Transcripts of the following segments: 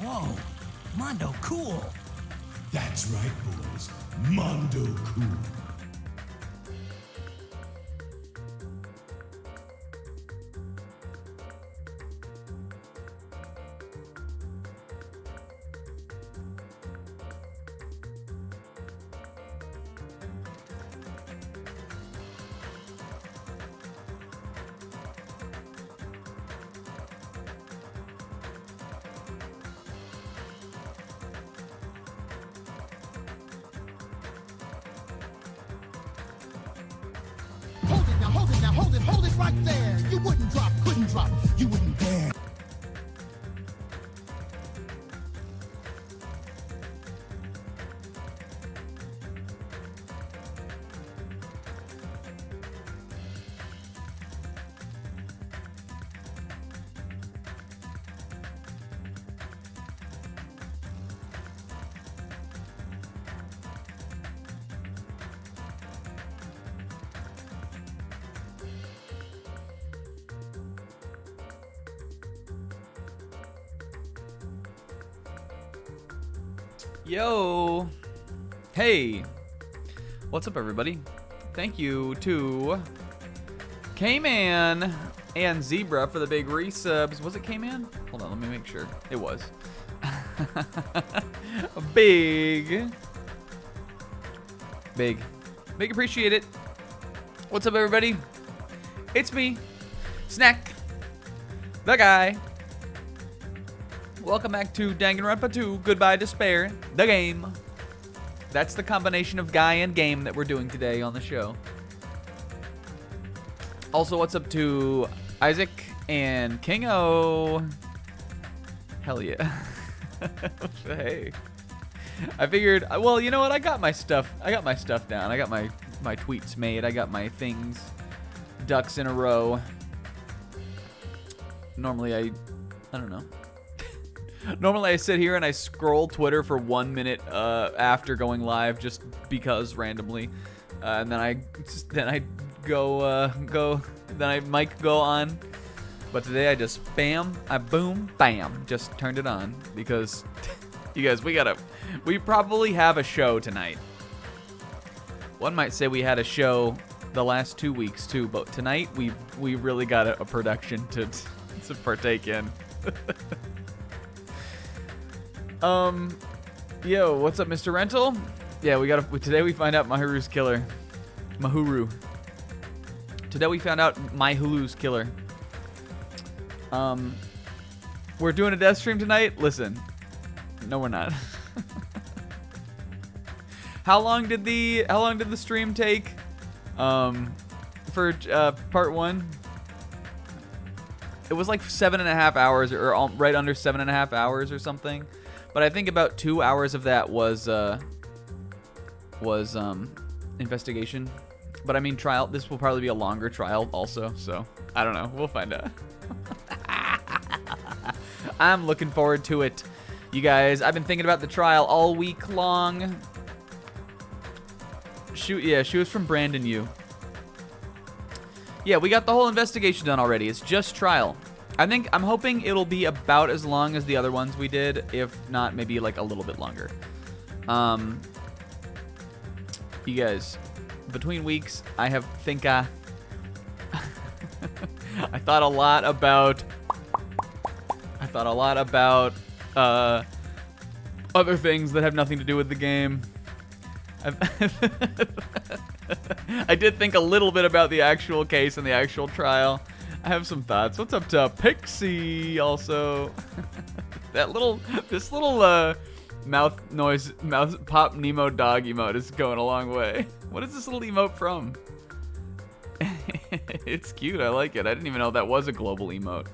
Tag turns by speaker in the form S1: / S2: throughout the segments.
S1: Whoa, Mondo cool.
S2: That's right, boys. Mondo cool.
S3: Hold it right there. You wouldn't drop, couldn't drop, you wouldn't dare.
S4: Yo! Hey! What's up, everybody? Thank you to K-Man and Zebra for the big resubs. Was it K-Man? Hold on, let me make sure. It was. Big. Appreciate it. What's up, everybody? It's me, Snack, the guy. Welcome back to Danganronpa 2, Goodbye Despair, the game. That's the combination of guy and game that we're doing today on the show. Also, what's up to Isaac and Kingo? Hell yeah. Hey. I figured, well, you know what? I got my stuff down. I got my tweets made. I got my things, ducks in a row. Normally I don't know. Normally I sit here and I scroll Twitter for 1 minute after going live, just because randomly, and then I mic go on. But today I just boom, bam, just turned it on because you guys, we probably have a show tonight. One might say we had a show the last 2 weeks too, but tonight we really got a production to partake in. Yo, what's up, Mr. Rental? Yeah, today we find out Mahiru's killer. Mahuru. Today we found out Mahulu's killer. We're doing a death stream tonight? Listen. No, we're not. How long did the stream take? For part 1? It was like 7.5 hours, or right under 7.5 hours or something. But I think about 2 hours of that was investigation. But I mean, trial. This will probably be a longer trial also. So I don't know. We'll find out. I'm looking forward to it, you guys. I've been thinking about the trial all week long. She was from Brandon U. Yeah, we got the whole investigation done already. It's just trial. I'm hoping it'll be about as long as the other ones we did, if not maybe like a little bit longer. You guys, between weeks, I thought a lot about other things that have nothing to do with the game. I did think a little bit about the actual case and the actual trial. I have some thoughts. What's up to Pixie also? This little mouth pop Nemo dog emote is going a long way. What is this little emote from? It's cute. I like it. I didn't even know that was a global emote.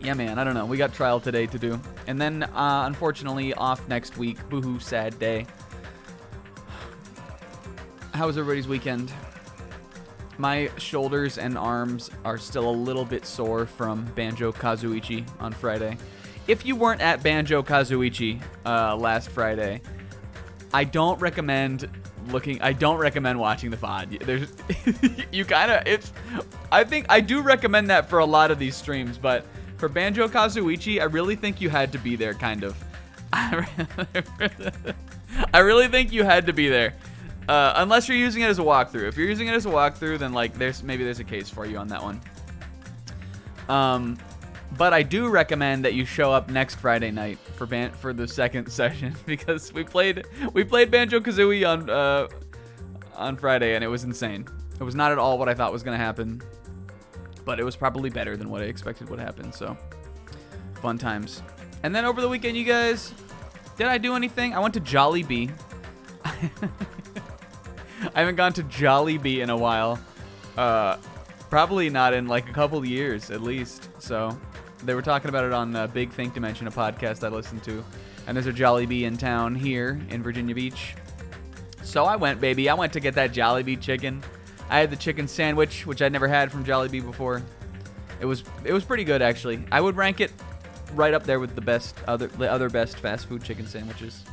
S4: Yeah, man. I don't know. We got trial today to do, and then unfortunately off next week. Boohoo, sad day. How was everybody's weekend? My shoulders and arms are still a little bit sore from Banjo-Kazooie on Friday. If you weren't at Banjo-Kazooie last Friday, I don't recommend watching the VOD. I think I do recommend that for a lot of these streams, but For Banjo-Kazooichi, I really think you had to be there, kind of. I really think you had to be there. Unless you're using it as a walkthrough. If you're using it as a walkthrough, then like maybe there's a case for you on that one. But I do recommend that you show up next Friday night for the second session, because we played Banjo-Kazooie on Friday, and it was insane. It was not at all what I thought was gonna happen, but it was probably better than what I expected would happen. So fun times. And then over the weekend, you guys, did I do anything? I went to Jollibee. I haven't gone to Jollibee in a while. Probably not in like a couple of years at least. So they were talking about it on Big Think Dimension, a podcast I listened to. And there's a Jollibee in town here in Virginia Beach. So I went, baby. I went to get that Jollibee chicken. I had the chicken sandwich, which I'd never had from Jollibee before. It was pretty good, actually. I would rank it right up there with the other best fast food chicken sandwiches.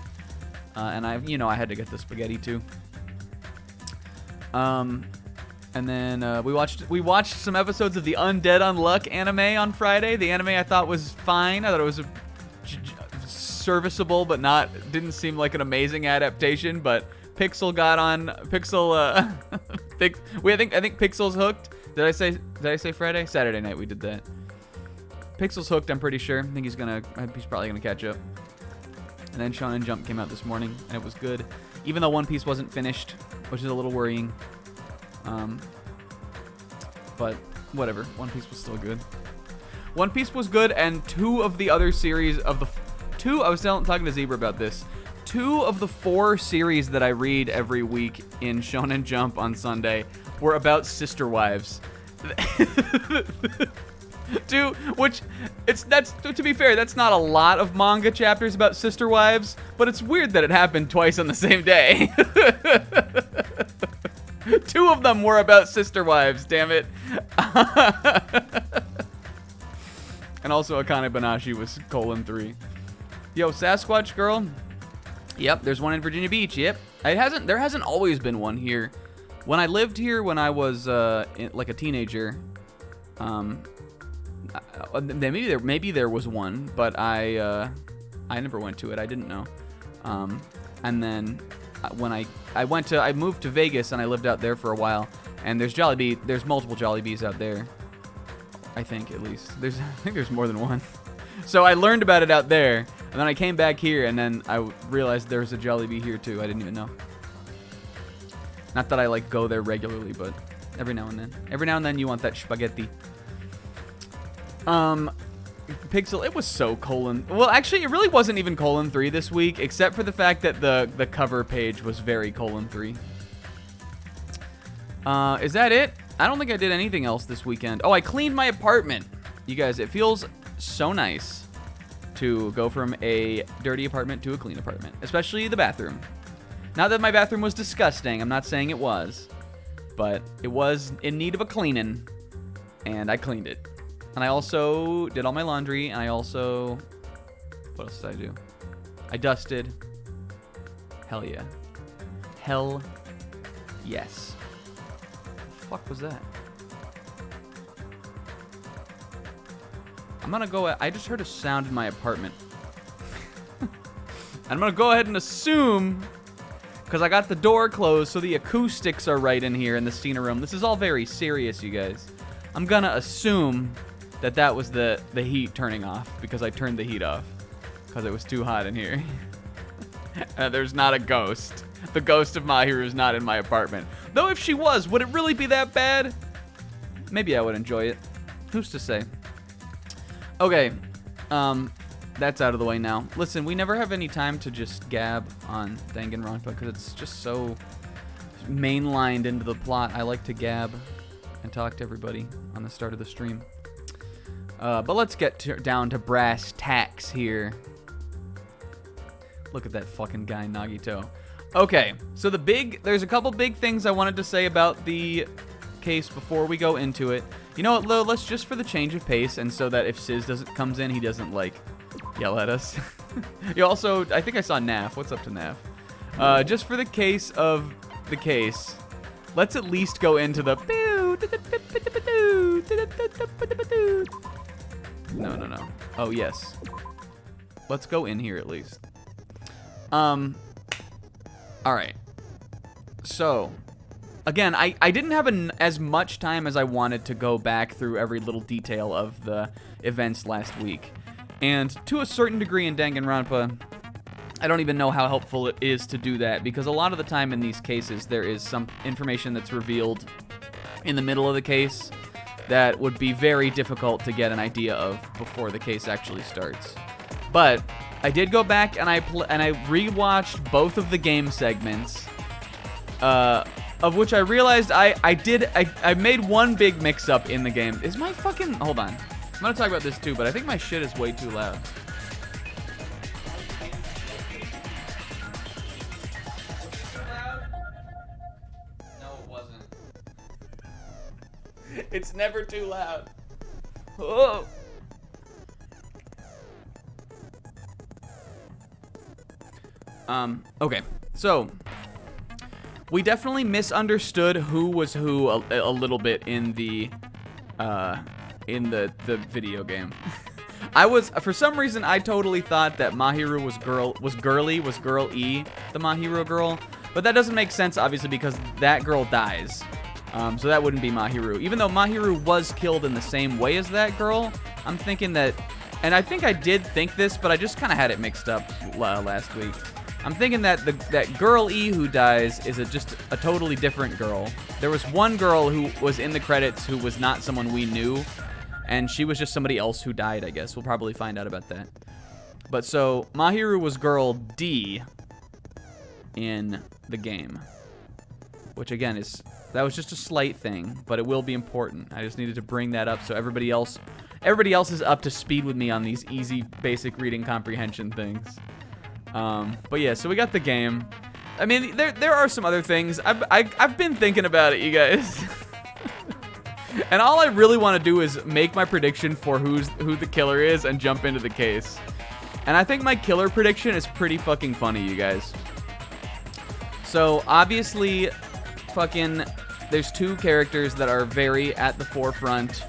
S4: And I had to get the spaghetti too. And then we watched some episodes of the Undead Unluck anime on Friday. The anime I thought was fine. I thought it was serviceable, but didn't seem like an amazing adaptation. But Pixel got on Pixel. I think Pixel's hooked. Did I say Friday? Saturday night we did that. Pixel's hooked. I'm pretty sure. I think he's probably gonna catch up. And then Shonen Jump came out this morning, and it was good, even though One Piece wasn't finished, which is a little worrying. But whatever, One Piece was still good. One Piece was good, and two of the other series I was talking to Zebra about this. 2 of the 4 series that I read every week in Shonen Jump on Sunday were about sister wives. To be fair, that's not a lot of manga chapters about sister wives, but it's weird that it happened twice on the same day. 2 of them were about sister wives, damn it. And also Akane Banashi was :3. Yo, Sasquatch girl. Yep, there's one in Virginia Beach. Yep. There hasn't always been one here. When I lived here when I was like a teenager, maybe there was one, but I never went to it. I didn't know. And then when I moved to Vegas and I lived out there for a while, and there's multiple Jollibees out there. I think, at least. I think there's more than one. So I learned about it out there, and then I came back here, and then I realized there was a Jollibee here too. I didn't even know. Not that I like go there regularly, but every now and then. Every now and then you want that spaghetti. Pixel, it was so well, actually, it really wasn't even :3 this week, except for the fact that the cover page was very :3. Is that it? I don't think I did anything else this weekend. Oh, I cleaned my apartment. You guys, it feels so nice to go from a dirty apartment to a clean apartment, especially the bathroom. Not that my bathroom was disgusting. I'm not saying it was, but it was in need of a cleaning, and I cleaned it. And I also did all my laundry, and I also... What else did I do? I dusted. Hell yeah. Hell yes. What the fuck was that? I'm gonna go... I just heard a sound in my apartment. I'm gonna go ahead and assume... Because I got the door closed, so the acoustics are right in here in the Stina room. This is all very serious, you guys. I'm gonna assume... that was the heat turning off, because I turned the heat off because it was too hot in here. There's not a ghost. The ghost of Mahiru is not in my apartment. Though if she was, would it really be that bad? Maybe I would enjoy it. Who's to say? Okay, that's out of the way now. Listen, we never have any time to just gab on Danganronpa because it's just so mainlined into the plot. I like to gab and talk to everybody on the start of the stream. But let's get down to brass tacks here. Look at that fucking guy, Nagito. Okay, so there's a couple big things I wanted to say about the case before we go into it. You know what, Lo, let's just for the change of pace, and so that if Sis comes in, he doesn't, like, yell at us. You also, I think I saw Naf. What's up to Naf? Just for the case of the case, let's at least go into the... No. Oh, yes. Let's go in here at least. Alright. So, again, I didn't have as much time as I wanted to go back through every little detail of the events last week. And to a certain degree in Danganronpa, I don't even know how helpful it is to do that, because a lot of the time in these cases, there is some information that's revealed in the middle of the case that would be very difficult to get an idea of before the case actually starts. But I did go back and I rewatched both of the game segments, of which I realized I made one big mix-up in the game. Is my fucking... Hold on. I'm gonna talk about this too, but I think my shit is way too loud. No, it wasn't. It's never too loud. Oh. Okay, so we definitely misunderstood who was who a little bit in the video game. For some reason, I totally thought that Mahiru was girl E, the Mahiru girl, but that doesn't make sense, obviously, because that girl dies. So that wouldn't be Mahiru. Even though Mahiru was killed in the same way as that girl, I'm thinking that, and I think I did think this, but I just kind of had it mixed up last week. I'm thinking that that girl E who dies is just a totally different girl. There was one girl who was in the credits who was not someone we knew, and she was just somebody else who died, I guess. We'll probably find out about that. But so, Mahiru was girl D in the game, which again that was just a slight thing, but it will be important. I just needed to bring that up so everybody else is up to speed with me on these easy, basic reading comprehension things. But yeah, so we got the game. I mean, there are some other things. I've been thinking about it, you guys. And all I really want to do is make my prediction for who the killer is and jump into the case. And I think my killer prediction is pretty fucking funny, you guys. So, obviously, there's two characters that are very at the forefront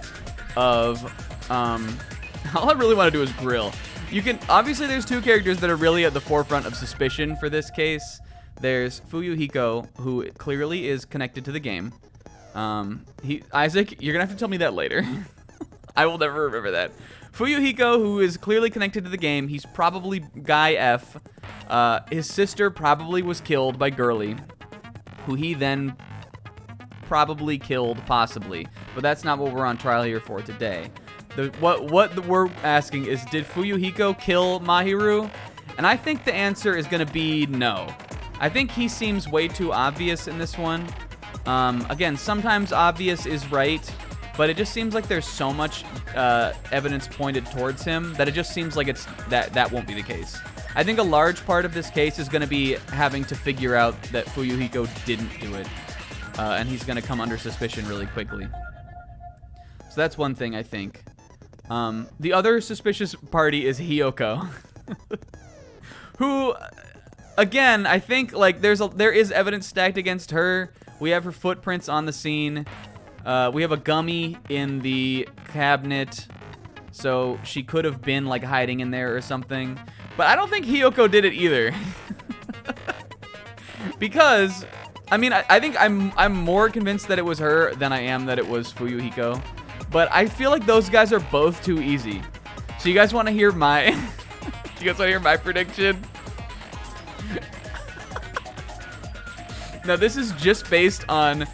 S4: of, all I really want to do is grill. Obviously there's two characters that are really at the forefront of suspicion for this case. There's Fuyuhiko, who clearly is connected to the game. Isaac, you're gonna have to tell me that later. I will never remember that. Fuyuhiko, who is clearly connected to the game, he's probably Guy F. His sister probably was killed by Girly, who he then probably killed, possibly. But that's not what we're on trial here for today. What we're asking is, did Fuyuhiko kill Mahiru? And I think the answer is going to be no. I think he seems way too obvious in this one. Again, sometimes obvious is right, but it just seems like there's so much evidence pointed towards him that it just seems like that won't be the case. I think a large part of this case is going to be having to figure out that Fuyuhiko didn't do it, and he's going to come under suspicion really quickly. So that's one thing, I think. The other suspicious party is Hiyoko, who, again, I think there is evidence stacked against her. We have her footprints on the scene. We have a gummy in the cabinet, so she could have been hiding in there or something. But I don't think Hiyoko did it either, because I mean I think I'm more convinced that it was her than I am that it was Fuyuhiko. But I feel like those guys are both too easy. So you guys want to hear my... you guys want to hear my prediction? Now, this is just based on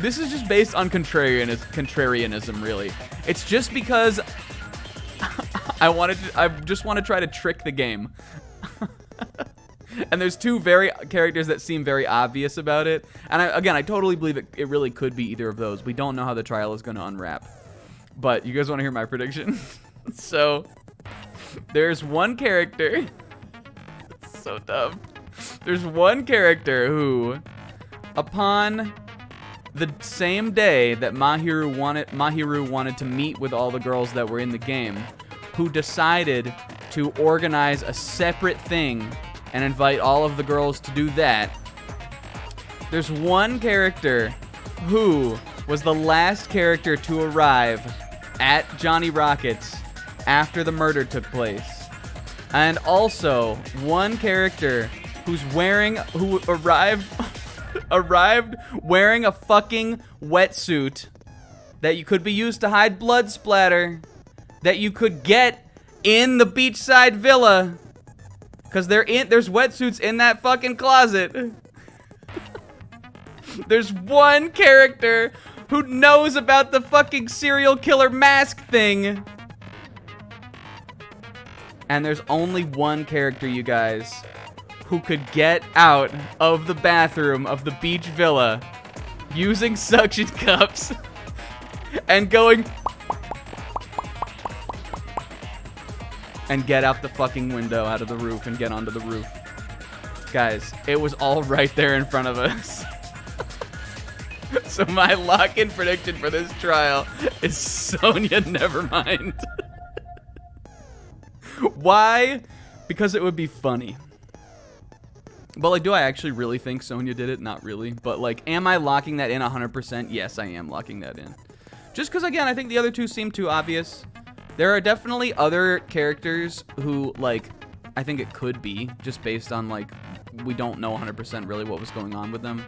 S4: contrarianism, really. It's just because I just want to try to trick the game. And there's two characters that seem very obvious about it. And I totally believe that it really could be either of those. We don't know how the trial is going to unwrap. But you guys want to hear my prediction? So, there's one character. It's so dumb. There's one character who, upon the same day that Mahiru wanted to meet with all the girls that were in the game, who decided to organize a separate thing and invite all of the girls to do that. There's one character who was the last character to arrive at Johnny Rockets after the murder took place. And also, one character who arrived wearing a fucking wetsuit that you could be used to hide blood splatter that you could get in the beachside villa, because there's wetsuits in that fucking closet. There's one character who knows about the fucking serial killer mask thing. And there's only one character, you guys, who could get out of the bathroom of the beach villa using suction cups and going and get out the fucking window, out of the roof, and get onto the roof. Guys, it was all right there in front of us. So my lock-in prediction for this trial is Sonya Nevermind. Why? Because it would be funny. But, like, do I actually really think Sonya did it? Not really. But, like, am I locking that in 100%? Yes, I am locking that in. Just because, again, I think the other two seem too obvious. There are definitely other characters who, like, I think it could be, just based on, like, we don't know 100% really what was going on with them.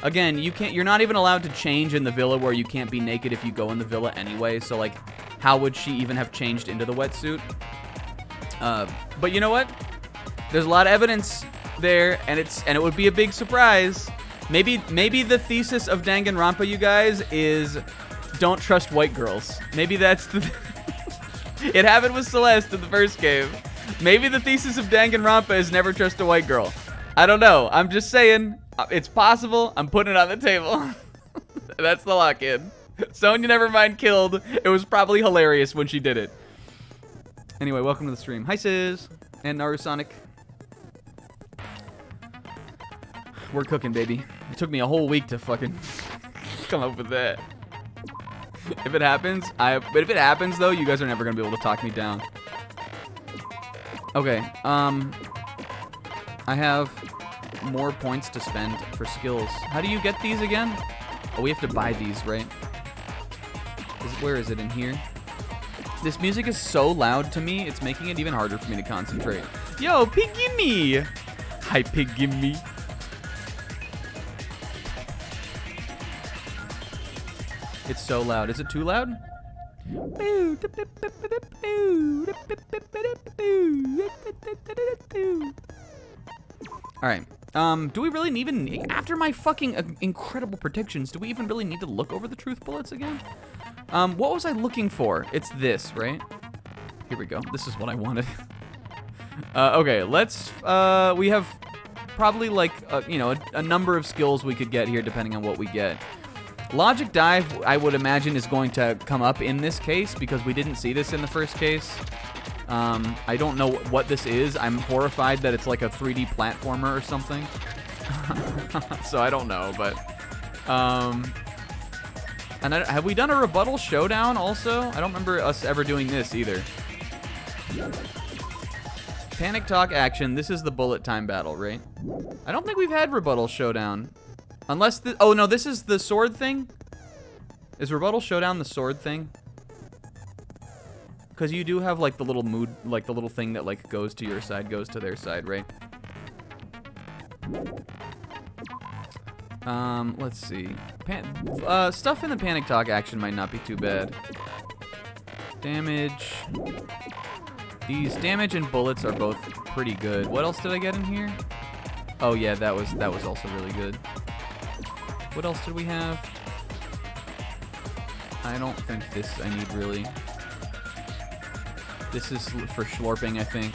S4: Again, you're not even allowed to change in the villa where you can't be naked if you go in the villa anyway, so, like, how would she even have changed into the wetsuit? But you know what? There's a lot of evidence there, and it would be a big surprise. Maybe the thesis of Danganronpa, you guys, is don't trust white girls. Maybe that's the... It happened with Celeste in the first game. Maybe the thesis of Danganronpa is never trust a white girl. I don't know. I'm just saying. It's possible. I'm putting it on the table. That's the lock-in. Sonya Nevermind killed. It was probably hilarious when she did it. Anyway, welcome to the stream. Hi, Sis. And Narusonic. We're cooking, baby. It took me a whole week to fucking come up with that. If it happens, but if it happens, though, you guys are never going to be able to talk me down. Okay, I have more points to spend for skills. How do you get these again? Oh, we have to buy these, right? Where is it? In here? This music is so loud to me, it's making it even harder for me to concentrate. Yo, Piggy-me! Hi, Piggy-me. It's so loud. Is it too loud? Alright. Do we really even... After my fucking incredible predictions, do we even really need to look over the truth bullets again? What was I looking for? It's this, right? Here we go. This is what I wanted. Okay, let's... we have probably, like, you know, a number of skills we could get here depending on what we get. Logic Dive, I would imagine, is going to come up in this case because we didn't see this in the first case. I don't know what this is. I'm horrified that it's like a 3D platformer or something. So I don't know, but... And have we done a rebuttal showdown also? I don't remember us ever doing this either. Panic Talk action. This is the bullet time battle, right? I don't think we've had rebuttal showdown. Unless the... Oh, no, this is the sword thing? Is rebuttal showdown the sword thing? Because you do have, like, the little mood... Like, the little thing that, like, goes to your side, goes to their side, right? Let's see. Stuff in the Panic Talk action might not be too bad. Damage. These damage and bullets are both pretty good. What else did I get in here? Oh, yeah, that was also really good. What else did we have? I don't think this I need, really. This is for Schlorping, I think.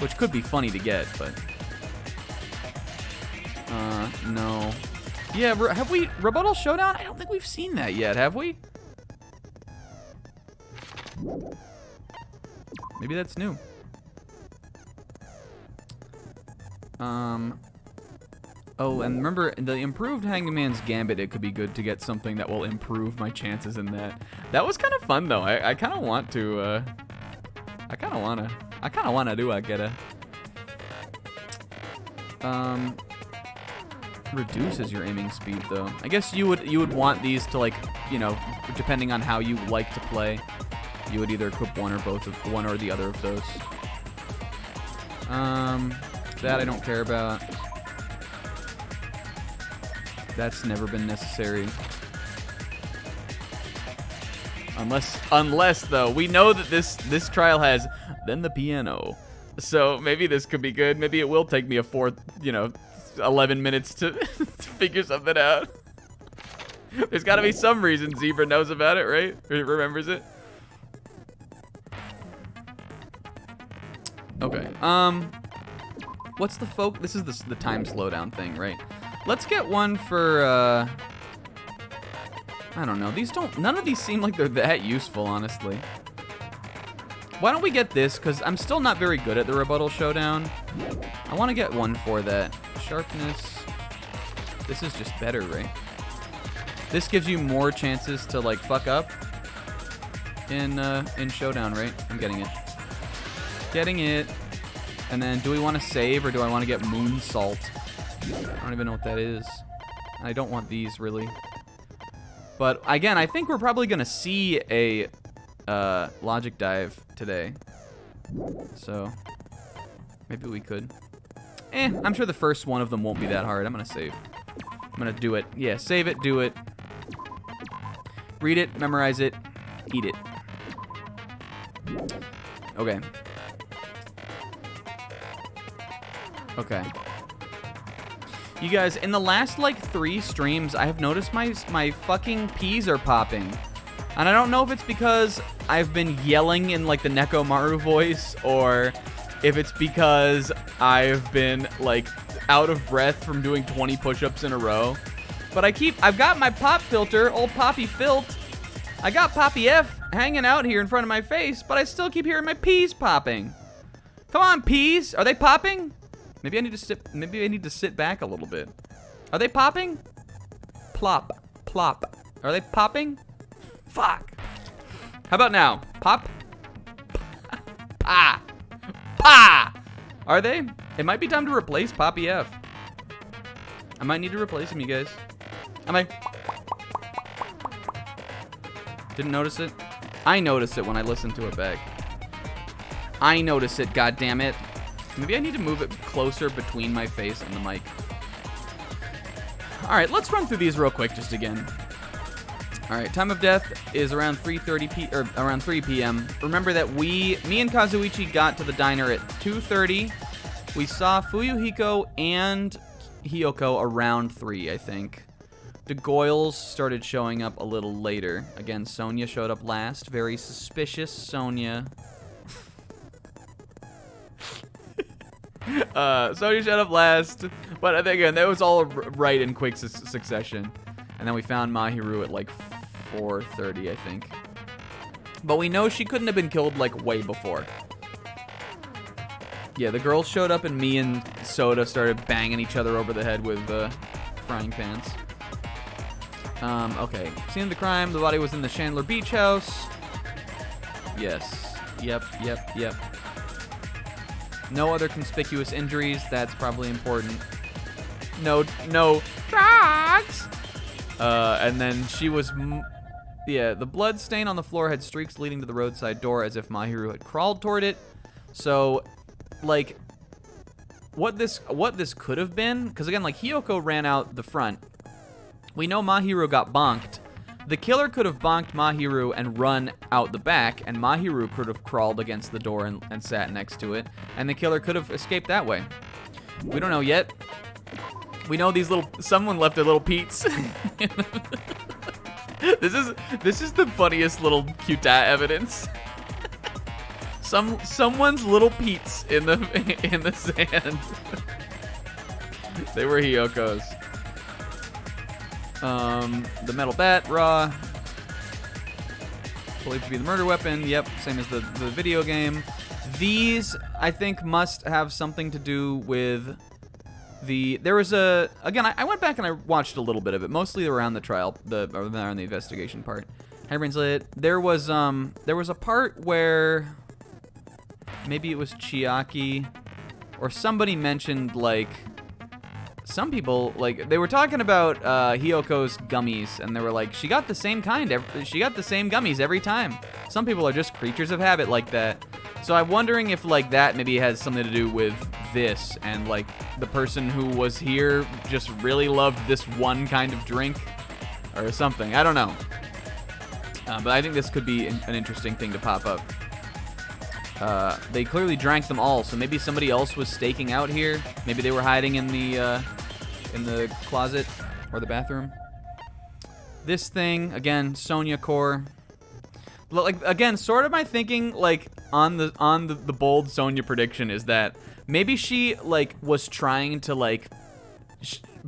S4: Which could be funny to get, but... no. Yeah, have we... Rebuttal Showdown? I don't think we've seen that yet, have we? Maybe that's new. Oh, and remember, the improved Hangman's Gambit, it could be good to get something that will improve my chances in that. That was kind of fun, though. I kind of want to, I kind of want to do a get a... reduces your aiming speed, though. I guess you would want these to, like, you know, depending on how you like to play, you would either equip one or the other of those. That I don't care about. That's never been necessary. Unless though, we know that this trial has then the piano. So maybe this could be good. Maybe it will take me a 11 minutes to figure something out. There's got to be some reason Zebra knows about it, right? Or remembers it. Okay. What's the This is the time slowdown thing, right? Let's get one for I don't know. None of these seem like they're that useful, honestly. Why don't we get this? Because I'm still not very good at the rebuttal showdown. I want to get one for that. Sharpness. This is just better, right? This gives you more chances to, like, fuck up in showdown, right? I'm getting it. Getting it. And then, do we want to save or do I want to get moon salt? I don't even know what that is. I don't want these, really. But again, I think we're probably gonna see a logic dive today, so maybe we could. I'm sure the first one of them won't be that hard. I'm gonna save. I'm gonna do it. Yeah, save it, do it. Read it, memorize it, eat it. Okay. Okay. You guys, in the last, like, 3 streams, I have noticed my fucking peas are popping. And I don't know if it's because I've been yelling in, like, the Nekomaru voice, or if it's because I've been, like, out of breath from doing 20 push-ups in a row. But I've got my pop filter, old Poppy Filt. I got Poppy F hanging out here in front of my face, but I still keep hearing my peas popping. Come on, peas. Are they popping? Maybe I need to sit back a little bit. Are they popping? Plop. Plop. Are they popping? Fuck. How about now? Pop. Pa. Pa. Are they? It might be time to replace Poppy F. I might need to replace him, you guys. Didn't notice it? I noticed it when I listened to it back. I notice it, goddammit. Maybe I need to move it closer between my face and the mic. All right, let's run through these real quick just again. All right, time of death is around 3 p.m. Remember that me and Kazuichi got to the diner at 2:30. We saw Fuyuhiko and Hiyoko around 3, I think. The Goyles started showing up a little later. Again, Sonia showed up last. Very suspicious, Sonia. Sonya showed up last, but again, that was all right in quick succession. And then we found Mahiru at like 4:30, I think. But we know she couldn't have been killed like way before. Yeah, the girls showed up and me and Soda started banging each other over the head with frying pans. Okay. Scene of the crime, the body was in the Chandler Beach house. Yes. Yep. No other conspicuous injuries. That's probably important. No drugs. And then she was, the blood stain on the floor had streaks leading to the roadside door as if Mahiru had crawled toward it. So, like, what this could have been, because again, like, Hiyoko ran out the front. We know Mahiru got bonked. The killer could have bonked Mahiru and run out the back, and Mahiru could have crawled against the door and sat next to it, and the killer could have escaped that way. We don't know yet. We know someone left their little Pete's. This is the funniest little cute evidence. Someone's little Pete's in the sand. They were Hiyoko's. The metal bat, raw. Believed to be the murder weapon. Yep, same as the video game. These, I think, must have something to do with there was again, I went back and I watched a little bit of it, mostly around the trial, around the investigation part. Hairbrain's lit. There was a part where maybe it was Chiaki or somebody mentioned, like, some people, like, they were talking about Hiyoko's gummies, and they were like, she got the same kind. She got the same gummies every time. Some people are just creatures of habit like that. So I'm wondering if, like, that maybe has something to do with this, and, like, the person who was here just really loved this one kind of drink or something. I don't know. But I think this could be an interesting thing to pop up. They clearly drank them all, so maybe somebody else was staking out here. Maybe they were hiding in the closet or the bathroom. This thing, again, Sonya core. Like, again, sort of my thinking, like, on the bold Sonya prediction is that maybe she, like, was trying to, like,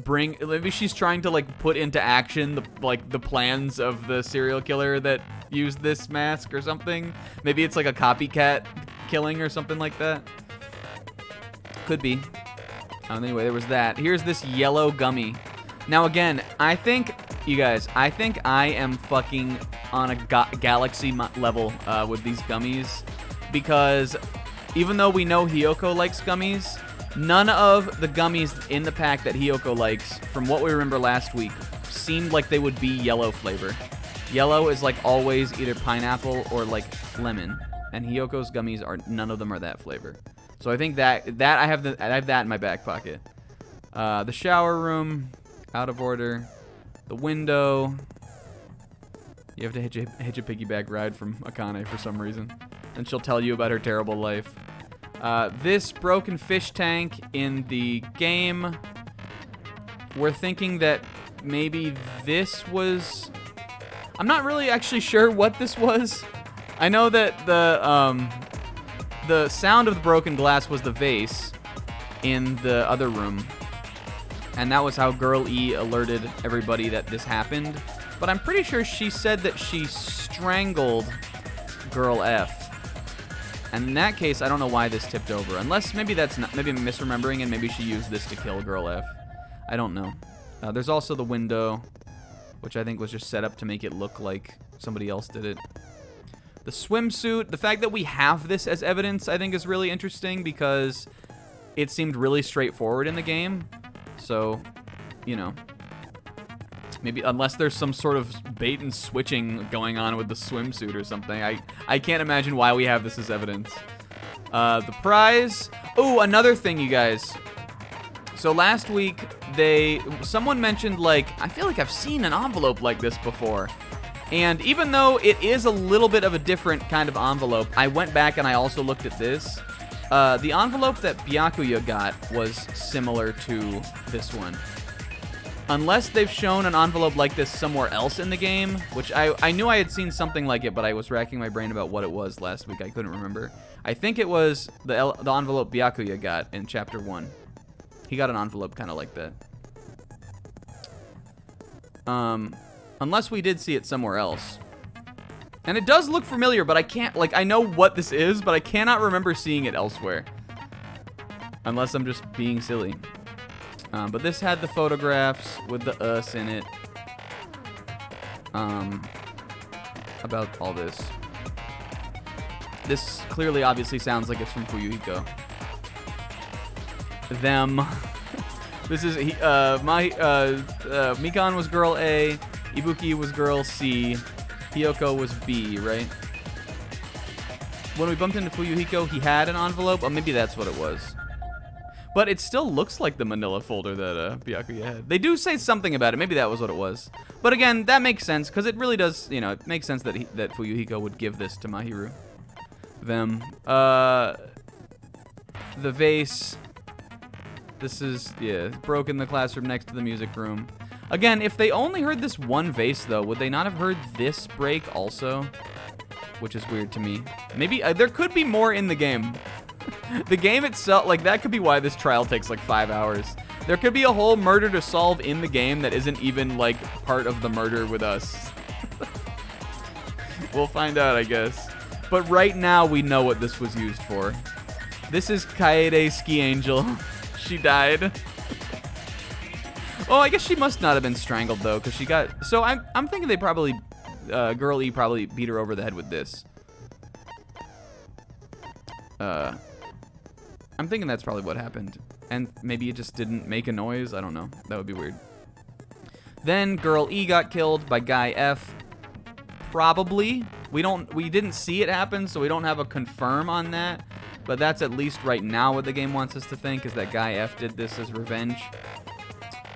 S4: maybe she's trying to, like, put into action the plans of the serial killer that used this mask or something. Maybe it's like a copycat killing or something like that. Could be. Anyway, there was that. Here's this yellow gummy. Now, again, I think, you guys, I think I am fucking on a galaxy level with these gummies, because even though we know Hiyoko likes gummies, none of the gummies in the pack that Hiyoko likes, from what we remember last week, seemed like they would be yellow flavor. Yellow is like always either pineapple or like lemon, and Hiyoko's gummies are none of them are that flavor. So I think that I have that in my back pocket. The shower room, out of order. The window. You have to hitch a piggyback ride from Akane for some reason, and she'll tell you about her terrible life. This broken fish tank in the game. We're thinking that maybe this was... I'm not really actually sure what this was. I know that the sound of the broken glass was the vase in the other room, and that was how Girl E alerted everybody that this happened. But I'm pretty sure she said that she strangled Girl F. And in that case, I don't know why this tipped over. Unless maybe that's not, maybe I'm misremembering and maybe she used this to kill Girl F. I don't know. There's also the window, which I think was just set up to make it look like somebody else did it. The swimsuit, the fact that we have this as evidence, I think is really interesting because it seemed really straightforward in the game. So, you know, maybe unless there's some sort of bait and switching going on with the swimsuit or something, I can't imagine why we have this as evidence. The prize. Oh, another thing, you guys. So last week, someone mentioned, like, I feel like I've seen an envelope like this before. And even though it is a little bit of a different kind of envelope, I went back and I also looked at this. The envelope that Byakuya got was similar to this one. Unless they've shown an envelope like this somewhere else in the game, which I knew I had seen something like it, but I was racking my brain about what it was last week. I couldn't remember. I think it was the envelope Byakuya got in Chapter 1. He got an envelope kind of like that. Unless we did see it somewhere else. And it does look familiar, but I can't, like, I know what this is, but I cannot remember seeing it elsewhere. Unless I'm just being silly. But this had the photographs with the us in it. About all this. This clearly, obviously sounds like it's from Fuyuhiko. Them. This is, Mikan was girl A, Ibuki was girl C, Hiyoko was B, right? When we bumped into Fuyuhiko, he had an envelope. Oh, maybe that's what it was. But it still looks like the manila folder that Byakuya had. They do say something about it. Maybe that was what it was. But again, that makes sense, because it really does, you know, it makes sense that that Fuyuhiko would give this to Mahiru. Them. The vase. This is, yeah, broken the classroom next to the music room. Again, if they only heard this one vase, though, would they not have heard this break also? Which is weird to me. Maybe, there could be more in the game. The game itself, like, that could be why this trial takes, like, 5 hours. There could be a whole murder to solve in the game that isn't even, like, part of the murder with us. We'll find out, I guess. But right now, we know what this was used for. This is Kaede Ski Angel. She died. Oh, I guess she must not have been strangled, though, because she got... So I'm thinking they probably... Girl E probably beat her over the head with this. I'm thinking that's probably what happened. And maybe it just didn't make a noise. I don't know. That would be weird. Then girl E got killed by guy F. Probably. We didn't see it happen, so we don't have a confirm on that. But that's at least right now what the game wants us to think, is that guy F did this as revenge.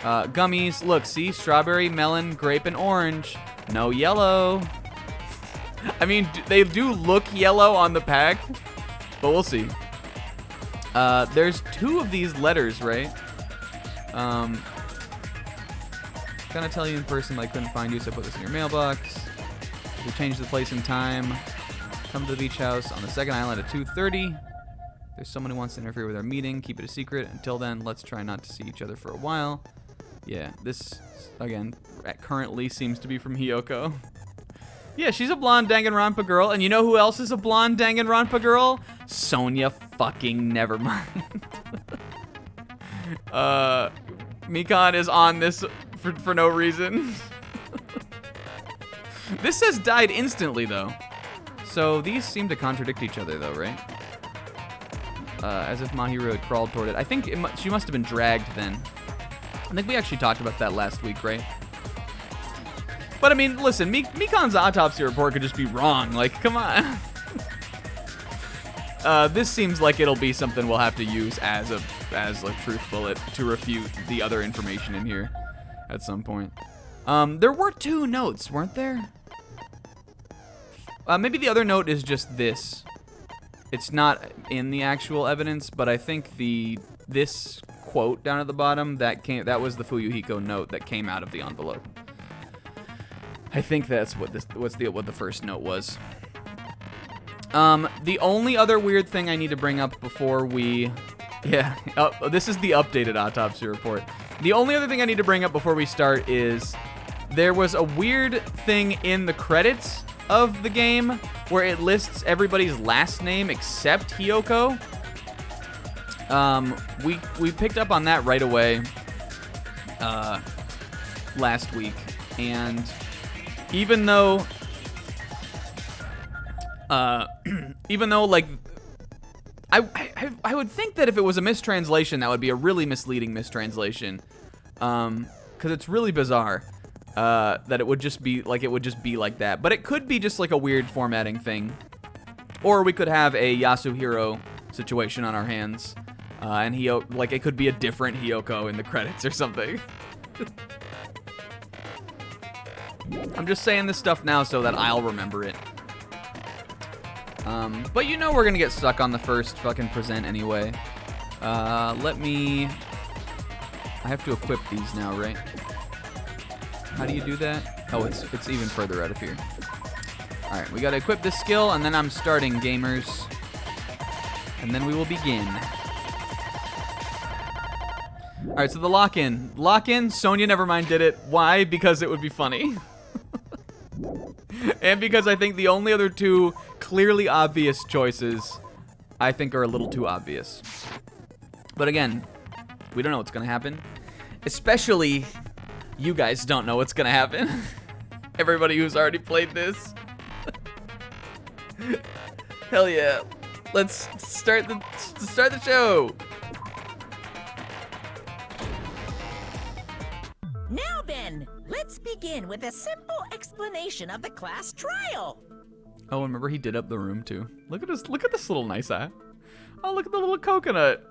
S4: Gummies. Look, see? Strawberry, melon, grape, and orange. No yellow. I mean, they do look yellow on the pack, but we'll see. There's 2 of these letters, right? Gonna tell you in person, but I couldn't find you, so put this in your mailbox. If you change the place and time, come to the beach house on the second island at 2:30. There's someone who wants to interfere with our meeting. Keep it a secret. Until then, let's try not to see each other for a while. Yeah, this, again, currently seems to be from Hiyoko. Yeah, she's a blonde Danganronpa girl, and you know who else is a blonde Danganronpa girl? Sonya fucking Nevermind. Mikan is on this for no reason. This says died instantly, though. So these seem to contradict each other, though, right? As if Mahiru had crawled toward it. I think she must have been dragged then. I think we actually talked about that last week, right? But I mean, listen, Mikan's autopsy report could just be wrong. Like, come on. This seems like it'll be something we'll have to use as a truth bullet to refute the other information in here at some point. There were 2 notes, weren't there? Maybe the other note is just this. It's not in the actual evidence, but I think this quote down at the bottom that was the Fuyuhiko note that came out of the envelope. I think that's what the first note was. The only other weird thing I need to bring up before we, this is the updated autopsy report. The only other thing I need to bring up before we start is there was a weird thing in the credits of the game where it lists everybody's last name except Hiyoko. We picked up on that right away last week, and even though like I would think that if it was a mistranslation, that would be a really misleading mistranslation, because it's really bizarre that it would just be like that. But it could be just like a weird formatting thing, or we could have a Yasuhiro situation on our hands, and it could be a different Hiyoko in the credits or something. I'm just saying this stuff now so that I'll remember it. But you know we're gonna get stuck on the first fucking present anyway. I have to equip these now, right? How do you do that? Oh, it's even further out of here. Alright, we gotta equip this skill, and then I'm starting, gamers. And then we will begin. Alright, so the lock-in. Lock-in, Sonya Nevermind did it. Why? Because it would be funny. And because I think the only other 2 clearly obvious choices I think are a little too obvious. But again, we don't know what's gonna happen. Especially, you guys don't know what's gonna happen. Everybody who's already played this. Hell yeah. Let's start the show.
S5: Now then, let's begin with a simple explanation of the class trial.
S4: Oh, remember he did up the room too. Look at this little nice eye. Oh, look at the little coconut.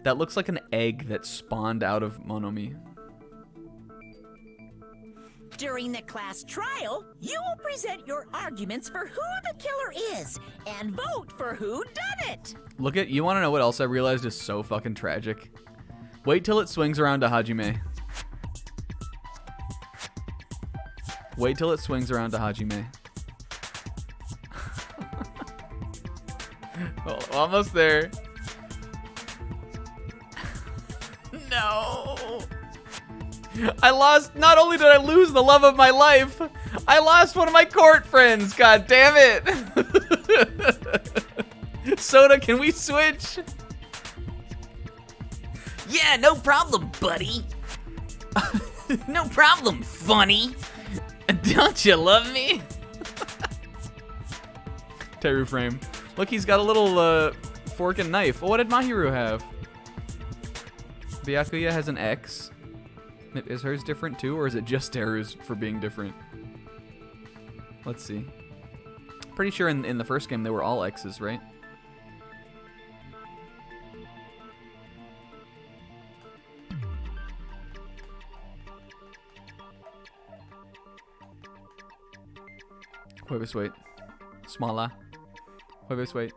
S4: That looks like an egg that spawned out of Monomi.
S5: During the class trial, you will present your arguments for who the killer is and vote for who done it.
S4: You want to know what else I realized is so fucking tragic? Wait till it swings around to Hajime. Wait till it swings around to Hajime. Well, almost there. No. Not only did I lose the love of my life, I lost one of my court friends. God damn it. Soda, can we switch?
S1: Yeah, no problem, buddy. No problem, funny. Don't you love me?
S4: Teru frame. Look, he's got a little fork and knife. Well, what did Mahiru have? Byakuya has an X. Is hers different too, or is it just Teru's for being different? Let's see. Pretty sure in the first game they were all X's, right? Wait. Smala. Wait.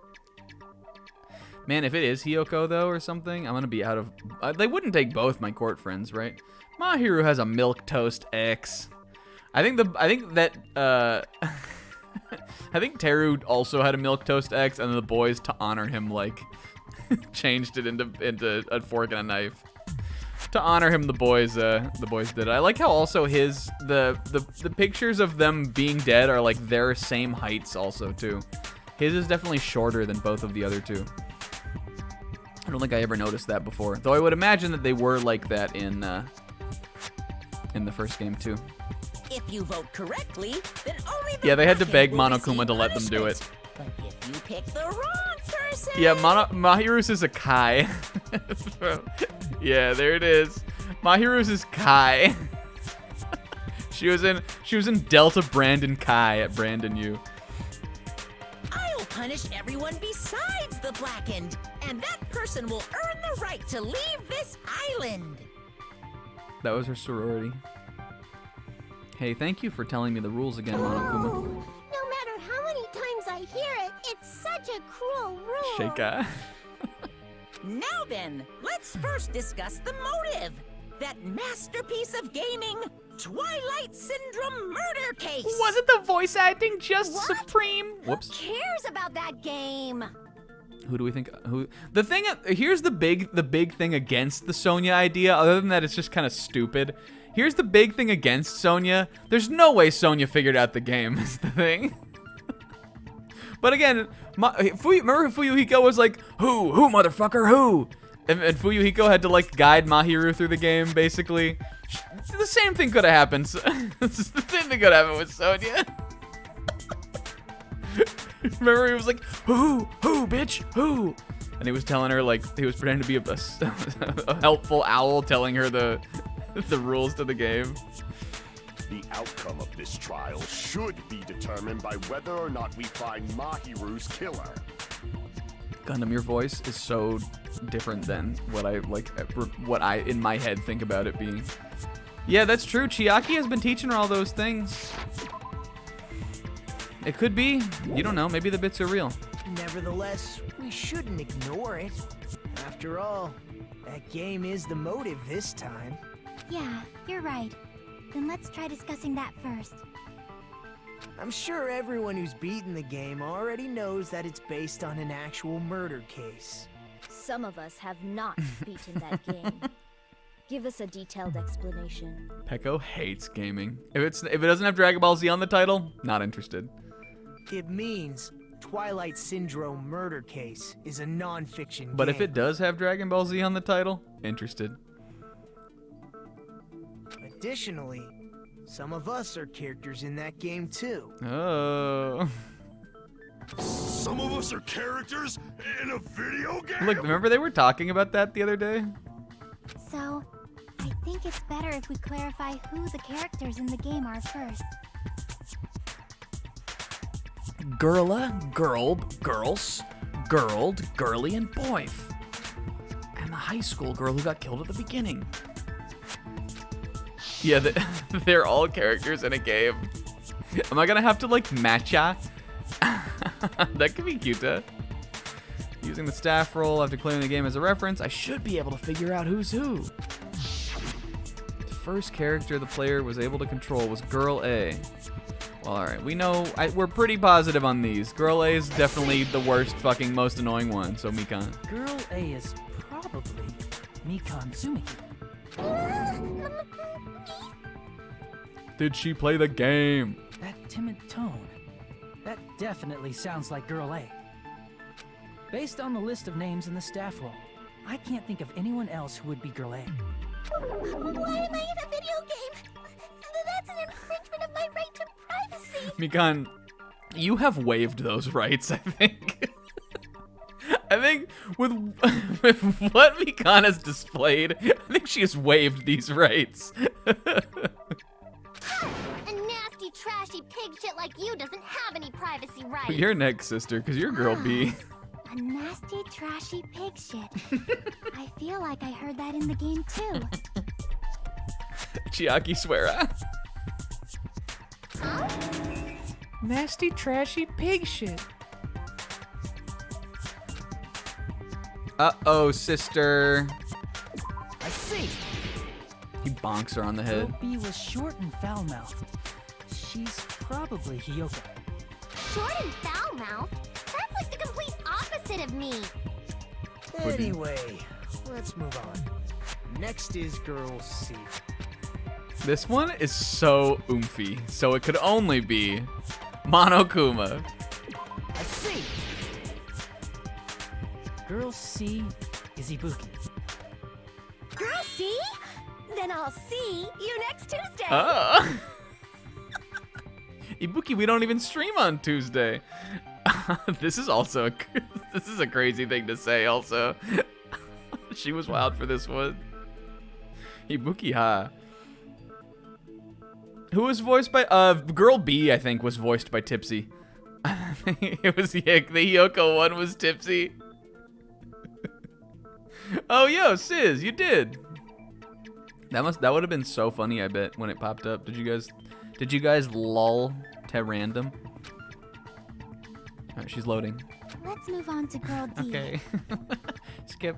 S4: Man, if it is Hiyoko though or something, I'm gonna be out of. They wouldn't take both my court friends, right? Mahiru has a milk toast X. I think Teru also had a milk toast X, and then the boys, to honor him, like changed it into a fork and a knife. To honor him, the boys did it. I like how also the pictures of them being dead are like their same heights also too. His is definitely shorter than both of the other two. I don't think I ever noticed that before, though I would imagine that they were like that in the first game too.
S5: If you vote correctly, then only the
S4: They had to
S5: Blackened
S4: beg
S5: will
S4: Monokuma
S5: receive
S4: to let them do it.
S5: punishment. But if you pick the wrong person,
S4: Yeah, Mahiru's is a Kai. Yeah, there it is. Mahiru's is Kai. She was in Delta Brandon Kai at Brandon U.
S5: I'll punish everyone besides the Blackened, and that person will earn the right to leave this island.
S4: That was her sorority. Hey, thank you for telling me the rules again, Monokuma.
S6: No matter how many times I hear it, it's such a cruel rule.
S4: Sheikah.
S5: Now then, let's first discuss the motive. That masterpiece of gaming, Twilight Syndrome murder case.
S4: Wasn't the voice acting just
S6: What?
S4: supreme?
S6: Who
S4: Whoops.
S6: cares about that game?
S4: Who do we think? Here's the big thing against the Sonya idea. Other than that, it's just kind of stupid. Here's the big thing against Sonya. There's no way Sonya figured out the game. Is the thing. But again, remember Fuyuhiko was like, who, motherfucker, who? And Fuyuhiko had to like guide Mahiru through the game, basically. The same thing could have happened. The same thing could happen with Sonya. Remember, he was like, who, bitch, who? And he was telling her, like, he was pretending to be a helpful owl telling her the rules to the game.
S7: The outcome of this trial should be determined by whether or not we find Mahiru's killer.
S4: Gundam, your voice is so different than what I in my head think about it being. Yeah, that's true. Chiaki has been teaching her all those things. It could be. You don't know. Maybe the bits are real.
S8: Nevertheless, we shouldn't ignore it. After all, that game is the motive this time.
S6: Yeah, you're right. Then let's try discussing that first.
S8: I'm sure everyone who's beaten the game already knows that it's based on an actual murder case.
S9: Some of us have not beaten that game. Give us a detailed explanation.
S4: Peko hates gaming. If it doesn't have Dragon Ball Z on the title, not interested.
S8: It means Twilight Syndrome Murder Case is a non-fiction
S4: But
S8: game.
S4: if it does have Dragon Ball Z on the title, interested.
S8: Additionally, some of us are characters in that game too.
S4: Oh.
S7: Some of us are characters in a video game?
S4: Look, remember they were talking about that the other day?
S6: So, I think it's better if we clarify who the characters in the game are first.
S1: Girla, girl, girls, girled, girly, and boy. And the high school girl who got killed at the beginning.
S4: Yeah, they're all characters in a game. Am I gonna have to, like, matcha? That could be cute, huh? Using the staff roll after clearing the game as a reference, I should be able to figure out who's who. The first character the player was able to control was Girl A. Well, alright, we know, we're pretty positive on these. Girl A is definitely the worst, fucking, most annoying one, so Mikan.
S10: Girl A is probably Mikan Tsumiki.
S4: Did she play the game?
S10: That timid tone. That definitely sounds like Girl A. Based on the list of names in the staff roll, I can't think of anyone else who would be Girl A.
S6: Why am I in a video game? That's an infringement of my right to privacy.
S4: Mikan, you have waived those rights, I think. I think with what Mikan has displayed, I think she has waived these rights.
S6: A nasty, trashy pig shit like you doesn't have any privacy rights.
S4: You're next, sister, because you're girl B.
S6: A nasty, trashy pig shit. I feel like I heard that in the game too.
S4: Chiaki Suera.
S6: Huh?
S1: Nasty, trashy pig shit.
S4: Uh-oh, sister.
S10: I see.
S4: He bonks her on the head.
S10: Girl B was short and foul-mouthed. She's probably Hiyoko.
S6: Short and foul-mouthed? That's like the complete opposite of me.
S8: Anyway, let's move on. Next is Girl C.
S4: This one is so oomphy, so it could only be Monokuma.
S10: I see. Girl C is Ibuki.
S6: Girl C? Then I'll see you next Tuesday.
S4: Oh. Ibuki, we don't even stream on Tuesday. This is also this is a crazy thing to say also. She was wild for this one. Ibuki, ha. Who was voiced by Girl B, I think, was voiced by Tipsy. It was the Hiyoko one was Tipsy. Oh yo, Sis, you did. That would have been so funny, I bet, when it popped up. Did you guys lull to random? Alright, she's loading.
S6: Let's move on to Girl D.
S4: Okay. Skip.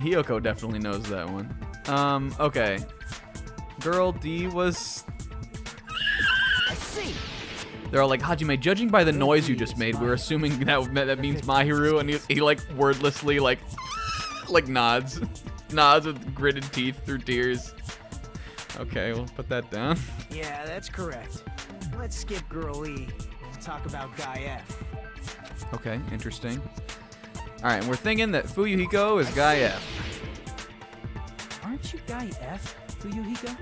S4: Hiyoko definitely knows that one. Okay. Girl D was...
S8: I see.
S4: They're all like, Hajime, judging by the noise you just made, we're assuming that means Mahiru, and he like wordlessly like nods. Nods with gritted teeth through tears. Okay, we'll put that down.
S8: Yeah, that's correct. Let's skip Girl E and talk about Guy F.
S4: Okay, interesting. Alright, and we're thinking that Fuyuhiko is Guy F.
S10: Aren't you Guy F, Fuyuhiko?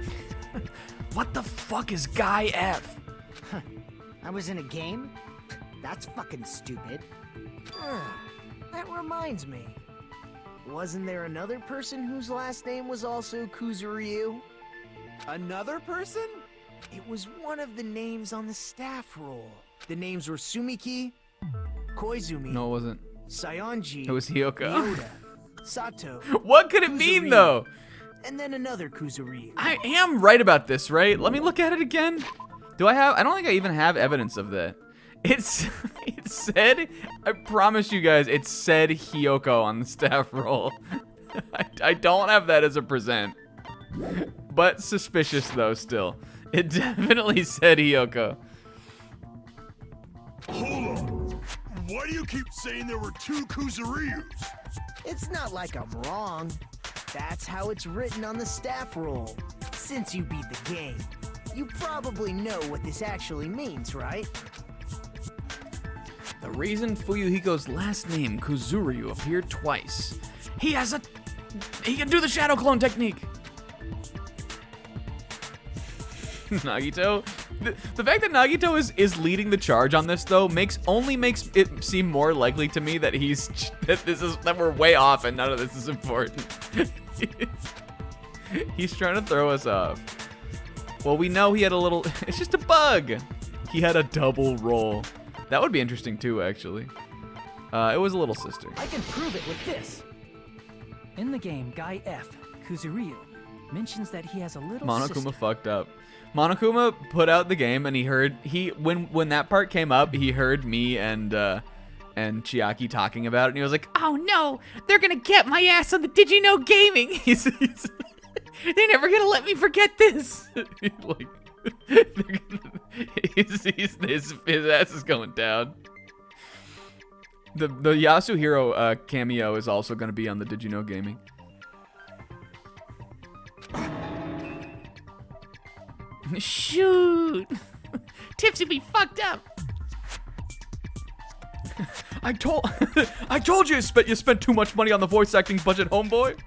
S1: What the fuck is Guy F?
S8: I was in a game? That's fucking stupid. That reminds me. Wasn't there another person whose last name was also Kuzuryu? Another person? It was one of the names on the staff roll. The names were Sumiki, Koizumi.
S4: No, it wasn't.
S8: Sayonji.
S4: It was Hiyoko.
S8: Yoda, Sato.
S4: What could it mean,
S8: Kuzuryu,
S4: though?
S8: And then another Kuzuryu.
S4: I am right about this, right? Let me look at it again. I don't think I even have evidence of that. It said, I promise you guys, it said Hiyoko on the staff roll. I don't have that as a present. But suspicious, though, still. It definitely said Hiyoko.
S7: Hold on. Why do you keep saying there were two Kuzuryus?
S8: It's not like I'm wrong. That's how it's written on the staff roll. Since you beat the game, you probably know what this actually means, right?
S1: The reason Fuyuhiko's last name, Kuzuryu, appeared twice. He can do the shadow clone technique.
S4: Nagito? The fact that Nagito is leading the charge on this, though, only makes it seem more likely to me that that we're way off and none of this is important. He's trying to throw us off. Well, we know he had a little... It's just a bug. He had a double roll. That would be interesting, too, actually. It was a little sister.
S10: I can prove it with this. In the game, Guy F, Kuzuryu, mentions that he has a little
S4: Monokuma
S10: sister.
S4: fucked up. Monokuma put out the game, and when that part came up, he heard me and Chiaki talking about it, and he was like, "Oh no, they're gonna get my ass on the Did You Know Gaming." They're never gonna let me forget this. Like, his ass is going down. The Yasuhiro cameo is also gonna be on the Did You Know Gaming. Shoot! Tipsy be fucked up. I told you you spent too much money on the voice acting budget, homeboy.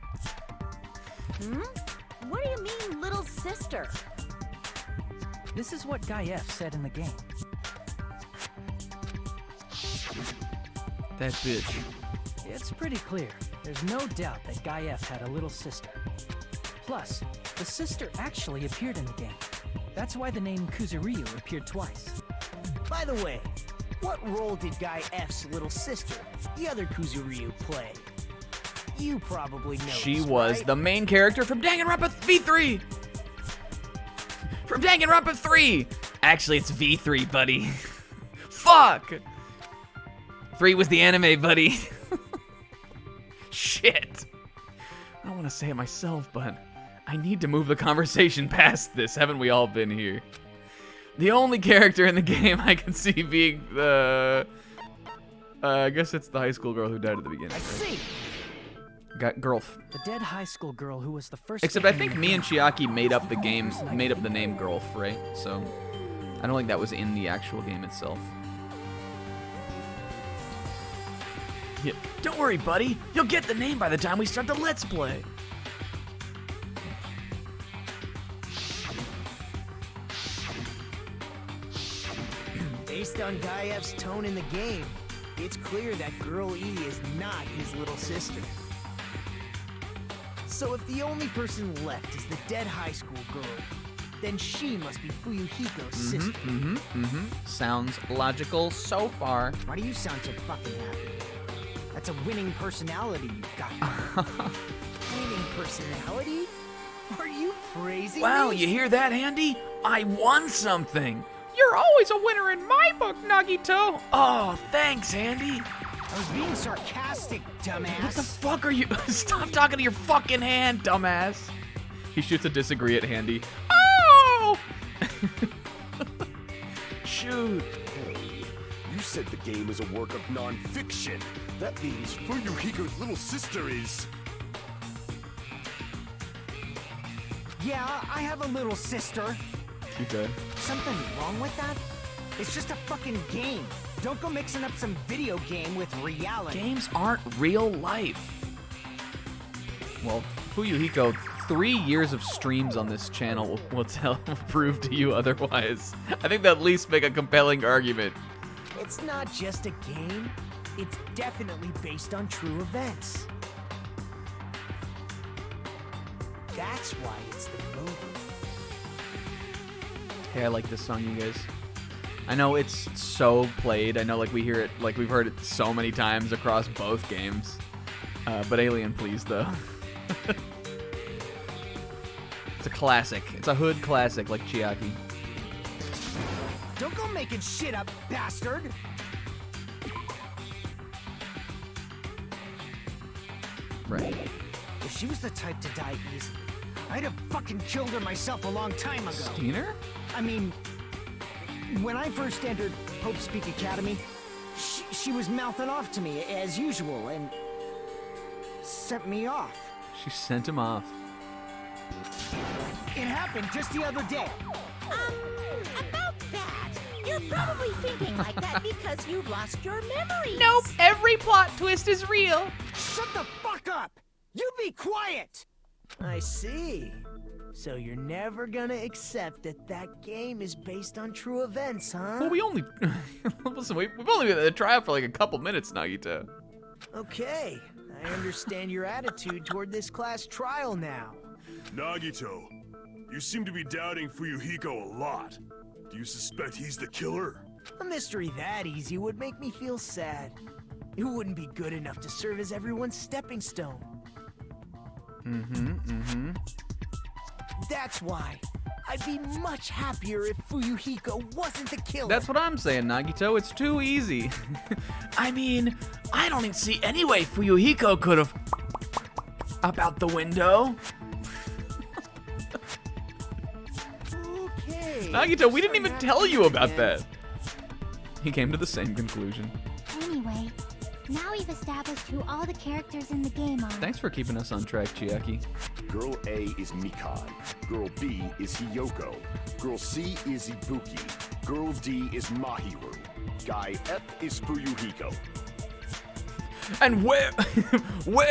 S5: What do you mean, little sister?
S10: This is what Guy F said in the game.
S4: That bitch.
S10: It's pretty clear. There's no doubt that Guy F had a little sister. Plus, the sister actually appeared in the game. That's why the name Kuzuryu appeared twice.
S8: By the way, what role did Guy F's little sister, the other Kuzuryu, play? You probably know.
S4: She was
S8: right?
S4: the main character from Danganronpa V3! From Danganronpa 3! Actually, it's V3, buddy. Fuck! 3 was the anime, buddy. Shit. I don't want to say it myself, but I need to move the conversation past this. Haven't we all been here? The only character in the game I can see being the... I guess it's the high school girl who died at the beginning.
S8: I see.
S4: Got girl.
S10: The dead high school girl who was the first.
S4: Except I think me and Chiaki made up the game, made up the name Girlf, right? So I don't think that was in the actual game itself. Yeah.
S1: Don't worry, buddy. You'll get the name by the time we start the Let's Play.
S8: Based on Guy F's tone in the game, it's clear that Girl E is not his little sister. So if the only person left is the dead high school girl, then she must be Fuyuhiko's sister.
S4: Sounds logical so far.
S8: Why do you sound so fucking happy? That's a winning personality you've got. Winning personality? Are you crazy?
S1: Wow,
S8: me?
S1: you hear that, Handy? I won something.
S4: You're always a winner in my book, Nagito.
S1: Oh, thanks, Handy.
S8: I was being sarcastic, dumbass.
S1: What the fuck are you? Stop talking to your fucking hand, dumbass.
S4: He shoots a disagree at Handy. Oh!
S1: Shoot.
S7: You said the game is a work of non-fiction. That means Fuyuhiko's little sister is...
S8: Yeah, I have a little sister.
S4: Okay.
S8: Something wrong with that? It's just a fucking game. Don't go mixing up some video game with reality.
S1: Games aren't real life.
S4: Well, Fuyuhiko, 3 years of streams on this channel will prove to you otherwise. I think that at least make a compelling argument.
S8: It's not just a game. It's definitely based on true events. That's why it's the movie.
S4: Hey, I like this song, you guys. I know it's so played. I know, like, we hear it, like, we've heard it so many times across both games. But Alien Please, though. It's a classic. It's a hood classic, like Chiaki.
S8: Don't go making shit up, bastard!
S4: Right.
S8: If she was the type to die easily, I'd have fucking killed her myself a long time ago.
S4: Steiner?
S8: I mean, when I first entered Hope Speak Academy, she was mouthing off to me as usual and sent me off.
S4: She sent him off.
S8: It happened just the other day.
S5: About that, you're probably thinking like that because you've lost your memories.
S4: Nope, every plot twist is real.
S8: Shut the fuck up! You be quiet! I see. So you're never gonna accept that that game is based on true events, huh?
S4: Well, we only... Listen, we've only been at the trial for like a couple minutes, Nagito.
S8: Okay, I understand your attitude toward this class trial now.
S7: Nagito, you seem to be doubting Fuyuhiko a lot. Do you suspect he's the killer?
S8: A mystery that easy would make me feel sad. It wouldn't be good enough to serve as everyone's stepping stone. That's why I'd be much happier if Fuyuhiko wasn't the killer.
S4: That's what I'm saying, Nagito. It's too easy.
S1: I mean, I don't even see any way Fuyuhiko could have... up out the window.
S8: Okay.
S4: Nagito, we didn't even tell you about that. He came to the same conclusion.
S6: Anyway, now we've established who all the characters in the game are.
S4: Thanks for keeping us on track, Chiaki.
S7: Girl A is Mikan. Girl B is Hiyoko. Girl C is Ibuki. Girl D is Mahiru. Guy F is Fuyuhiko.
S1: And where,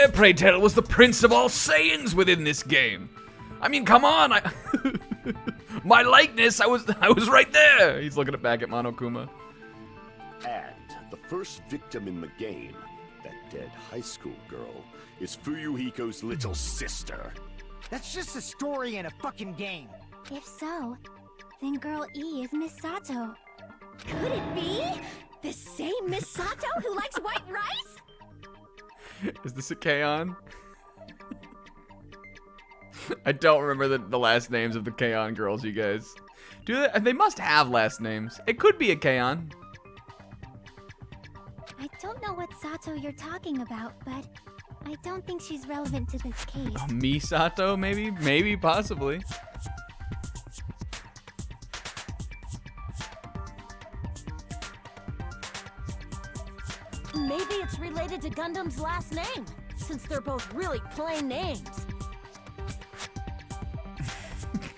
S1: pray tell, was the Prince of all Saiyans within this game?
S4: I mean, come on! My likeness, I was right there! He's looking back at Monokuma.
S7: And the first victim in the game, that dead high school girl, is Fuyuhiko's little sister.
S8: That's just a story in a fucking game.
S6: If so, then Girl E is Miss Sato.
S9: Could it be? The same Miss Sato who likes white rice?
S4: Is this a K-On? I don't remember the last names of the K-On girls, you guys. Do they? They must have last names. It could be a K-On.
S6: I don't know what Sato you're talking about, but I don't think she's relevant to this case.
S4: Misato, maybe? Maybe, possibly.
S9: Maybe it's related to Gundam's last name, since they're both really plain names.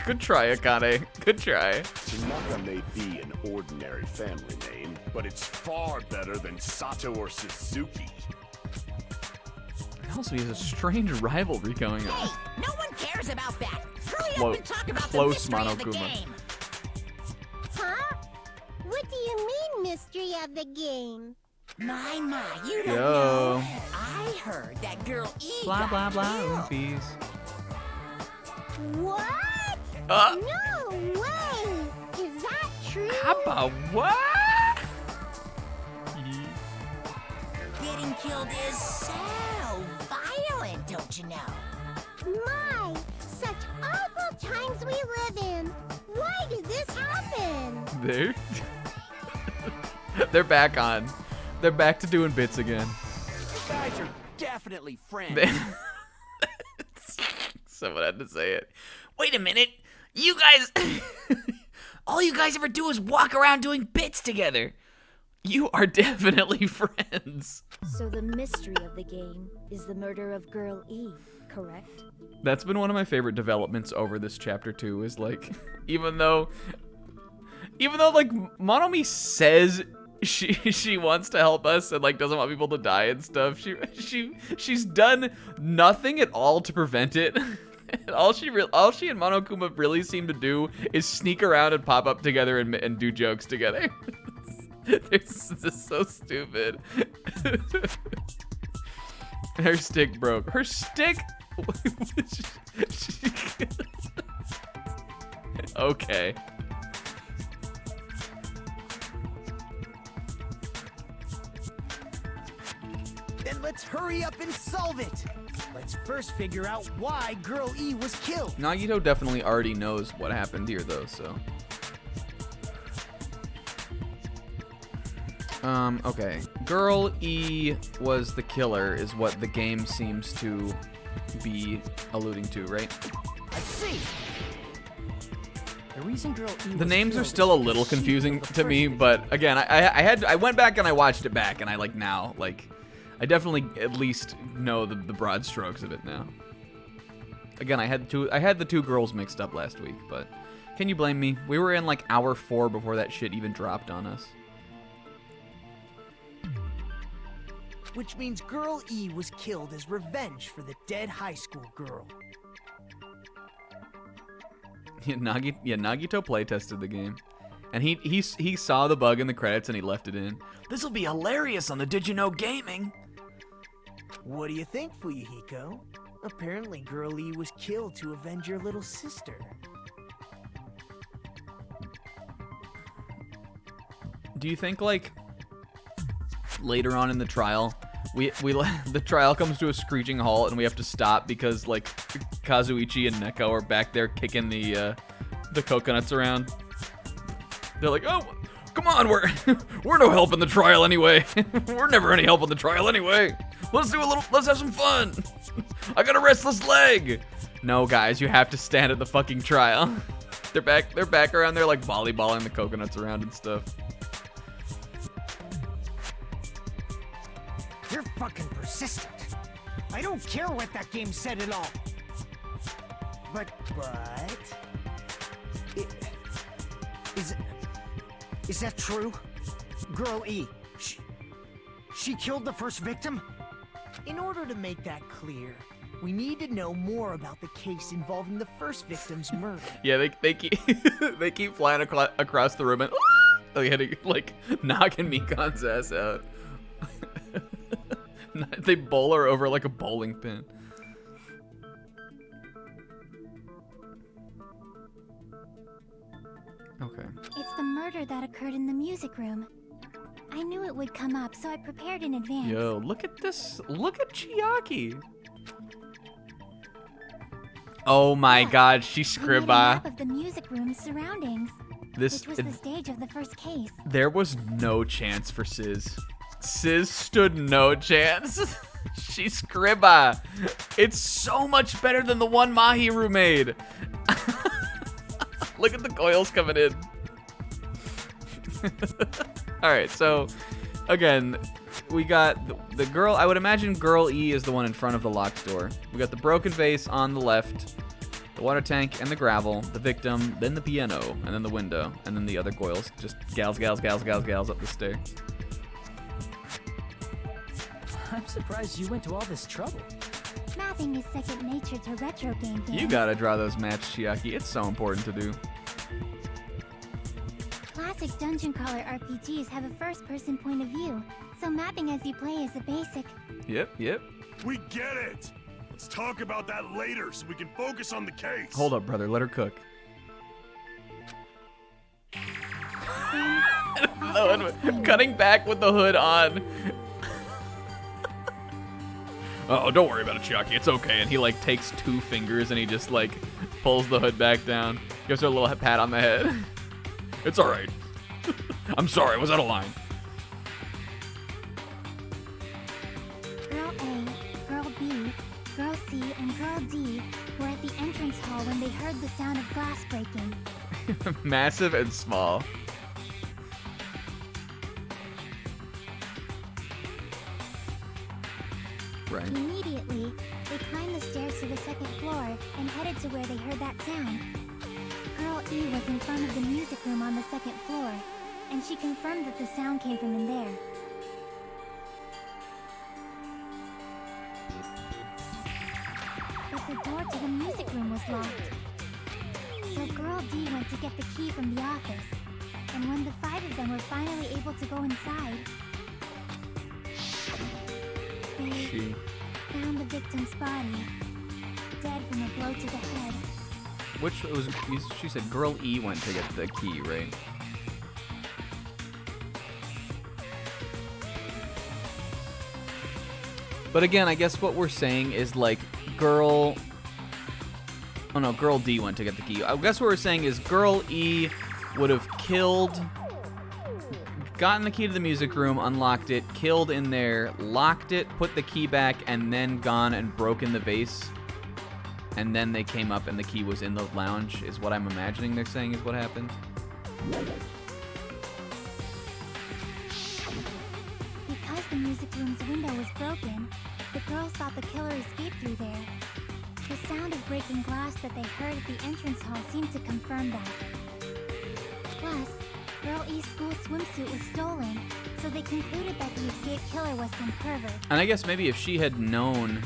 S4: Good try, Akane. Good try.
S7: Tanaka may be an ordinary family name, but it's far better than Sato or Suzuki.
S4: Also, he has a strange rivalry going on.
S5: Hey, no one cares about that. Hurry
S4: Clo-
S5: up and talk about the
S4: close
S5: mystery of the
S4: Monokuma.
S5: game.
S6: Huh? What do you mean, mystery of the game?
S5: My, you don't
S4: Yo.
S5: know. I heard that Girl E
S4: Blah,
S5: got
S4: blah, blah,
S5: killed.
S4: Oompies.
S6: What? No way! Is that true?
S4: How about what?
S5: Getting killed is so violent, don't you know?
S6: My, such awful times we live in. Why did this happen?
S4: They're back on. They're back to doing bits again.
S8: You guys are definitely friends.
S4: Someone had to say it.
S1: Wait a minute. You guys... all you guys ever do is walk around doing bits together.
S4: You are definitely friends.
S9: So the mystery of the game is the murder of Girl E, correct?
S4: That's been one of my favorite developments over this chapter 2 is like, even though like Monomi says she wants to help us and like doesn't want people to die and stuff, she's done nothing at all to prevent it. all she and Monokuma really seem to do is sneak around and pop up together and do jokes together. This is so stupid. Her stick broke. Her stick? Okay.
S8: Then let's hurry up and solve it. Let's first figure out why Girl E was killed.
S4: Nagito definitely already knows what happened here, though, so. Okay. Girl E was the killer, is what the game seems to be alluding to, right?
S8: I see.
S10: The reason Girl E
S4: The
S10: was
S4: names are
S10: killed
S4: still a
S10: is
S4: little
S10: because she
S4: confusing
S10: killed the
S4: to
S10: first
S4: me,
S10: victim.
S4: but again, I went back and I watched it back, and I like now, like, I definitely at least know the broad strokes of it now. Again, I had the two girls mixed up last week, but can you blame me? We were in like hour 4 before that shit even dropped on us.
S8: Which means Girl E was killed as revenge for the dead high school girl.
S4: Yeah, Nagito playtested the game, and he saw the bug in the credits and he left it in.
S1: This'll be hilarious on the Did You Know Gaming.
S8: What do you think, Fuyuhiko? Apparently Girl E was killed to avenge your little sister.
S4: Do you think like later on in the trial, the trial comes to a screeching halt and we have to stop because like Kazuichi and Neko are back there kicking the coconuts around? They're like, oh, come on, we're no help in the trial anyway. We're never any help in the trial anyway. Let's have some fun. I got a restless leg. No, guys, you have to stand at the fucking trial. They're back around there like volleyballing the coconuts around and stuff.
S8: You're fucking persistent. I don't care what that game said at all. But... Is that true? Girl E, she killed the first victim? In order to make that clear, We need to know more about the case involving the first victim's murder.
S4: Yeah, they keep they keep flying across the room and like knocking Mikan's ass out. They bowl her over like a bowling pin. Okay.
S6: It's the murder that occurred in the music room. I knew it would come up, so I prepared in advance.
S4: Yo, look at this. Look at Chiaki. Oh my God, she's
S6: I made a
S4: Scriba.
S6: map of the music room's surroundings,
S4: This
S6: which was the stage of the first case.
S4: There was no chance for Sis. Sis stood no chance. She's Scriba. It's so much better than the one Mahiru made. Look at the coils coming in. All right, so again, we got the girl. I would imagine girl E is the one in front of the locked door. We got the broken vase on the left, the water tank and the gravel, the victim, then the piano, and then the window, and then the other coils. Just gals up the stairs.
S10: I'm surprised you went to all this trouble.
S6: Mapping is second nature to retro game fans.
S4: You gotta draw those maps, Chiaki. It's so important to do.
S6: Classic dungeon crawler RPGs have a first-person point of view, so mapping as you play is a basic.
S4: Yep.
S2: We get it. Let's talk about that later so we can focus on the case.
S4: Hold up, brother. Let her cook. Cutting back with the hood on. Oh, don't worry about it, Chiaki. It's okay. And he like takes 2 fingers and he just like pulls the hood back down. Gives her a little pat on the head. It's all right. I'm sorry. Was out of line?
S6: Girl A, Girl B, Girl C, and Girl D were at the entrance hall when they heard the sound of glass breaking.
S4: Massive and small. Right.
S6: Immediately, they climbed the stairs to the second floor and headed to where they heard that sound. Girl E was in front of the music room on the second floor, and she confirmed that the sound came from in there. But the door to the music room was locked. So Girl D went to get the key from the office, and when the 5 of them were finally able to go inside, they found the victim's body, dead from a blow to the head.
S4: Which was, she said girl E went to get the key, right? But again, I guess what we're saying is like girl... Oh no, girl D went to get the key. I guess what we're saying is girl E would have killed... Gotten the key to the music room, unlocked it, killed in there, locked it, put the key back, and then gone and broken the vase. And then they came up and the key was in the lounge, is what I'm imagining they're saying is what happened.
S6: Because the music room's window was broken, the girls thought the killer escaped through there. The sound of breaking glass that they heard at the entrance hall seemed to confirm that. Plus, Girl E's school swimsuit was stolen, so they concluded that the escaped killer was some pervert.
S4: And I guess maybe if she had known,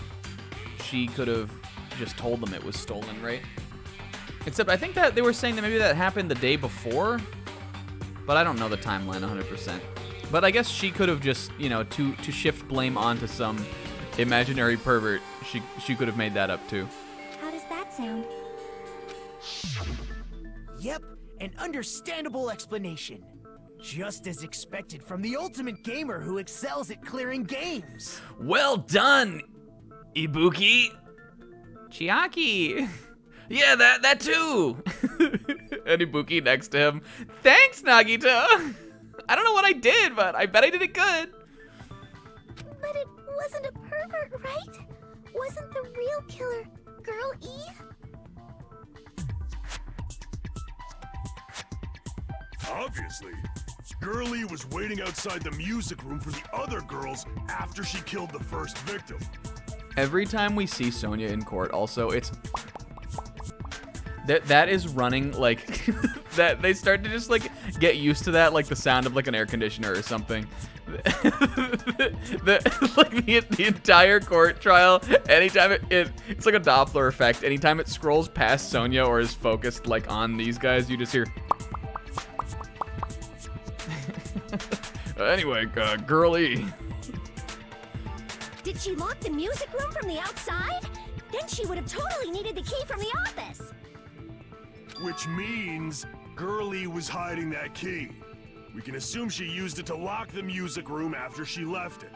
S4: she could have just told them it was stolen, right? Except I think that they were saying that maybe that happened the day before, but I don't know the timeline 100%. But I guess she could have just, you know, to shift blame onto some imaginary pervert, she could have made that up too.
S6: How does that sound?
S8: Yep, an understandable explanation. Just as expected from the ultimate gamer who excels at clearing games.
S4: Well done, Ibuki. Chiaki. Yeah, that too. And Ibuki next to him. Thanks, Nagito. I don't know what I did, but I bet I did it good.
S9: But it wasn't a pervert, right? Wasn't the real killer Girl E?
S2: Obviously. Girlie was waiting outside the music room for the other girls after she killed the first victim.
S4: Every time we see Sonya in court, also, it's... That is running, like, that they start to just like get used to that, like the sound of like an air conditioner or something. the entire court trial, anytime it's like a Doppler effect. Anytime it scrolls past Sonya or is focused like on these guys, you just hear. Anyway, girly.
S9: Did she lock the music room from the outside? Then she would have totally needed the key from the office.
S2: Which means Girly was hiding that key. We can assume she used it to lock the music room after she left it.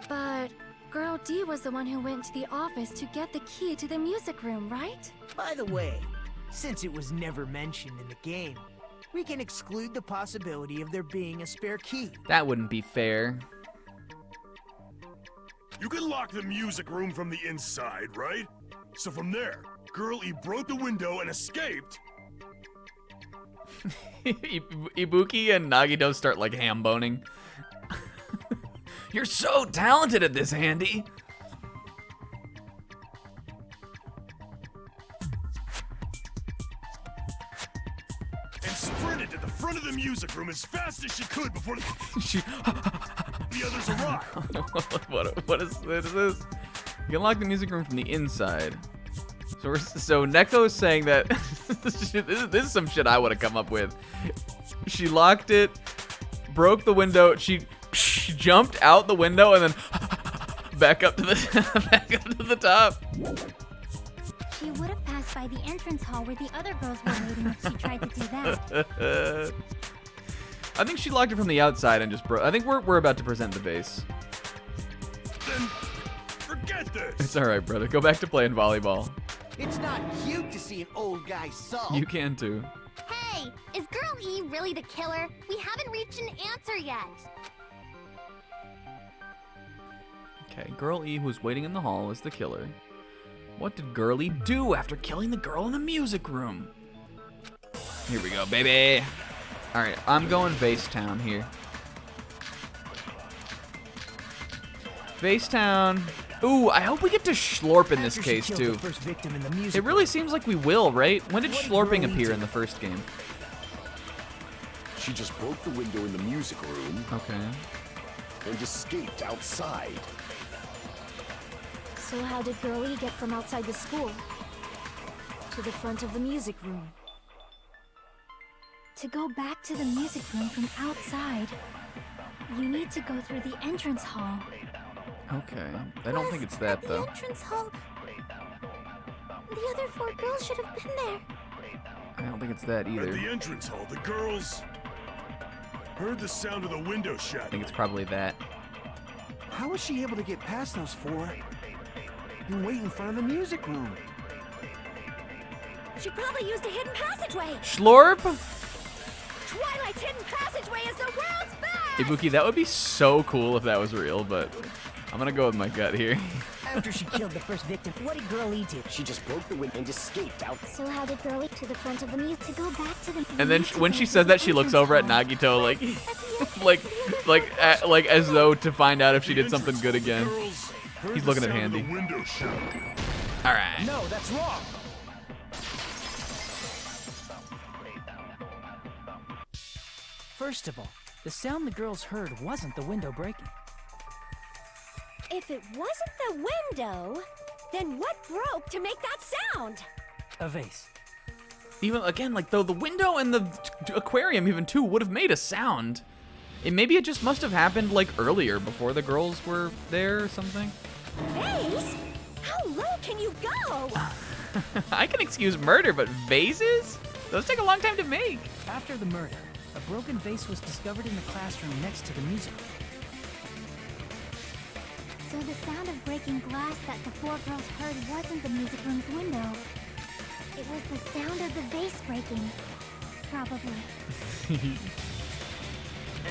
S11: But Girl D was the one who went to the office to get the key to the music room, right?
S8: By the way, since it was never mentioned in the game, we can exclude the possibility of there being a spare key.
S4: That wouldn't be fair.
S2: You can lock the music room from the inside, right? So from there, Girl-E broke the window and escaped.
S4: Ibuki and Nagito start like ham boning.
S1: You're so talented at this, Handy.
S2: And sprinted to the front of the music room as fast as she could before the others arrived.
S4: What is this? You can lock the music room from the inside. So Neko's saying that this is some shit I would have come up with. She locked it, broke the window. She jumped out the window and then back up to the top.
S6: She would have passed by the entrance hall where the other girls were waiting if she tried to do that.
S4: I think she locked it from the outside and just broke. I think we're about to present the vase.
S2: Then forget this.
S4: It's all right, brother. Go back to playing volleyball.
S8: It's not cute to see an old guy sulk.
S4: You can too.
S6: Hey, is Girl E really the killer? We haven't reached an answer yet.
S4: Okay, Girl E, who's waiting in the hall, is the killer. What did Girl E do after killing the girl in the music room? Here we go, baby. All right, I'm going Vase Town here. Vase Town. Ooh, I hope we get to Schlorp in this case too. It really seems like we will, right? When did Schlorping appear in the first game?
S7: She just broke the window in the music room.
S4: Okay.
S7: And escaped outside.
S11: So how did Girlie get from outside the school to the front of the music room?
S6: To go back to the music room from outside, you need to go through the entrance hall.
S4: Okay. I don't think it's that though.
S6: The entrance hall. The other 4 girls should have been there.
S4: I don't think it's that either.
S2: At the entrance hall, the girls heard the sound of the window
S4: I
S2: shattering.
S4: think it's probably that.
S3: How was she able to get past those 4 and wait in front of the music room?
S9: She probably used a hidden passageway.
S4: Schlorp?
S9: Twilight's hidden passageway is the world's best!
S4: Ibuki, that would be so cool if that was real, but I'm gonna go with my gut here.
S8: After she killed the first victim, what did Girlie do?
S7: She just broke the window and escaped out.
S6: So how did Girlie to the front of the music to go back to the
S4: And then when she says that, she looks over at Nagito like as though to find out if she did something good again. He's looking at Handy. All right.
S8: No, that's wrong.
S10: First of all, the sound the girls heard wasn't the window breaking.
S9: If it wasn't the window, then what broke to make that sound?
S10: A vase.
S4: Even again, like though the window and the aquarium even too would have made a sound. Maybe it just must have happened like earlier before the girls were there or something.
S9: Vase? How low can you go?
S4: I can excuse murder, but vases? Those take a long time to make.
S10: After the murder, a broken vase was discovered in the classroom next to the music room.
S6: So the sound of breaking glass that the 4 girls heard wasn't the music room's window. It was the sound of the vase breaking. Probably.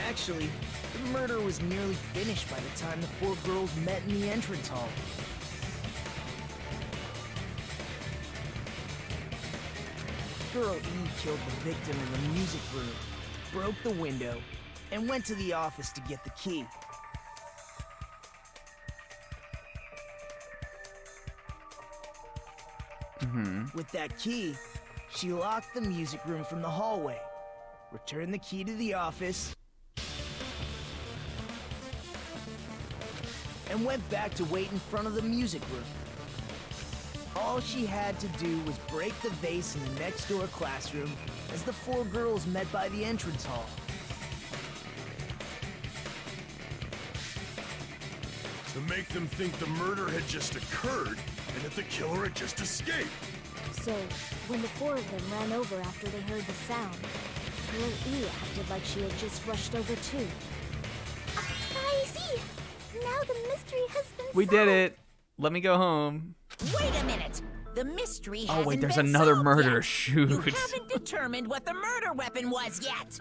S8: Actually, the murder was nearly finished by the time the 4 girls met in the entrance hall. Girl E killed the victim in the music room, broke the window, and went to the office to get the key. With that key, she locked the music room from the hallway returned the key to the office, and went back to wait in front of the music room. All she had to do was break the vase in the next door classroom as the 4 girls met by the entrance hall.
S2: To make them think the murder had just occurred and that the killer had just escaped.
S9: So, when the 4 of them ran over after they heard the sound, Girl E acted like she had just rushed over too.
S6: I see. Now the mystery has been
S4: We did it. Let me go home.
S5: Wait a minute. The mystery
S4: Oh
S5: hasn't
S4: wait, there's
S5: been
S4: another
S5: solved
S4: murder.
S5: yet.
S4: Shoot.
S5: You haven't determined what the murder weapon was yet.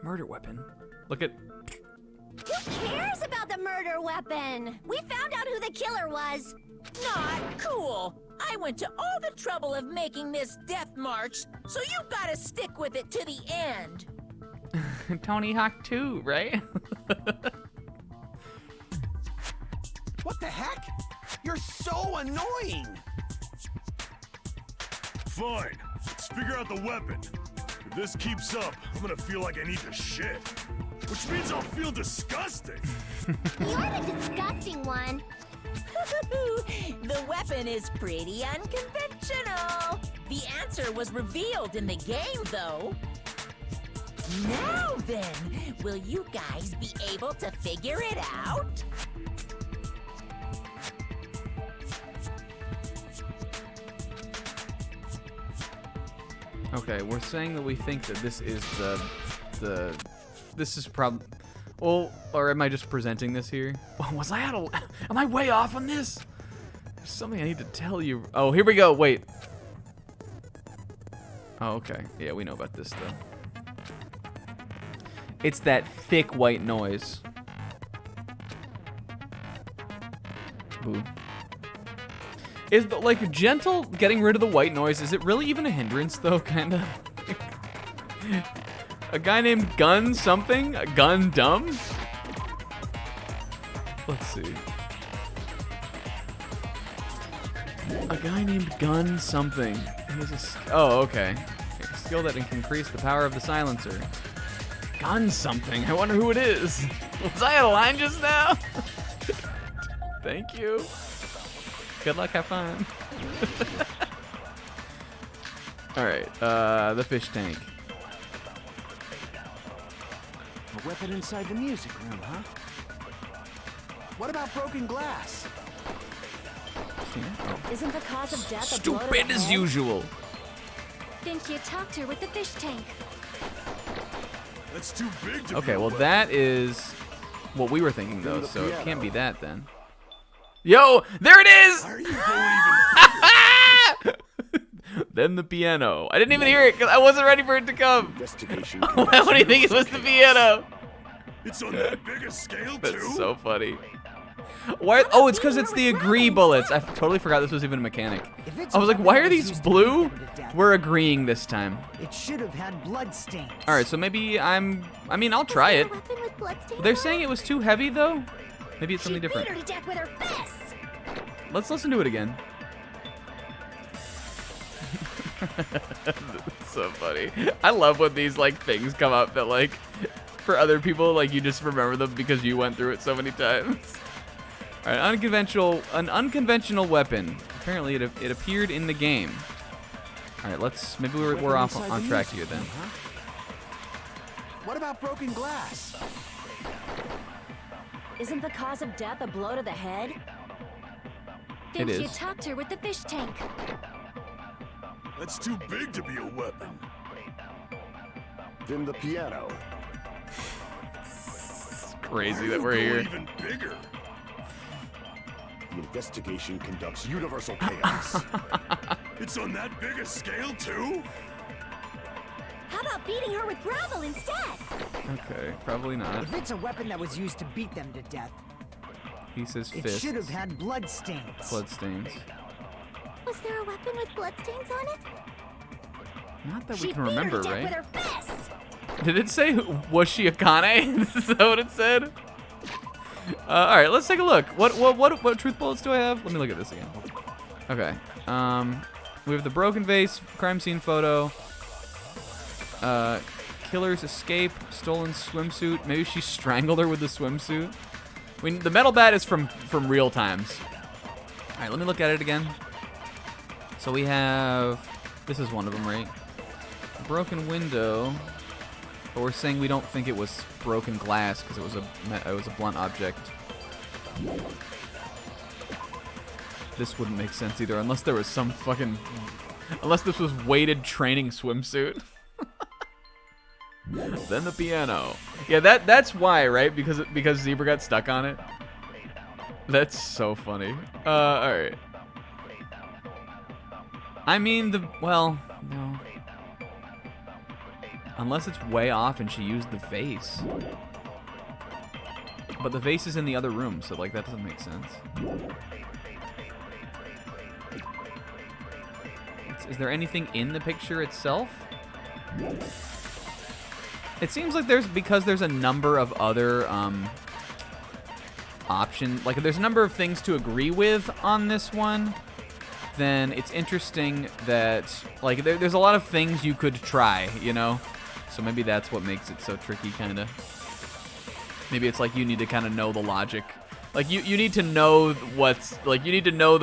S4: Murder weapon. Look at.
S9: Who cares about the murder weapon? We found out who the killer was.
S5: Not cool. I went to all the trouble of making this death march, so you gotta stick with it to the end.
S4: Tony Hawk 2, right?
S3: What the heck? You're so annoying!
S2: Fine, let's figure out the weapon. If this keeps up, I'm gonna feel like I need to shit. Which means I'll feel disgusting.
S6: You're the disgusting one.
S5: The weapon is pretty unconventional. The answer was revealed in the game, though. Now then, will you guys be able to figure it out?
S4: Okay, we're saying that we think that this is this is well, or am I just presenting this here? Was I out of, am I way off on this? There's something I need to tell you. Oh, here we go, wait. Oh, okay, yeah, we know about this though. It's that thick white noise. Boo. Is the, like, gentle getting rid of the white noise, is it really even a hindrance though, kinda? A guy named Gun something? Gun Dumb? Let's see. A guy named Gun something. He has a oh, okay. A skill that can increase the power of the silencer. Gun something. I wonder who it is. Was I out of line just now? Thank you. Good luck, have fun. Alright, the fish tank.
S8: A weapon inside the music room, huh? What about broken glass?
S9: Isn't the cause of death a blow to the
S4: Stupid as
S9: head?
S4: usual.
S11: Think you talked her with the fish tank.
S2: That's too big to
S4: Okay,
S2: be
S4: well
S2: a
S4: that is what we were thinking though, so it can't be that then. Yo, there it is!
S2: Why are you going even bigger?
S4: Then the piano. I didn't even hear it because I wasn't ready for it to come.
S7: Investigation.
S4: Why would you think it was the piano?
S2: It's on that big a scale, too?
S4: That's so funny. Why? Oh, it's because it's the agree bullets. I totally forgot this was even a mechanic. I was like, why are these blue? We're agreeing this time.
S8: It should have had blood stains.
S4: All right, so maybe I mean, I'll try it.
S6: Weapon with bloodstains
S4: They're
S6: on
S4: saying it was too heavy though. Maybe it's something
S9: She
S4: different.
S9: beat her to death with her fists.
S4: Let's listen to it again. It's so funny. I love when these like things come up that like for other people like you just remember them because you went through it so many times. All right, an unconventional weapon. Apparently it appeared in the game. All right, let's maybe we're off on track here then.
S8: Huh? What about broken glass?
S9: Isn't the cause of death a blow to the head?
S11: Think you
S4: is.
S11: talked her with the fish tank.
S2: That's too big to be a weapon.
S7: Then the piano.
S4: Crazy
S2: Why
S4: that
S2: are
S4: we're
S2: you
S4: here.
S2: going even bigger.
S7: The investigation conducts universal chaos.
S2: It's on that big a scale, too?
S9: How about beating her with gravel instead?
S4: Okay, probably not.
S8: If it's a weapon that was used to beat them to death,
S4: He says
S8: it
S4: fists.
S8: should have had blood stains.
S4: Bloodstains.
S6: Was there a weapon with bloodstains on it?
S4: Not that
S9: She
S4: we can
S9: beat
S4: remember,
S9: her to death
S4: right?
S9: with her fists.
S4: Did it say was she a Kane? Is that what it said? All right, let's take a look. What truth bullets do I have? Let me look at this again. Okay. We have the broken vase, crime scene photo. Killer's escape, stolen swimsuit. Maybe she strangled her with the swimsuit. I mean, the metal bat is from real times. All right, let me look at it again. So we have, this is one of them, right? A broken window, but we're saying we don't think it was broken glass because it was a blunt object. This wouldn't make sense either, unless there was some fucking, unless this was weighted training swimsuit. Then the piano. Yeah, that's why, right? Because Zebra got stuck on it. That's so funny. All right. I mean, well, no. Unless it's way off and she used the vase. But the vase is in the other room, so like that doesn't make sense. Is there anything in the picture itself? It seems like because there's a number of other options, like there's a number of things to agree with on this one, then it's interesting that like there's a lot of things you could try, you know? So maybe that's what makes it so tricky, kind of. Maybe it's like you need to kind of know the logic. Like you need to know you need to know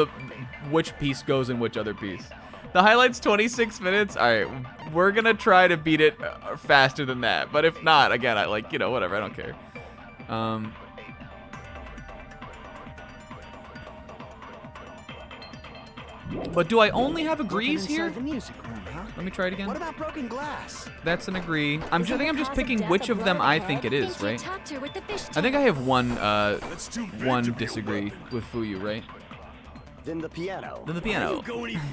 S4: which piece goes in which other piece. The highlight's 26 minutes. All right, we're gonna try to beat it faster than that. But if not, again, I like, you know, whatever. I don't care. But do I only have agrees here?
S8: The music room, huh?
S4: Let me try it again.
S8: What about broken glass?
S4: That's an agree. I think I'm just picking which of them I think it is, right? I think I have one disagree with Fuyu, right?
S7: Then the piano.
S4: Then the piano.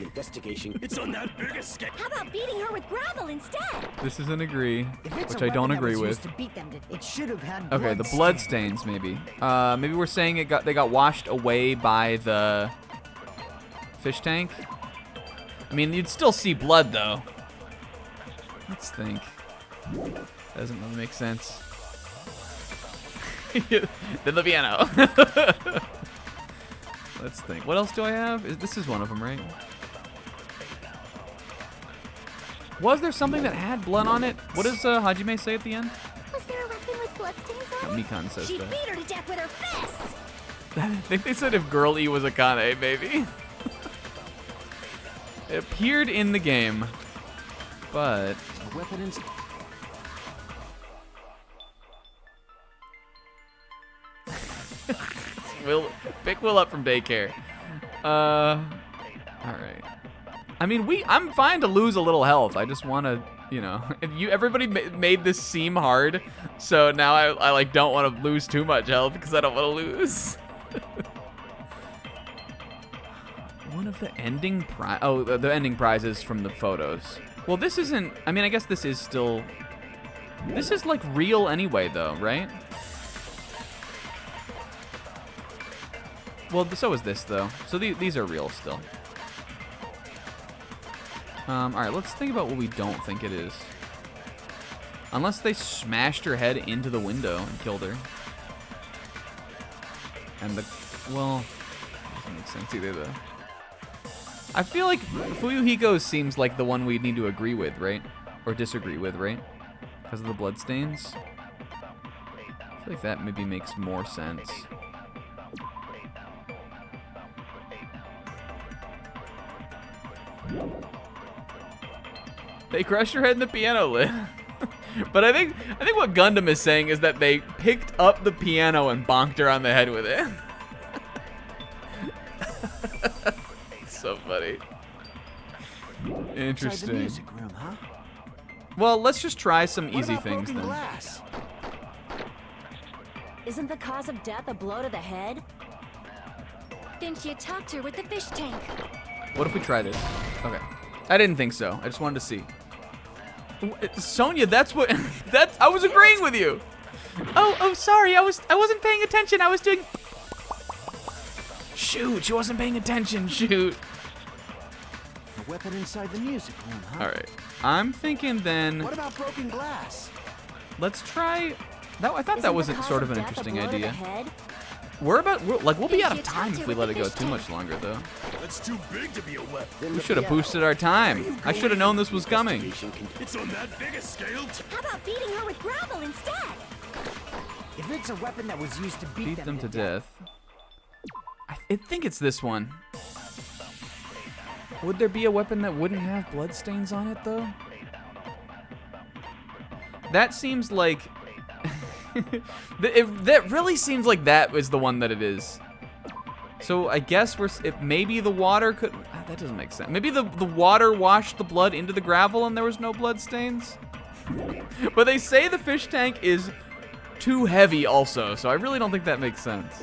S7: Investigation.
S2: It's on that big escape.
S5: How about beating her with gravel instead?
S4: This is an agree,
S8: If it's
S4: which
S8: a
S4: I don't
S8: weapon that
S4: agree
S8: was
S4: with.
S8: used to beat them, it should have had
S4: Okay, the blood stains maybe. Maybe we're saying they got washed away by the fish tank. I mean, you'd still see blood though. Let's think. Doesn't really make sense. Then the piano. Let's think. What else do I have? This is one of them, right? Was there something that had blood on it? What does Hajime say at the end?
S6: Was there a weapon with bloodstains on it?
S4: Mikan says
S5: She
S4: that.
S5: beat her to death with her fists.
S4: I think they said if Girl E was a Kane, maybe. It appeared in the game, but
S8: A weapon in...
S4: We'll pick Will up from daycare. All right. I mean, I'm fine to lose a little health. I just want to, you know, everybody made this seem hard, so now I like don't want to lose too much health because I don't want to lose. One of the ending the ending prizes from the photos. Well, this isn't. I mean, I guess this is still. This is like real anyway, though, right? Well, so is this, though. So these are real still. All right, let's think about what we don't think it is. Unless they smashed her head into the window and killed her. And well, doesn't make sense either, though. I feel like Fuyuhiko seems like the one we need to agree with, right? Or disagree with, right? Because of the bloodstains. I feel like that maybe makes more sense. They crushed her head in the piano lid. But I think what Gundam is saying is that they picked up the piano and bonked her on the head with it. It's so funny. Interesting.
S8: The music room, huh?
S4: Well, let's just try some
S8: What
S4: easy
S8: about
S4: things
S8: broken
S4: then.
S8: glass?
S9: Isn't the cause of death a blow to the head?
S11: Then she attacked her with the fish tank.
S4: What if we try this? Okay. I didn't think so. I just wanted to see. Sonya, that's what I was agreeing with you. Oh, sorry. I wasn't paying attention. I was doing. Shoot, she wasn't paying attention. Shoot.
S8: A weapon inside the music room, huh?
S4: All right. I'm thinking then.
S8: What about broken glass?
S4: Let's try. I thought that
S9: Isn't
S4: was
S9: the cause
S4: sort of an
S9: death a
S4: interesting
S9: blow to the
S4: idea.
S9: head?
S4: we'll be out of time if we let it go too much longer, though.
S2: That's too big to be a weapon.
S4: We should have boosted our time. I should have known this was coming.
S2: It's on that big a scale.
S6: How about beating her with gravel instead?
S8: If it's a weapon that was used to
S4: Beat them to death. I think it's this one. Would there be a weapon that wouldn't have bloodstains on it, though? That seems like... that really seems like that is the one that it is. So I guess maybe the water could... That doesn't make sense. Maybe the water washed the blood into the gravel and there was no bloodstains? But they say the fish tank is too heavy also, so I really don't think that makes sense.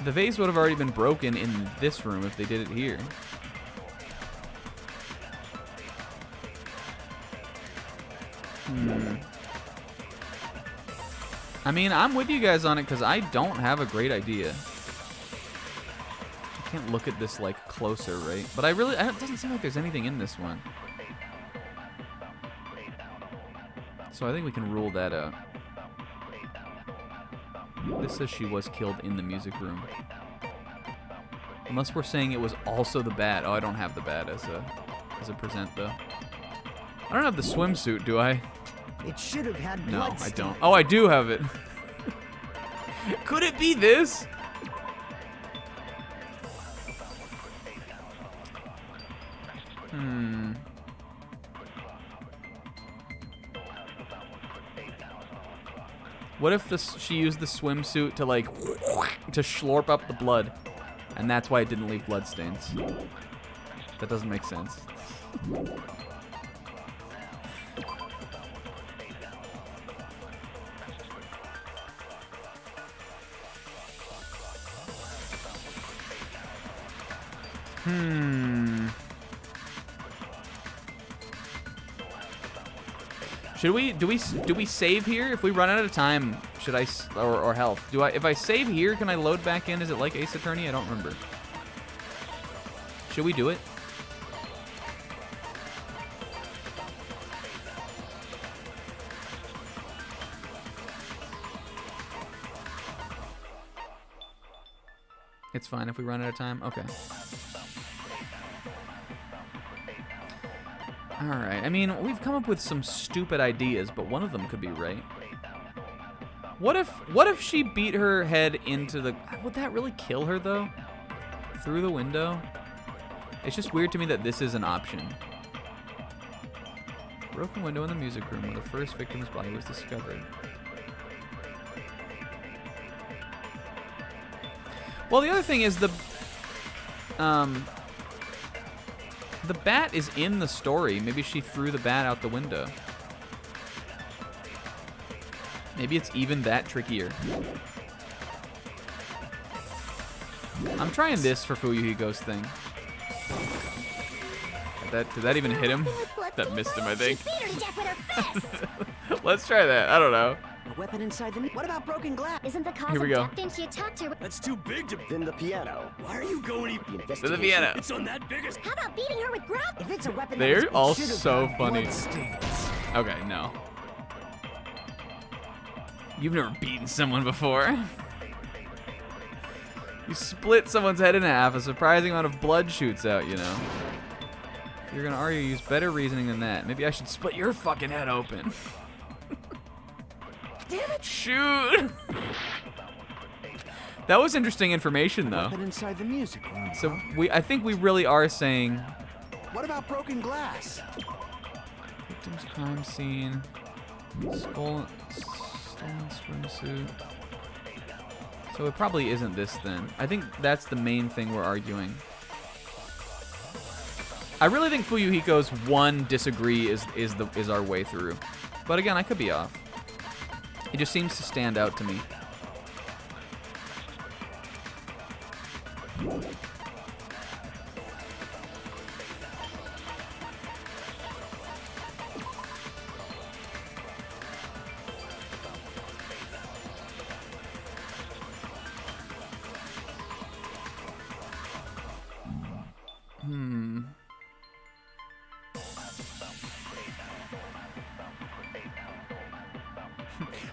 S4: The vase would have already been broken in this room if they did it here. I mean, I'm with you guys on it because I don't have a great idea. I can't look at this like closer, right? But it doesn't seem like there's anything in this one. So I think we can rule that out. This says she was killed in the music room. Unless we're saying it was also the bat. Oh, I don't have the bat as a present though. I don't have the swimsuit, do I?
S8: It should have had
S4: No,
S8: blood
S4: I
S8: stains.
S4: don't. Oh, I do have it. Could it be this? What if she used the swimsuit to like to slurp up the blood, and that's why it didn't leave bloodstains? That doesn't make sense. Should we do we save here? If we run out of time, should I or health? If I save here, can I load back in? Is it like Ace Attorney? I don't remember. Should we do it? It's fine if we run out of time. Okay. Alright, I mean, we've come up with some stupid ideas, but one of them could be right. What if she beat her head into the... Would that really kill her, though? Through the window? It's just weird to me that this is an option. Broken window in the music room where the first victim's body was discovered. Well, the other thing is the bat is in the story. Maybe she threw the bat out the window. Maybe it's even that trickier. I'm trying this for Fuyuhiko's thing. Did that even hit him? That missed him, I think. Let's try that. I don't know.
S8: A weapon inside the... What about broken glass?
S6: Isn't the cause
S4: Here we
S6: of
S4: go.
S6: death then she attacked her?
S2: That's too big to...
S7: Then the piano.
S2: Why are you going
S4: To the piano.
S2: It's on that big a...
S6: How about beating her with gravel?
S8: If it's a weapon
S4: They're
S8: that
S4: all
S8: should have
S4: so
S8: had
S4: funny.
S8: blood stains.
S4: Okay, no. You've never beaten someone before. You split someone's head in half, a surprising amount of blood shoots out, you know. If you're gonna argue, use better reasoning than that. Maybe I should split your fucking head open.
S6: Damn it!
S4: Shoot! That was interesting information, though.
S8: Weapon inside the music room.
S4: So I think we really are saying...
S8: What about broken glass?
S4: Victim's crime scene. Stolen swimsuit. So it probably isn't this then. I think that's the main thing we're arguing. I really think Fuyuhiko's one disagree is our way through. But again, I could be off. It just seems to stand out to me.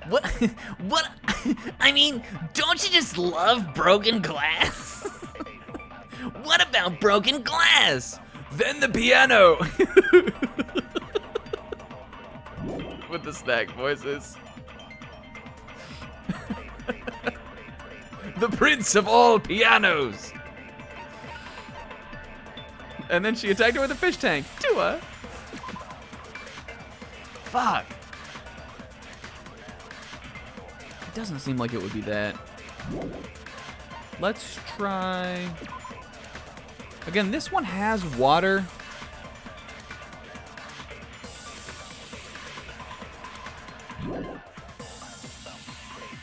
S1: What? What? I mean, don't you just love broken glass? What about broken glass?
S4: Then the piano. With the snack voices. The prince of all pianos. And then she attacked her with a fish tank. Tua. Fuck. It doesn't seem like it would be that. Let's try. Again, this one has water.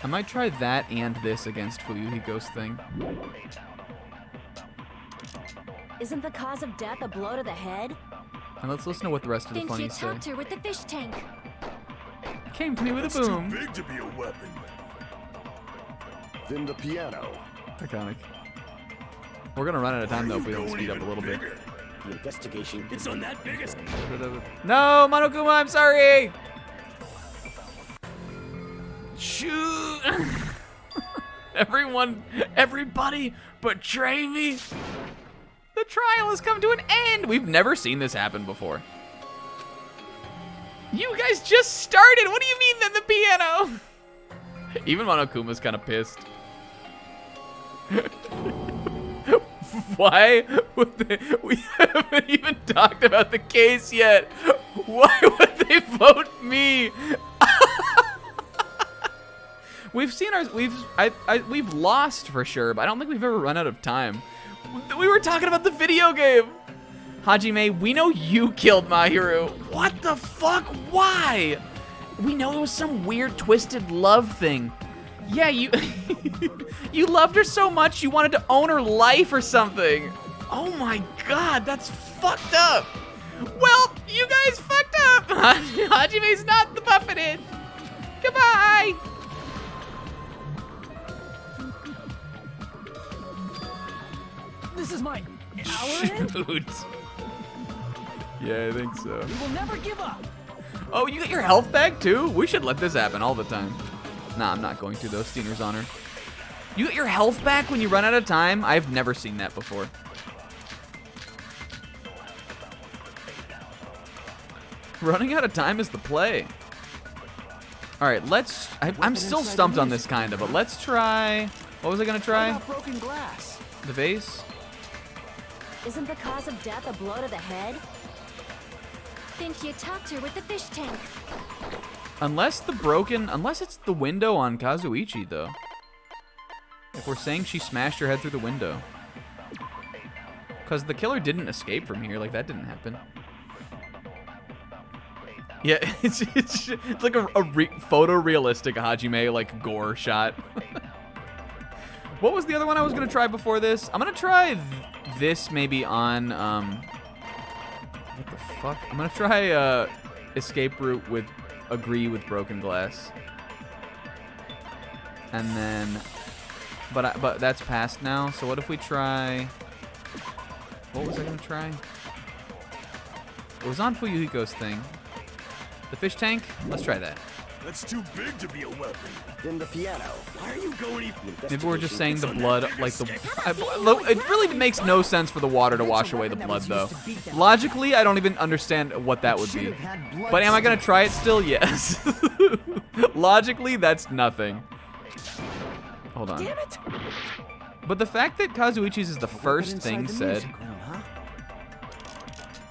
S4: I might try that and this against Fuyuhiko's thing.
S9: Isn't the cause of death a blow to the head?
S4: And let's listen to what the rest of the
S11: Then she
S4: funnies say.
S11: attacked her with the fish tank.
S4: Came to me with a
S2: It's
S4: boom.
S2: too big to be a weapon.
S7: Then the piano.
S4: Iconic. We're gonna run out of time though if we don't speed up a little bit.
S7: The investigation.
S2: It's on that biggest.
S4: No, Monokuma, I'm sorry. Shoot. Everybody betray me. The trial has come to an end. We've never seen this happen before. You guys just started. What do you mean then the piano? Even Monokuma's kind of pissed. Why would they? We haven't even talked about the case yet. Why would they vote me? We've seen we've lost for sure, but I don't think we've ever run out of time. We were talking about the video game. Hajime, we know you killed Mahiru. What the fuck? Why? We know it was some weird twisted love thing. Yeah, you you loved her so much you wanted to own her life or something. Oh my god, that's fucked up. Well, you guys fucked up. Hajime's not the buffeted. Goodbye.
S10: This is my hour end?
S4: Shoot. Yeah, I think so.
S10: We will never give up.
S4: Oh, you got your health back too? We should let this happen all the time. Nah, I'm not going to though. Steiner's honor. You get your health back when you run out of time? I've never seen that before. Running out of time is the play. All right, let's. I'm still stumped on this kind of, but let's try. What was I gonna try?
S8: Broken glass.
S4: The vase.
S9: Isn't the cause of death a blow to the head?
S11: Then she attacked her with the fish tank.
S4: Unless it's the window on Kazuichi though. If we're saying she smashed her head through the window. Because the killer didn't escape from here, like that didn't happen. Yeah, it's like a photorealistic Hajime like gore shot. What was the other one I was gonna try before this? I'm gonna try this maybe on what the fuck? I'm gonna try escape route with agree with broken glass. And then but that's past now. So what if we try what was I gonna try? It was on Fuyuhiko's thing. The fish tank? Let's try that.
S2: That's too big to be a weapon.
S7: Then the piano.
S2: Why are you going?
S4: Maybe we're just saying the blood, like it really makes no sense for the water to wash away the blood, though. Logically, I don't even understand what that would be. But am I gonna try it still? Yes. Logically, that's nothing. Hold on.
S8: Damn it!
S4: But the fact that Kazuichi's is the first thing said.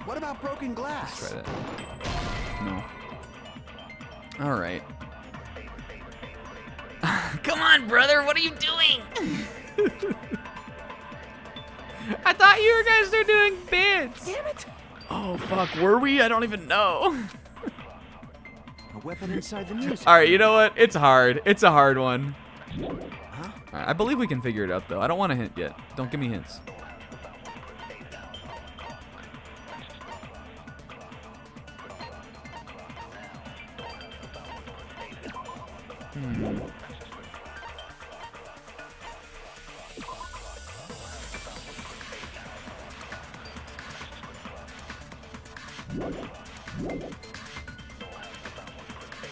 S8: What about broken glass?
S4: Let's try that. No. All right.
S1: Come on, brother, what are you doing?
S4: I thought you guys were doing bits.
S8: Damn it!
S4: Oh fuck, were we? I don't even know.
S8: A weapon inside the music.
S4: All right, you know what? It's hard. It's a hard one. Huh? Right, I believe we can figure it out though. I don't want a hint yet. Don't give me hints.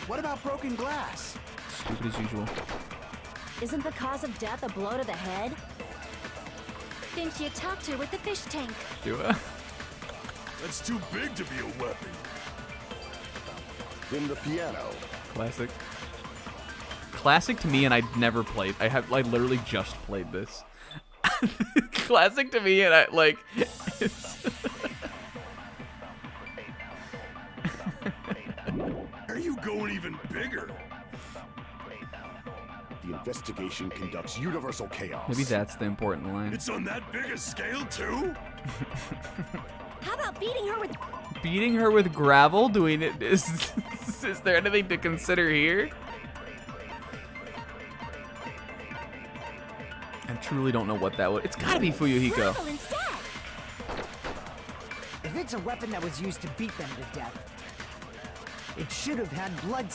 S8: What about broken glass?
S4: Stupid as usual.
S9: Isn't the cause of death a blow to the head?
S11: Then she attacked her with the fish tank.
S4: Do it.
S2: That's too big to be a weapon.
S7: Then the piano.
S4: Classic. Classic to me, and I'd never played. I literally just played this. Classic to me, and I like.
S2: Are you going even bigger?
S7: The investigation conducts universal chaos.
S4: Maybe that's the important line.
S2: It's on that big a scale too?
S9: How about beating her with...
S4: Beating her with gravel? Doing it is there anything to consider here? I truly don't know what that would. It's gotta be Fuyuhiko.
S9: Gravel instead!
S8: If it's a weapon that was used to beat them to death, it should have had blood.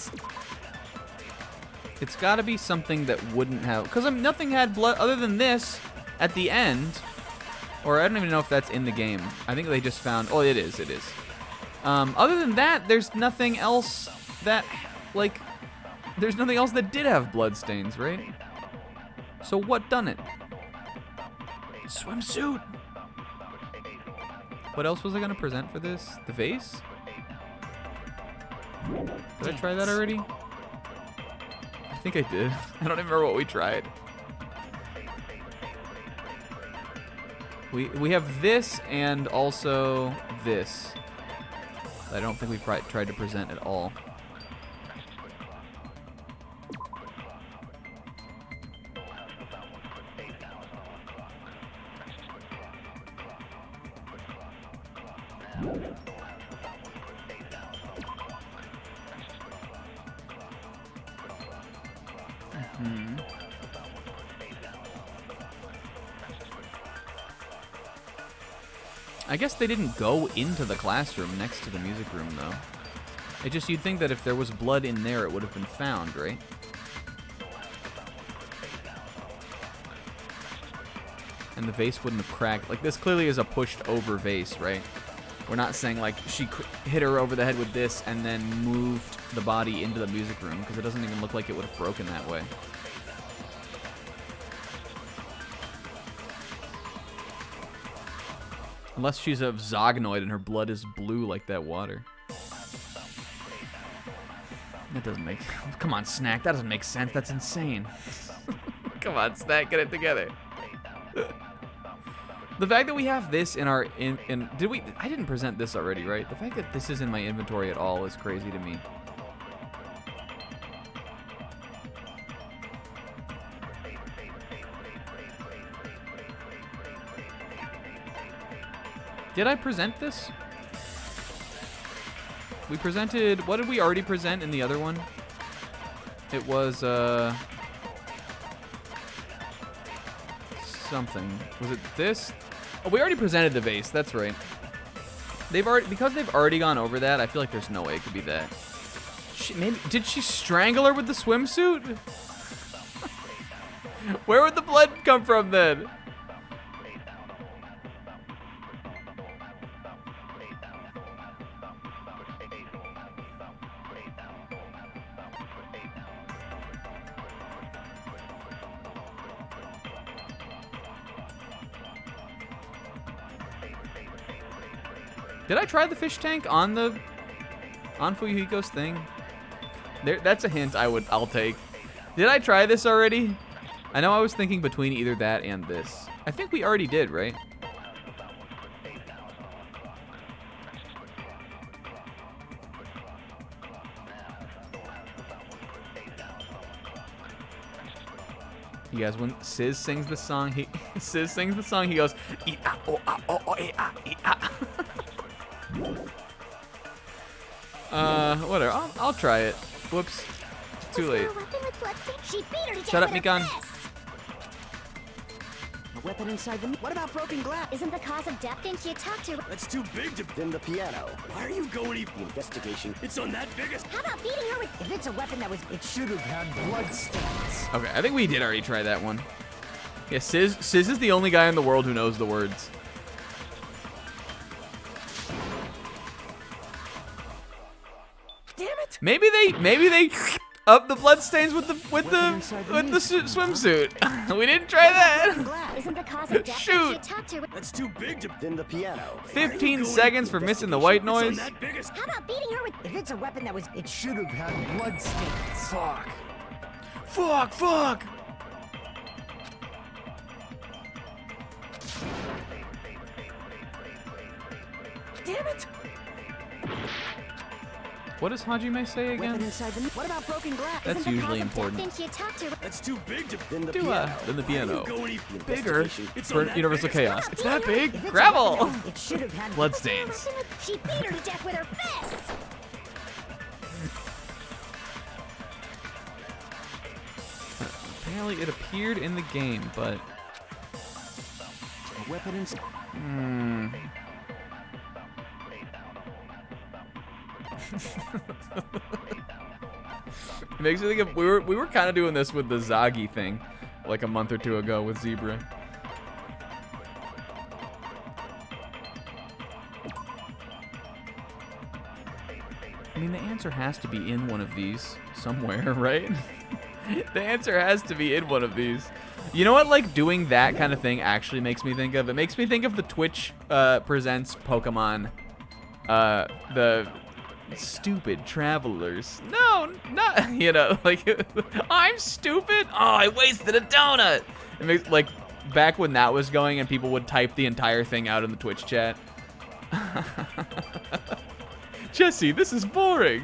S4: It's gotta be something that wouldn't have, because nothing had blood other than this at the end. Or I don't even know if that's in the game. I think they just found. Oh, it is. It is. Other than that, there's nothing else that, like, there's nothing else that did have blood stains, right? So what done it? Swimsuit. What else was I gonna present for this? The vase? Did I try that already? I think I did. I don't even remember what we tried. We have this and also this. I don't think we've tried to present at all. I guess they didn't go into the classroom next to the music room, though. It just, you'd think that if there was blood in there, it would have been found, right? And the vase wouldn't have cracked. Like, this clearly is a pushed-over vase, right? We're not saying, like, she hit her over the head with this and then moved the body into the music room, because it doesn't even look like it would have broken that way. Unless she's a Zognoid and her blood is blue like that water. That doesn't make... Come on, Snack. That doesn't make sense. That's insane. Come on, Snack. Get it together. The fact that we have this in our... Did we... I didn't present this already, right? The fact that this is in my inventory at all is crazy to me. Did I present this? We presented... What did we already present in the other one? It was, something. Was it this? Oh, we already presented the vase. That's right. Because they've already gone over that, I feel like there's no way it could be that. Did she strangle her with the swimsuit? Where would the blood come from then? Did I try the fish tank on Fuyuhiko's thing? That's a hint I'll take. Did I try this already? I know I was thinking between either that and this. I think we already did, right? You guys, when Sizz sings the song, he goes, "E-ah, oh, ah, oh, oh, e-ah, e-ah." Whatever. I'll try it. Whoops. Too late. Shut up, Mikan.
S8: A weapon inside the... What about broken glass?
S6: Isn't the cause of death? Then she attacked her.
S2: That's too big to...
S7: Then the piano.
S2: Why are you going even...
S7: The investigation.
S2: It's on that biggest...
S6: How about beating her with...
S8: If it's a weapon that was... It should have had blood stains.
S4: Okay, I think we did already try that one. Yeah, Sizz is the only guy in the world who knows the words.
S8: Damn it!
S4: Maybe they Up the bloodstains with the swimsuit. We didn't try that.
S6: Isn't the cause of death
S4: Shoot.
S6: that she attacked her with?
S2: That's too big to.
S7: Then the piano.
S4: 15 seconds for missing the white noise.
S6: How about beating her with?
S8: If it's a weapon that was, it should have had blood stains.
S4: Fuck. Fuck, fuck.
S8: Damn it!
S4: What does Hajime say
S8: Weapon
S4: again?
S8: inside the. What about broken glass?
S4: That's
S6: Isn't the
S4: usually
S6: cause of death
S4: important.
S6: then she attacked her with?
S2: That's too big to.
S7: Then the
S4: Do
S7: piano.
S4: then the piano.
S2: Go any
S4: Bigger
S2: It's
S4: for
S2: on that
S4: Universal
S2: big as
S4: Chaos.
S2: fuck.
S4: It's that big.
S8: If it's a
S4: Gravel.
S8: weapon that was, it should have had
S4: Bloodstains.
S6: She beat her to death with her fists.
S4: Apparently, it appeared in the game, but
S7: A weapon inside.
S4: It makes me think of we were kind of doing this with the Zagi thing, like a month or two ago with Zebra. I mean, the answer has to be in one of these somewhere, right? The answer has to be in one of these. You know what, like, doing that kind of thing actually makes me think of? It makes me think of the Twitch presents Pokemon, the stupid travelers. No, not, you know, like, I'm stupid? Oh, I wasted a donut. It makes, like, back when that was going and people would type the entire thing out in the Twitch chat. Jesse, this is boring.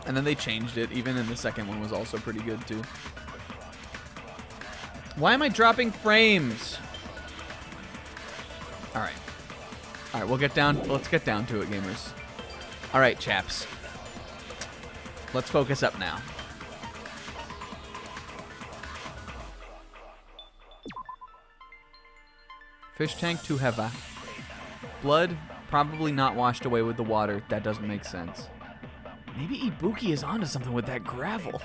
S4: And then they changed it, even in the second one was also pretty good too. Why am I dropping frames? Alright. Alright, let's get down to it, gamers. Alright, chaps. Let's focus up now. Fish tank to Heva. Blood probably not washed away with the water. That doesn't make sense. Maybe Ibuki is onto something with that gravel.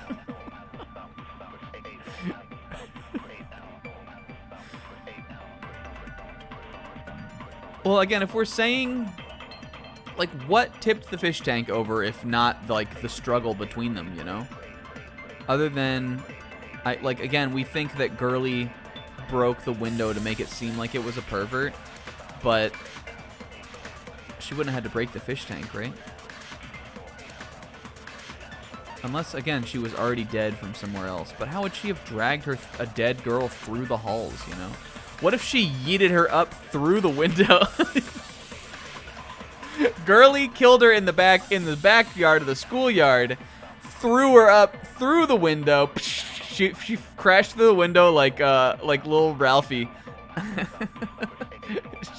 S4: Well, again, if we're saying, like, what tipped the fish tank over if not, like, the struggle between them, you know? Other than, again, we think that Girly broke the window to make it seem like it was a pervert, but she wouldn't have had to break the fish tank, right? Unless, again, she was already dead from somewhere else. But how would she have dragged a dead girl through the halls, you know? What if she yeeted her up through the window? Girly killed her in the backyard of the schoolyard, threw her up through the window. She crashed through the window like little Ralphie.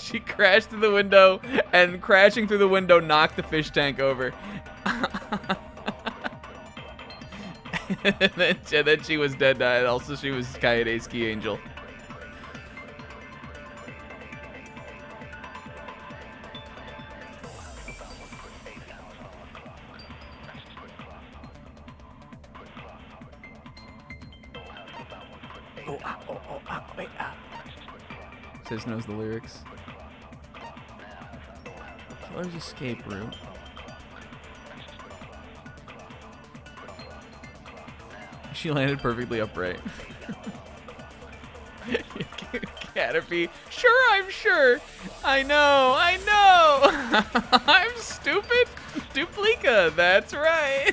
S4: She crashed through the window, and crashing through the window knocked the fish tank over. And then she was dead, and also she was Kaede's key angel. Wait, Sis knows the lyrics. Killer's escape route. She landed perfectly upright. Caterpie. Sure, I'm sure. I know. I'm stupid. Duplica, that's right.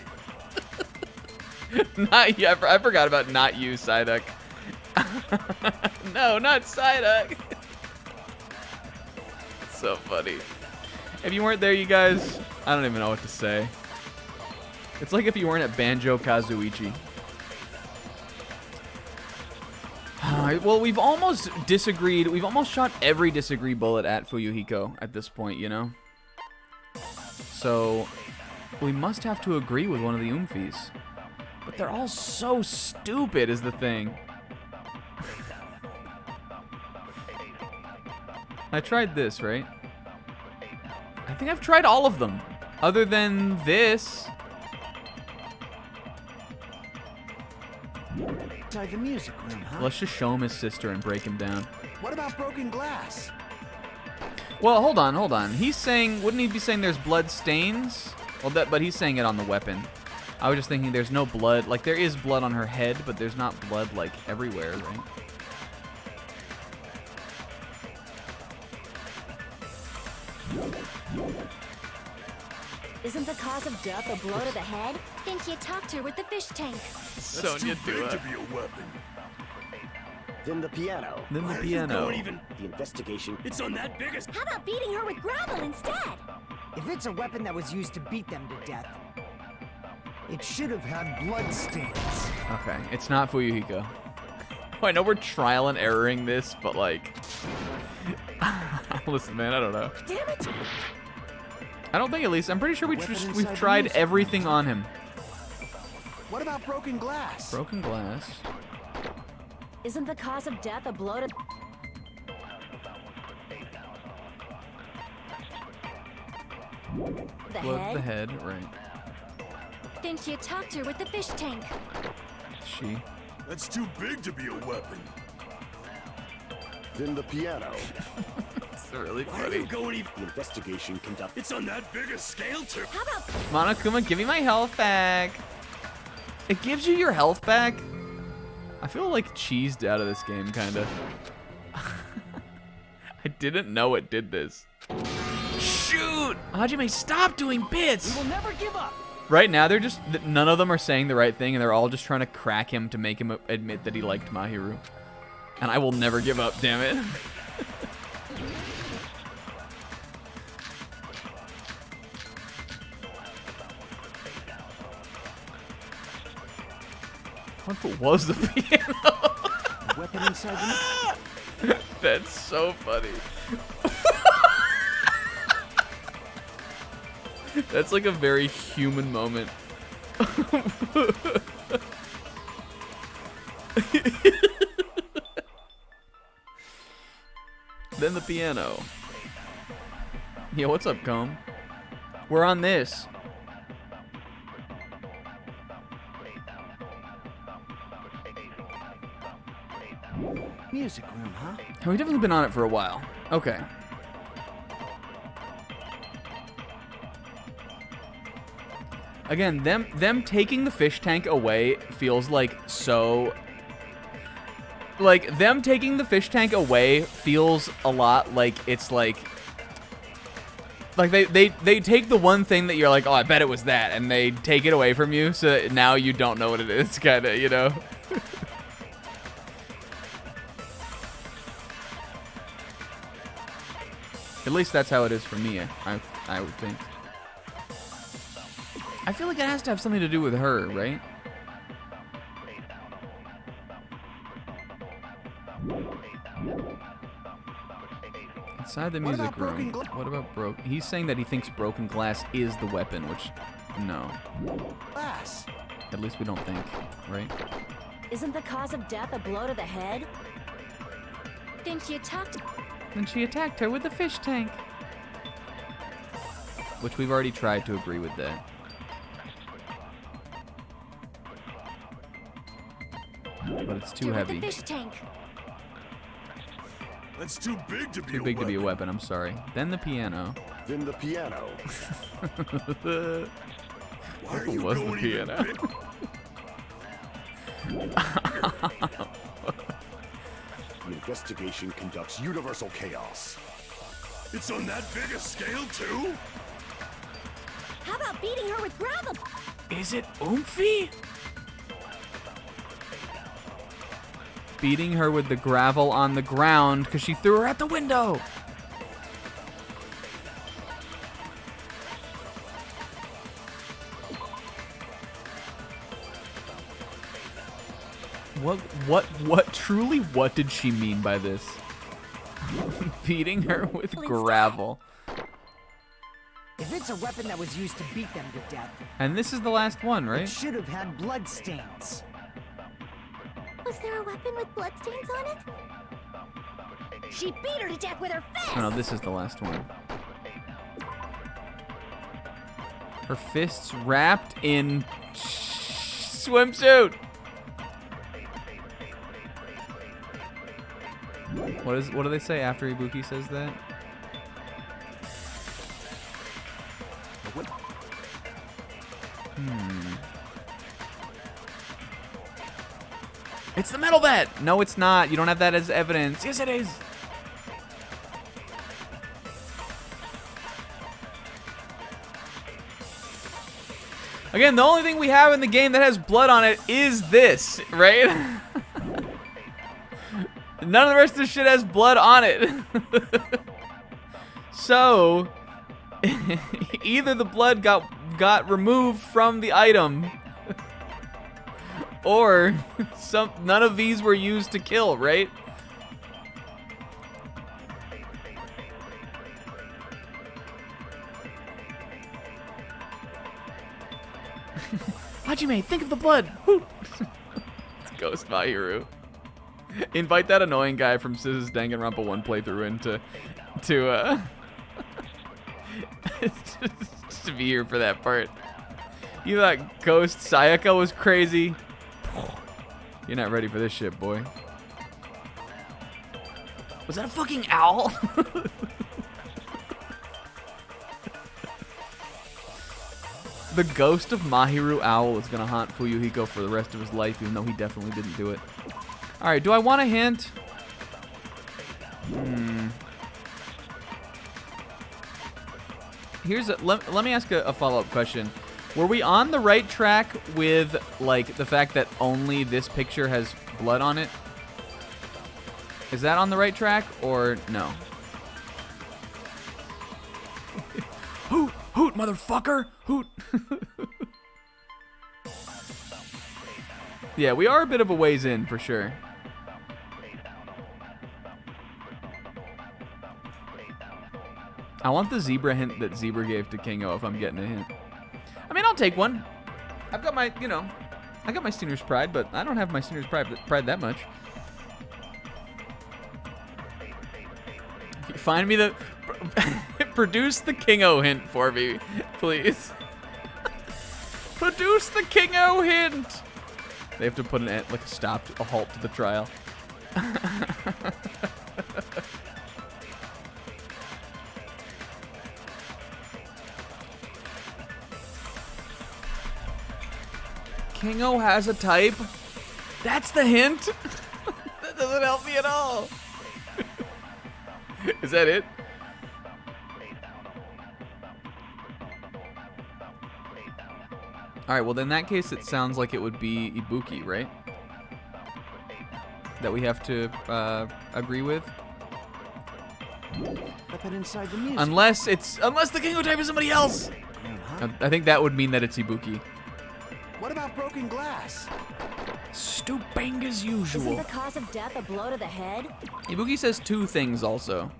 S4: Not you. I forgot about not you, Psyduck. No, not Psyduck. So funny. If you weren't there, you guys, I don't even know what to say. It's like if you weren't at Banjo-Kazooie. Well, we've almost disagreed. We've almost shot every disagree bullet at Fuyuhiko at this point, you know? So, we must have to agree with one of the Oomphys. But they're all so stupid is the thing. I tried this, right? I think I've tried all of them. Other than this.
S8: Inside the music room, huh?
S4: Let's just show him his sister and break him down.
S8: What about broken glass?
S4: Well, hold on. He's saying, wouldn't he be saying there's blood stains? Well, but he's saying it on the weapon. I was just thinking there's no blood. Like, there is blood on her head, but there's not blood, like, everywhere, right?
S9: Isn't the cause of death a blow to the head?
S11: Think you talked her with the fish tank.
S2: That's too big to be a weapon.
S7: Then the piano.
S4: Then the
S2: Why are you
S4: piano.
S2: going even?
S7: The investigation.
S2: It's on that biggest.
S11: How about beating her with gravel instead?
S8: If it's a weapon that was used to beat them to death, it should have had blood stains.
S4: Okay, it's not Fuyuhiko. Oh, I know we're trial and erroring this, but like, listen, man, I don't know.
S8: Damn it!
S4: I don't think, at least, I'm pretty sure
S8: Weapon
S4: we've
S8: inside the
S4: tried
S8: music
S4: everything on him.
S8: What about broken glass?
S4: Broken glass.
S9: Isn't the cause of death a blow to... The
S4: Blood to
S9: head?
S4: the head, right.
S11: Think you talked her with the fish tank.
S4: She.
S2: That's too big to be a weapon.
S7: Then the piano.
S4: It's really
S2: Why are
S4: funny.
S2: you going even?
S7: The investigation conducted.
S2: It's on that big a scale too.
S11: How about
S4: Monokuma, give me my health back. It gives you your health back? I feel like cheesed out of this game, kinda. I didn't know it did this. Shoot! Hajime, stop doing bits!
S10: We will never give up.
S4: Right now, they're just, none of them are saying the right thing, and they're all just trying to crack him to make him admit that he liked Mahiru. And I will never give up, damn it. What if it was the piano?
S8: Weapon inside the...
S4: That's so funny. That's like a very human moment. Then the piano. Yeah, what's up, Comb? We're on this.
S8: Music room, huh?
S4: We've definitely been on it for a while. Okay. Again, them taking the fish tank away feels like so... Like, them taking the fish tank away feels a lot like it's like... Like, they take the one thing that you're like, oh, I bet it was that, and they take it away from you, so that now you don't know what it is, kind of, you know? At least that's how it is for me, I would think. I feel like it has to have something to do with her, right? Inside the music room. What about broke? He's saying that he thinks broken glass is the weapon, which, no.
S8: Glass.
S4: At least we don't think, right?
S9: Isn't the cause of death a blow to the head?
S11: think you talked...
S4: Then she attacked her with the fish tank. Which we've already tried to agree with that. But it's too heavy.
S11: The fish tank.
S2: That's too big to be
S4: Too big to be a weapon, I'm sorry. Then the piano.
S7: Then the piano.
S2: Why are
S4: It
S2: you
S4: was the
S2: going even
S4: piano.
S2: big?
S7: The investigation conducts universal chaos.
S2: It's on that big a scale too?
S11: How about beating her with gravel?
S4: Is it oomphy? Beating her with the gravel on the ground because she threw her at the window. What did she mean by this? Beating her with gravel.
S8: If it's a weapon that was used to beat them to death,
S4: And this is the last one,
S8: it
S4: right?
S8: should have had blood stains.
S6: Was there a weapon with bloodstains on it?
S11: She beat her to death with her fist!
S4: Oh no, this is the last one. Her fists wrapped in swimsuit. What do they say after Ibuki says that? It's the metal bat! No, it's not. You don't have that as evidence. Yes, it is. Again, the only thing we have in the game that has blood on it is this, right? None of the rest of the shit has blood on it. So, either the blood got removed from the item, or none of these were used to kill, right? Hajime, think of the blood. It's Ghost Mahiru. Invite that annoying guy from Siz's Danganronpa 1 playthrough in to be here for that part. You thought Ghost Sayaka was crazy? You're not ready for this shit, boy. Was that a fucking owl? The ghost of Mahiru Owl is gonna haunt Fuyuhiko for the rest of his life, even though he definitely didn't do it. Alright, do I want a hint? Let me ask a follow-up question. Were we on the right track with, like, the fact that only this picture has blood on it? Is that on the right track, or no?
S1: Hoot, hoot, motherfucker, hoot.
S4: Yeah, we are a bit of a ways in, for sure. I want the zebra hint that Zebra gave to Kingo if I'm getting a hint. I mean, I'll take one. I've got my, I got my Steamer's Pride, but I don't have my Steamer's Pride that much. Find me the... Produce the Kingo hint for me, please. Produce the Kingo hint! They have to put a halt to the trial. Kingo has a type? That's the hint? That doesn't help me at all. Is that it? Alright, well, in that case, it sounds like it would be Ibuki, right? That we have to agree with?
S8: Inside the music.
S4: Unless the Kingo type is somebody else! I think that would mean that it's Ibuki.
S8: What about broken glass?
S1: Stooping as usual.
S9: Isn't the cause of death a blow to the head?
S4: Ibuki says two things also.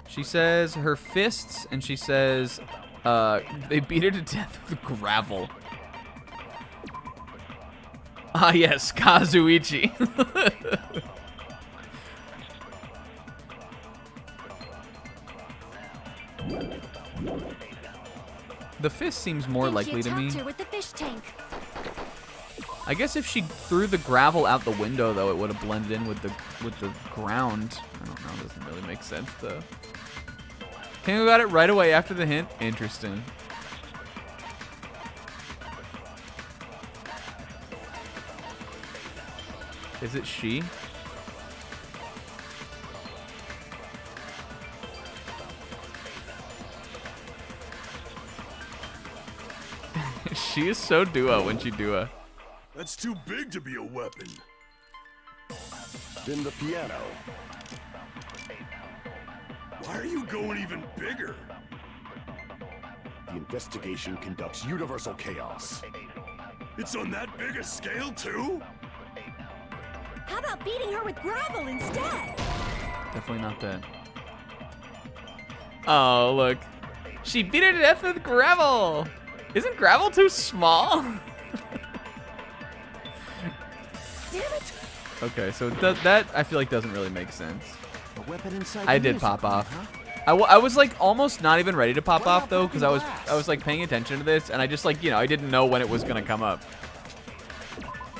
S4: She says her fists, and she says they beat her to death with gravel. Ah, yes, Kazuichi. The fist seems more likely to me.
S11: With the fish tank.
S4: I guess if she threw the gravel out the window, though, it would have blended in with the ground. I don't know. It doesn't really make sense, though. Kingo got it right away after the hint. Interesting. Is it she? She is so duo when she duo.
S2: That's too big to be a weapon.
S7: Then the piano.
S2: Why are you going even bigger?
S7: The investigation conducts universal chaos.
S2: It's on that big a scale, too?
S5: How about beating her with gravel instead?
S4: Definitely not that. Oh, look. She beat her to death with gravel. Isn't gravel too small?
S5: Damn it!
S4: Okay, so that I feel like doesn't really make sense.
S8: A weapon inside
S4: I
S8: the
S4: did
S8: music
S4: pop
S8: room,
S4: off.
S8: huh?
S4: I was like almost not even ready to pop
S8: What
S4: off
S8: about
S4: though, because
S8: broken
S4: I was like paying attention to this, and I just like I didn't know when it was gonna come up.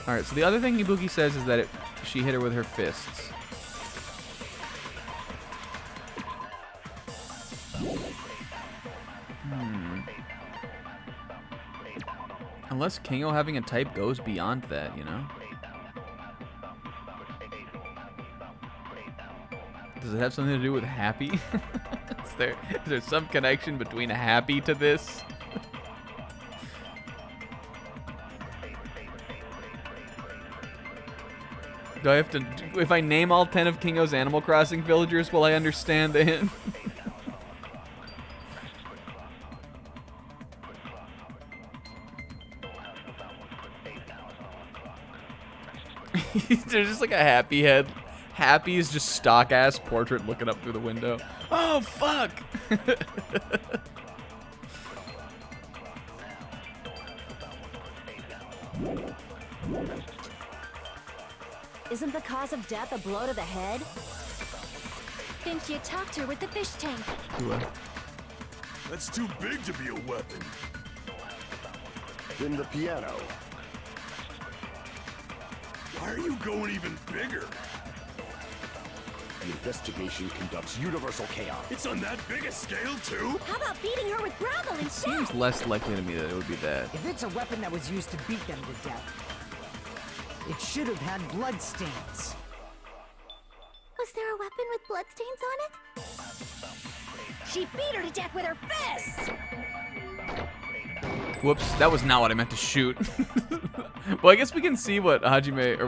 S4: All right, so the other thing Ibuki says is that she hit her with her fists. Unless Kingo having a type goes beyond that, you know? Does it have something to do with happy? is there some connection between happy to this? Do I have to, if I name all 10 of Kingo's Animal Crossing villagers, will I understand the hint? There's just like a happy head. Happy is just stock ass portrait looking up through the window. Oh fuck!
S9: Isn't the cause of death a blow to the head?
S11: Then she attacked her with the fish tank.
S2: That's too big to be a weapon.
S7: Then the piano.
S2: Why are you going even bigger?
S7: The investigation conducts universal chaos.
S2: It's on that big a scale, too?
S5: How about beating her with gravel instead?
S4: Seems less likely to me that it would be that.
S8: If it's a weapon that was used to beat them to death, it should have had bloodstains.
S6: Was there a weapon with bloodstains on it?
S5: She beat her to death with her fists!
S4: Whoops, that was not what I meant to shoot. Well, I guess we can see what Hajime, or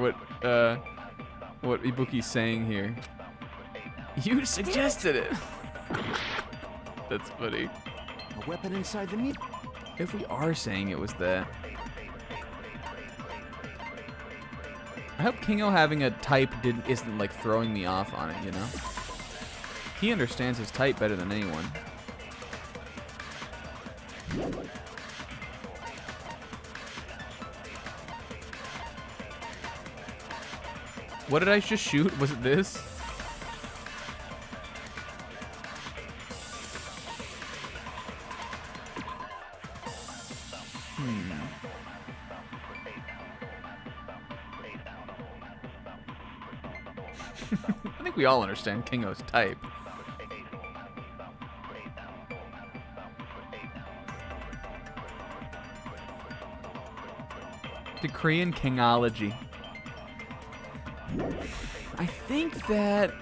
S4: what Ibuki's saying here. You suggested it. That's funny.
S8: A weapon inside the meat.
S4: If we are saying it was that. I hope Kingo having a type isn't like throwing me off on it, you know? He understands his type better than anyone. What did I just shoot? Was it this? I think we all understand Kingo's type. The Korean Kingology. I think that...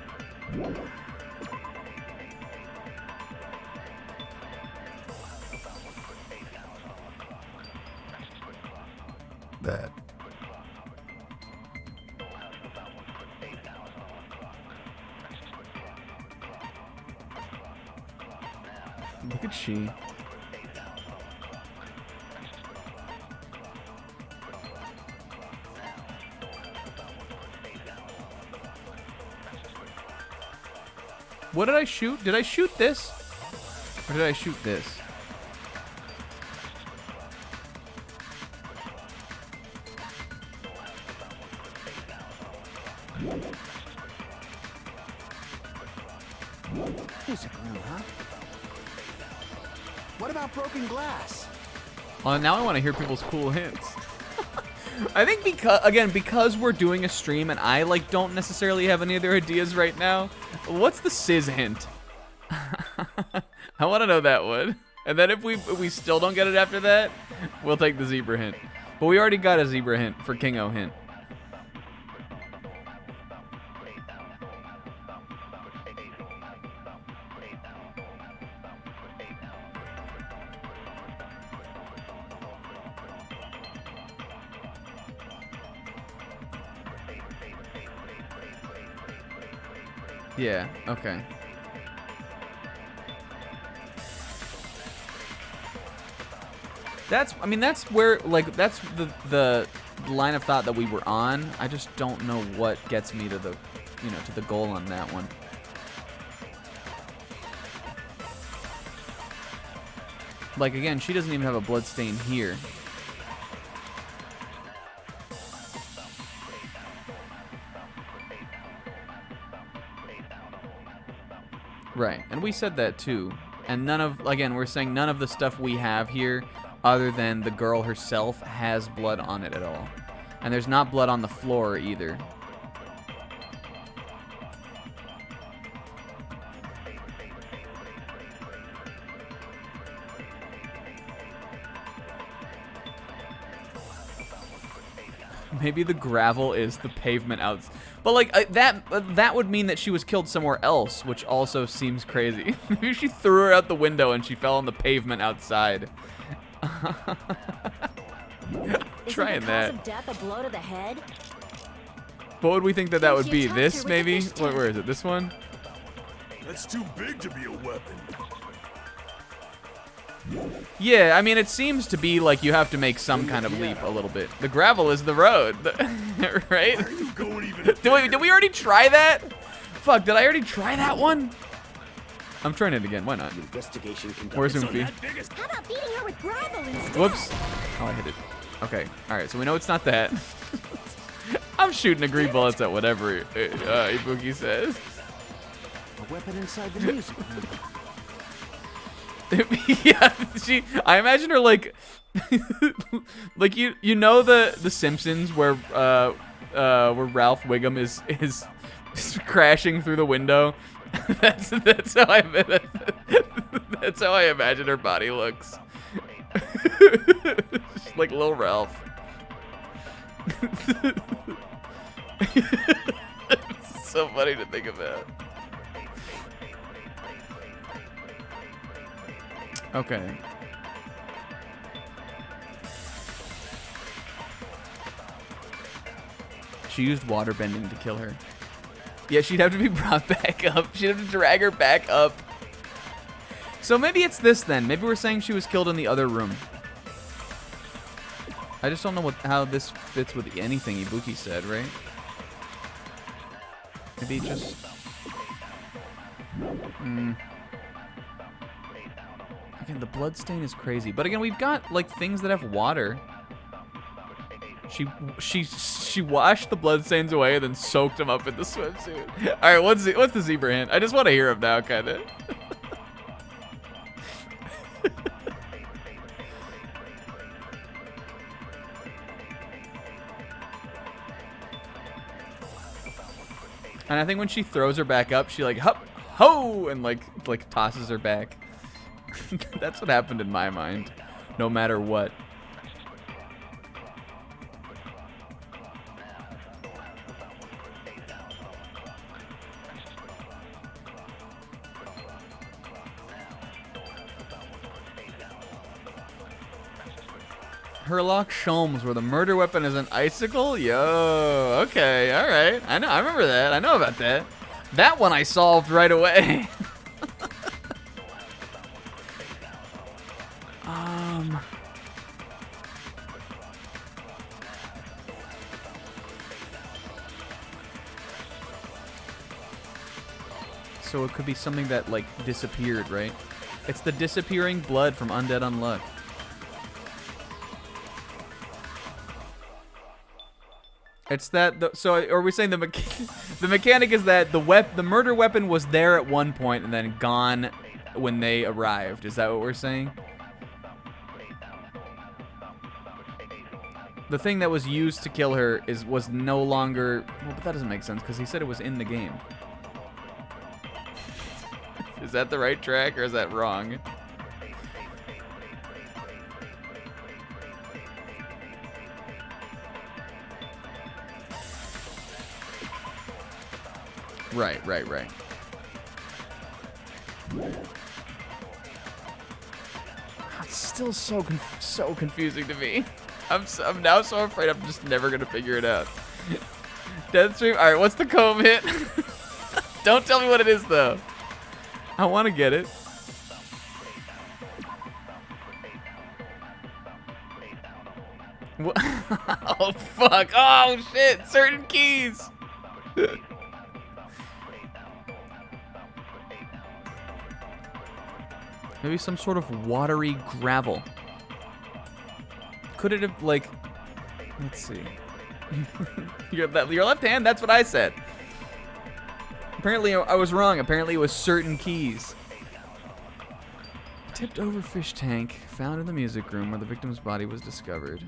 S4: Look at she. What did I shoot? Did I shoot this? Or did I shoot this?
S8: Music room, huh? What about broken glass?
S4: Well, now I want to hear people's cool hints. I think because we're doing a stream and I like don't necessarily have any other ideas right now. What's the Sizz hint? I want to know that one. And then if we still don't get it after that, we'll take the zebra hint. But we already got a zebra hint for Kingo hint. Yeah, okay. That's where, like, that's the line of thought that we were on. I just don't know what gets me to the, to the goal on that one. Like, again, she doesn't even have a blood stain here. Right, and we said that too. And we're saying none of the stuff we have here, other than the girl herself, has blood on it at all. And there's not blood on the floor either. Maybe the gravel is the pavement out. But like that would mean that she was killed somewhere else, which also seems crazy. Maybe she threw her out the window and she fell on the pavement outside. Trying that.
S9: Of death a blow to the head?
S4: What would we think that would be? This maybe? Where is it? This one?
S2: That's too big to be a weapon.
S4: Yeah, I mean, it seems to be like you have to make some kind of leap a little bit. The gravel is the road, right? Did we already try that? Fuck, did I already try that one? I'm trying it again. Why not?
S7: Investigation
S4: Where's Oomfie?
S5: How about beating her with gravel instead?
S4: Whoops. Oh, I hit it. Okay. All right, so we know it's not that. I'm shooting agree bullets at whatever Ibuki says.
S8: A weapon inside the music room.
S4: Yeah, I imagine her like like you know the Simpsons where Ralph Wiggum is crashing through the window. that's how I imagine her body looks. Like little Ralph. It's so funny to think about. Okay. She used waterbending to kill her. Yeah, she'd have to be brought back up. She'd have to drag her back up. So maybe it's this then. Maybe we're saying she was killed in the other room. I just don't know how this fits with anything Ibuki said, right? Maybe just... Again, the blood stain is crazy. But again, we've got like things that have water. She washed the blood stains away and then soaked them up in the swimsuit. All right, what's the zebra hint? I just want to hear him now, kind of. And I think when she throws her back up, she like hup ho and like tosses her back. That's what happened in my mind, no matter what. Herlock Sholmes, where the murder weapon is an icicle? Yo, okay, all right. I know, I remember that. I know about that. That one I solved right away. So it could be something that, like, disappeared, right? It's the disappearing blood from Undead Unluck. It's that, so are we saying the mechanic is that the murder weapon was there at one point and then gone when they arrived? Is that what we're saying? The thing that was used to kill her was no longer, well, but that doesn't make sense because he said it was in the game. Is that the right track or is that wrong? Right. It's still so confusing to me. I'm now so afraid I'm just never gonna figure it out. Deathstream. All right, what's the comb hit? Don't tell me what it is though. I want to get it. What? Oh fuck! Oh shit! Certain keys. Maybe some sort of watery gravel. Could it have, like... Let's see. Your left hand? That's what I said. Apparently I was wrong. Apparently it was certain keys. Tipped over fish tank found in the music room where the victim's body was discovered.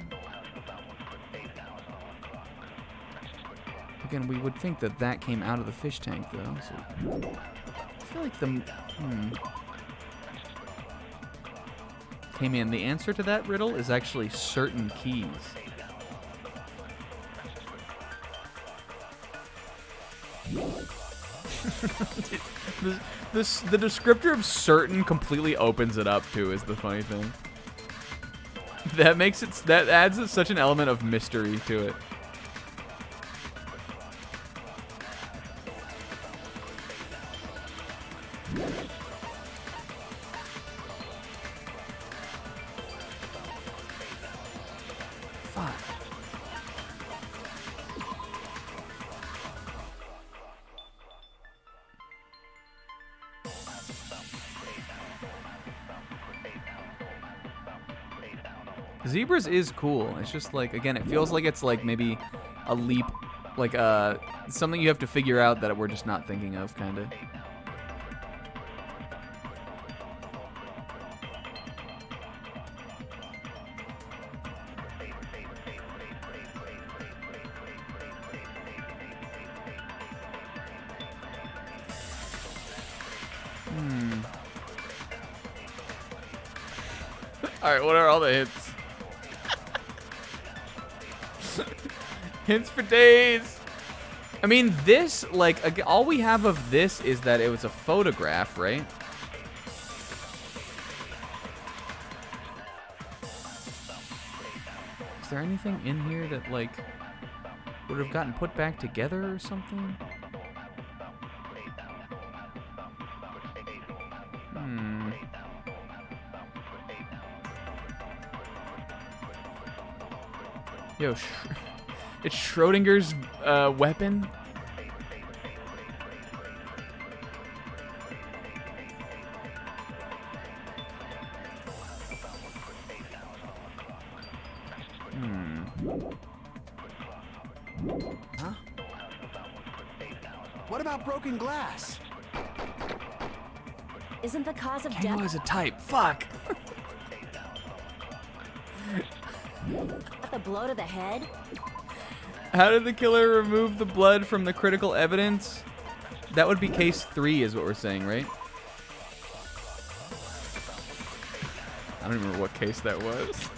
S4: Again, we would think that came out of the fish tank, though. So I feel like the... Hey man, the answer to that riddle is actually certain keys. The descriptor of certain completely opens it up too. Is the funny thing. That adds such an element of mystery to it. Fuck. Zebras is cool. It's just like, again, it feels like it's like maybe a leap, like something you have to figure out that we're just not thinking of, kind of. All right, what are all the hints? Hints for days. I mean, this, like, all we have of this is that it was a photograph, right? Is there anything in here that, like, would have gotten put back together or something? Yo, it's Schrodinger's weapon.
S3: Huh? What about broken glass?
S9: Isn't the cause of
S4: Kango
S9: death
S4: is a type. Fuck.
S9: the blow to the head?
S4: How did the killer remove the blood from the critical evidence? That would be case 3 is what we're saying, right? I don't remember what case that was.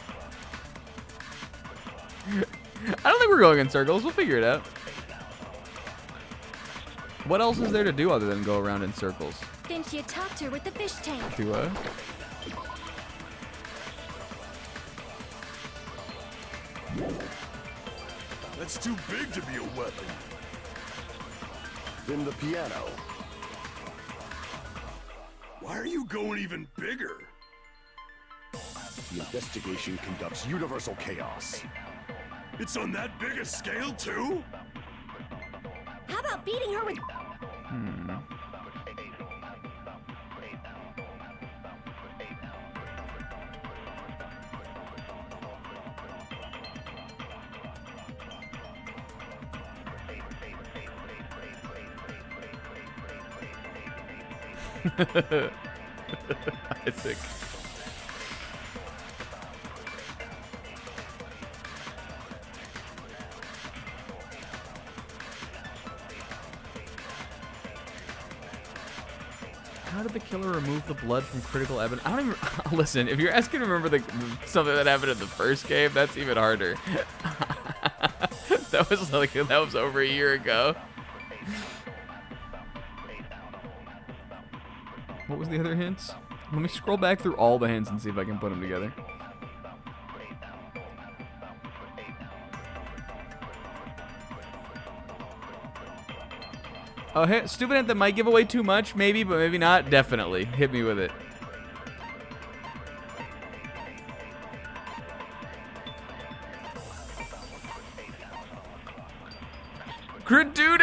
S4: I don't think we're going in circles. We'll figure it out. What else is there to do other than go around in circles?
S11: Didn't you talk to her with the fish tank?
S4: Do I?
S2: That's too big to be a weapon.
S7: Then the piano.
S2: Why are you going even bigger?
S7: The investigation conducts universal chaos.
S2: It's on that big a scale, too?
S9: How about beating her with...
S4: Isaac. How did the killer remove the blood from critical evidence? I don't even listen. If you're asking to remember something that happened in the first game, that's even harder. that was over a year ago. What was the other hints? Let me scroll back through all the hints and see if I can put them together. Oh, hey, stupid hint that might give away too much, maybe, but maybe not. Definitely. Hit me with it. Gradude!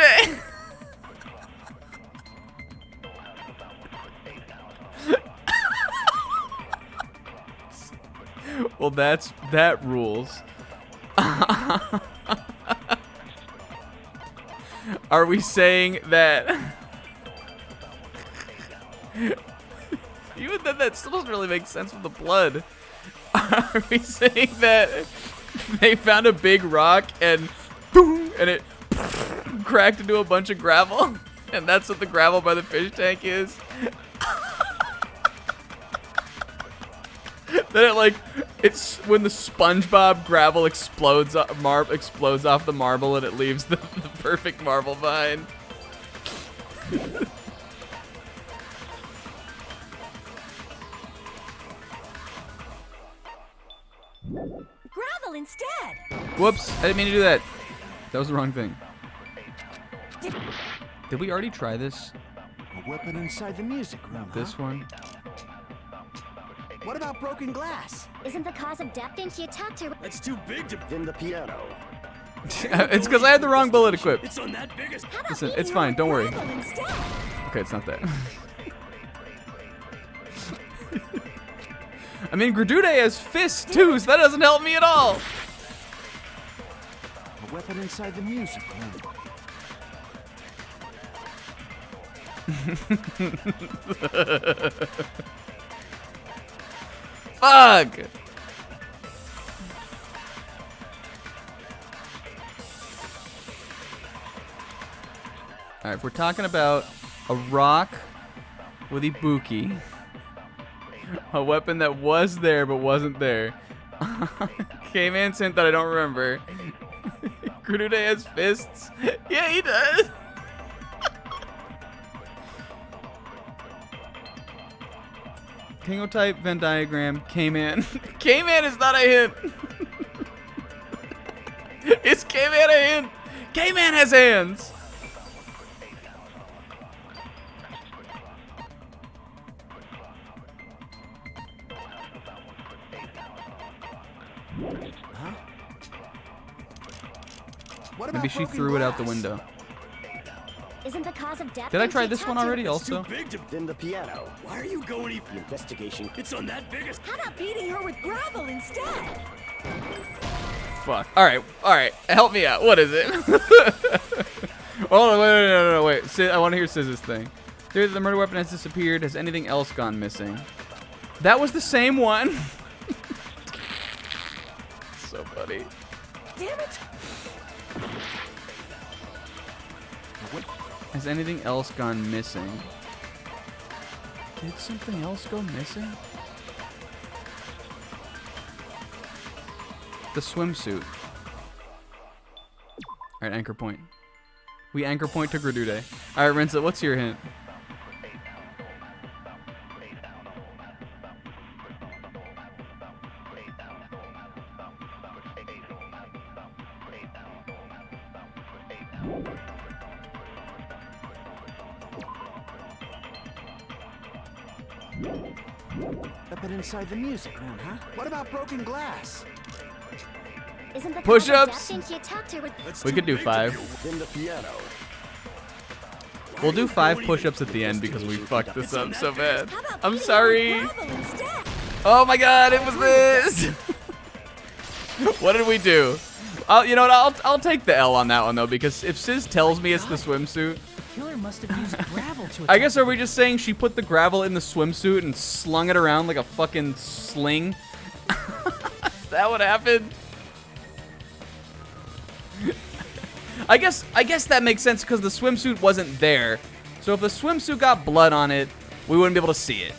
S4: Well, that rules. Are we saying that? Even then, that still doesn't really make sense with the blood. Are we saying that they found a big rock and boom, and it cracked into a bunch of gravel, and that's what the gravel by the fish tank is? Then it's when the SpongeBob gravel explodes off the marble and it leaves the perfect marble behind.
S5: Gravel instead.
S4: Whoops, I didn't mean to do that. That was the wrong thing. Did we already try this?
S3: A weapon inside the music room,
S4: This one?
S3: What about broken glass?
S6: Isn't the cause of death thing she attacked her?
S2: That's too big to.
S7: Then the piano.
S4: It's because I had the wrong bullet equipped.
S2: It's on that biggest.
S4: Listen, it's fine, don't worry.
S5: Gravel instead.
S4: Okay, it's not that. I mean, Gradude has fists too, so that doesn't help me at all.
S3: A weapon inside the music room.
S4: Fuck! Alright, if we're talking about a rock with Ibuki, a weapon that was there but wasn't there. K-Man's hint that I don't remember. Gradude has fists. Yeah, he does. Kingo-type Venn diagram, K-Man. K-Man is not a hint. Is K-Man a hint? K-Man has hands.
S3: Huh? What
S4: Maybe
S3: about
S4: she
S3: broken
S4: threw it out the
S3: glass?
S4: window.
S6: Isn't the cause of death
S4: Did I
S6: thing
S4: try
S6: she
S4: this one
S6: attacked her-
S4: already also?
S2: Big to.
S7: Then the piano.
S2: Why are you going?
S7: The investigation.
S2: It's on that biggest.
S5: How about beating her with gravel instead?
S4: Fuck. Alright. Help me out. What is it? Hold on, wait. I want to hear Scissor's thing. There's the murder weapon has disappeared. Has anything else gone missing? That was the same one. So funny.
S5: Damn it.
S4: Has anything else gone missing? Did something else go missing? The swimsuit. Alright, anchor point. We anchor point to Gradude. Alright, Rinsa, what's your hint?
S3: Weapon inside the music room, huh? What about broken glass?
S6: Isn't the
S4: Push-ups.
S6: cause of death thing she attacked her with?
S4: We could do 5.
S7: Then the piano.
S4: We'll do 5 push-ups at the end because we fucked this up so bad.
S5: How about
S4: I'm
S5: beating
S4: sorry.
S5: her with gravel instead?
S4: Oh my god, it was this! What did we do? You know what, I'll take the L on that one though, because if Sis tells me it's the swimsuit,
S10: The killer must have used gravel to attack
S4: I guess are we just saying she put the gravel in the swimsuit and slung it around like a fucking sling? Is that what happened? I guess that makes sense because the swimsuit wasn't there. So if the swimsuit got blood on it, we wouldn't be able to see it.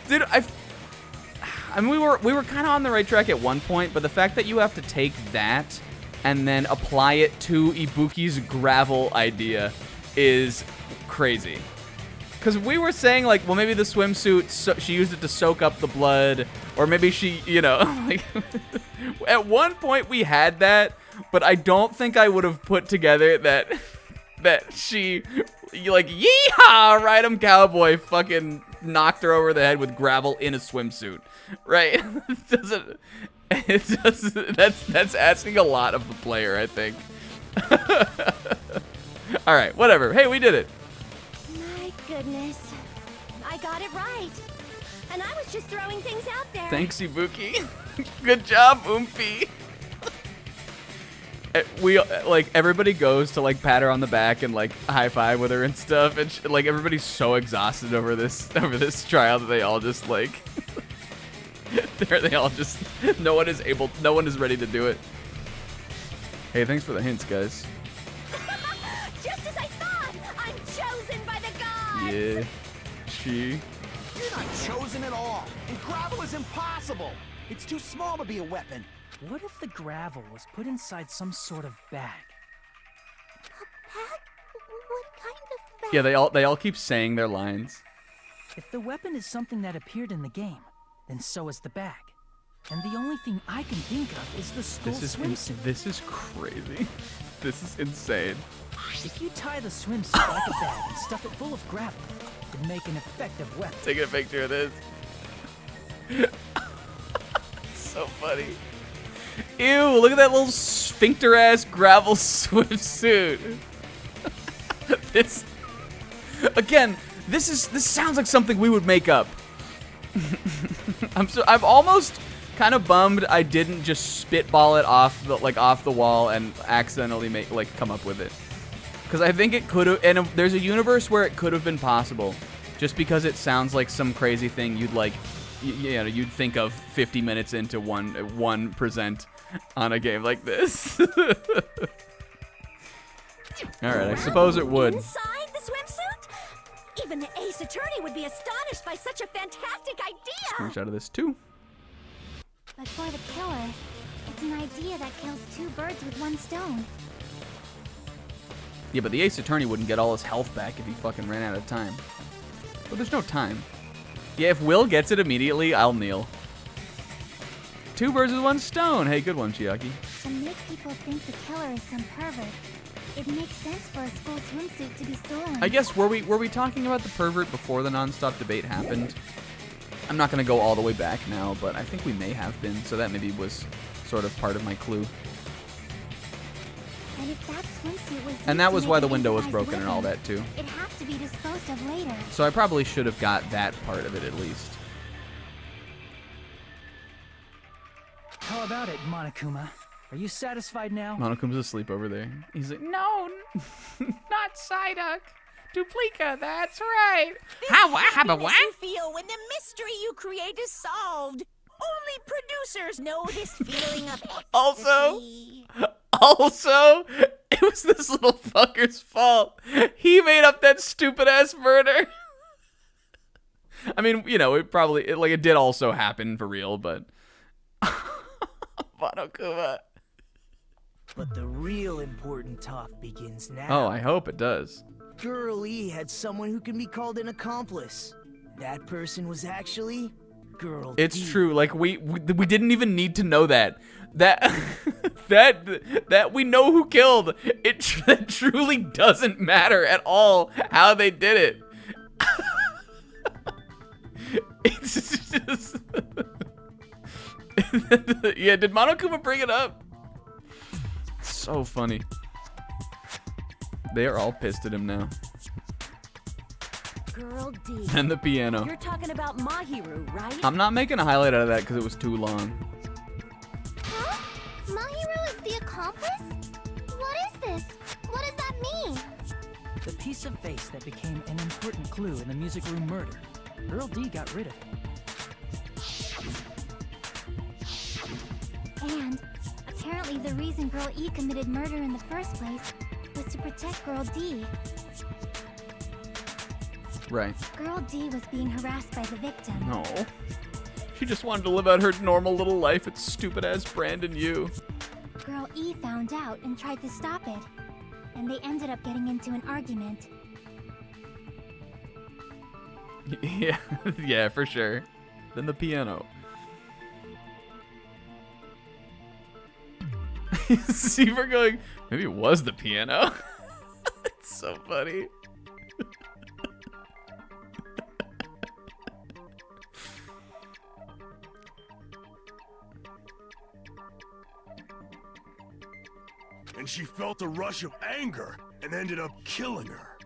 S4: Dude, I mean, we were kind of on the right track at one point, but the fact that you have to take that and then apply it to Ibuki's gravel idea is crazy. Because we were saying, like, well, maybe the swimsuit, she used it to soak up the blood, or maybe she, you know, like, at one point we had that, but I don't think I would have put together that she, like, yeehaw, ride 'em cowboy, fucking knocked her over the head with gravel in a swimsuit, right? That's asking a lot of the player, I think. All right, whatever. Hey, we did it.
S6: My goodness, I got it right. And I was just throwing things out there.
S4: Thanks, Ibuki. Good job, Oomphy. We like everybody goes to like pat her on the back and like high five with her and stuff, and like everybody's so exhausted over this trial that they all just like they all just no one is ready to do it. Hey, thanks for the hints, guys.
S6: Just as I thought, I'm chosen by the gods.
S4: Yeah, she.
S3: You're not chosen at all. And gravel is impossible. It's too small to be a weapon.
S10: What if the gravel was put inside some sort of bag?
S6: bag.
S4: Yeah, they all keep saying their lines.
S10: If the weapon is something that appeared in the game, then so is the bag. And the only thing I can think of is the school swimsuit.
S4: This is crazy. This is insane.
S10: If you tie the swimsuit like a bag and stuff it full of gravel, it'd make an effective weapon.
S4: Taking a picture of this. So funny. Ew, look at that little sphincter-ass gravel swimsuit. This, again, this sounds like something we would make up. I'm almost kind of bummed I didn't just spitball it off the wall and accidentally come up with it. Because I think it could have, and there's a universe where it could have been possible, just because it sounds like some crazy thing you'd think of 50 minutes into one present on a game like this. All right, I suppose it would.
S5: Inside the swimsuit? Even the Ace Attorney would be astonished by such a fantastic idea.
S4: Screenshot of this too.
S6: But for the killer, it's an idea that kills two birds with one stone.
S4: Yeah, but the Ace Attorney wouldn't get all his health back if he fucking ran out of time. But there's no time. Yeah, if Will gets it immediately, I'll kneel. Two birds with one stone. Hey, good one, Chiaki.
S6: To make people think the killer is some pervert, it makes sense for a school swimsuit to be stolen.
S4: I guess, were we talking about the pervert before the nonstop debate happened? I'm not going to go all the way back now, but I think we may have been, so that maybe was sort of part of my clue.
S6: And if that swimsuit was
S4: And that was why the window was broken and all that, too.
S6: It'd have to be disposed of later.
S4: So I probably should have got that part of it at least.
S10: How about it, Monokuma? Are you satisfied now?
S4: Monokuma's asleep over there. He's like, no, not Psyduck. Duplica, that's right.
S5: How happiness you feel when the mystery you create is solved. Only producers know this feeling of ecstasy.
S4: Also, it was this little fucker's fault. He made up that stupid ass murder. I mean, you know, it did also happen for real, but Monokuma.
S8: But the real important talk begins now.
S4: Oh, I hope it does.
S8: Girl E had someone who can be called an accomplice. That person was actually Girl
S4: It's
S8: D.
S4: true. Like we didn't even need to know that. That we know who killed. It truly doesn't matter at all how they did it. It's just yeah, did Monokuma bring it up? So funny. They are all pissed at him now.
S5: Girl D.
S4: And the piano.
S5: You're talking about Mahiru, right?
S4: I'm not making a highlight out of that because it was too long.
S6: Huh? Mahiru is the accomplice? What is this? What does that mean?
S10: The piece of face that became an important clue in the music room murder. Girl D got rid of it.
S6: And apparently the reason Girl E committed murder in the first place was to protect Girl D.
S4: Right.
S6: Girl D was being harassed by the victim.
S4: No. She just wanted to live out her normal little life. It's stupid ass Brandon you.
S6: Girl E found out and tried to stop it. And they ended up getting into an argument.
S4: Yeah, yeah, for sure. Then the piano. See, we're going, maybe it was the piano. It's so funny.
S2: And she felt a rush of anger and ended up killing her.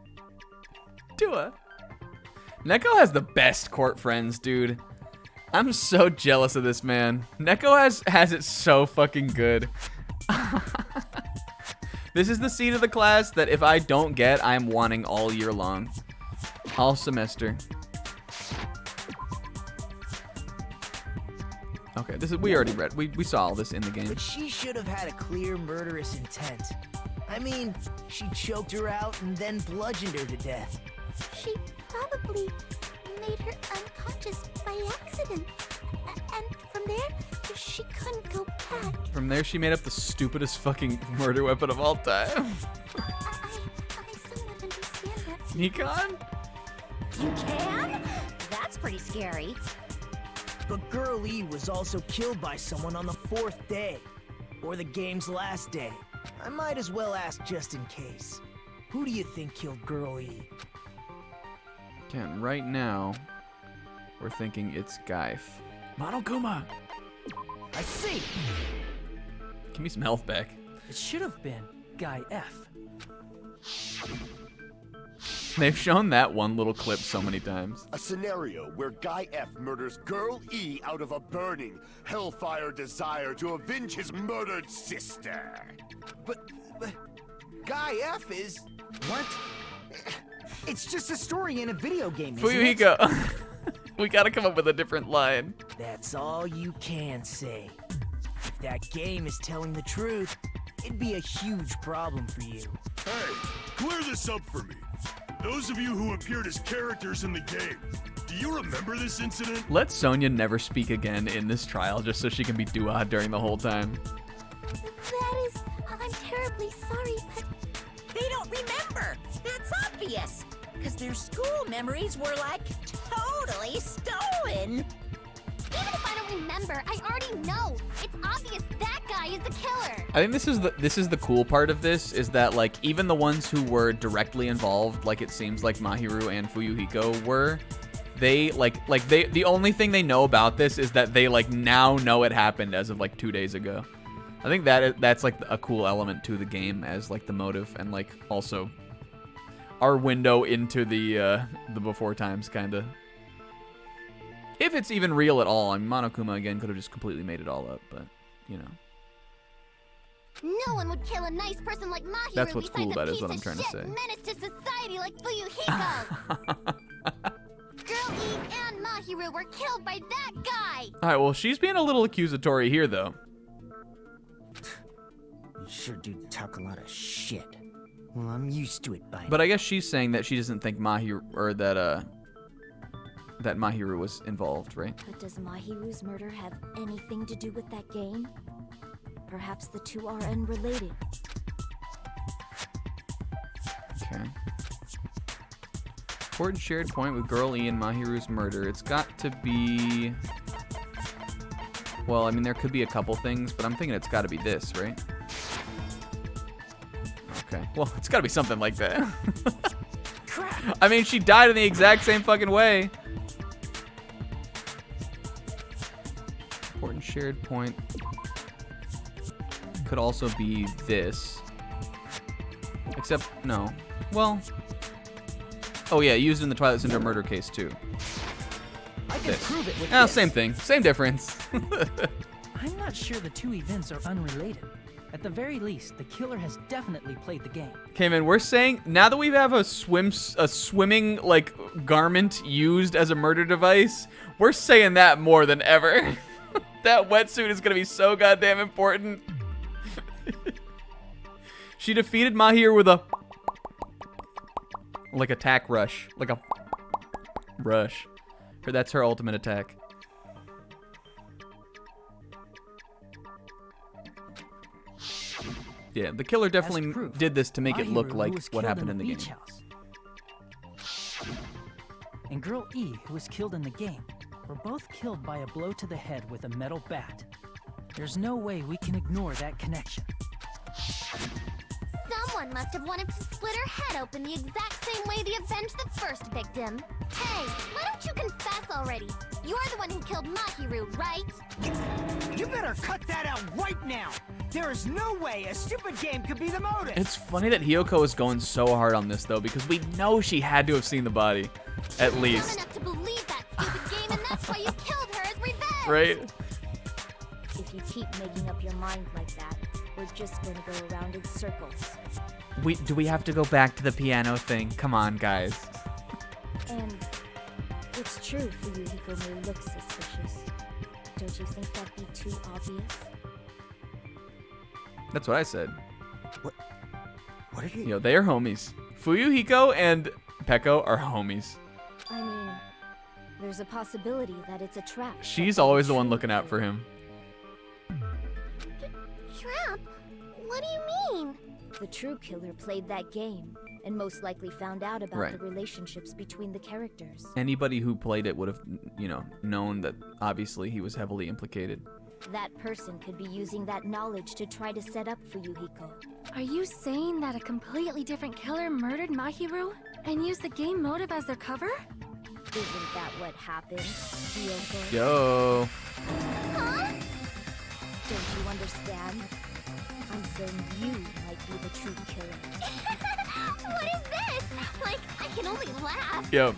S4: Dua. Neko has the best court friends, dude. I'm so jealous of this man. Neko has it so fucking good. This is the seat of the class that if I don't get, I'm wanting all year long. All semester. Okay, this is we already read. We saw all this in the game.
S8: But she should have had a clear murderous intent. I mean, she choked her out and then bludgeoned her to death.
S6: She probably made her unconscious by accident. And from there, she couldn't go back.
S4: From there, she made up the stupidest fucking murder weapon of all time.
S6: I somewhat understand that.
S4: Sneak on?
S5: You can? That's pretty scary.
S8: But Girl E was also killed by someone on the 4th day. Or the game's last day. I might as well ask just in case. Who do you think killed Girl E?
S4: Again, right now, we're thinking it's Gaif.
S1: Monokuma.
S8: I see!
S4: Give me some health back.
S10: It should have been Guy F.
S4: They've shown that one little clip so many times.
S7: A scenario where Guy F murders Girl E out of a burning, hellfire desire to avenge his murdered sister.
S8: But Guy F is... What? It's just a story in a video game, isn't it?
S4: Fuyuhiko. We gotta come up with a different line.
S8: That's all you can say. If that game is telling the truth, it'd be a huge problem for you.
S2: Hey, clear this up for me. Those of you who appeared as characters in the game, do you remember this incident?
S4: Let Sonya never speak again in this trial just so she can be Dua during the whole time.
S6: That is... I'm terribly sorry, but...
S5: They don't remember. That's obvious. Because their school memories were, like, totally stolen.
S6: Even if I don't remember, I already know. It's obvious that guy is the killer.
S4: I think this is the cool part of this, is that like even the ones who were directly involved, like it seems like Mahiru and Fuyuhiko were, they the only thing they know about this is that they like now know it happened as of like 2 days ago. I think that's like a cool element to the game as like the motive and like also our window into the before times kind of. If it's even real at all. I mean, Monokuma, again, could have just completely made it all up, but, you know.
S6: No one would kill a nice person like Mahiru.
S4: That's what's cool about it, is what I'm trying to say.
S6: Menace to society like Fuyuhiko. Girl E and Mahiru were killed by that guy.
S4: All right, well, she's being a little accusatory here, though.
S8: You sure do talk a lot of shit. Well, I'm used to it by now.
S4: But I guess she's saying that she doesn't think Mahiru, or that Mahiru was involved, right?
S9: But does Mahiru's murder have anything to do with that game? Perhaps the two are unrelated.
S4: Okay. Important shared point with Girl E and Mahiru's murder. It's got to be... Well, I mean, there could be a couple things, but I'm thinking it's got to be this, right? Okay. Well, it's got to be something like that. I mean, she died in the exact same fucking way. Important shared point could also be this. Except, no. Well. Oh yeah, used in the Twilight Syndrome murder case too.
S8: I can prove it with
S4: this. Same thing. Same difference.
S10: I'm not sure the two events are unrelated. At the very least, the killer has definitely played the game.
S4: Okay, man, we're saying, now that we have a swimming, like, garment used as a murder device, we're saying that more than ever. That wetsuit is gonna be so goddamn important. She defeated Mahiru with a... like, attack rush. Like a... rush. That's her ultimate attack. Yeah, the killer definitely did this to make it look like what happened in the game.
S10: And Girl E, who was killed in the game, were both killed by a blow to the head with a metal bat. There's no way we can ignore that connection.
S6: Someone must have wanted to split her head open the exact same way they avenged the first victim. Hey, why don't you confess already? You're the one who killed Mahiru, right?
S8: You better cut that out right now! There is no way a stupid game could be the motive!
S4: It's funny that Hiyoko is going so hard on this, though, because we know she had to have seen the body. At least.
S6: Enough to believe that stupid game, and that's why you killed her as revenge!
S4: Right?
S9: If you keep making up your mind like that, we're just gonna go around in circles.
S4: Do we have to go back to the piano thing? Come on, guys.
S9: And it's true Fuyuhiko may look suspicious. Don't you think that'd be too obvious?
S4: That's what I said.
S8: What are you...
S4: You know, they are homies. Fuyuhiko and Peko are homies.
S9: I mean, there's a possibility that it's a trap.
S4: She's always the one looking out for him.
S6: Trap? What do you mean?
S9: The true killer played that game, and most likely found out about
S4: Right.
S9: the relationships between the characters.
S4: Anybody who played it would have, known that obviously he was heavily implicated.
S9: That person could be using that knowledge to try to set up for Yuhiko.
S11: Are you saying that a completely different killer murdered Mahiru and used the game motive as their cover?
S9: Isn't that what happened, Yuhiko?
S4: Yo.
S9: Huh? Don't you understand? I'm saying you might be the true killer.
S6: What is this? Like, I can only laugh.
S4: Yo.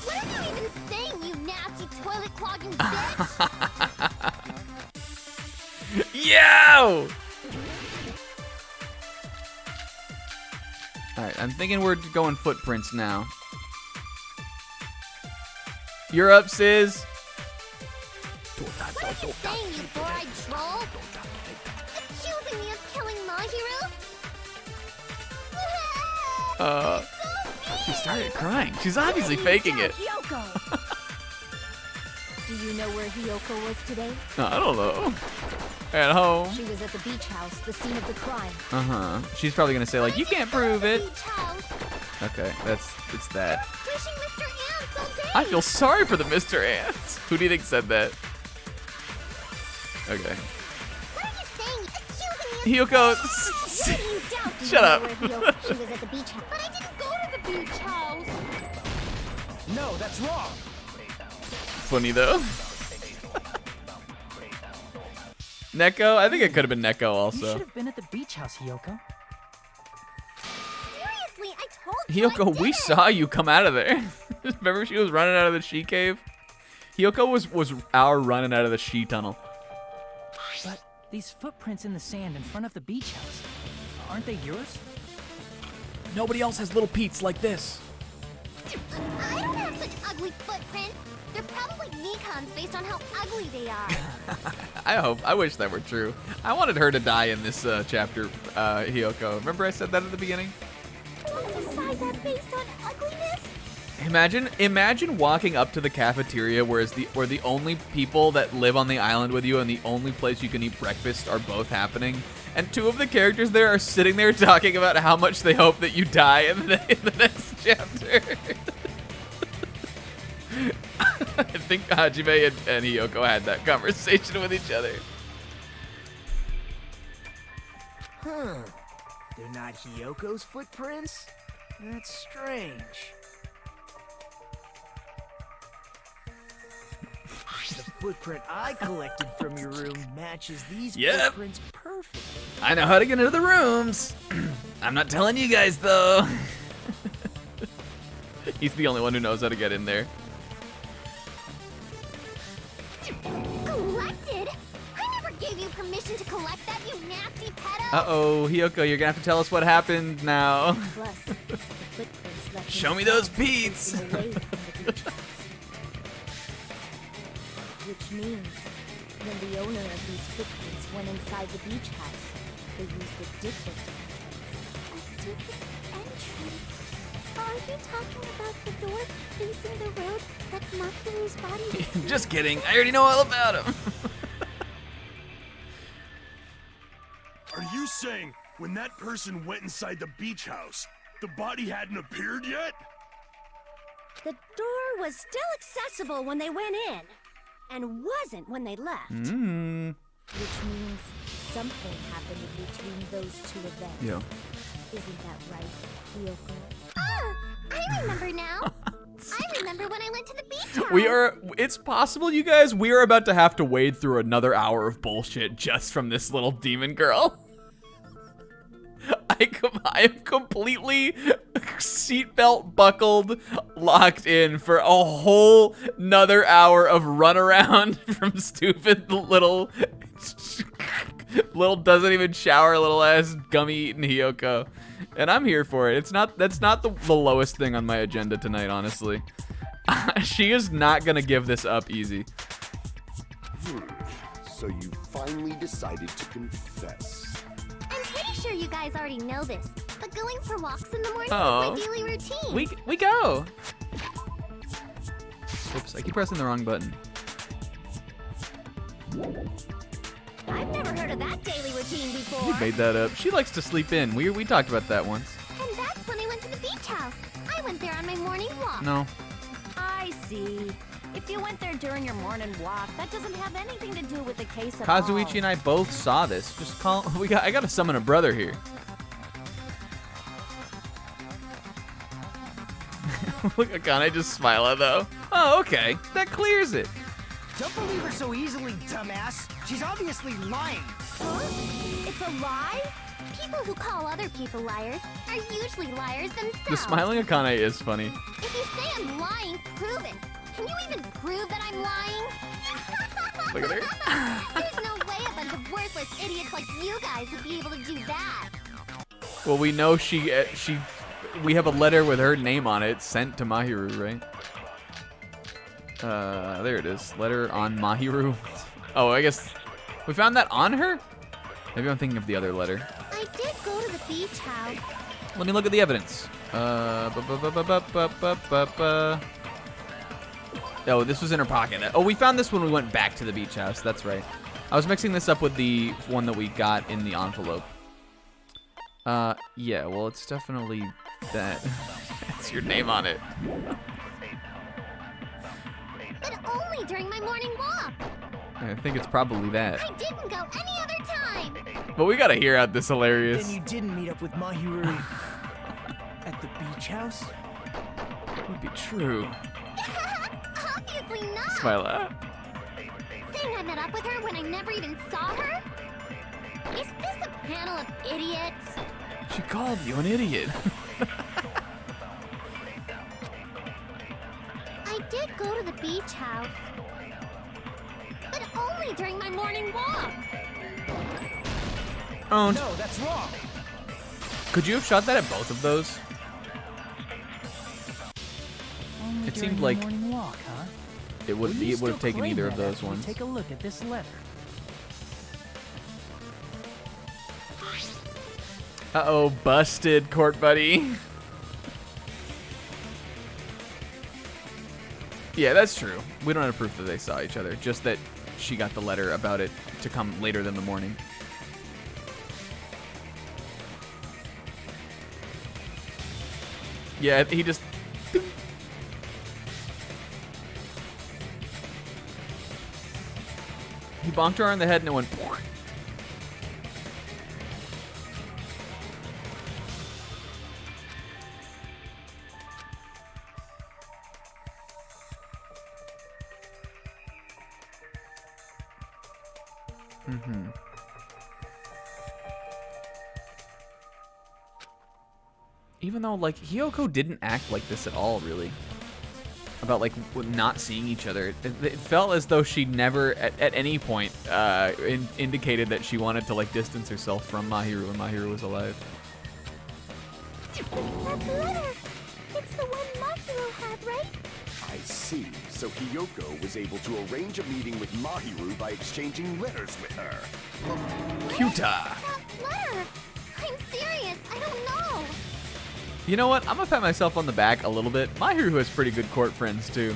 S6: What are you even saying, you nasty toilet clogging bitch?
S4: Yo! Alright, I'm thinking we're going footprints now. You're up, Sis.
S6: What are you saying, you four-eyed troll? Accusing me of killing Mahiru?
S4: She started crying. She's obviously faking it.
S9: Hiyoko! Do you know where Hiyoko was today?
S4: I don't know. At home.
S9: She was at the beach house, the scene of the crime.
S4: Uh-huh. She's probably gonna say, like, you can't prove it.
S6: Beach house.
S4: Okay, it's that.
S6: Wishing Mr. Ants all day.
S4: I feel sorry for the Mr. Ants. Who do you think said that? Okay.
S6: What are you saying? Accusing me of
S4: Hiyoko,
S6: you doubt you
S4: shut
S6: know
S4: up.
S6: where Hiyoko. She was at the beach house. But I didn't go to the beach house.
S10: No, that's wrong.
S4: Funny though. Neko? I think it could have been Neko
S10: You
S4: also.
S10: should have been at the beach house, Hiyoko.
S6: Seriously, I told you.
S4: Hiyoko,
S6: I
S4: we
S6: did.
S4: saw you come out of there. Remember she was running out of the she cave? Hiyoko was our running out of the she tunnel.
S10: But these footprints in the sand in front of the beach house, aren't they yours?
S1: Nobody else has little Pete's like this.
S6: I don't have such ugly footprints. They're probably Nikon's based on how ugly they are.
S4: I wish that were true. I wanted her to die in this chapter, Hiyoko. Remember I said that at the beginning?
S6: Don't decide that based on ugliness.
S4: Imagine walking up to the cafeteria where the only people that live on the island with you and the only place you can eat breakfast are both happening. And two of the characters there are sitting there talking about how much they hope that you die in the next chapter. I think Hajime and Hiyoko had that conversation with each other.
S8: Huh. They're not Hiyoko's footprints? That's strange. The footprint I collected from your room matches these
S4: Yep.
S8: footprints perfectly.
S4: I know how to get into the rooms. I'm not telling you guys though. He's the only one who knows how to get in there.
S6: Collected? I never gave you permission to collect that, you nasty pedo.
S4: Uh-oh, Hiyoko, you're gonna have to tell us what happened now.
S9: Plus, the footprints left
S4: Show me
S9: inside
S4: those
S9: were
S4: Pete's.
S9: taken away from the beach house. Which means, when the owner of these footprints went inside the beach house, they used a different
S6: Entrance. Are you talking about the door facing the road that Mahiru's body was
S4: Just kidding. I already know all about him.
S2: Are you saying when that person went inside the beach house, the body hadn't appeared yet?
S12: The door was still accessible when they went in, and wasn't when they left.
S9: Which means something happened between those two events.
S4: Yeah.
S9: Isn't that right, Hiyoko?
S6: Ah, I remember now. I remember when I went to the beach house.
S4: It's possible, you guys, we are about to have to wade through another hour of bullshit just from this little demon girl. I am completely seatbelt buckled, locked in for a whole nother hour of runaround from stupid little doesn't even shower little ass gummy eating Hiyoko. And I'm here for it. That's not the lowest thing on my agenda tonight, honestly. She is not gonna give this up easy.
S7: So you finally decided to confess.
S6: I'm pretty sure you guys already know this, but going for walks in the morning
S4: Oh.
S6: is my daily routine.
S4: We go. Oops, I keep pressing the wrong button.
S12: I've never heard of that daily routine before.
S4: You made that up. She likes to sleep in. We talked about that once.
S6: And that's when I went to the beach house. I went there on my morning walk.
S4: No.
S5: I see. If you went there during your morning walk, that doesn't have anything to do with the case at
S4: Kazuichi
S5: all.
S4: and I both saw this. Just call. I gotta summon a brother here. Look at Akane just smiling though. Oh, okay. That clears it.
S8: Don't believe her so easily, dumbass. She's obviously lying.
S6: Huh? It's a lie? People who call other people liars are usually liars themselves.
S4: The smiling Akane is funny.
S6: If you say I'm lying, prove it. Can you even prove that I'm lying?
S4: Look at her.
S6: There's no way a bunch of worthless idiots like you guys would be able to do that.
S4: Well, we know we have a letter with her name on it sent to Mahiru, right? There it is. Letter on Mahiru. Oh, I guess we found that on her? Maybe I'm thinking of the other letter.
S6: I did go to the beach house.
S4: Let me look at the evidence. Oh, this was in her pocket. Oh, we found this when we went back to the beach house. That's right. I was mixing this up with the one that we got in the envelope. Yeah, well, it's definitely that. It's your name on it.
S6: But only during my morning walk.
S4: I think it's probably that.
S6: I didn't go any other time.
S4: But we gotta hear out this hilarious.
S8: Then you didn't meet up with Mahiru at the beach house?
S4: That would be true.
S6: Obviously not.
S4: Smile out.
S6: Saying I met up with her when I never even saw her? Is this a panel of idiots?
S4: She called you an idiot.
S6: I did go to the beach house. But only during my morning walk.
S4: Oh,
S8: No, that's wrong.
S4: could you have shot that at both of those?
S10: Only
S4: It
S10: during
S4: seemed
S10: your
S4: like
S10: morning walk, huh?
S4: it would
S10: Well, you
S4: have taken
S10: still
S4: either
S10: claim
S4: of
S10: that
S4: those
S10: after you
S4: ones.
S10: Take a look at this letter.
S4: Uh-oh, busted, court buddy. Yeah, that's true. We don't have proof that they saw each other, just that she got the letter about it to come later than the morning. Yeah, he just... He bonked her on the head and it went... Mm-hmm. Even though, like, Hiyoko didn't act like this at all, really. About, like, not seeing each other. It felt as though she never, at any point, indicated that she wanted to, like, distance herself from Mahiru when Mahiru was alive.
S6: That letter! It's the one Mahiru had, right?
S7: I see. So Hiyoko was able to arrange a meeting with Mahiru by exchanging letters with her.
S4: Cuta!
S6: That letter! I'm serious, I don't know.
S4: You know what? I'm gonna pat myself on the back a little bit. Mahiru has pretty good court friends, too.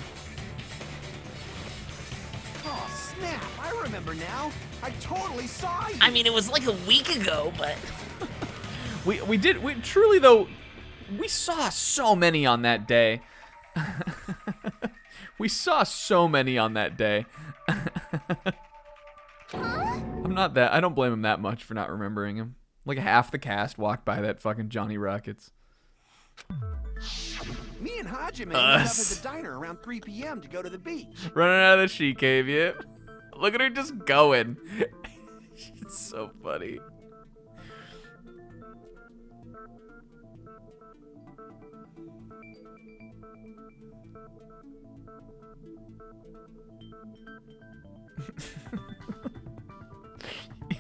S8: Oh, snap. I remember now. I totally saw you.
S1: I mean, it was like a week ago, but...
S4: We truly, though, we saw so many on that day. We saw so many on that day. I don't blame him that much for not remembering him. Like half the cast walked by that fucking Johnny Rockets.
S13: Me and Hajime met up at the diner around 3 p.m. to go to the beach.
S4: Running out of the she cave, yep. Look at her just going. It's so funny. He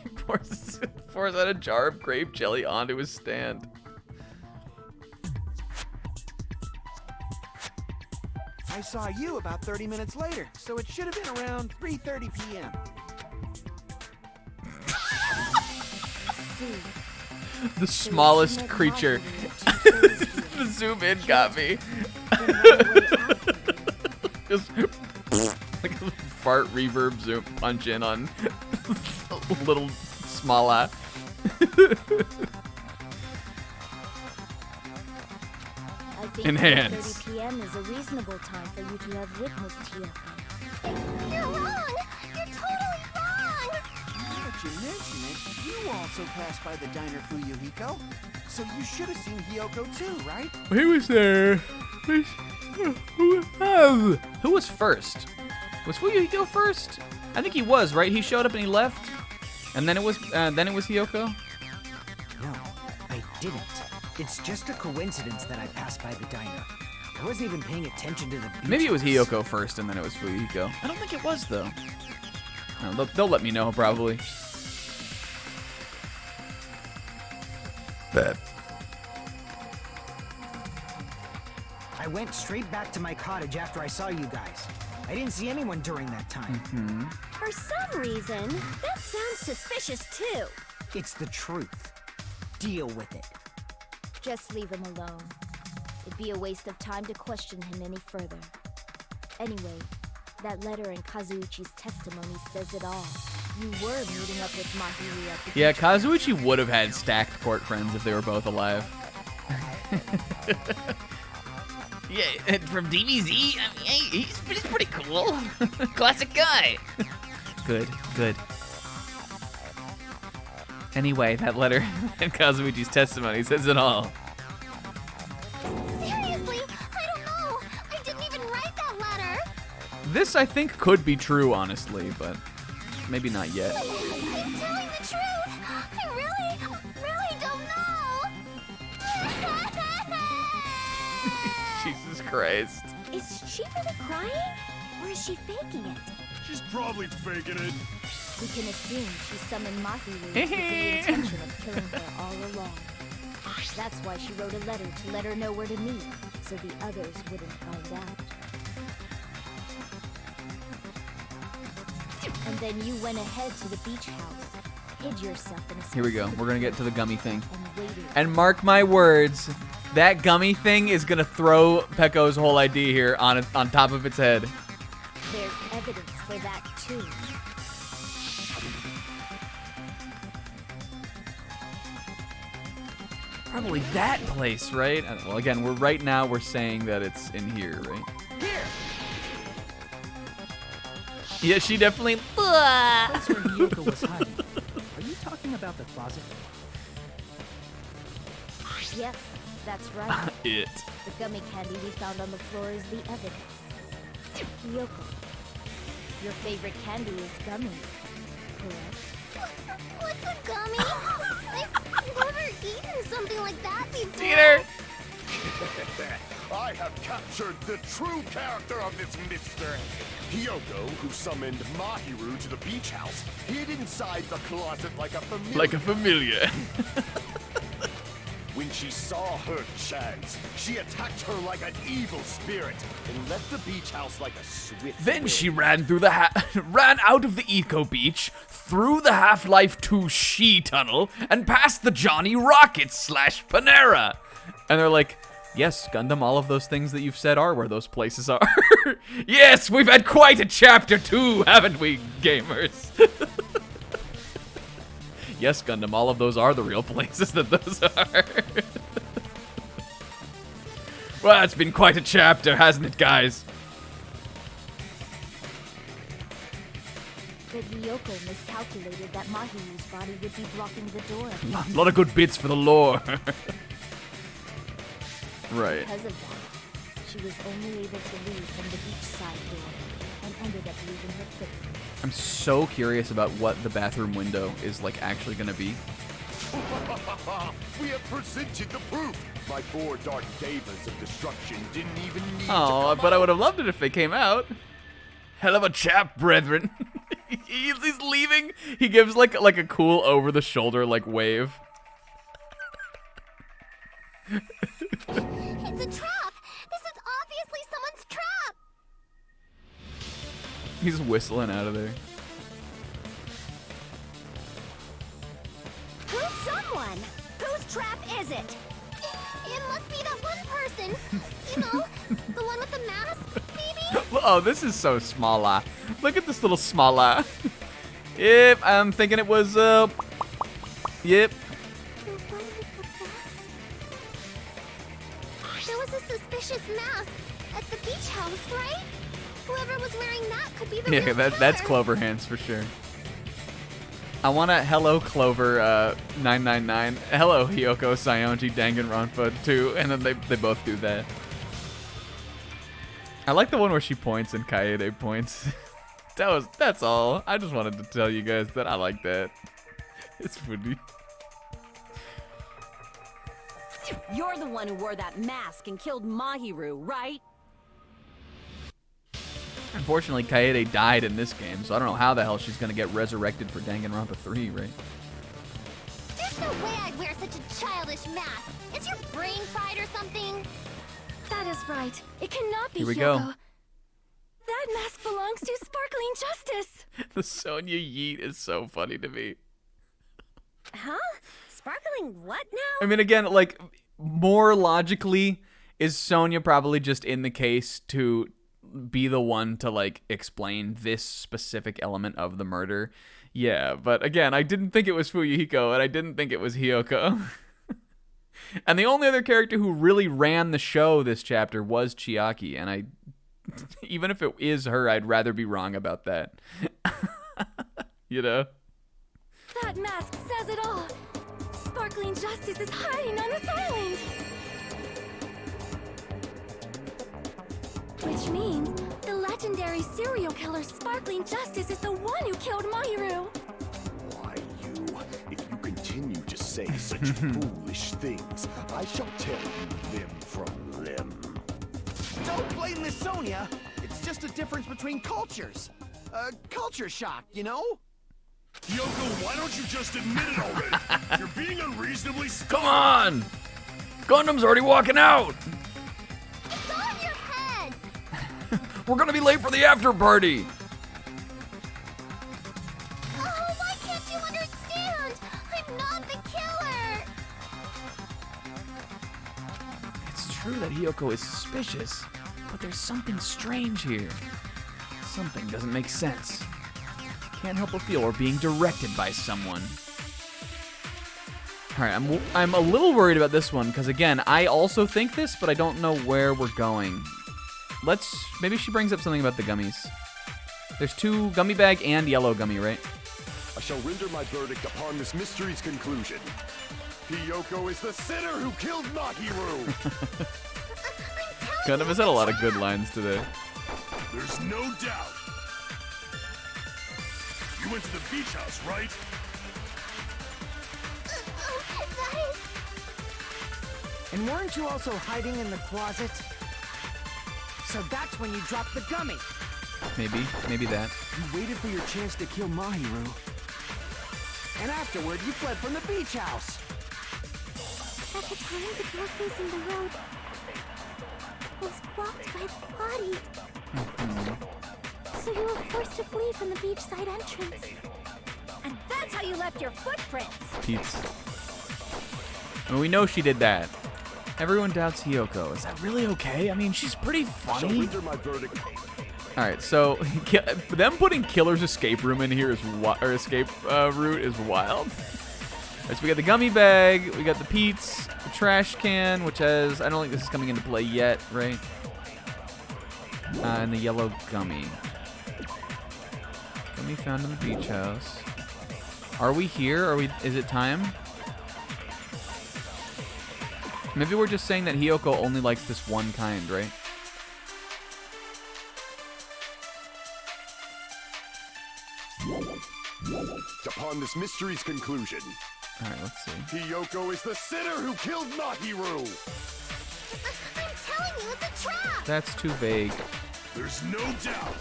S4: pours out a jar of grape jelly onto his stand.
S13: I saw you about 30 minutes later, so it should have been around 3:30 p.m.
S4: The smallest creature. The zoom in got me. Just like a fart reverb zoom punch in on little smala.
S9: I think
S4: Enhance.
S9: 4:30 p.m. is a reasonable time for you to have witnessed Hiyoko.
S12: You're wrong! You're totally wrong!
S13: Now that you mention it, you also passed by the diner Fuyuhiko. So you should have seen Hiyoko too, right?
S4: He was there. Who was first? Was Fuyuhiko first? I think he was, right? He showed up and he left, and then it was Hiyoko.
S8: No, I didn't. It's just a coincidence that I passed by the diner. I wasn't even paying attention to the beach.
S4: Maybe it was Hiyoko first, and then it was Fuyuhiko. I don't think it was though. No, they'll let me know probably. Bet.
S8: I went straight back to my cottage after I saw you guys. I didn't see anyone during that time.
S12: For some reason, that sounds suspicious too.
S8: It's the truth. Deal with it.
S9: Just leave him alone. It'd be a waste of time to question him any further. Anyway, that letter in Kazuichi's testimony says it all. You were meeting up with Mahiru at the
S4: Yeah,
S9: beach.
S4: Kazuichi would have had stacked court friends if they were both alive.
S1: Yeah, and from DBZ, he's pretty cool. Classic guy.
S4: Good, good. Anyway, that letter in Kazuichi's testimony says it all.
S12: Seriously, I don't know. I didn't even write that letter.
S4: This, I think, could be true, honestly, but maybe not yet.
S12: I'm telling the truth. I really don't know.
S4: Jesus Christ.
S12: Is she really crying? Or is she faking it?
S2: She's probably faking it.
S9: We can assume she summoned Mahiru with the intention of killing her all along. That's why she wrote a letter to let her know where to meet, so the others wouldn't find out. And then you went ahead to the beach house, hid yourself in a
S4: Here we go.
S9: specific
S4: We're gonna get to the gummy thing.
S9: and waited.
S4: And mark my words, that gummy thing is gonna throw Pecco's whole idea here on top of its head.
S9: There's evidence for that too.
S4: Probably that place, right? Well, again, we're saying that it's in here, right? Yeah, she definitely.
S10: That's where Hiyoko was hiding. Are you talking about the closet?
S9: Yes, that's right.
S4: It.
S9: The gummy candy we found on the floor is the evidence. Hiyoko, your favorite candy is gummies, correct?
S12: What's a gummy? I've never eaten something like that before.
S4: Peter!
S7: I have captured the true character of this mystery. Hiyoko, who summoned Mahiru to the beach house, hid inside the closet like a familiar.
S4: Like a familiar.
S7: When she saw her chance, she attacked her like an evil spirit and left the beach house like a swift
S4: Then
S7: wind.
S4: she ran through the ran out of the Eco Beach, through the Half-Life 2 She Tunnel, and past the Johnny Rockets / Panera. And they're like, yes, Gundam, all of those things that you've said are where those places are. Yes, we've had quite a chapter 2, haven't we, gamers? Yes, Gundam, all of those are the real places that those are. Well, it's been quite a chapter, hasn't it, guys?
S9: But Hiyoko miscalculated that Mahiru's body would be blocking the door.
S4: A lot of good bits for the lore. Right.
S9: Because of that, she was only able to leave from the beachside door and ended up leaving her footprints.
S4: I'm so curious about what the bathroom window is like actually gonna be.
S7: We have presented the proof. My 4 dark devas of destruction didn't even need
S4: Oh,
S7: to
S4: but I would have loved it if they came out. Hell of a chap, brethren. He's leaving. He gives like a cool over the shoulder like wave.
S12: It's a trap! This is obviously someone's trap!
S4: He's whistling out of there.
S12: Who's someone? Whose trap is it? It must be that one person. You know, the one with the mask, maybe?
S4: Oh, this is so small. Look at this little small. Yep, I'm thinking it was, yep.
S6: There was a suspicious mask at the beach house, right? Whoever was wearing that could be the
S4: Yeah,
S6: real
S4: that's
S6: killer.
S4: Clover Hands for sure. I want a hello Clover 999. Hello Hiyoko Sayonji Danganronpa 2, and then they both do that. I like the one where she points and Kaede points. That's all. I just wanted to tell you guys that I like that. It's funny.
S5: You're the one who wore that mask and killed Mahiru, right?
S4: Unfortunately, Kaede died in this game, so I don't know how the hell she's gonna get resurrected for Danganronpa 3, right?
S6: There's no way I'd wear such a childish mask. Is your brain fried or something?
S11: That is right. It cannot be
S4: Here we
S11: Hyoko.
S4: go.
S11: That mask belongs to Sparkling Justice.
S4: The Sonya Yeet is so funny to me.
S12: Huh? Sparkling what now?
S4: I mean, again, like, more logically, is Sonya probably just in the case to be the one to, like, explain this specific element of the murder? Yeah, but again, I didn't think it was Fuyuhiko, and I didn't think it was Hyoko. And the only other character who really ran the show this chapter was Chiaki, and I, even if it is her, I'd rather be wrong about that. You know?
S11: That mask says it all. Sparkling Justice is hiding on this island. Which means the legendary serial killer Sparkling Justice is the one who killed Mahiru.
S7: Why, you? If you continue to say such foolish things, I shall tell you limb from limb.
S13: Don't blame this Sonya. It's just a difference between cultures. Culture shock, you know?
S2: Yoko, why don't you just admit it already? You're being unreasonably
S4: Come on! Gundam's already walking out!
S6: It's all in your head.
S4: We're gonna be late for the after party!
S6: Oh, why can't you understand? I'm not the killer.
S1: It's true that Hiyoko is suspicious, but there's something strange here. Something doesn't make sense. Can't help but feel we're being directed by someone. Alright, I'm a little worried about this one, because again, I also think this, but I don't know where we're going. Maybe she brings up something about the gummies. There's 2 gummy bag and yellow gummy, right?
S7: I shall render my verdict upon this mystery's conclusion. Hiyoko is the sinner who killed Mahiru!
S4: Gundam has had a lot of good lines today.
S2: There's no doubt. You went to the beach house, right?
S8: Oh, and weren't you also hiding in the closet? So that's when you dropped the gummy.
S4: Maybe that.
S13: You waited for your chance to kill Mahiru.
S8: And afterward, you fled from the beach house.
S6: At the time, the door facing the road was blocked by the body. So you were forced to flee from the beachside entrance.
S12: And that's how you left your footprints.
S4: Peeps. And we know she did that. Everyone doubts Hiyoko. Is that really okay? I mean, she's pretty
S7: Shall
S4: funny.
S7: render my verdict.
S4: Alright, so them putting Killer's escape room in here is escape route is wild. Alright, so we got the gummy bag, we got the Pete's, the trash can, which has, I don't think this is coming into play yet, right? And the yellow gummy. Gummy found in the beach house. Are we here? Is it time? Maybe we're just saying that Hiyoko only likes this one kind, right?
S7: Upon this mystery's conclusion.
S4: Alright, let's see.
S7: Hiyoko is the sinner who killed Mahiru!
S6: I'm telling you, it's a trap!
S4: That's too vague.
S2: There's no doubt.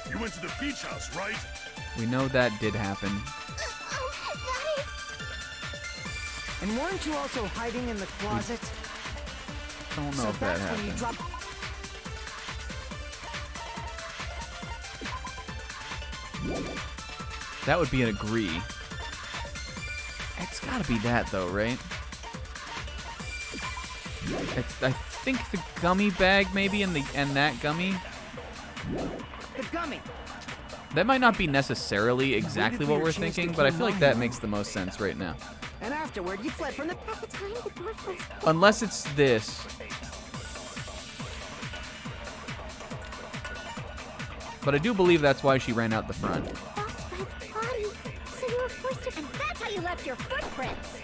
S2: You went to the beach house, right?
S4: We know that did happen.
S8: And weren't you also hiding in the closet?
S4: Don't know
S8: So
S4: if that
S8: that's when you
S4: happened.
S8: dropped.
S4: That would be an agree. It's gotta be that though, right? I think the gummy bag maybe and that gummy.
S8: The gummy.
S1: That might not be necessarily exactly what we're thinking, but I feel like that makes the most sense right now.
S8: And afterward, you fled from the...
S6: At the time, the dwarf was...
S1: Unless it's this. But I do believe that's why she ran out the front.
S6: blocked by the body, so you were forced to...
S12: And that's how you left your footprints.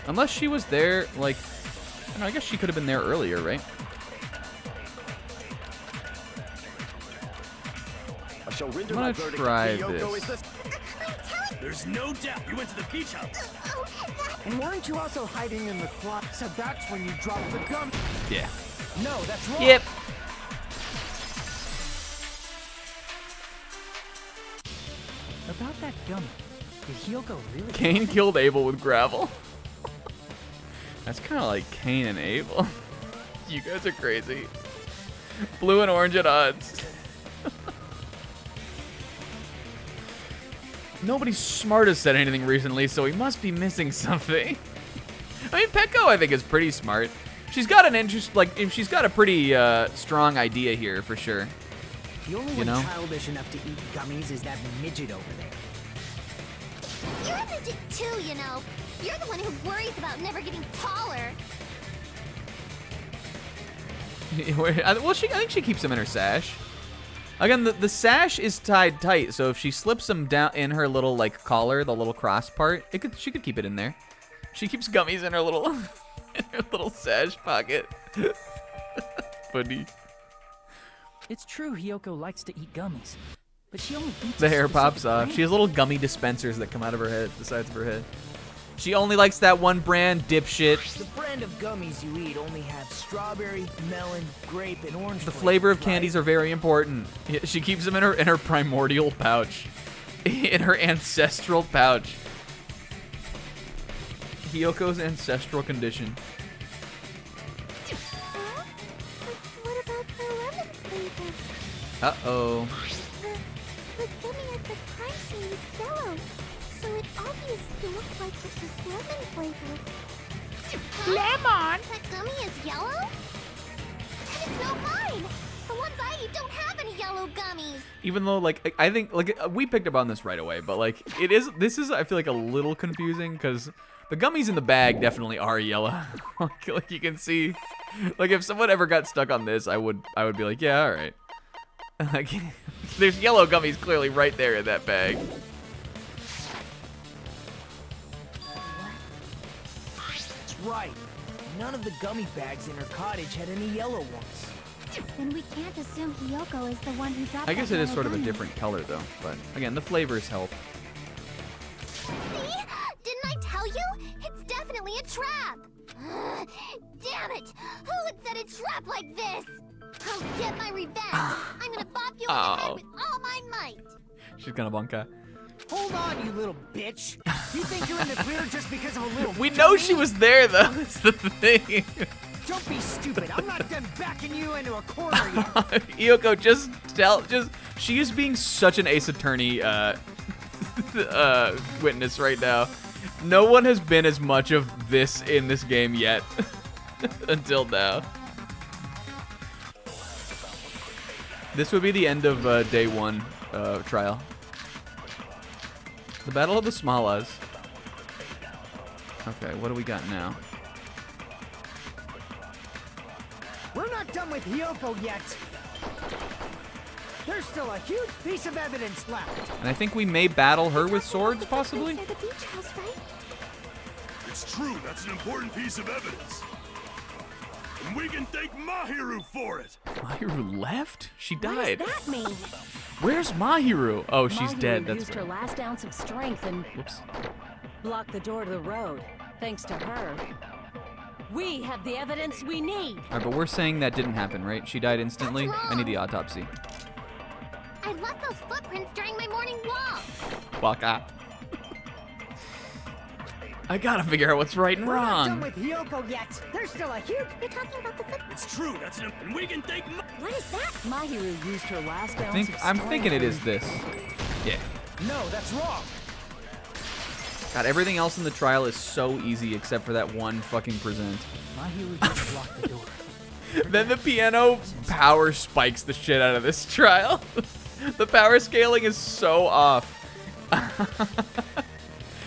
S1: Unless she was there, like... I don't know, I guess she could have been there earlier, right?
S7: I shall render
S1: I'm
S7: my
S1: gonna
S7: verdict.
S1: try
S7: Hiyoko is
S1: this.
S7: the
S2: There's no doubt you went to the beach house.
S8: And weren't you also hiding in the closet? So that's when you dropped the gum.
S1: Yeah.
S8: No, that's wrong.
S1: Yep.
S10: About that gummy, did Hiyoko really...
S1: Cain killed Abel with gravel. That's kind of like Cain and Abel. You guys are crazy. Blue and orange at odds. Nobody smart has said anything recently, so he must be missing something. I mean, Petco, I think, is pretty smart. She's got an interest, like, she's got a pretty strong idea here for sure.
S8: The only
S1: You
S8: one
S1: know?
S8: childish enough to eat gummies is that midget over there.
S6: You're a midget too, you know. You're the one who worries about never getting taller.
S1: Well, I think she keeps them in her sash. Again, the sash is tied tight, so if she slips them down in her little like collar, the little cross part, she could keep it in there. She keeps gummies in her little sash pocket. Funny.
S10: It's true Hiyoko likes to eat gummies, but she only eats
S1: The
S10: a
S1: hair pops
S10: specific
S1: off.
S10: brand.
S1: She has little gummy dispensers that come out of her head, the sides of her head. She only likes that one brand, dipshit.
S8: The brand of gummies you eat only have strawberry, melon, grape, and orange.
S1: The flavor of candies are very important. She keeps them in her primordial pouch. In her ancestral pouch. Hiyoko's ancestral condition.
S6: What about the lemon flavor?
S1: Uh-oh.
S6: The gummy at the crime scene is yellow, so it obviously looked like it was lemon flavored.
S12: Lemon?
S6: That gummy is yellow? And it's no mine! The ones I eat don't have any yellow gummies!
S1: Even though, like, I think, like, we picked up on this right away, but, like, this is, I feel like, a little confusing, because the gummies in the bag definitely are yellow. Like, you can see, like, if someone ever got stuck on this, I would be like, yeah, all right. Like, there's yellow gummies clearly right there in that bag.
S8: That's right. None of the gummy bags in her cottage had any yellow ones.
S6: Then we can't assume Hiyoko is the one who dropped
S1: I guess
S6: that
S1: it is
S6: yellow
S1: sort of a
S6: gummy.
S1: different color, though. But, again, the flavors help.
S6: See? Didn't I tell you? It's definitely a trap! Damn it! Who would set a trap like this? I'll get my revenge! I'm gonna bop you in the head with all my might!
S1: She's gonna bunka.
S8: Hold on, you little bitch. You think you're in the clear just because of a little
S1: We know
S8: gummy?
S1: she was there, though. That's the thing.
S8: Don't be stupid. I'm not done backing you into a corner yet.
S1: Iyoko, she is being such an Ace Attorney witness right now. No one has been as much of this in this game yet. Until now. This would be the end of day one trial. The Battle of the Smalas. Okay, what do we got now?
S8: We're not done with Hiyoko yet. There's still a huge piece of evidence left.
S1: And I think we may battle her with swords, possibly?
S6: They're the beach house, right?
S2: It's true, that's an important piece of evidence. And we can thank Mahiru for it.
S1: Mahiru left? She
S5: What does
S1: died.
S5: that mean?
S1: Where's Mahiru? Oh, she's
S5: Mahiru
S1: dead. That's
S5: used
S1: right.
S5: her last ounce of strength and
S1: Whoops.
S5: blocked the door to the road. Thanks to her, we have the evidence we need.
S1: All right, but we're saying that didn't happen, right? She died instantly.
S6: That's
S1: I need the
S6: wrong.
S1: autopsy.
S6: I left those footprints during my morning walk!
S1: Waka. I gotta figure out what's right and
S8: We're not done
S1: wrong.
S8: with Hiyoko yet. There's still a huge...
S6: You're talking about the footprints?
S2: It's true, and we can thank
S5: What is that? Mahiru used her last ounce of strength.
S1: I'm thinking it is this. Yeah.
S8: No, that's wrong.
S1: God, everything else in the trial is so easy except for that one fucking present.
S10: Mahiru just blocked the door.
S1: Then the piano power spikes the shit out of this trial. The power scaling is so off.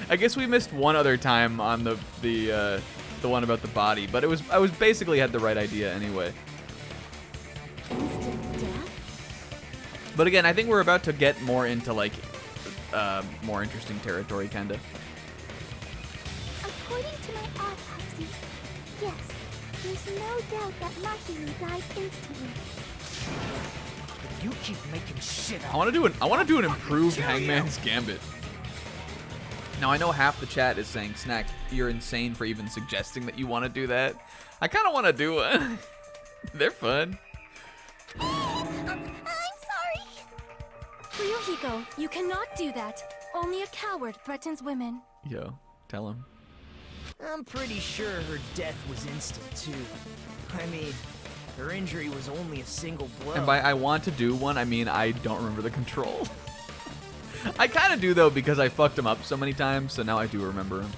S1: I guess we missed one other time on the one about the body, but I was basically had the right idea anyway.
S6: Instant death?
S1: But again, I think we're about to get more into like more interesting territory, kinda.
S6: According to my autopsy, yes, there's no doubt that Mahiru died instantly.
S8: If you keep making shit up,
S1: I want to do an improved Hangman's Gambit. Now I know half the chat is saying, Snack, you're insane for even suggesting that you want to do that. I kind of want to do one. They're fun.
S6: I'm sorry.
S11: Ryuhiko, you cannot do that. Only a coward threatens women.
S1: Yo, tell him.
S8: I'm pretty sure her death was instant too. I mean, her injury was only a single blow.
S1: And by I want to do one, I mean I don't remember the control. I kind of do though because I fucked him up so many times, so now I do remember him.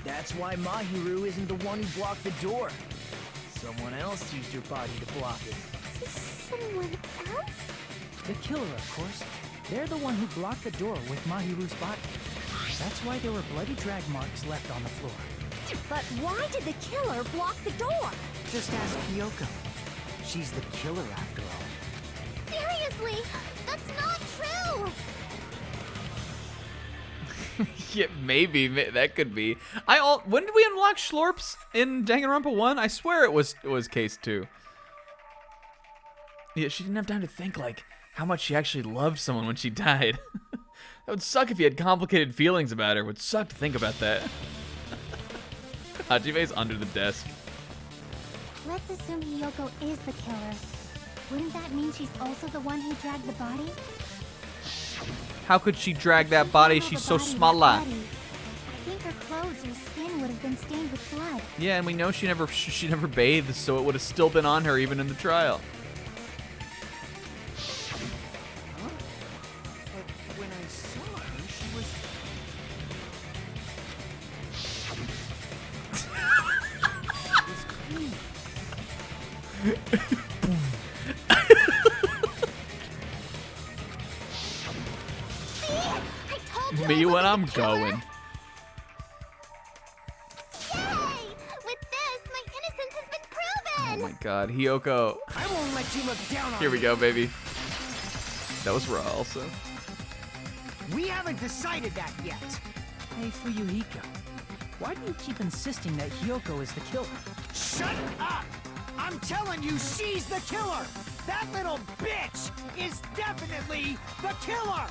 S8: That's why Mahiru isn't the one who blocked the door. Someone else used her body to block it.
S6: Someone else?
S10: The killer, of course. They're the one who blocked the door with Mahiru's body. That's why there were bloody drag marks left on the floor.
S12: But why did the killer block the door?
S8: Just ask Kyoko. She's the killer after all.
S6: Seriously, that's not true.
S1: Yeah, maybe that could be. When did we unlock Schlorps in Danganronpa 1? I swear it was case 2. Yeah, she didn't have time to think like how much she actually loved someone when she died. That would suck if you had complicated feelings about her. It would suck to think about that. Hajime's under the desk.
S6: Let's assume Hiyoko is the killer. Wouldn't that mean she's also the one who dragged the body?
S1: How could she drag that body? She's so small.
S6: I think her clothes or skin would have been stained with blood.
S1: Yeah, and we know she never bathed, so it would have still been on her even in the trial.
S13: Huh? But when I saw her, she was...
S1: Me when I'm going.
S6: Yay! With this, my innocence has been proven!
S1: Oh my god, Hiyoko.
S8: I won't let you look down on
S1: Here we
S8: me.
S1: go, baby. That was raw also.
S8: We haven't decided that yet.
S10: Hey, Fuyuhiko, why do you keep insisting that Hiyoko is the killer?
S8: Shut up! I'm telling you, she's the killer! That little bitch is definitely the killer!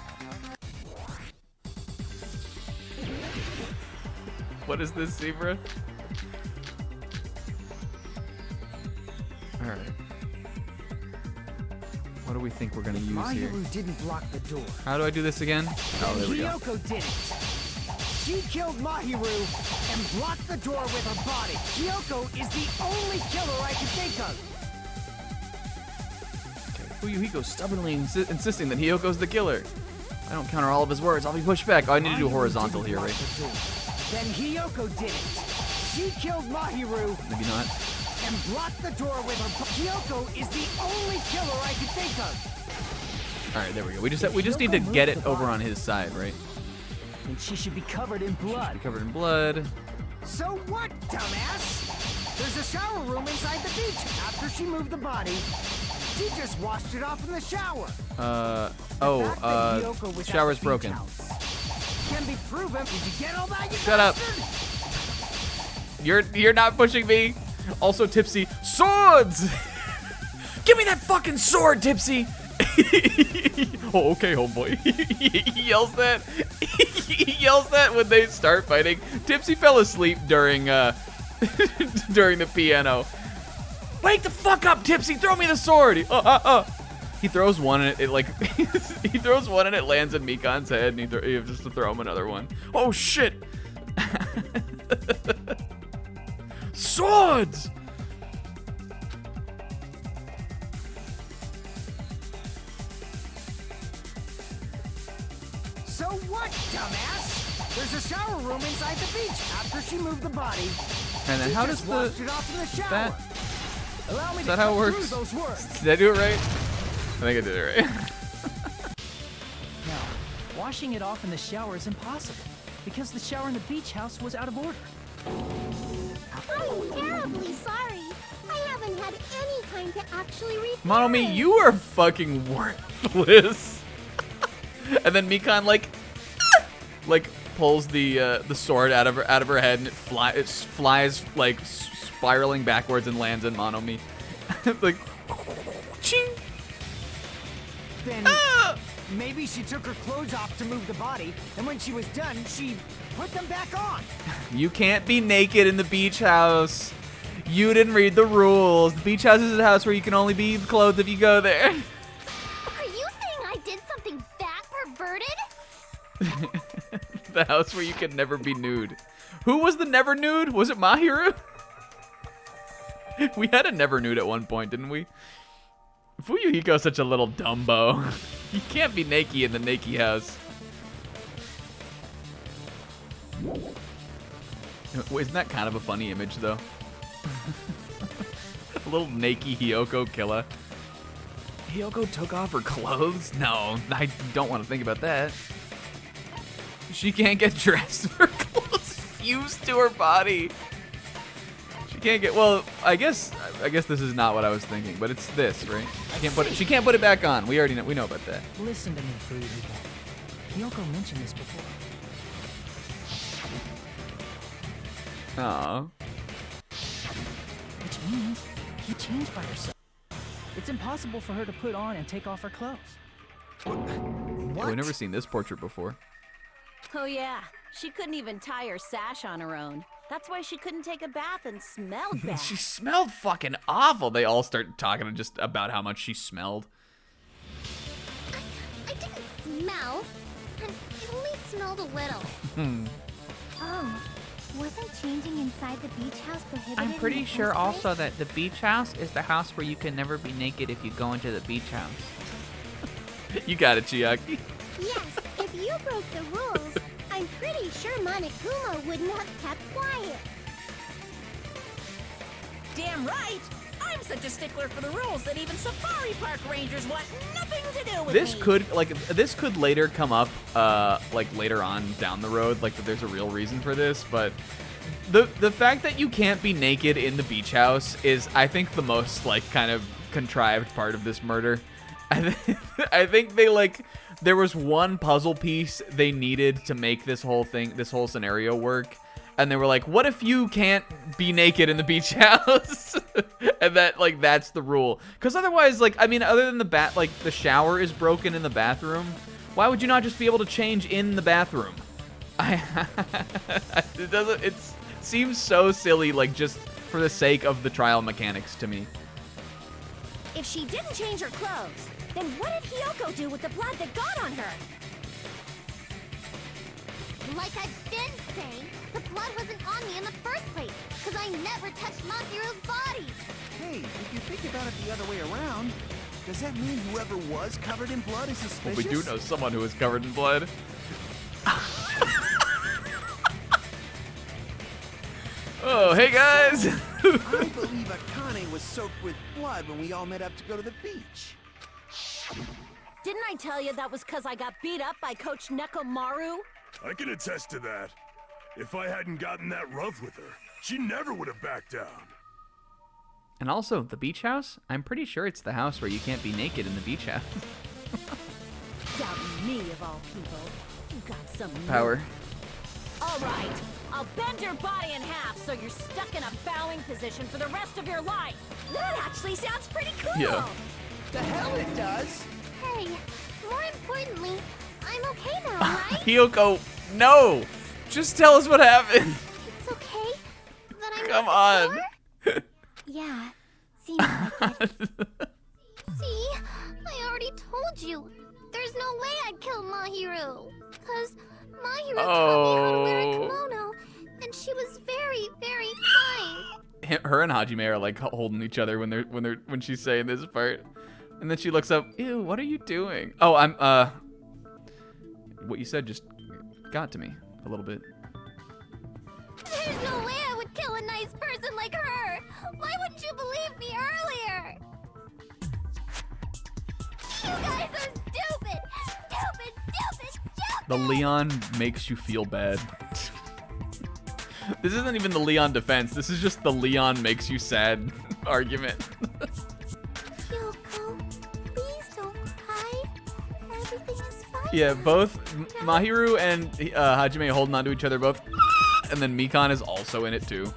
S1: What is this, Zebra? Alright. What do we think we're gonna use here?
S8: Mahiru didn't block the door.
S1: How do I do this again? Oh, there we go.
S8: Hiyoko did it. She killed Mahiru and blocked the door with her body. Hiyoko is the only killer I can think of.
S1: Fuyuhiko's stubbornly insisting that Hiyoko's the killer. I don't counter all of his words. I'll be pushed back. Oh, I need to do horizontal here, right?
S8: Then Hiyoko did it. She killed Mahiru
S1: Maybe not.
S8: and blocked the door with her. Hiyoko is the only killer I can think of.
S1: All right, there we go. We just need to get it over on his side, right?
S10: And she should be covered in blood.
S1: Be covered in blood.
S8: So what, dumbass? There's a shower room inside the beach. After she moved the body, she just washed it off in the shower.
S1: Shower's broken.
S8: Can be proven. Did you get all that, you
S1: Shut up.
S8: bastard?
S1: You're not pushing me. Also, Tipsy, swords! Give me that fucking sword, Tipsy! Oh, okay, homeboy. He yells that. He yells that when they start fighting. Tipsy fell asleep during during the piano. Wake the fuck up, Tipsy! Throw me the sword! He throws one and it like he throws one and it lands in Mikan's head, and he has to throw him another one. Oh shit! Swords!
S8: So what, dumbass? There's a shower room inside the beach. After she moved the body,
S1: And then
S8: she
S1: how
S8: just
S1: does
S8: washed it off in the shower.
S1: that
S8: Allow me
S1: is
S8: to
S1: that how it
S8: cut
S1: works?
S8: through those words.
S1: Did I do it right? think I did it right.
S10: Now, washing it off in the shower is impossible because the shower in the beach house was out of order.
S12: I'm terribly sorry. I haven't had any time to actually read.
S1: Monomi, you are fucking worthless. And then Mikan like pulls the sword out of her head, and it flies like spiraling backwards and lands in Monomi. Like, ching.
S8: Then maybe she took her clothes off to move the body, and when she was done, she put them back on.
S1: You can't be naked in the beach house. You didn't read the rules. The beach house is a house where you can only be clothed if you go there.
S12: Are you saying I did something that perverted?
S1: The house where you can never be nude. Who was the never nude? Was it Mahiru? We had a never nude at one point, didn't we? Fuyuhiko's such a little dumbo. You can't be naked in the naked house. Isn't that kind of a funny image, though? A little naked Hiyoko killer. Hiyoko took off her clothes? No, I don't want to think about that. She can't get dressed. Her clothes fused to her body. She can't get. Well, I guess this is not what I was thinking, but it's this, right? She can't put it back on. We already know. We know about that.
S10: Listen to me, Fuyuhiko. Hiyoko mentioned this before.
S1: Aww.
S10: Which means she changed by herself. It's impossible for her to put on and take off her clothes.
S1: What? We've never seen this portrait before.
S5: Oh yeah, she couldn't even tie her sash on her own. That's why she couldn't take a bath and smelled bad.
S1: She smelled fucking awful. They all start talking just about how much she smelled.
S12: I didn't smell. I only smelled a little.
S6: Oh, wasn't changing inside the beach house prohibited?
S4: I'm pretty
S6: in the
S4: sure
S6: first
S4: also
S6: place?
S4: that the beach house is the house where you can never be naked if you go into the beach house.
S1: You got it, Chiaki.
S12: Yes, if you broke the rules, I'm pretty sure Monokuma wouldn't have kept quiet.
S5: Damn right! I'm such a stickler for the rules that even safari park rangers want nothing to do with
S1: This
S5: me.
S1: this could later come up, like later on down the road, like that there's a real reason for this, but the fact that you can't be naked in the beach house is, I think, the most like kind of contrived part of this murder. I think they there was one puzzle piece they needed to make this whole scenario work. And they were like, what if you can't be naked in the beach house? And that's the rule. Because otherwise, other than the shower is broken in the bathroom, why would you not just be able to change in the bathroom? It seems so silly, just for the sake of the trial mechanics to me.
S12: If she didn't change her clothes, then what did Hiyoko do with the blood that got on her? Like I've been saying, the blood wasn't on me in the first place, because I never touched Mahiru's body.
S13: Hey, if you think about it the other way around, does that mean whoever was covered in blood is suspicious?
S1: Well, we do know someone who is covered in blood. Oh, hey guys!
S13: I believe Akane was soaked with blood when we all met up to go to the beach.
S5: Didn't I tell you that was because I got beat up by Coach Nekomaru?
S2: I can attest to that. If I hadn't gotten that rough with her, she never would have backed down.
S1: And also, the beach house? I'm pretty sure it's the house where you can't be naked in the beach house.
S5: Doubting me of all people. You got some
S1: Power.
S5: All right, I'll bend your body in half so you're stuck in a bowing position for the rest of your life. That actually sounds pretty cool.
S1: Yeah.
S13: The hell it does!
S12: Hey, more importantly, I'm okay now, right?
S1: Hiyoko, no! Just tell us what happened.
S12: It's okay that I'm
S1: Come
S12: not
S1: on.
S12: sure?
S6: Yeah, seems like it.
S12: See, I already told you. There's no way I'd kill Mahiru. Because Mahiru taught me how to wear a kimono, and she was very, very kind.
S1: Her and Hajime are holding each other when she's saying this part. And then she looks up, ew, what are you doing? Oh, what you said just got to me a little bit.
S12: There's no way I would kill a nice person like her. Why wouldn't you believe me earlier?
S1: The Leon makes you feel bad. This isn't even the Leon defense. This is just the Leon makes you sad argument.
S12: Kyoko, please don't cry. Everything is fine.
S1: Yeah, both Mahiru and Hajime holding on to each other both. And then Mikan is also in it too.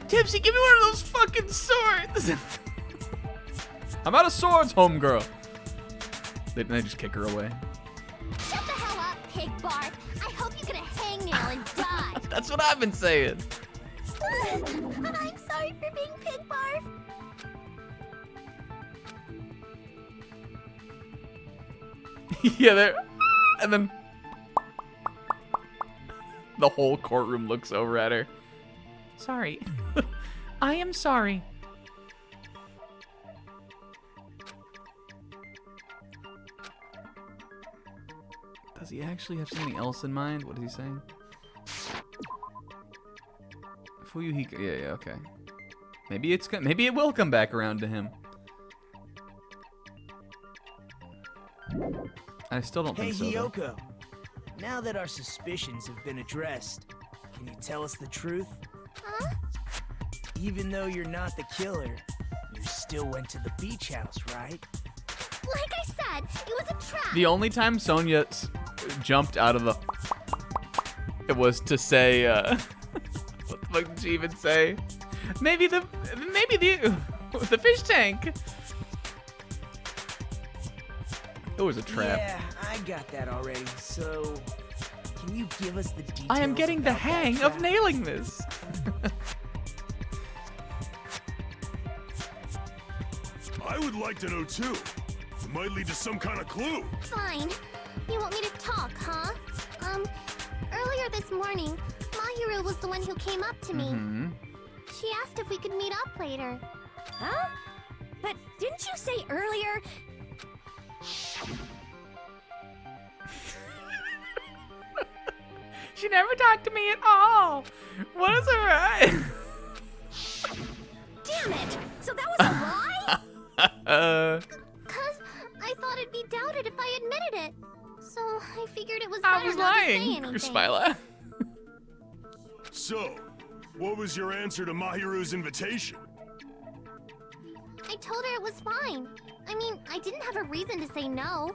S1: Tipsy, give me one of those fucking swords. I'm out of swords, homegirl. They just kick her away.
S12: Shut the hell up, pig barf. I hope you get a hangnail and die.
S1: That's what I've been saying.
S12: I'm sorry for being pig barf.
S1: Yeah, there. And then the whole courtroom looks over at her. Sorry. I am sorry. Does he actually have something else in mind? What is he saying? Fuyuhiko. Yeah, okay. Maybe it will come back around to him. I still don't think so.
S8: Hey,
S1: though.
S8: Hiyoko. Now that our suspicions have been addressed, can you tell us the truth?
S12: Huh?
S8: Even though you're not the killer, you still went to the beach house, right?
S12: Like I said, it was a trap.
S1: The only time Sonya jumped out of the it was to say what the fuck did she even say? Maybe the fish tank. It was a trap.
S8: Yeah, I got that already. So, can you give us the details?
S1: I am getting the
S8: about that
S1: hang
S8: trap?
S1: of nailing this.
S2: I would like to know too. It might lead to some kind of clue.
S12: Fine. You want me to talk, huh? Earlier this morning, Mahiru was the one who came up to me.
S1: Mm-hmm.
S12: She asked if we could meet up later.
S5: Huh? But didn't you say earlier?
S1: She never talked to me at all. What is it, right?
S12: Damn it! So that was a lie? Cause I thought it'd be doubted if I admitted it. So I figured it was better
S1: I was
S12: not to say
S1: lying.
S12: anything.
S1: Smiler.
S2: So, what was your answer to Mahiru's invitation?
S12: I told her it was fine. I mean, I didn't have a reason to say no.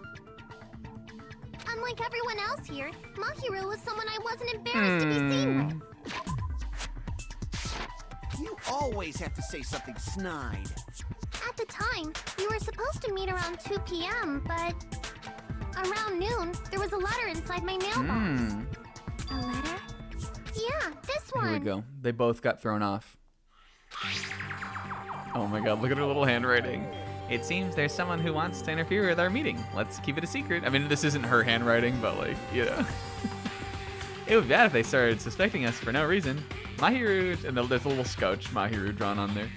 S12: Unlike everyone else here, Mahiru was someone I wasn't embarrassed to be seen with.
S13: You always have to say something snide.
S12: At the time, we were supposed to meet around 2 p.m., but around noon, there was a letter inside my mailbox.
S6: A letter?
S12: Yeah, this one.
S1: Here we go. They both got thrown off. Oh my god, look at her little handwriting. It seems there's someone who wants to interfere with our meeting. Let's keep it a secret. I mean, this isn't her handwriting, but like, you know. It would be bad if they started suspecting us for no reason. Mahiru, and there's a little scotch Mahiru drawn on there.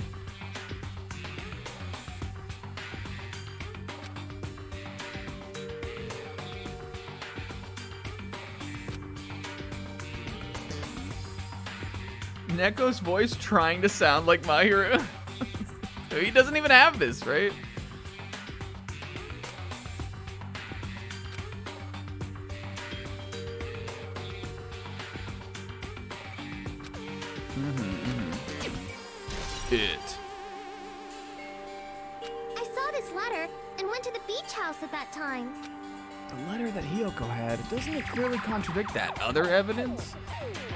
S1: Neko's voice trying to sound like Mahiru. He doesn't even have this, right? It.
S12: I saw this letter and went to the beach house at that time.
S1: The letter that Hiyoko had, doesn't it clearly contradict that other evidence?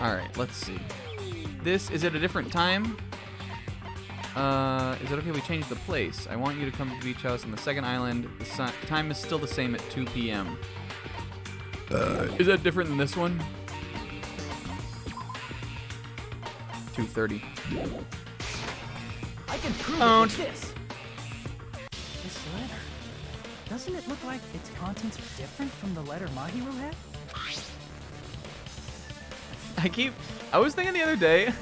S1: Alright, let's see. This, is it a different time? Is it okay we change the place? I want you to come to the beach house on the second island. The time is still the same at 2 p.m. Is that different than this one? 2:30.
S10: I can prove it
S1: Don't.
S10: with this. This letter. Doesn't it look like its contents are different from the letter Mahiru had?
S1: I was thinking the other day,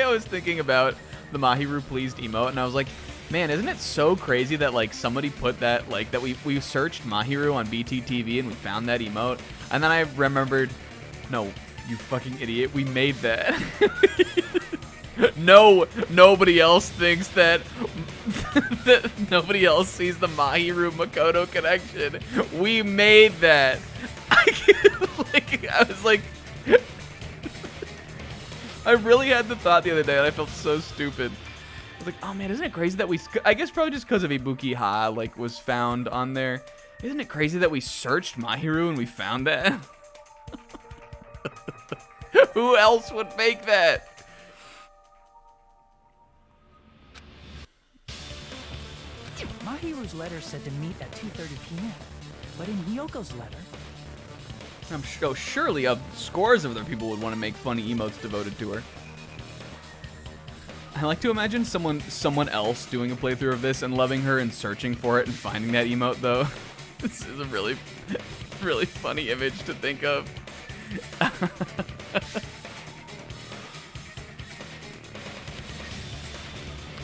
S1: I was thinking about the Mahiru pleased emote, and I was like, man, isn't it so crazy that like somebody put that, like that we searched Mahiru on BTTV and we found that emote, and then I remembered, no, you fucking idiot, we made that. No, nobody else thinks that that nobody else sees the Mahiru Makoto connection. We made that. I was like, I really had the thought the other day, and I felt so stupid. I was like, oh man, isn't it crazy that I guess probably just because of Ibuki Ha, like, was found on there. Isn't it crazy that we searched Mahiru and we found that? Who else would make that?
S10: Mahiru's letter said to meet at 2:30 p.m. But in Hyoko's letter...
S1: I'm sure, surely scores of other people would want to make funny emotes devoted to her. I like to imagine someone else doing a playthrough of this and loving her and searching for it and finding that emote, though. This is a really, really funny image to think of.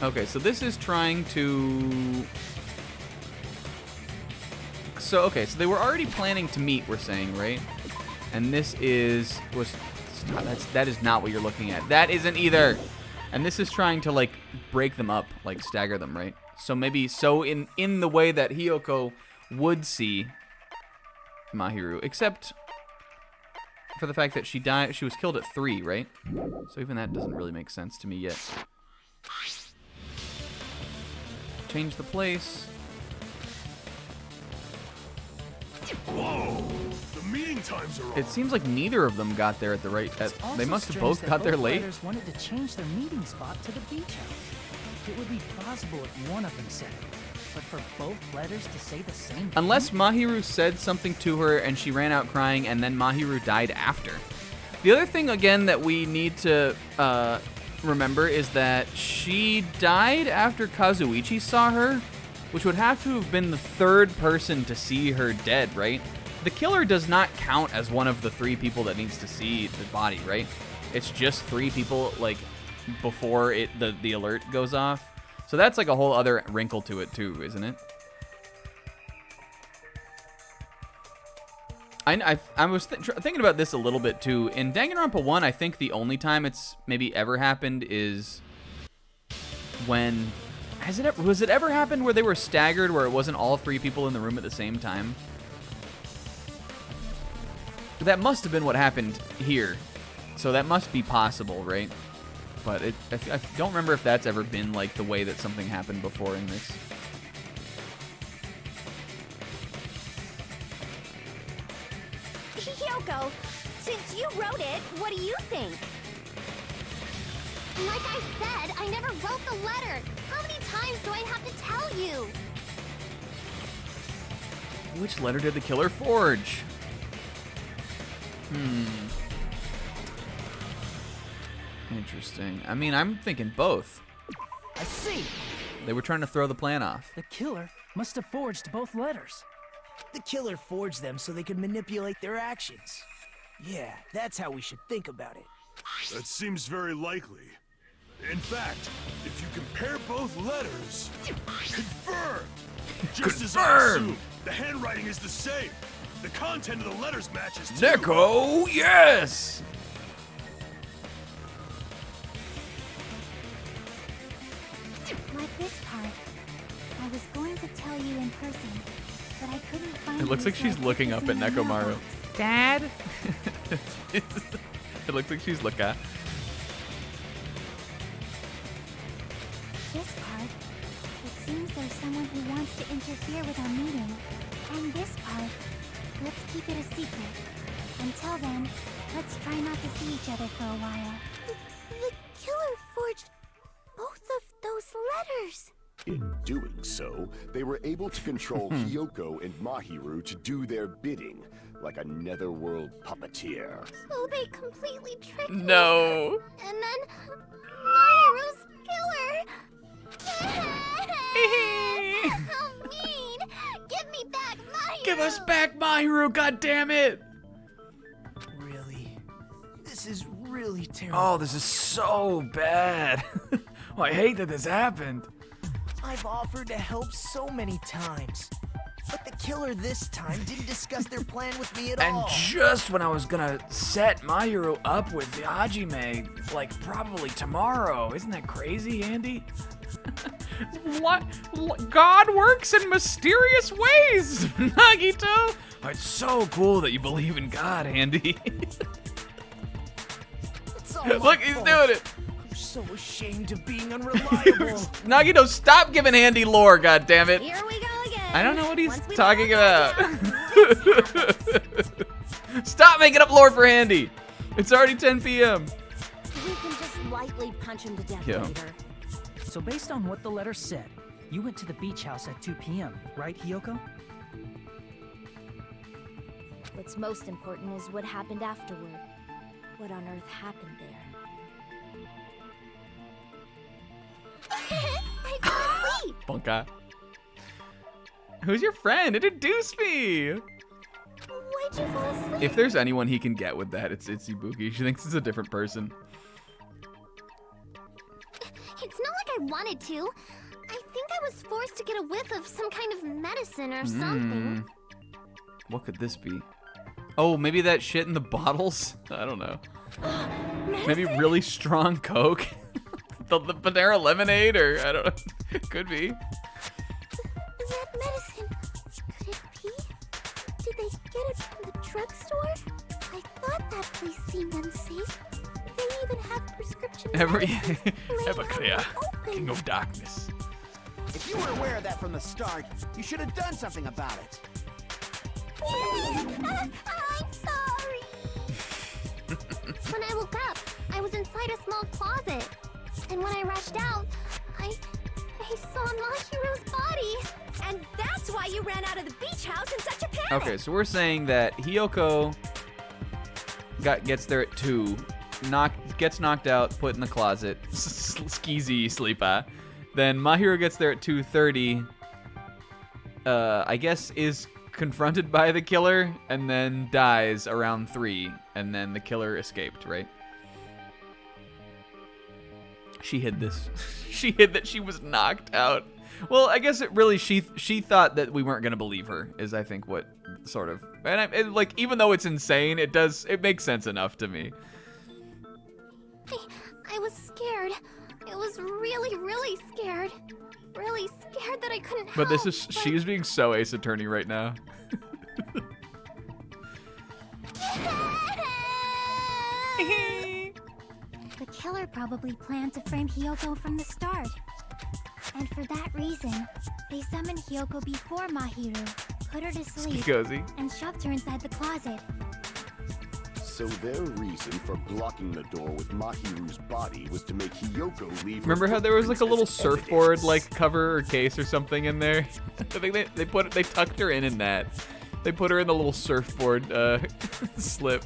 S1: Okay, so this is trying to... So they were already planning to meet, we're saying, right? And this that is not what you're looking at. That isn't either. And this is trying to, like, break them up, like, stagger them, right? So maybe, in the way that Hyoko would see Mahiru, except for the fact that she was killed at 3, right? So even that doesn't really make sense to me yet. Change the place.
S2: Whoa! The meeting times are off.
S1: It seems like neither of them got there at the right. They must have both got there late.
S10: Both wanted to change their meeting spot to the beach house. It would be plausible if one of them said it, but for both letters to say the same thing?
S1: Unless Mahiru said something to her and she ran out crying, and then Mahiru died after. The other thing, again, that we need to remember is that she died after Kazuichi saw her, which would have to have been the third person to see her dead, right? The killer does not count as one of the 3 people that needs to see the body, right? It's just 3 people, like, before the alert goes off. So that's like a whole other wrinkle to it too, isn't it? I was thinking about this a little bit too. In Danganronpa 1, I think the only time it's maybe ever happened is when... Was it ever happened where they were staggered, where it wasn't all 3 people in the room at the same time? That must have been what happened here. So that must be possible, right? But I don't remember if that's ever been like the way that something happened before in this.
S12: Hyoko, since you wrote it, what do you think? Like I said, I never wrote the letter. How many times do I have to tell you?
S1: Which letter did the killer forge? Interesting. I mean, I'm thinking both.
S10: I see.
S1: They were trying to throw the plan off.
S10: The killer must have forged both letters.
S8: The killer forged them so they could manipulate their actions. Yeah, that's how we should think about it.
S2: That seems very likely. In fact, if you compare both letters, confirmed! Just as I assumed, the handwriting is the same. The content of the letters matches too.
S1: Neko, yes!
S6: Like this part. I was going to tell you in person, but I couldn't find
S1: It looks like she's looking up at Nekomaru. Dad? It looks like she's looking at.
S6: This part. It seems there's someone who wants to interfere with our meeting. And this part. Let's keep it a secret. Until then, let's try not to see each other for a while.
S12: The killer forged both of those letters.
S7: In doing so, they were able to control Hyoko and Mahiru to do their bidding, like a netherworld puppeteer.
S12: So they completely tricked me.
S1: No.
S12: And then Mahiru's killer. How mean! Give me back Mahiru!
S1: Give us back Mahiru, goddammit!
S8: Really? This is really terrible.
S1: Oh, this is so bad. Oh, I hate that this happened.
S8: I've offered to help so many times. But the killer this time didn't discuss their plan with me at all.
S1: And just when I was gonna set Mahiru up with the Hajime, like probably tomorrow. Isn't that crazy, Andy? God works in mysterious ways, Nagito. Oh, it's so cool that you believe in God, Andy. Look, he's doing it.
S8: I'm so ashamed of being unreliable.
S1: Nagito, stop giving Andy lore, goddammit.
S5: Here we go again.
S1: I don't know what he's talking about. Stop making up lore for Andy. It's already 10 p.m.
S5: We can just lightly punch him to death
S1: Yeah.
S5: later.
S10: So based on what the letter said, you went to the beach house at 2 p.m., right, Hiyoko?
S9: What's most important is what happened afterward. What on earth happened there?
S12: I fell asleep.
S1: Bunka. Who's your friend? Introduce me.
S12: Why'd you fall asleep?
S1: If there's anyone he can get with that, it's Ibuki. She thinks it's a different person.
S12: It's not like I wanted to. I think I was forced to get a whiff of some kind of medicine or something.
S1: What could this be? Oh, maybe that shit in the bottles? I don't know. Maybe really strong Coke? the Panera lemonade, or I don't know. Could be.
S12: That medicine. Could it be? Did they get it from the drugstore? I thought that place seemed unsafe. They even have prescription medicine
S1: Everclear, King of Darkness.
S13: If you were aware of that from the start, you should have done something about it.
S12: I'm sorry. When I woke up, I was inside a small closet. And when I rushed out, I saw Mahiro's body.
S5: And that's why you ran out of the beach house in such a panic.
S1: Okay, so we're saying that Hiyoko gets there at 2, gets knocked out, put in the closet, skeezy sleeper. Then Mahiro gets there at 2:30. I guess is confronted by the killer and then dies around 3, and then the killer escaped, right? She hid this. She hid that she was knocked out. Well, I guess it really she thought that we weren't gonna believe her. Is I think what sort of, and like even though it's insane, it makes sense enough to me.
S12: I was scared. I was really, really scared. Really scared that I couldn't help.
S1: But this is she's being so Ace Attorney right now.
S6: The killer probably planned to frame Hiyoko from the start. And for that reason, they summoned Hiyoko before Mahiru, put her to sleep,
S1: Cozy.
S6: and shoved her inside the closet.
S7: So their reason for blocking the door with Mahiru's body was to make Hiyoko leave.
S1: Remember how there was like a little surfboard like cover or case or something in there? I think they tucked her in that. They put her in the little surfboard slip.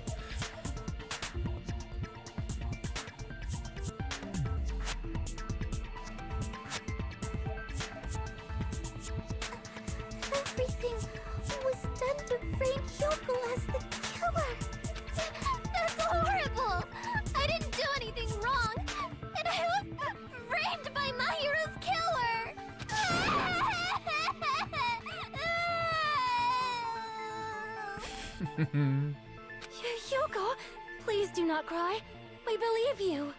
S12: Everything was done to frame Hiyoko as the killer. That's horrible. I didn't do anything wrong, and I was framed by Mahiru's killer.
S11: Hiyoko, please do not cry. We believe you.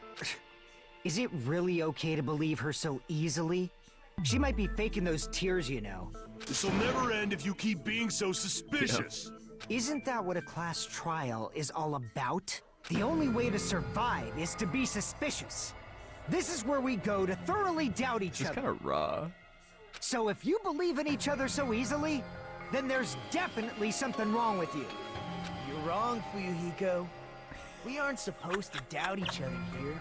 S8: Is it really okay to believe her so easily? She might be faking those tears, you know.
S2: This'll never end if you keep being so suspicious.
S8: Isn't that what a class trial is all about? The only way to survive is to be suspicious. This is where we go to thoroughly doubt each
S1: It's
S8: other.
S1: kind of raw.
S8: So if you believe in each other so easily, then there's definitely something wrong with you.
S13: You're wrong, Fuyuhiko. We aren't supposed to doubt each other here.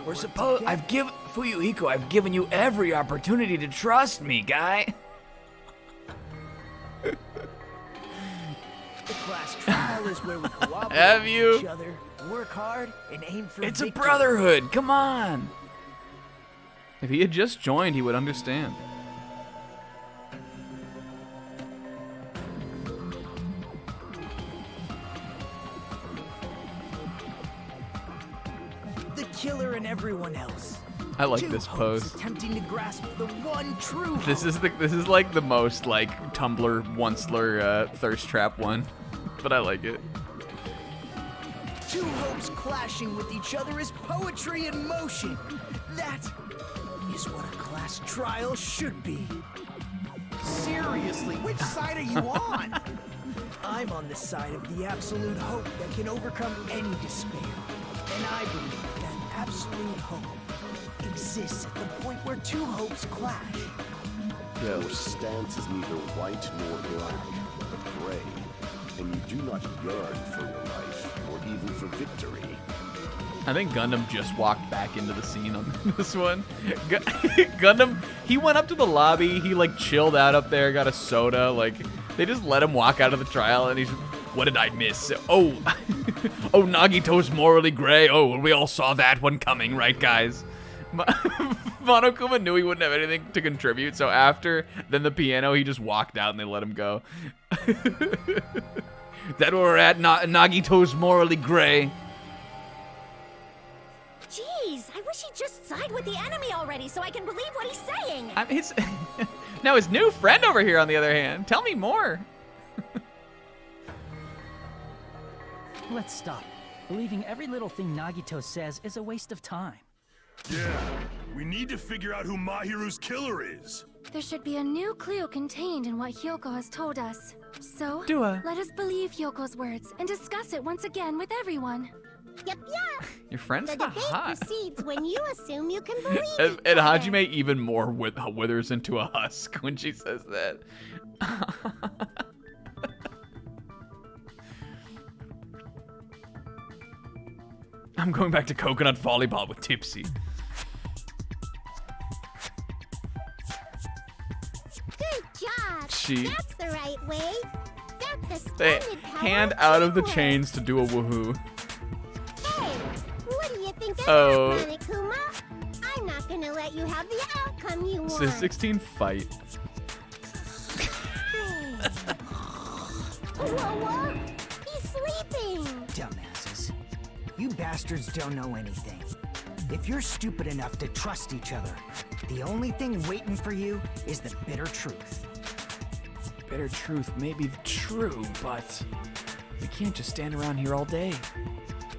S13: We're supposed to
S14: I've given Fuyuhiko, I've given you every opportunity to trust me, guy.
S13: The class trial is where we cooperate
S1: Have
S13: with
S1: you?
S13: each other, work hard, and aim for
S14: It's a
S13: victory.
S14: brotherhood. Come on.
S1: If he had just joined, he would understand.
S13: The killer and everyone else.
S1: I like
S13: Two
S1: this
S13: hopes
S1: pose.
S13: attempting to grasp the one true
S1: This is like the most like Tumblr Onceler thirst trap one, but I like it.
S13: Two hopes clashing with each other is poetry in motion. That is what a class trial should be.
S8: Seriously, which side are you on?
S13: I'm on the side of the absolute hope that can overcome any despair. And I believe that absolute hope exists at the point where two hopes clash.
S7: Your stance is neither white nor black, but gray. And you do not yearn for your life, or even for victory.
S1: I think Gundam just walked back into the scene on this one. Gundam, he went up to the lobby, he like chilled out up there, got a soda, like they just let him walk out of the trial and he's, what did I miss? Oh, oh, Nagito's morally gray. Oh, we all saw that one coming, right guys? Monokuma knew he wouldn't have anything to contribute, so after then the piano, he just walked out and they let him go. That where we're at, Nagito's morally gray.
S5: Jeez, I wish he'd just side with the enemy already so I can believe what he's saying.
S1: Now his new friend over here, on the other hand, tell me more.
S10: Let's stop. Believing every little thing Nagito says is a waste of time.
S2: Yeah, we need to figure out who Mahiru's killer is.
S11: There should be a new clue contained in what Hyoko has told us. So,
S1: Dua.
S11: let us believe Hyoko's words and discuss it once again with everyone.
S12: Yep.
S1: Your friend's
S12: The
S1: not
S12: debate
S1: hot.
S12: proceeds when you assume you can believe each
S1: And
S12: other.
S1: Hajime even more withers into a husk when she says that. I'm going back to coconut volleyball with Tipsy.
S12: Good job.
S1: She-
S12: That's the right way. That's a
S1: They
S12: splendid power
S1: hand
S12: of
S1: out of the
S12: teamwork.
S1: chains to do a woohoo.
S12: Hey, what do you think of
S1: Oh.
S12: that, Monokuma? I'm not gonna let you have the outcome you
S1: It's
S12: want.
S1: a 16 fight.
S12: Whoa, he's sleeping.
S8: Dumbasses. You bastards don't know anything. If you're stupid enough to trust each other, the only thing waiting for you is the bitter truth.
S14: Bitter truth may be true, but we can't just stand around here all day.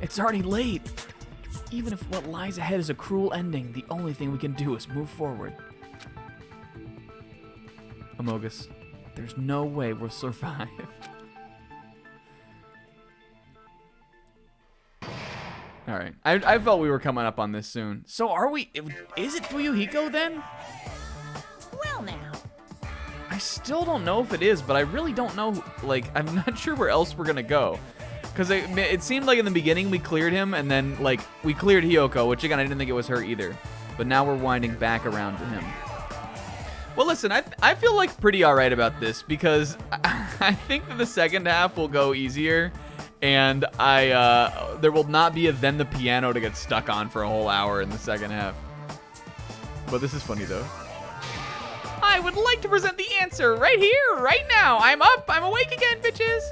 S14: It's already late. Even if what lies ahead is a cruel ending, the only thing we can do is move forward.
S1: Amogus, there's no way we'll survive. All right. I felt we were coming up on this soon. So are we? Is it Fuyuhiko then?
S5: Well now.
S1: I still don't know if it is, but I really don't know. Like, I'm not sure where else we're gonna go. Because it seemed like in the beginning we cleared him, and then, like, we cleared Hyoko, which, again, I didn't think it was her either. But now we're winding back around to him. Well, listen, I feel, like, pretty all right about this, because I think that the second half will go easier, and there will not be a then the piano to get stuck on for a whole hour in the second half. But this is funny, though. I would like to present the answer right here, right now. I'm up. I'm awake again, bitches.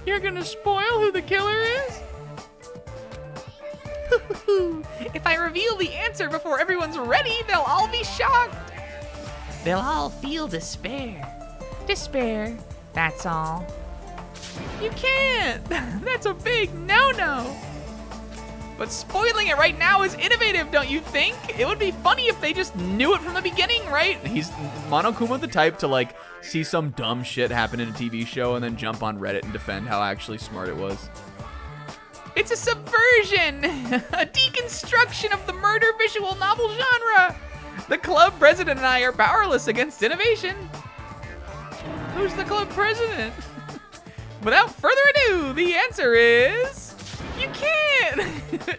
S1: You're gonna spoil who the killer is? If I reveal the answer before everyone's ready, they'll all be shocked. They'll all feel despair. Despair, that's all. You can't. That's a big no-no. But spoiling it right now is innovative, don't you think? It would be funny if they just knew it from the beginning, right? He's Monokuma the type to, like, see some dumb shit happen in a TV show and then jump on Reddit and defend how actually smart it was. It's a subversion! A deconstruction of the murder visual novel genre! The club president and I are powerless against innovation. Who's the club president? Without further ado, the answer is... You can't!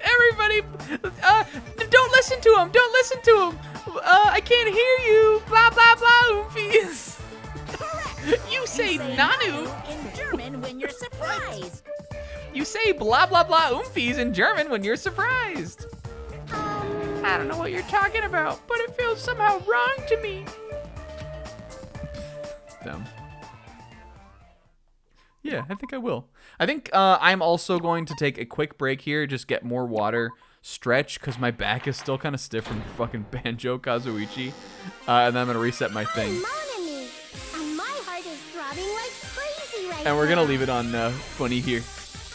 S1: Everybody, don't listen to him! Don't listen to him! I can't hear you! Blah, blah, blah, oomfies! You say Nanu!
S5: In German when you're surprised.
S1: You say blah, blah, blah, oomfies in German when you're surprised. I don't know what you're talking about, but it feels somehow wrong to me. Them. Yeah, I think I will. I think I'm also going to take a quick break here, just get more water, stretch, because my back is still kind of stiff from fucking Banjo Kazuichi. And then I'm going to reset my thing.
S12: And my heart is throbbing like crazy right
S1: And we're going to
S12: now.
S1: leave it on funny here.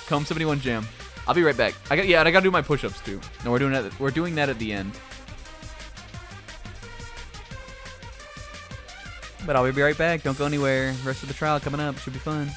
S1: Come 71 Jam. I'll be right back. I got to do my push-ups too. No, we're doing that at the end. But I'll be right back. Don't go anywhere. Rest of the trial coming up. Should be fun.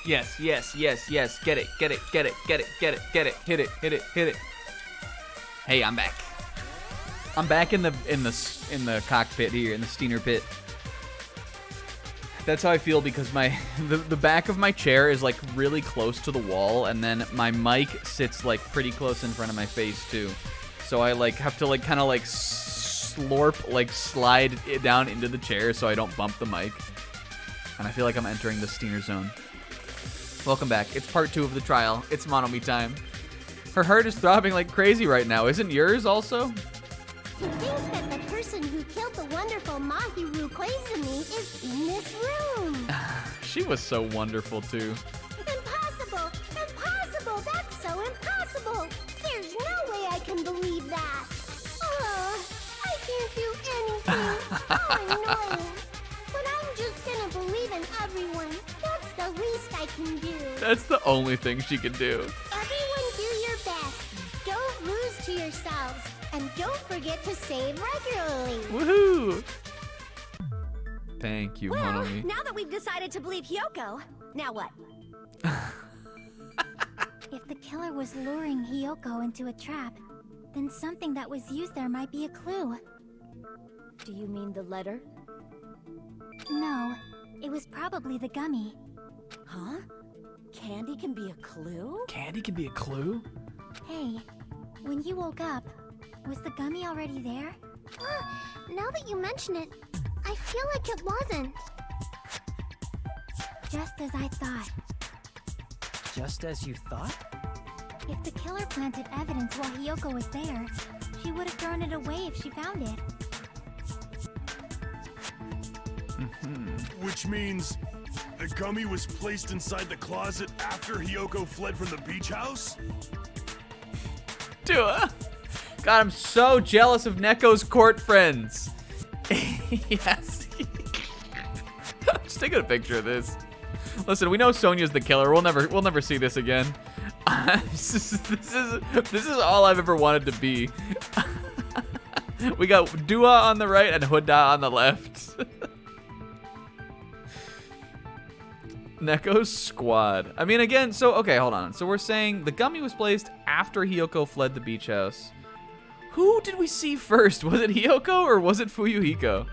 S1: Yes, yes, yes, yes. Get it, get it, get it, get it, get it, get it. Hit it, hit it, hit it. Hey, I'm back. I'm back in the cockpit here, in the Steiner pit. That's how I feel because the back of my chair is like really close to the wall, and then my mic sits like pretty close in front of my face too. So I like have to like kind of like slurp, like slide it down into the chair so I don't bump the mic. And I feel like I'm entering the Steiner zone. Welcome back. It's part 2 of the trial. It's Monomi time. Her heart is throbbing like crazy right now. Isn't yours also?
S12: He thinks that the person who killed the wonderful Mahiru Koizumi is in this room.
S1: She was so wonderful too.
S12: Impossible! Impossible! That's so impossible! There's no way I can believe that! Oh, I can't do anything! How annoying! But I'm just gonna believe in everyone. That's the least I can do.
S1: That's the only thing she can do.
S12: Everyone do your best. Don't lose to yourselves. And don't forget to save regularly.
S1: Woohoo! Thank you,
S15: Well,
S1: Monomi.
S15: now that we've decided to believe Hyoko, now what?
S6: If the killer was luring Hyoko into a trap, then something that was used there might be a clue.
S9: Do you mean the letter?
S6: No, it was probably the gummy.
S15: Huh? Candy can be a clue?
S14: Candy can be a clue?
S6: Hey, when you woke up, was the gummy already there?
S12: Now that you mention it, I feel like it wasn't.
S6: Just as I thought.
S10: Just as you thought?
S6: If the killer planted evidence while Hyoko was there, she would have thrown it away if she found it.
S2: Which means the gummy was placed inside the closet after Hyoko fled from the beach house?
S1: God, I'm so jealous of Neko's court friends. Yes. I'm Just taking a picture of this. Listen, we know Sonya's the killer. We'll never see this again. This is all I've ever wanted to be. We got Dua on the right and Huda on the left. Neko's squad. I mean, again, so, okay, hold on. So we're saying the gummy was placed after Hiyoko fled the beach house. Who did we see first? Was it Hiyoko or was it Fuyuhiko?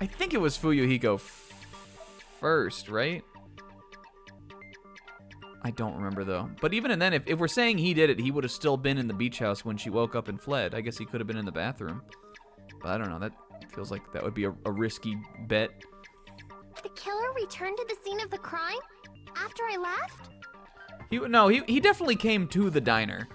S1: I think it was Fuyuhiko first, right? I don't remember, though. But even then, if we're saying he did it, he would have still been in the beach house when she woke up and fled. I guess he could have been in the bathroom. But I don't know. That feels like that would be a risky bet.
S12: The killer returned to the scene of the crime after I left?
S1: He definitely came to the diner.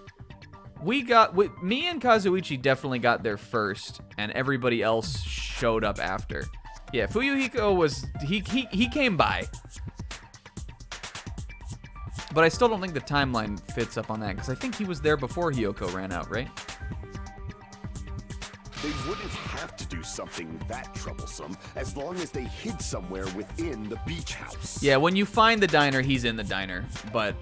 S1: Me and Kazuichi definitely got there first, and everybody else showed up after. Yeah, Fuyuhiko was he came by. But I still don't think the timeline fits up on that, because I think he was there before Hiyoko ran out, right?
S7: They wouldn't have to do something that troublesome as long as they hid somewhere within the beach house.
S1: Yeah, when you find the diner, he's in the diner. But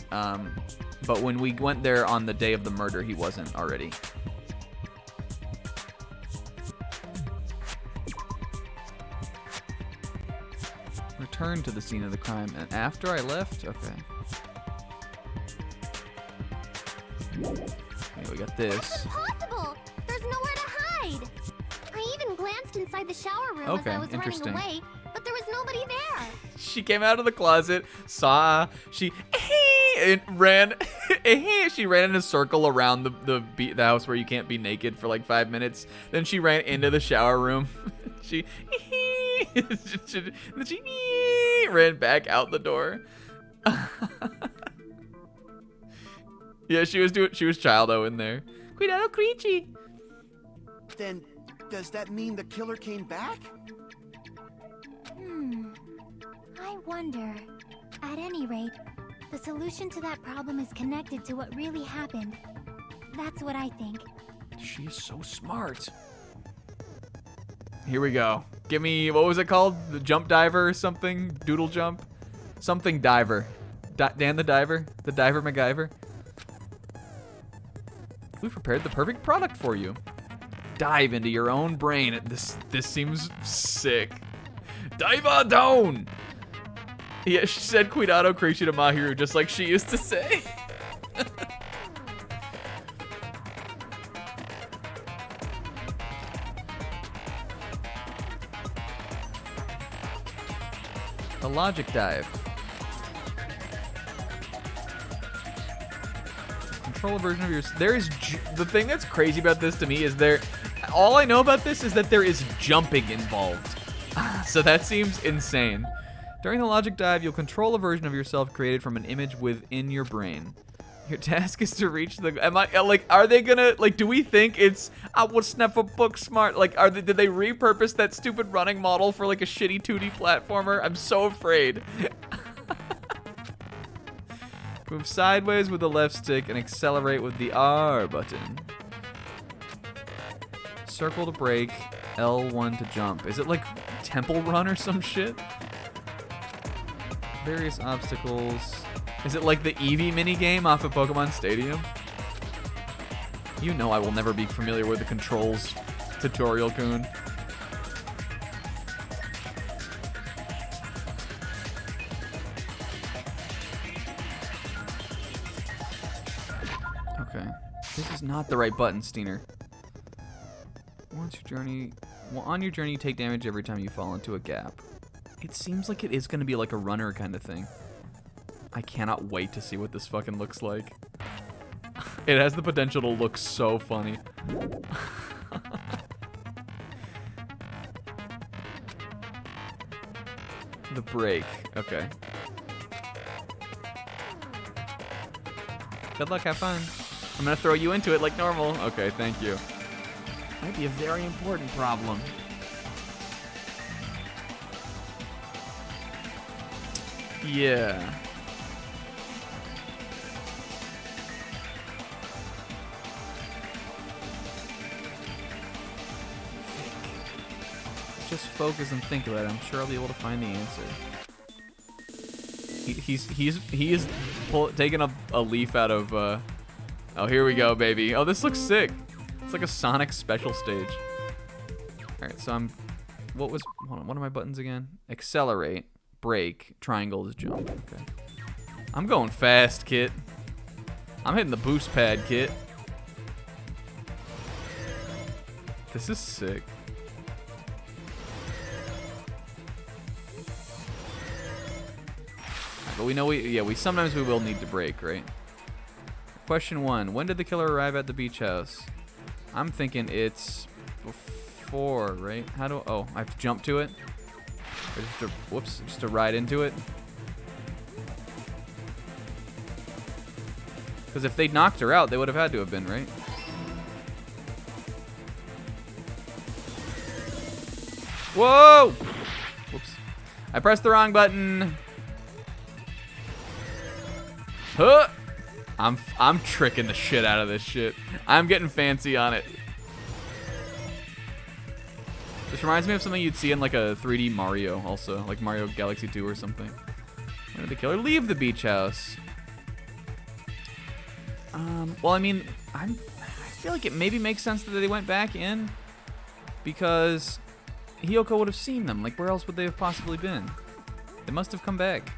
S1: when we went there on the day of the murder, he wasn't already. Return to the scene of the crime. And after I left? Okay. Okay, we got this.
S12: That's impossible! There's nowhere to hide! I even glanced inside the shower room as I was running away, but there was nobody there.
S1: She came out of the closet, saw, she ran. She ran in a circle around the house where you can't be naked for like 5 minutes. Then she ran into the shower room. She ran back out the door. Yeah, she was Childo in there. Cuidado, Creechy.
S16: Then, does that mean the killer came back?
S6: I wonder. At any rate, the solution to that problem is connected to what really happened. That's what I think.
S1: She is so smart. Here we go. Give me, what was it called? The jump diver or something? Doodle jump? Something diver. Dan the diver? The diver MacGyver? We prepared the perfect product for you. Dive into your own brain. This seems sick. Dive down! Yeah, she said Cuidado Creechy to Mahiru just like she used to say. The logic dive. Control a version of yours. The thing that's crazy about this to me is all I know about this is that there is jumping involved. So that seems insane. During the logic dive, you'll control a version of yourself created from an image within your brain. Your task is to reach the. Are they gonna do we think it's what's Snumpo book smart? Did they repurpose that stupid running model for like a shitty 2D platformer? I'm so afraid. Move sideways with the left stick and accelerate with the R button. Circle to brake, L1 to jump. Is it like Temple Run or some shit? Various obstacles. Is it like the Eevee minigame off of Pokemon Stadium? You know I will never be familiar with the controls tutorial, Kun. Okay. This is not the right button, Steiner. On your journey, take damage every time you fall into a gap. It seems like it is going to be like a runner kind of thing. I cannot wait to see what this fucking looks like. It has the potential to look so funny. The break. Okay. Good luck, have fun. I'm gonna throw you into it like normal. Okay, thank you. Might be a very important problem. Yeah. Just focus and think about it. I'm sure I'll be able to find the answer. He is taking a leaf out of. Oh, here we go, baby. Oh, this looks sick. It's like a Sonic special stage. All right, so hold on, what are my buttons again? Accelerate, brake, triangle is jump. Okay. I'm going fast, Kit. I'm hitting the boost pad, Kit. This is sick. But we know we sometimes we will need to brake, right? Question 1. When did the killer arrive at the beach house? I'm thinking it's before, right? Oh, I have to jump to it? Or just to ride into it? Because if they knocked her out, they would have had to have been, right? Whoa! Whoops. I pressed the wrong button. Huh! I'm tricking the shit out of this shit. I'm getting fancy on it. This reminds me of something you'd see in like a 3D Mario also, like Mario Galaxy 2 or something. When did the killer leave the beach house? Well, I mean, I feel like it maybe makes sense that they went back in because Hiyoko would have seen them. Like, where else would they have possibly been? They must have come back.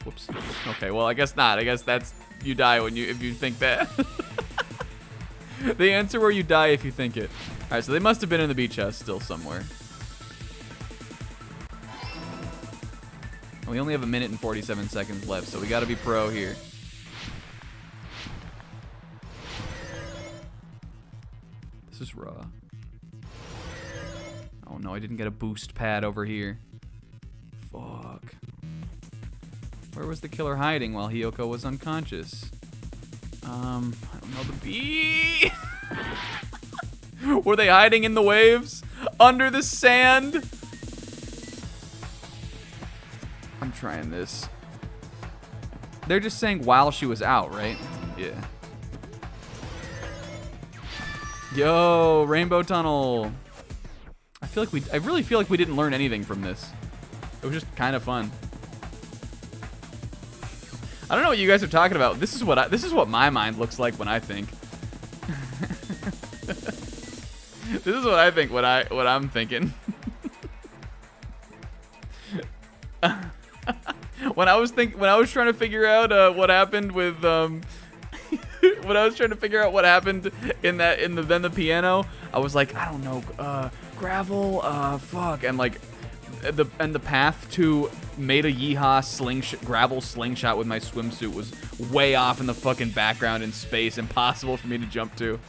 S1: Whoops. Okay, well, I guess not. I guess that's you die if you think that. The answer where you die if you think it. All right, so they must have been in the beach house still somewhere. We only have 1 minute and 47 seconds left, so we got to be pro here. This is raw. Oh no, I didn't get a boost pad over here. Fuck. Where was the killer hiding while Hiyoko was unconscious? I don't know, the bee. Were they hiding in the waves? Under the sand? I'm trying this. They're just saying while she was out, right? Yeah. Yo, Rainbow Tunnel. I really feel like we didn't learn anything from this. It was just kind of fun. I don't know what you guys are talking about. This is what my mind looks like when I think. This is what I think what I'm thinking. When I was trying to figure out what happened with when I was trying to figure out what happened in the piano, I was like, I don't know, gravel, fuck, and like the path to made a yeehaw gravel slingshot with my swimsuit was way off in the fucking background in space, impossible for me to jump to.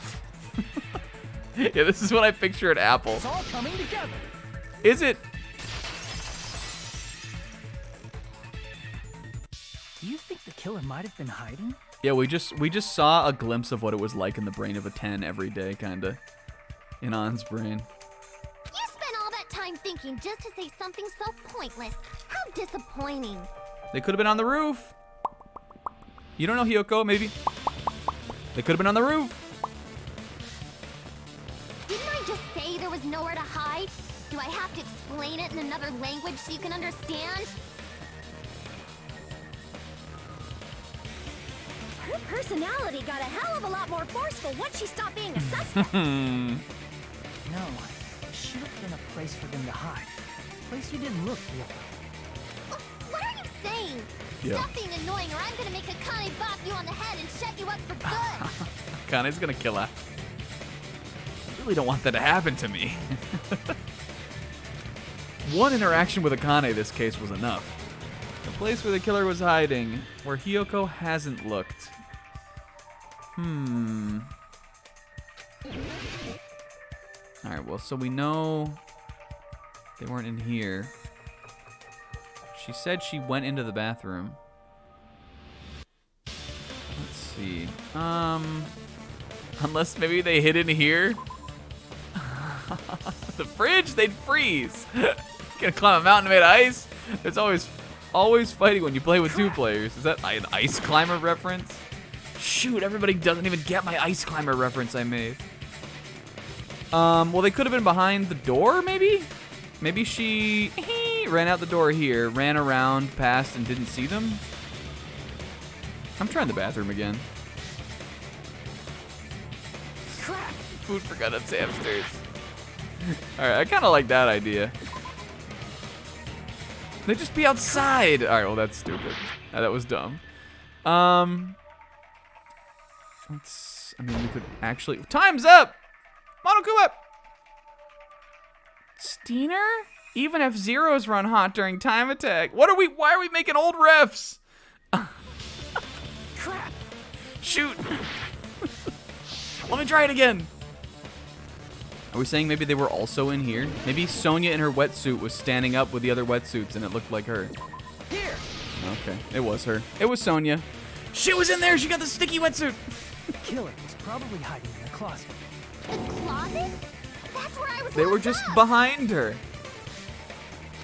S1: Yeah, this is what I picture at Apple.
S13: It's all coming together.
S1: Is it?
S10: Do you think the killer might have been hiding?
S1: Yeah, we just saw a glimpse of what it was like in the brain of a 10 every day, kinda. In An's brain.
S12: You spent all that time thinking just to say something so pointless. How disappointing.
S1: They could have been on the roof. You don't know, Hiyoko, maybe? They could have been on the roof.
S12: Didn't I just say there was nowhere to hide? Do I have to explain it in another language so you can understand?
S9: Her personality got a hell of a lot more forceful once she stopped being a suspect.
S10: No, there should have been a place for them to hide. A place you didn't look the other way.
S12: What are you saying?
S1: Yeah.
S12: Stop being annoying or I'm gonna make Akane bop you on the head and shut you up for good.
S1: Akane's gonna kill her. I really don't want that to happen to me. One interaction with Akane this case was enough. The place where the killer was hiding, where Hiyoko hasn't looked. Alright, well, so we know they weren't in here. She said she went into the bathroom. Let's see. Unless maybe they hid in here? The fridge? They'd freeze. Gonna climb a mountain made of ice? There's always fighting when you play with two players. Is that an ice climber reference? Shoot, everybody doesn't even get my ice climber reference I made. Well, they could have been behind the door, maybe? Maybe she he ran out the door here, ran around, passed, and didn't see them? I'm trying the bathroom again.
S10: Crap!
S1: Food forgot its hamsters. Alright, I kind of like that idea. They'd just be outside! Alright, well, that's stupid. That was dumb. I mean, we could actually... Time's up! Monokuma! Steiner? Even if zeros run hot during time attack. Why are we making old refs?
S10: Crap!
S1: Shoot! Let me try it again. Are we saying maybe they were also in here? Maybe Sonya in her wetsuit was standing up with the other wetsuits and it looked like her.
S10: Here!
S1: Okay, it was her. It was Sonya. She was in there! She got the sticky wetsuit!
S10: The killer was probably hiding in the closet.
S12: The closet? That's where I was.
S1: They were just behind her.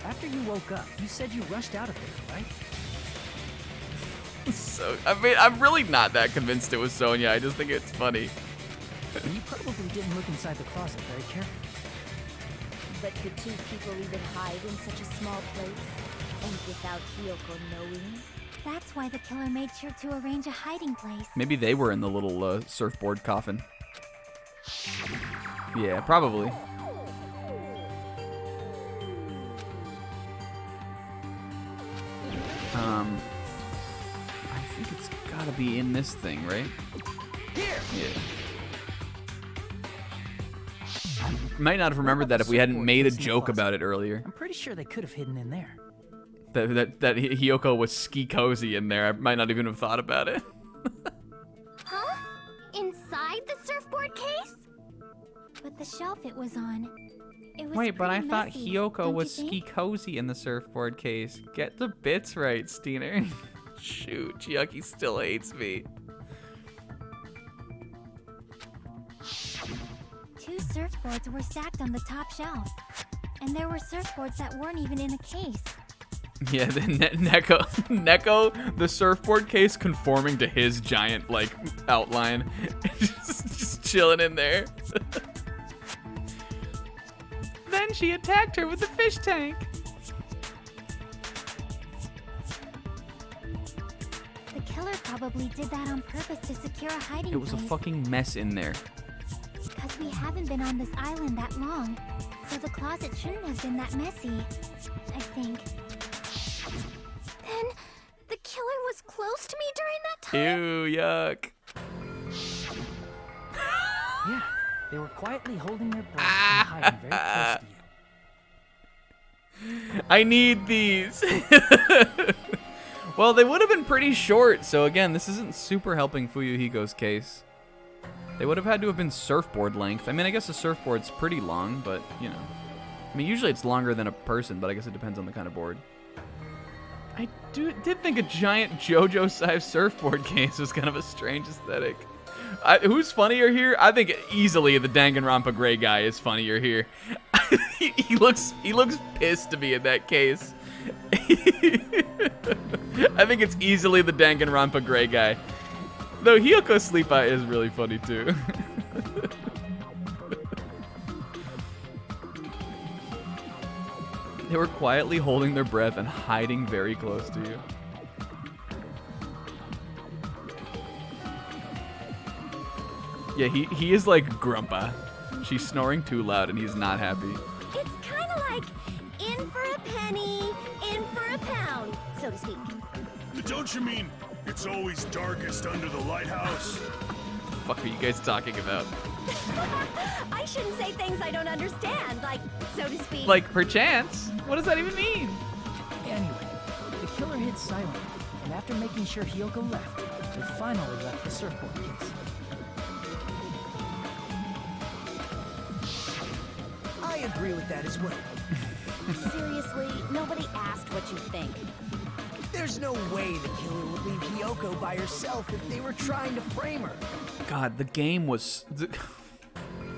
S10: After you woke up, you said you rushed out of there, right?
S1: So, I mean, I'm really not that convinced it was Sonya. I just think it's funny.
S10: You probably didn't look inside the closet very carefully.
S9: But could two people even hide in such a small place? And without Hiyoko knowing?
S6: That's why the killer made sure to arrange a hiding place.
S1: Maybe they were in the little surfboard coffin. Yeah, probably. I think it's gotta be in this thing, right?
S10: Here!
S1: Yeah. I might not have remembered that if we hadn't made a joke about it earlier.
S10: I'm pretty sure they could have hidden in there.
S1: That Hiyoko was ski cozy in there. I might not even have thought about it.
S12: Huh? Inside the surfboard case?
S6: But the shelf it was on. It was
S1: Wait, but I
S6: pretty
S1: thought
S6: messy,
S1: Hiyoko
S6: don't
S1: was
S6: you
S1: ski
S6: think?
S1: cozy in the surfboard case. Get the bits right, Steiner. Shoot, Chiaki still hates me.
S6: Two surfboards were stacked on the top shelf. And there were surfboards that weren't even in a case.
S1: Yeah, the Neko, the surfboard case conforming to his giant, like, outline. just chilling in there. Then she attacked her with the fish tank.
S6: The killer probably did that on purpose to secure a hiding place.
S1: It was a fucking mess in there.
S6: Because we haven't been on this island that long, so the closet shouldn't have been that messy, I think.
S12: Then the killer was close to me during that time?
S1: Ew, yuck.
S10: Yeah, they were quietly holding their breath and hiding very close to you.
S1: I need these. Well, they would have been pretty short, so again, this isn't super helping Fuyuhiko's case. They would have had to have been surfboard length. I mean, I guess a surfboard's pretty long, but, you know. I mean, usually it's longer than a person, but I guess it depends on the kind of board. I did think a giant JoJo-sized surfboard case was kind of a strange aesthetic. Who's funnier here? I think easily the Danganronpa gray guy is funnier here. he looks pissed to be in that case. I think it's easily the Danganronpa gray guy. Though Hiyoko Sleep Eye is really funny too. They were quietly holding their breath and hiding very close to you. Yeah, he is like Grumpa. She's snoring too loud and he's not happy.
S12: It's kind of like in for a penny, in for a pound, so to speak.
S2: Don't you mean it's always darkest under the lighthouse?
S1: What the fuck are you guys talking about?
S12: I shouldn't say things I don't understand, like, so to speak.
S1: Like, perchance? What does that even mean?
S10: Anyway, the killer hid silently, and after making sure Hiyoko left, they finally left the surfboard case.
S8: I agree with that as well.
S5: Seriously, nobody asked what you think.
S8: There's no way the killer would leave Hiyoko by herself if they were trying to frame her.
S1: God, the game was...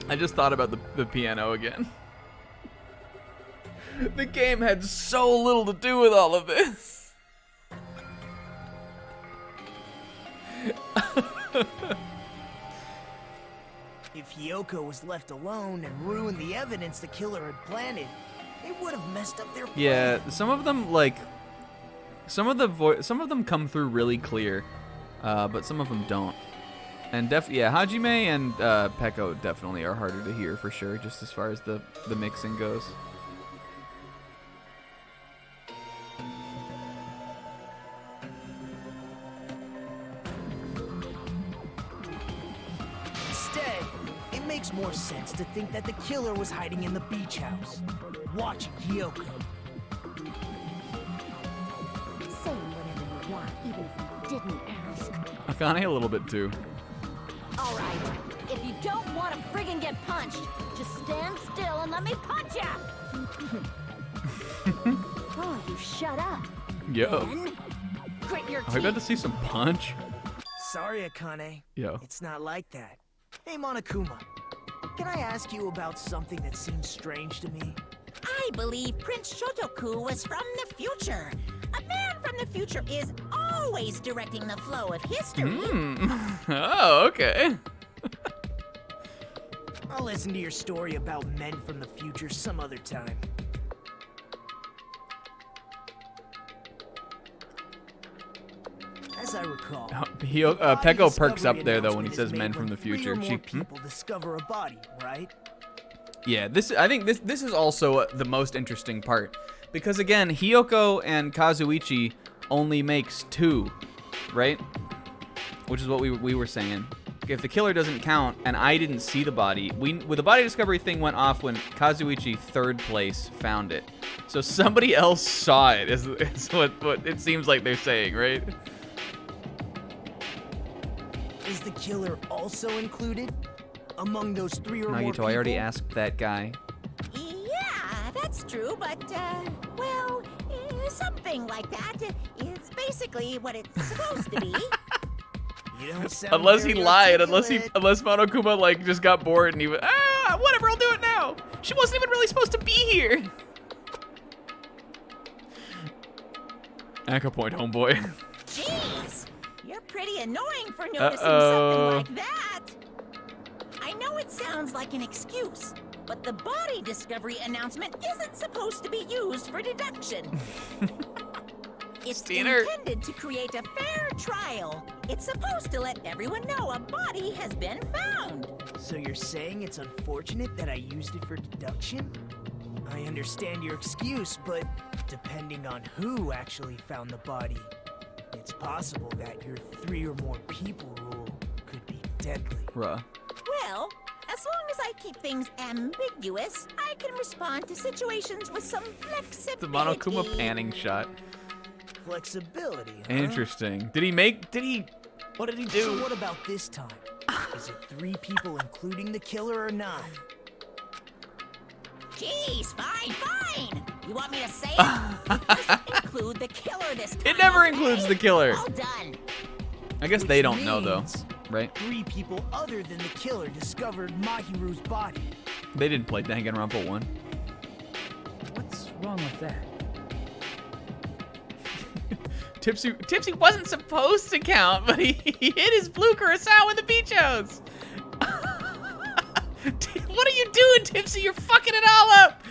S1: I just thought about the piano again. The game had so little to do with all of this.
S8: If Hiyoko was left alone and ruined the evidence the killer had planted, It would have messed up their plan.
S1: Yeah, some of them like, some of them come through really clear, but some of them don't. And Hajime and Peko definitely are harder to hear for sure, just as far as the mixing goes.
S13: Instead, it makes more sense to think that the killer was hiding in the beach house, watching Hiyoko.
S9: Saying whatever you want, even if you didn't ask.
S1: Akane a little bit too.
S5: All right, if you don't want to friggin' get punched, just stand still and let me punch ya!
S9: Oh, you shut up.
S1: Yo.
S5: Then, grit your
S1: Are we
S5: teeth.
S1: about to see some punch?
S13: Sorry, Akane.
S1: Yo.
S13: It's not like that. Hey, Monokuma. Can I ask you about something that seems strange to me?
S5: I believe Prince Shotoku was from the future. A man from the future is always directing the flow of history.
S1: Oh, okay.
S13: I'll listen to your story about men from the future some other time. As I recall,
S1: Peko perks up there though when he says men from the
S13: three
S1: future.
S13: or more people discover a body, right?
S1: Yeah, I think this is also the most interesting part, because again, Hiyoko and Kazuichi only makes 2, right? Which is what we were saying. If the killer doesn't count and I didn't see the body, the body discovery thing went off when Kazuichi, 3rd place, found it. So somebody else saw it is what it seems like they're saying, right?
S13: Is the killer also included among those 3 or more people?
S1: Nagito, I already asked that guy.
S5: Yeah, that's true, but, well, something like that is basically what it's supposed to be.
S13: You don't sound
S1: Unless he
S13: very
S1: lied,
S13: articulate.
S1: unless Monokuma like just got bored and he was whatever, I'll do it now. She wasn't even really supposed to be here. Anchor point, homeboy.
S5: Jeez, you're pretty annoying for noticing something like that. I know it sounds like an excuse, but the body discovery announcement isn't supposed to be used for deduction. It's intended to create a fair trial. It's supposed to let everyone know a body has been found.
S13: So you're saying it's unfortunate that I used it for deduction? I understand your excuse, but depending on who actually found the body, it's possible that your 3 or more people rule could be deadly.
S1: Bruh.
S5: Well, as long as I keep things ambiguous, I can respond to situations with some flexibility.
S1: The Monokuma panning shot.
S13: Flexibility, huh?
S1: Interesting. What did he do?
S13: So what about this time? Is it 3 people including the killer or not?
S5: Jeez, fine. You want me to say it? It doesn't include the killer this time.
S1: It never
S5: okay?
S1: includes the killer.
S5: All done.
S1: I guess they don't know though,
S13: means
S1: right?
S13: 3 people other than the killer discovered Mahiru's body.
S1: They didn't play Danganronpa 1.
S10: What's wrong with that?
S1: Tipsy wasn't supposed to count, but he hit his blue curacao in the beach house. What are you doing, Tipsy? You're fucking it all up.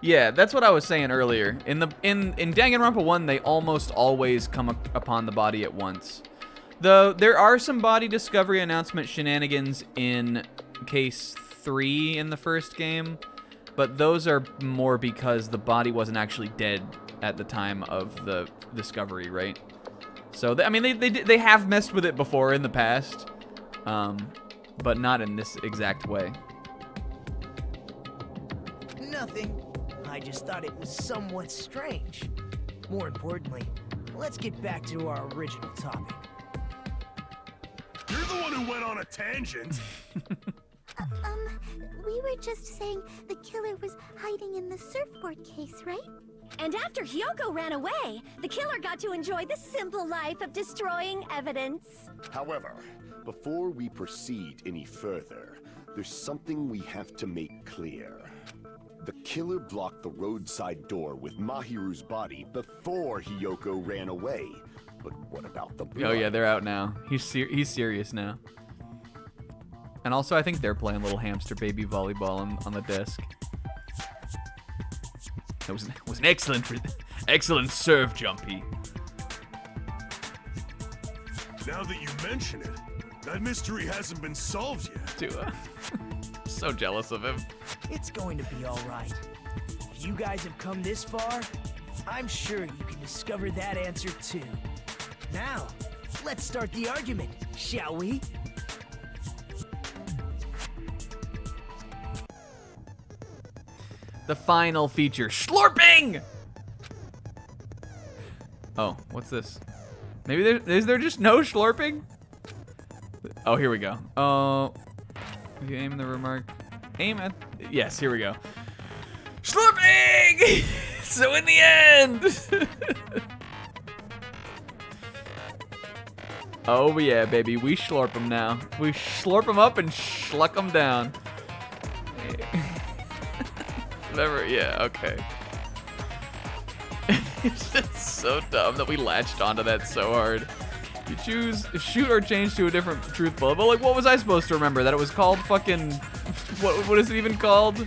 S1: Yeah, that's what I was saying earlier. In Danganronpa 1, they almost always come upon the body at once. Though there are some body discovery announcement shenanigans in case 3 in the first game, but those are more because the body wasn't actually dead at the time of the discovery, right? So I mean, they have messed with it before in the past, but not in this exact way.
S13: Nothing. I just thought it was somewhat strange. More importantly, let's get back to our original topic.
S2: You're the one who went on a tangent.
S12: We were just saying the killer was hiding in the surfboard case, right?
S11: And after Hiyoko ran away, the killer got to enjoy the simple life of destroying evidence.
S7: However, before we proceed any further, there's something we have to make clear. The killer blocked the roadside door with Mahiru's body before Hiyoko ran away. But what about the blood?
S1: Oh yeah, they're out now. He's serious now. And also, I think they're playing little hamster baby volleyball on the desk. That was an excellent serve, Jumpy.
S2: Now that you mention it, that mystery hasn't been solved yet.
S1: Tua. So jealous of him.
S13: It's going to be all right. If you guys have come this far, I'm sure you can discover that answer too. Now, let's start the argument, shall we?
S1: The final feature, slurping! Oh, what's this? Maybe is there just no slurping? Oh, here we go. Oh, if you aim in the remark, aim at, yes, here we go. Slurping! So in the end! Oh yeah, baby, we slurp them now. We slurp them up and schluck them down. Whatever, yeah, okay. It's just so dumb that we latched onto that so hard. You choose shoot or change to a different truth bullet. But like, what was I supposed to remember? That it was called fucking, what is it even called?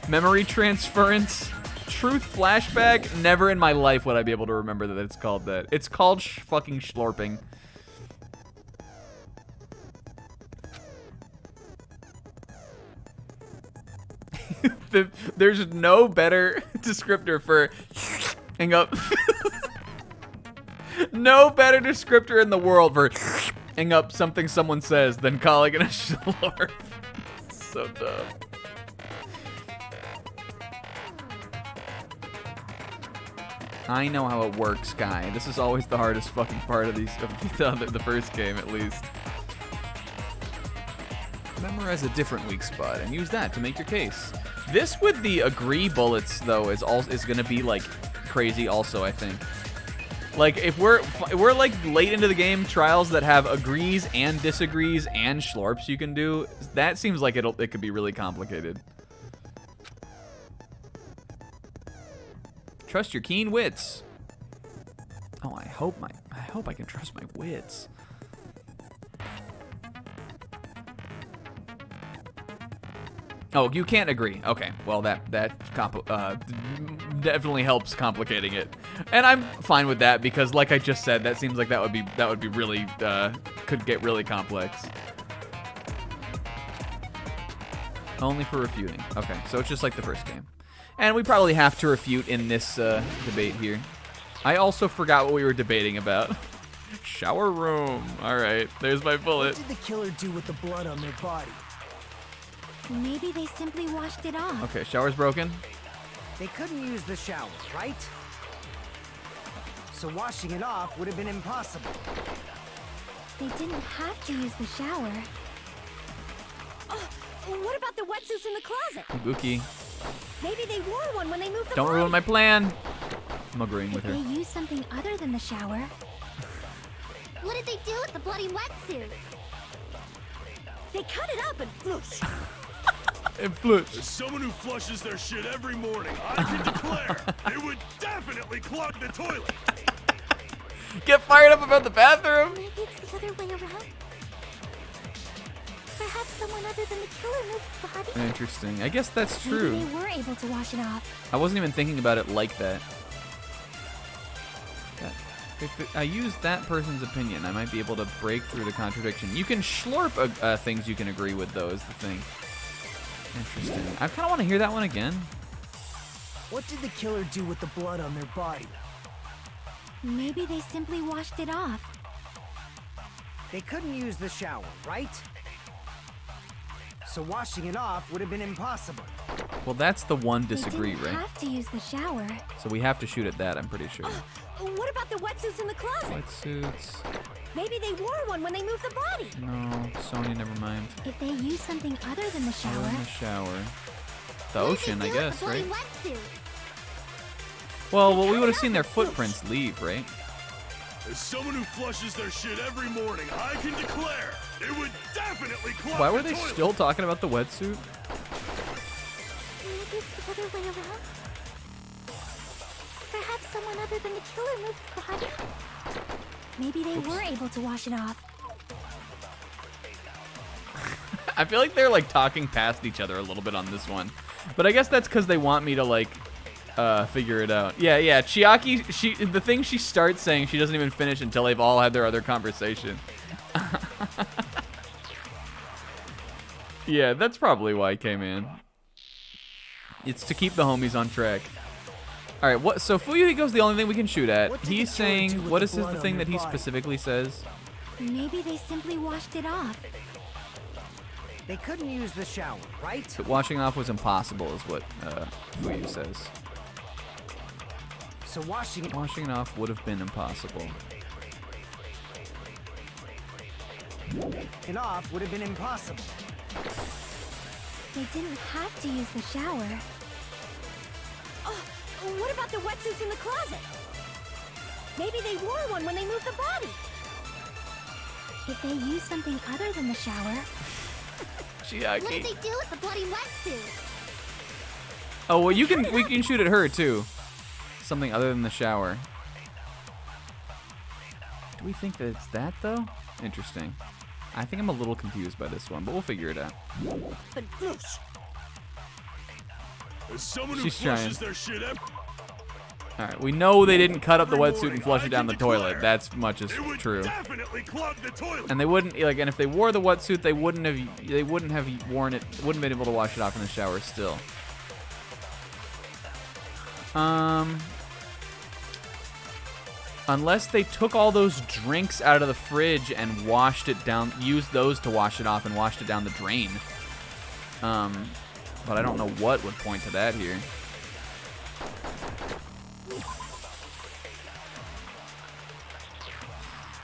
S1: Memory transference? Truth flashback? Never in my life would I be able to remember that it's called that. It's called fucking slurping. There's no better descriptor for hang up. No better descriptor in the world for hang up something someone says than calling it a slurp. So dumb. I know how it works, guy. This is always the hardest fucking part of the first game, at least. Memorize a different weak spot and use that to make your case. This with the agree bullets though is gonna be like crazy also, I think. Like if we're like late into the game, trials that have agrees and disagrees and slurps you can do, that seems like it could be really complicated. Trust your keen wits. Oh, I hope I can trust my wits. Oh, you can't agree. Okay, well that definitely helps complicating it, and I'm fine with that because, like I just said, that seems like that would be really could get really complex. Only for refuting. Okay, so it's just like the first game, and we probably have to refute in this debate here. I also forgot what we were debating about. Shower room. All right, there's my bullet.
S13: What did the killer do with the blood on their body?
S6: Maybe they simply washed it off.
S1: Okay, shower's broken.
S8: They couldn't use the shower, right? So washing it off would have been impossible.
S6: They didn't have to use the shower.
S5: Oh, what about the wetsuits in the closet?
S1: Ibuki.
S5: Maybe they wore one when they moved the
S1: Don't
S5: body.
S1: ruin my plan. I'm agreeing with her.
S6: They used something other than the shower.
S12: What did they do with the bloody wetsuit?
S5: They cut it up and floosh.
S2: As someone who flushes their shit every morning, I can declare it would definitely clog the toilet.
S1: Get fired up about the bathroom.
S6: Maybe it's the other way around. Perhaps someone other than the killer moved the body.
S1: Interesting. I guess that's true.
S6: Maybe they were able to wash it off.
S1: I wasn't even thinking about it like that. If I use that person's opinion, I might be able to break through the contradiction. You can slurp things you can agree with, though, is the thing. Interesting. I kind of want to hear that one again.
S13: What did the killer do with the blood on their body?
S6: Maybe they simply washed it off.
S8: They couldn't use the shower, right? So washing it off would have been impossible.
S1: Well, that's the one disagree,
S6: they didn't
S1: right?
S6: have to use the shower.
S1: So we have to shoot at that, I'm pretty sure.
S5: What about the wetsuits in the closet?
S1: Wetsuits.
S5: Maybe they wore one when they moved the body.
S1: No, Sony, never mind.
S6: If they used something other than the shower.
S1: In the shower. The ocean, I guess, right?
S12: Wetsuit?
S1: Well, we would have seen their footprints leave, right?
S2: As someone who flushes their shit every morning, I can declare it would definitely clog
S1: Why were
S2: the
S1: they
S2: toilet.
S1: still talking about the wetsuit?
S6: Maybe it's the other way around. Perhaps someone other than the killer moved the body. Maybe they were able to wash it off.
S1: I feel like they're like talking past each other a little bit on this one, but I guess that's because they want me to like figure it out. Yeah. Chiaki, the thing she starts saying, she doesn't even finish until they've all had their other conversation. Yeah, that's probably why I came in. It's to keep the homies on track. All right, what? So Fuyuhiko's the only thing we can shoot at. He's saying, what is the thing that he specifically says?
S6: Maybe they simply washed it off.
S8: They couldn't use the shower, right?
S1: But washing off was impossible, is what Fuyu says.
S8: So washing
S1: it off would have been impossible.
S8: It off would have been impossible.
S6: They didn't have to use the shower.
S5: Oh, what about the wetsuits in the closet? Maybe they wore one when they moved the body.
S6: If they used something other than the shower...
S12: What did they do with the bloody wetsuit?
S1: Oh, well, we can shoot at her, too. Something other than the shower. Do we think that it's that, though? Interesting. I think I'm a little confused by this one, but we'll figure it out.
S2: But as someone who
S1: She's
S2: flushes
S1: trying.
S2: their shit out.
S1: All right, we know they didn't cut up the wetsuit and flush it down the toilet. That's much as true.
S2: Definitely clog the toilet.
S1: And they wouldn't like, and if they wore the wetsuit, they wouldn't have worn it. Wouldn't have been able to wash it off in the shower still. Unless they took all those drinks out of the fridge and washed it down, used those to wash it off and washed it down the drain. But I don't know what would point to that here.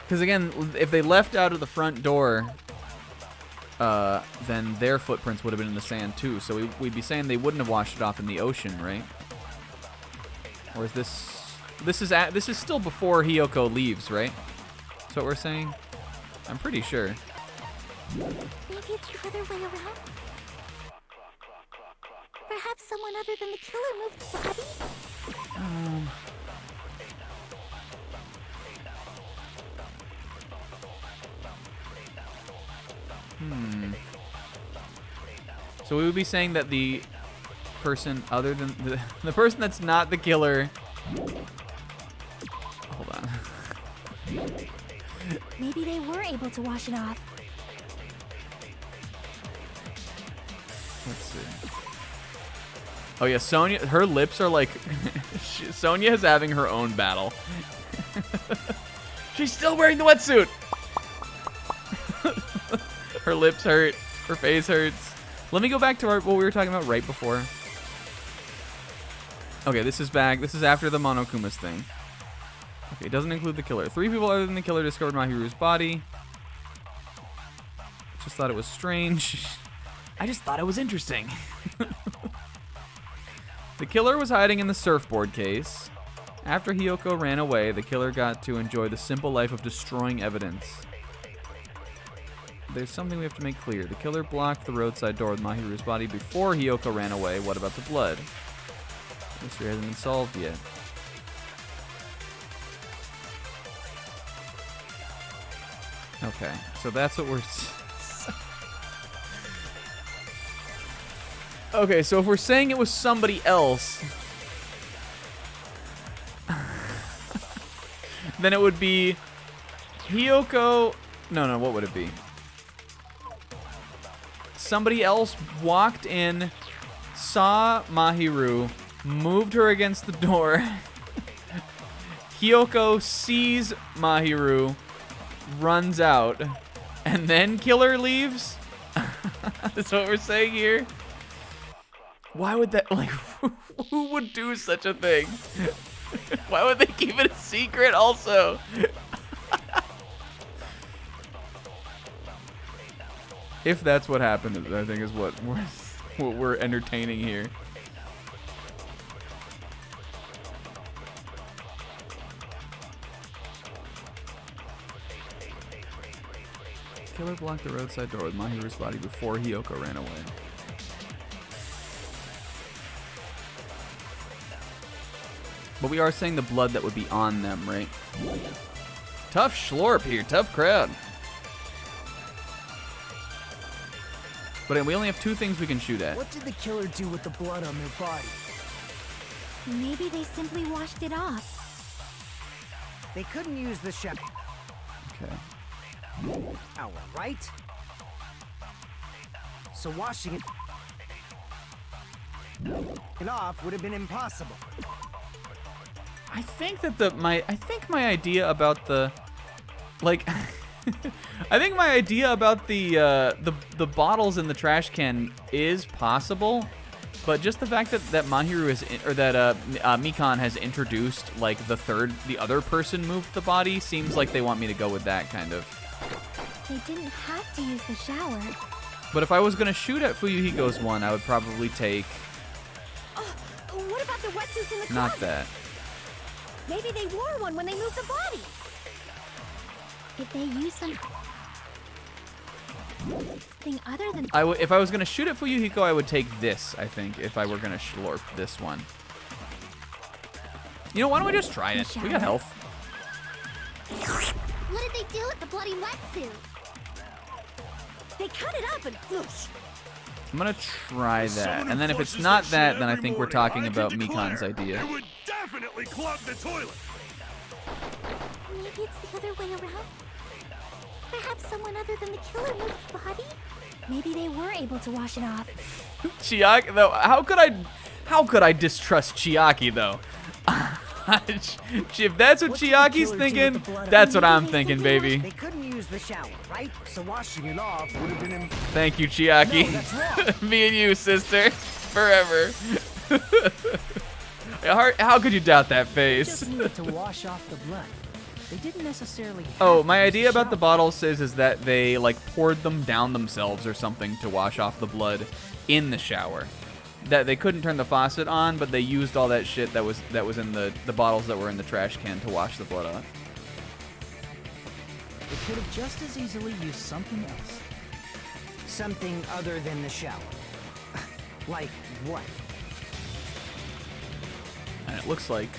S1: Because again, if they left out of the front door, then their footprints would have been in the sand too. So we'd be saying they wouldn't have washed it off in the ocean, right? Or is this? This is still before Hiyoko leaves, right? That's what we're saying. I'm pretty sure.
S6: Maybe it's the other way around. Perhaps someone other than the killer moved the body?
S1: So we would be saying that the person other than the person that's not the killer. Hold on.
S6: Maybe they were able to wash it off.
S1: Let's see. Oh yeah, Sonya, her lips are like Sonya is having her own battle. She's still wearing the wetsuit. Her lips hurt. Her face hurts. Let me go back to what we were talking about right before. Okay, this is back. This is after the Monokuma's thing. Okay, it doesn't include the killer. 3 people other than the killer discovered Mahiru's body. Just thought it was strange. I just thought it was interesting. The killer was hiding in the surfboard case. After Hiyoko ran away, the killer got to enjoy the simple life of destroying evidence. There's something we have to make clear. The killer blocked the roadside door with Mahiru's body before Hiyoko ran away. What about the blood? Mystery hasn't been solved yet. Okay, so that's what we're... Okay, so if we're saying it was somebody else, then it would be Hiyoko... No, what would it be? Somebody else walked in, saw Mahiru, moved her against the door. Hiyoko sees Mahiru, runs out, and then killer leaves? That's what we're saying here? Why would that, like, who would do such a thing? Why would they keep it a secret also? If that's what happened, I think is what we're entertaining here. Killer blocked the roadside door with Mahiru's body before Hiyoko ran away. But we are saying the blood that would be on them, right? Tough schlorp here, tough crowd. But we only have 2 things we can shoot at.
S13: What did the killer do with the blood on their body?
S6: Maybe they simply washed it off.
S8: They couldn't use the shower.
S1: Okay.
S8: All right. So washing it off would have been impossible.
S1: I think that my idea about the like I think my idea about the bottles in the trash can is possible, but just the fact that Mahiru Mikan has introduced like the other person moved the body seems like they want me to go with that kind of.
S6: They didn't have to use the shower.
S1: But if I was gonna shoot at Fuyuhiko's one, I would probably take
S6: What about the wetsuits in the closet?
S1: not that.
S6: Maybe they wore one when they moved the body. If they use something other than...
S1: If I was going to shoot at Fuyuhiko, I would take this, I think, if I were going to slurp this one. You know, why don't we just try it? We got health.
S12: What did they do with the bloody wetsuit?
S6: They cut it up and...
S1: I'm going to try that. And then if it's not that, then I think we're talking about Mikan's idea.
S2: It would definitely clog the toilet.
S6: Maybe it's the other way around. Perhaps someone other than the killer moved the body? Maybe they were able to wash it off.
S1: Chiaki, though, how could I distrust Chiaki, though? If that's what Chiaki's thinking, that's what I'm thinking, baby.
S8: They couldn't use the shower, right? So washing it off would have been
S1: Thank you, Chiaki.
S8: No, that's wrong.
S1: Me and you, sister. Forever. How could you doubt that
S10: They
S1: face?
S10: just needed to wash off the blood. They didn't necessarily have
S1: Oh,
S10: to
S1: my
S10: use
S1: idea
S10: the
S1: about the
S10: shower.
S1: bottles is that they like poured them down themselves or something to wash off the blood in the shower. That they couldn't turn the faucet on, but they used all that shit that was in the bottles that were in the trash can to wash the blood off.
S10: They could have just as easily used something else.
S8: something other than the shower. Like what?
S1: And it looks like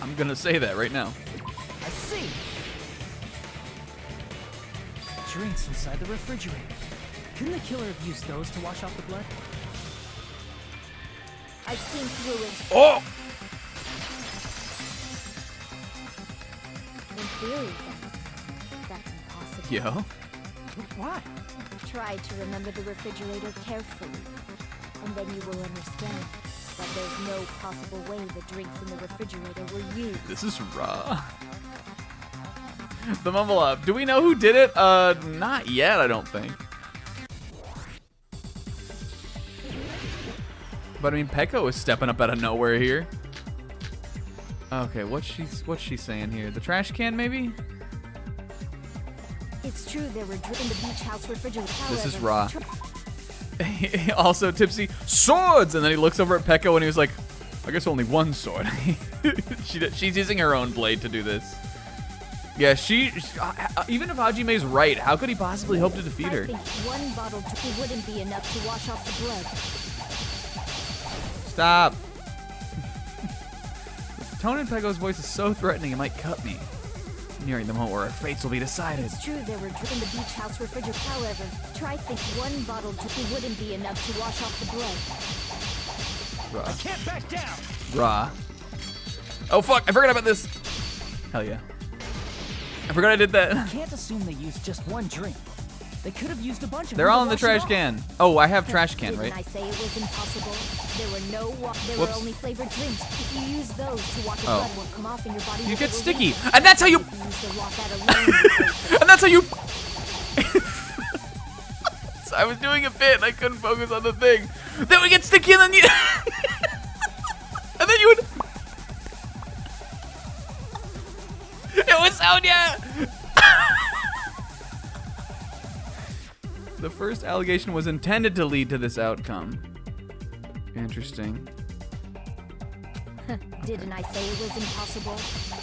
S1: I'm gonna say that right now.
S8: I see.
S10: Drinks inside the refrigerator. Couldn't the killer have used those to wash off the blood?
S9: I've seen through it.
S1: Oh!
S9: In theory, then, that's impossible.
S1: Yo.
S10: Why?
S9: Try to remember the refrigerator carefully, and then you will understand that there's no possible way the drinks in the refrigerator were used.
S1: This is raw. The mumble up. Do we know who did it? Not yet, I don't think. But I mean, Peko is stepping up out of nowhere here. Okay, what's she saying here? The trash can, maybe?
S9: It's true there were drinks in the beach house refrigerator.
S1: This is
S9: However,
S1: raw. Also, Tipsy, swords! And then he looks over at Peko and he was like, I guess only one sword. She's using her own blade to do this. Yeah, even if Hajime's right, how could he possibly hope to defeat her?
S9: I think one bottle wouldn't be enough to wash off the blood.
S1: Stop. The tone in Peko's voice is so threatening it might cut me. Nearing the moment where our fates will be decided.
S9: It's true there were drinks in the beach house refrigerator. However, try think one bottle wouldn't be enough to wash off the blood.
S1: Raw.
S13: I can't back down.
S1: Raw. Oh fuck, I forgot about this. Hell yeah. I forgot I did that.
S10: You can't assume they used just one drink. They could have used a bunch of
S1: They're
S10: them
S1: all
S10: to
S1: in the
S10: wash it
S1: trash
S10: off.
S1: can. Oh, I have trash can,
S9: Didn't
S1: right?
S9: I say it was impossible? There were there
S1: Whoops.
S9: were only flavored drinks. If you use those to wash the
S1: Oh.
S9: blood won't come off in your body.
S1: You
S9: will
S1: get
S9: be
S1: sticky.
S9: released.
S1: And that's how you...
S9: If you use the raw fat alone,
S1: And that's how you... So I was doing a bit and I couldn't focus on the thing. Then we get sticky and then you... And then you would... It was Sonya! The first allegation was intended to lead to this outcome. Interesting.
S9: Didn't I say it was impossible?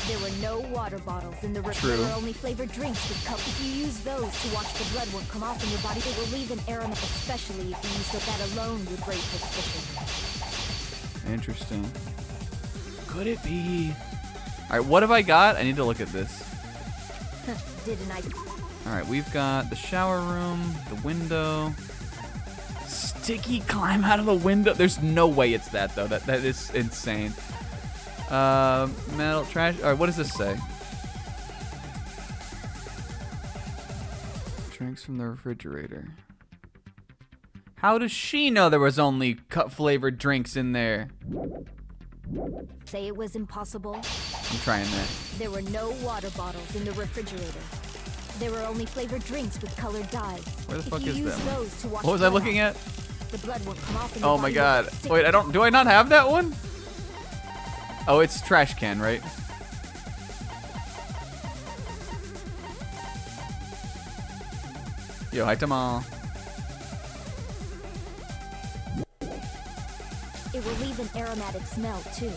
S9: There were no water bottles in the room.
S1: True.
S9: There were only flavored drinks with cups. If you use those to wash the blood won't come off in your body. It will leave an aroma, especially if you use it. That alone would raise suspicion.
S1: Interesting. Could it be? Alright, what have I got? I need to look at this.
S9: Didn't I?
S1: Alright, we've got the shower room, the window. Tiki climb out of the window? There's no way it's that, though. That is insane. Metal trash. All right, what does this say? Drinks from the refrigerator. How does she know there was only cut-flavored drinks in there?
S9: Say it was impossible.
S1: I'm trying that.
S9: There were no water bottles in the refrigerator. There were only flavored drinks with colored dyes.
S1: Where the fuck
S9: If you
S1: is
S9: use
S1: that?
S9: those to wash
S1: What was I
S9: blood
S1: looking
S9: off,
S1: at?
S9: The blood won't come off. And
S1: Oh
S9: the
S1: my
S9: body
S1: god.
S9: won't stick.
S1: Wait, do I not have that one? Oh, it's trash can, right? Yo, hi Tamal.
S9: It will leave an aromatic smell too.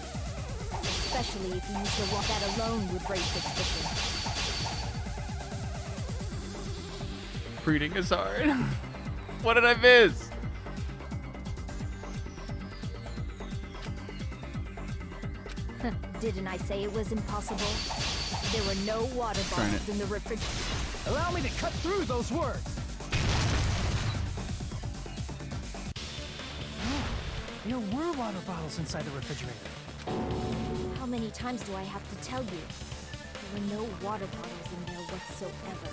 S9: Especially if you use the water that alone would raise suspicion.
S1: Breeding is hard. What did I miss?
S9: Didn't I say it was impossible? There were no water
S1: Trying
S9: bottles
S1: it.
S9: in the refrigerator.
S10: Allow me to cut through those words. There were water bottles inside the refrigerator.
S9: How many times do I have to tell you? There were no water bottles in there whatsoever.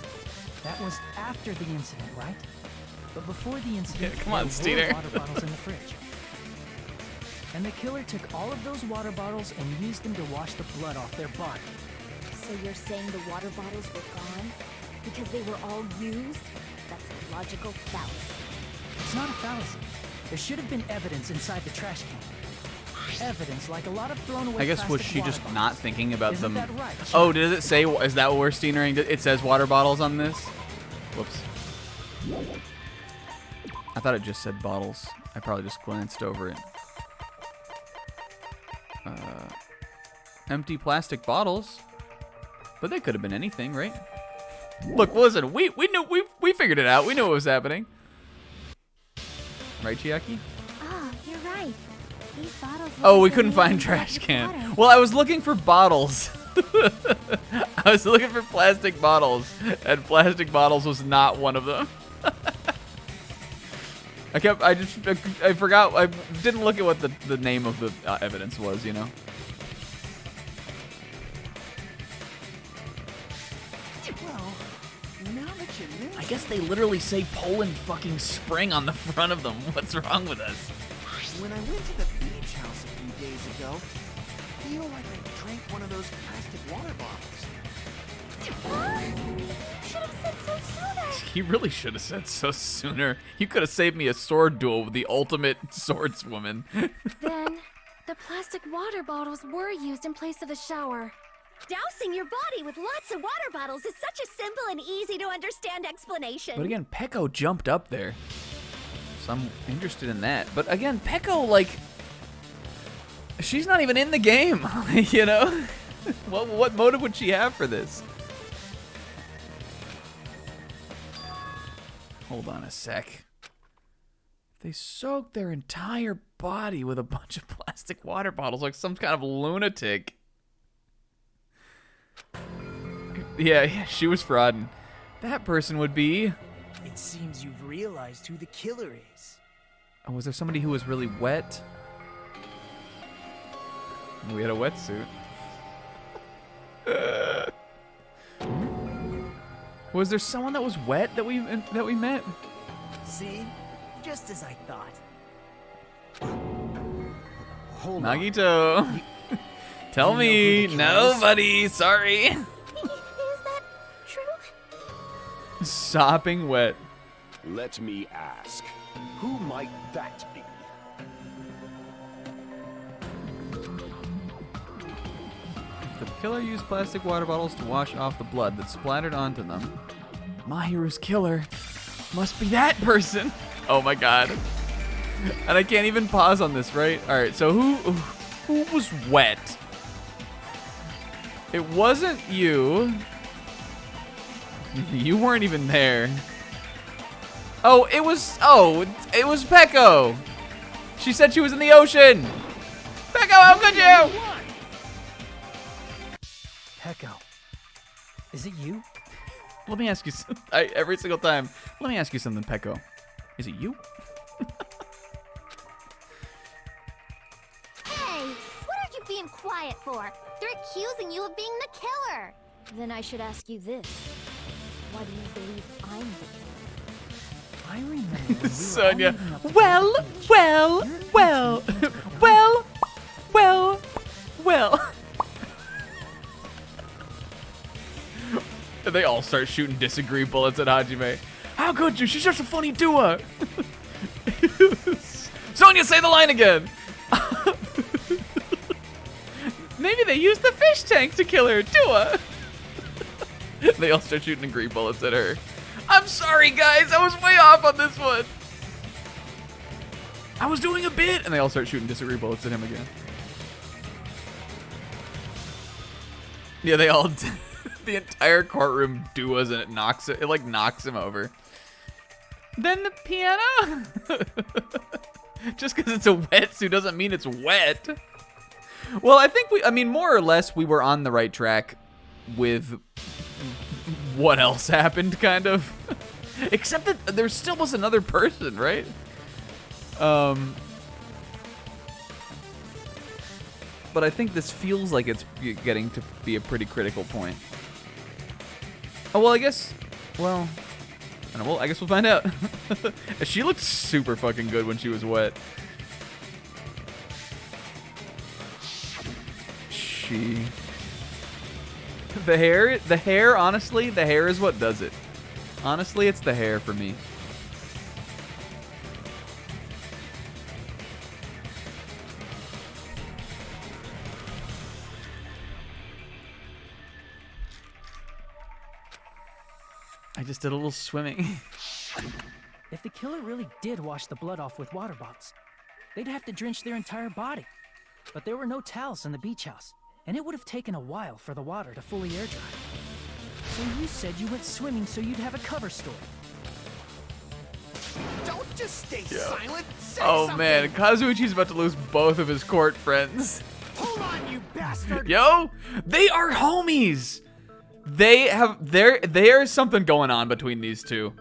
S10: That was after the incident, right? But before the incident,
S1: Yeah, come on,
S10: there were
S1: Steiner.
S10: water bottles in the fridge. And the killer took all of those water bottles and used them to wash the blood off their body.
S9: So you're saying the water bottles were gone? Because they were all used? That's a logical fallacy.
S10: It's not a fallacy. There should have been evidence inside the trash can. Evidence like a lot of thrown away
S1: I guess was
S10: plastic
S1: she
S10: water
S1: just
S10: bottles.
S1: not thinking about
S10: Isn't
S1: them?
S10: that right?
S1: Oh, does it say? Is that what we're steering? It says water bottles on this. Whoops. I thought it just said bottles. I probably just glanced over it. Empty plastic bottles, but they could have been anything, right? Look, listen, we knew we figured it out. We knew what was happening, right, Chiaki?
S6: Ah, you're right. These bottles.
S1: Oh,
S6: look
S1: we
S6: like
S1: couldn't
S6: they're
S1: find
S6: made of
S1: trash
S6: plastic
S1: can.
S6: water.
S1: Well, I was looking for bottles. I was looking for plastic bottles, and plastic bottles was not one of them. I forgot. I didn't look at what the name of the evidence was, you know.
S16: Well, now that you mention,
S1: I guess they literally say Poland fucking Spring on the front of them. What's wrong with us?
S16: when I went to the beach house a few days ago, I feel like I drank one of those plastic water bottles.
S6: Should have said so sooner.
S1: He really should have said so sooner. You could have saved me a sword duel with the ultimate swordswoman.
S11: Then, the plastic water bottles were used in place of the shower.
S12: Dousing your body with lots of water bottles is such a simple and easy to understand explanation.
S1: But again, Pecco jumped up there. So I'm interested in that. But again, Pecco, like, she's not even in the game, you know? What motive would she have for this? Hold on a sec. They soaked their entire body with a bunch of plastic water bottles like some kind of lunatic. Yeah, she was frauding. That person would be...
S13: It seems you've realized who the killer is.
S1: Oh, was there somebody who was really wet? We had a wetsuit. Was there someone that was wet that we met?
S13: See? Just as I thought.
S16: Hold on.
S1: Nagito. Tell
S16: You know
S1: me.
S16: who the killer is?
S1: Nobody. Sorry.
S12: Is that true?
S1: Sopping wet.
S7: Let me ask, who might that be?
S1: The killer used plastic water bottles to wash off the blood that splattered onto them. Mahiru's killer must be that person. Oh my god. And I can't even pause on this, right? All right, so who was wet? It wasn't you. You weren't even there. Oh, it was Pecco. She said she was in the ocean. Pecco, how could you?
S10: Pecco, is it you?
S1: Let me ask you every single time. Let me ask you something, Pecco. Is it you?
S12: it for? They're accusing you of being the killer.
S9: Then I should ask you this. Why do you believe I'm the killer?
S10: I remember when we were
S1: Sonia.
S10: all meeting up to
S1: Well,
S10: go to the beach.
S1: well,
S10: You're the
S1: well,
S10: one who came to our
S1: well, well, well. And they all start shooting disagree bullets at Hajime. How could you? She's just a funny duo. Sonia, say the line again. Maybe they used the fish tank to kill her. Dua. They all start shooting agree bullets at her. I'm sorry, guys. I was way off on this one. I was doing a bit. And they all start shooting disagree bullets at him again. Yeah, they all... The entire courtroom duos and it knocks it. It like knocks him over. Then the piano? Just because it's a wetsuit doesn't mean it's wet. Well, I mean, more or less, we were on the right track with what else happened, kind of. Except that there still was another person, right? But I think this feels like it's getting to be a pretty critical point. Oh, well, I guess we'll find out. She looked super fucking good when she was wet. The hair, honestly, the hair is what does it. Honestly, it's the hair for me. I just did a little swimming.
S10: If the killer really did wash the blood off with water bottles, they'd have to drench their entire body. But there were no towels in the beach house, and it would have taken a while for the water to fully air dry. So you said you went swimming so you'd have a cover story.
S16: Don't just stay silent. Say
S1: Oh
S16: something.
S1: man, Kazuichi's about to lose both of his court friends.
S16: Hold on, you bastard.
S1: Yo, they are homies. There's something going on between these two.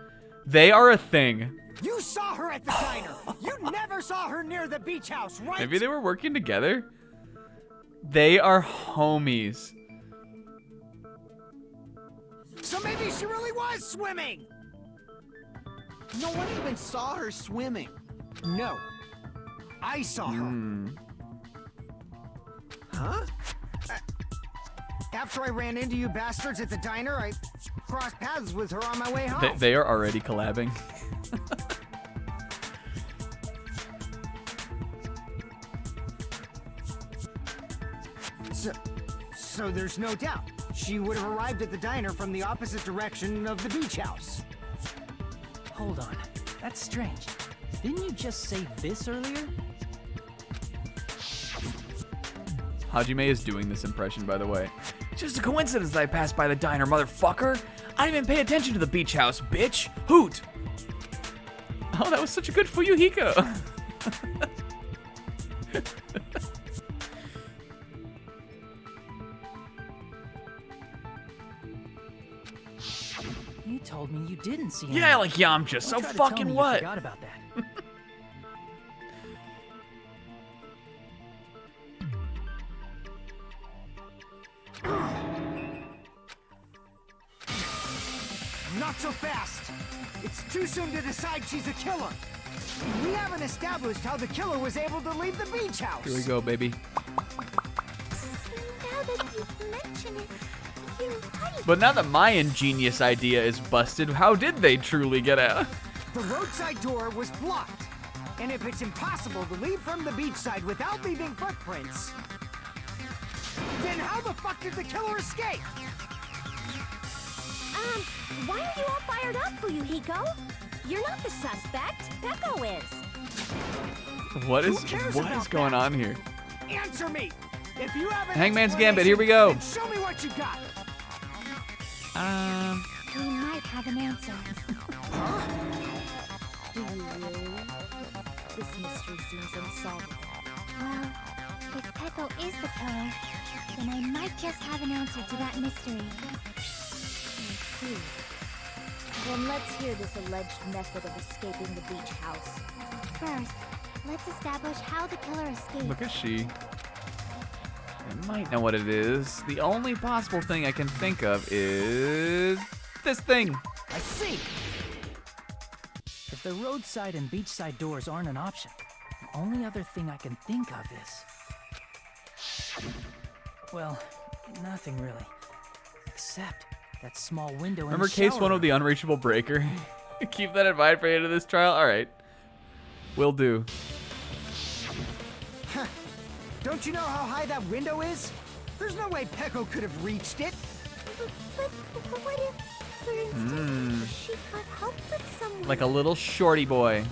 S1: They are a thing.
S8: You saw her at the diner. You never saw her near the beach house, right?
S1: Maybe they were working together. They are homies.
S8: So maybe she really was swimming.
S16: No one even saw her swimming.
S8: No. I saw her.
S16: Huh?
S8: After I ran into you bastards at the diner, I crossed paths with her on my way home.
S1: They are already collabing.
S8: So there's no doubt. She would have arrived at the diner from the opposite direction of the beach house.
S10: Hold on, that's strange. Didn't you just say this earlier?
S1: Hajime is doing this impression, by the way. It's just a coincidence that I passed by the diner, motherfucker. I didn't even pay attention to the beach house, bitch. Hoot. Oh, that was such a good Fuyuhiko.
S10: You told me you didn't see him.
S1: Yeah, like Yamcha,
S10: Don't
S1: so
S10: try to tell
S1: fucking
S10: me you
S1: what?
S10: forgot about that.
S8: Not so fast. It's too soon to decide she's a killer. We haven't established how the killer was able to leave the beach house.
S1: Here we go, baby.
S12: Now that you mention it, you're right.
S1: But now that my ingenious idea is busted, how did they truly get out?
S8: The roadside door was blocked. And if it's impossible to leave from the beachside without leaving footprints, then how the fuck did the killer escape?
S5: Why are you all fired up, Fuyuhiko? You're not the suspect. Peko is.
S1: What
S8: Who
S1: is
S8: cares
S1: what
S8: about
S1: is going
S8: that?
S1: on here?
S8: Answer me. If you have an
S1: Hangman's Gambit, here we go.
S8: explanation, then show me what you got.
S6: We might have an answer.
S9: Do you really? This mystery seems unsolvable.
S6: Well, if Peko is the killer, then I might just have an answer to that mystery.
S9: Let's see. Then let's hear this alleged method of escaping the beach house.
S6: First, let's establish how the killer escaped.
S1: Look at she. I might know what it is. The only possible thing I can think of is this thing.
S10: I see. If the roadside and beachside doors aren't an option, the only other thing I can think of is... well, nothing really. Except that small window in
S1: Remember
S10: the
S1: case
S10: shower
S1: 1 of
S10: room.
S1: the unreachable breaker? Keep that in mind for the end of this trial? Alright. Will do.
S8: Huh. Don't you know how high that window is? There's no way Peko could have reached it.
S6: But what if, for instance, she got help with someone?
S1: Like a little shorty boy.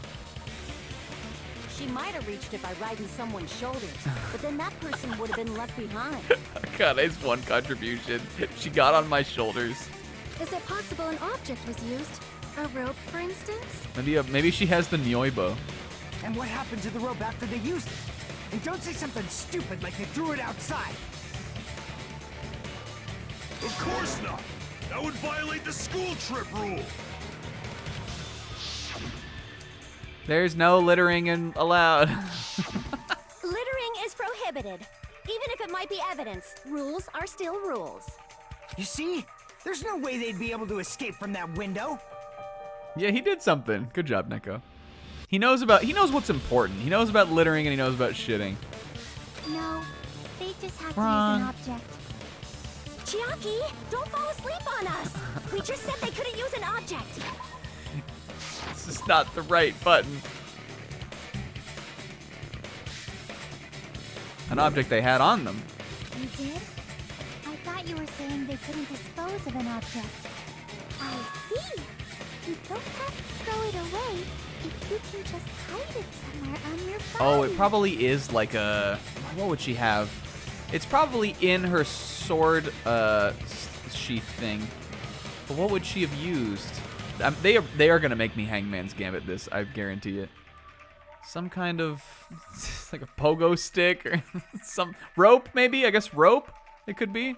S15: She might have reached it by riding someone's shoulders, but then that person would have been left behind.
S1: God, that's one contribution. She got on my shoulders.
S11: Is it possible an object was used? A rope, for instance?
S1: Maybe she has the Nyoibo.
S8: And what happened to the rope after they used it? And don't say something stupid like they threw it outside.
S2: Of course not. That would violate the school trip rule.
S1: There's no littering allowed.
S15: Littering is prohibited. Even if it might be evidence, rules are still rules.
S8: You see? There's no way they'd be able to escape from that window.
S1: Yeah, he did something. Good job, Neko. He knows what's important. He knows about littering and he knows about shitting.
S6: No, they just have
S1: Wrong.
S6: to use an object.
S15: Chiaki, don't fall asleep on us. We just said they couldn't use an object.
S1: This is not the right button. An object they had on them.
S6: You did? I thought you were saying they couldn't dispose of an object. I see. You don't have to throw it away if you can just hide it somewhere on your body.
S1: Oh, it probably is like a... What would she have? It's probably in her sword sheath thing. But what would she have used? They are going to make me Hangman's Gambit this, I guarantee it. Some kind of... like a pogo stick or some... Rope, maybe? I guess rope it could be.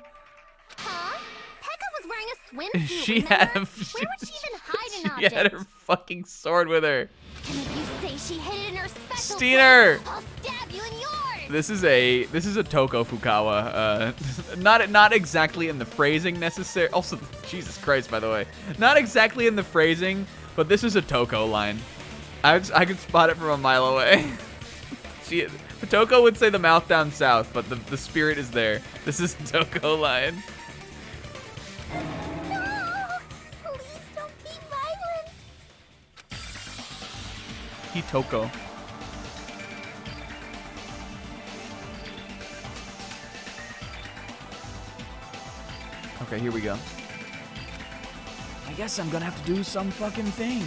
S12: Huh? Pekka was wearing a swimsuit,
S1: She had
S12: remember?
S1: a...
S12: Where would she even hide an
S1: She
S12: object?
S1: had her fucking sword with her.
S12: And if you say she hid it in her special
S1: Steiner!
S12: place, I'll stab you in yours!
S1: This is a Toko Fukawa. Not exactly in the phrasing necessary. Also, Jesus Christ, by the way, not exactly in the phrasing, but this is a Toko line. I could spot it from a mile away. Toko would say the mouth down south, but the spirit is there. This is a Toko line.
S12: No! Please don't be violent!
S1: He Toko. Okay, here we go.
S14: I guess I'm gonna have to do some fucking thing.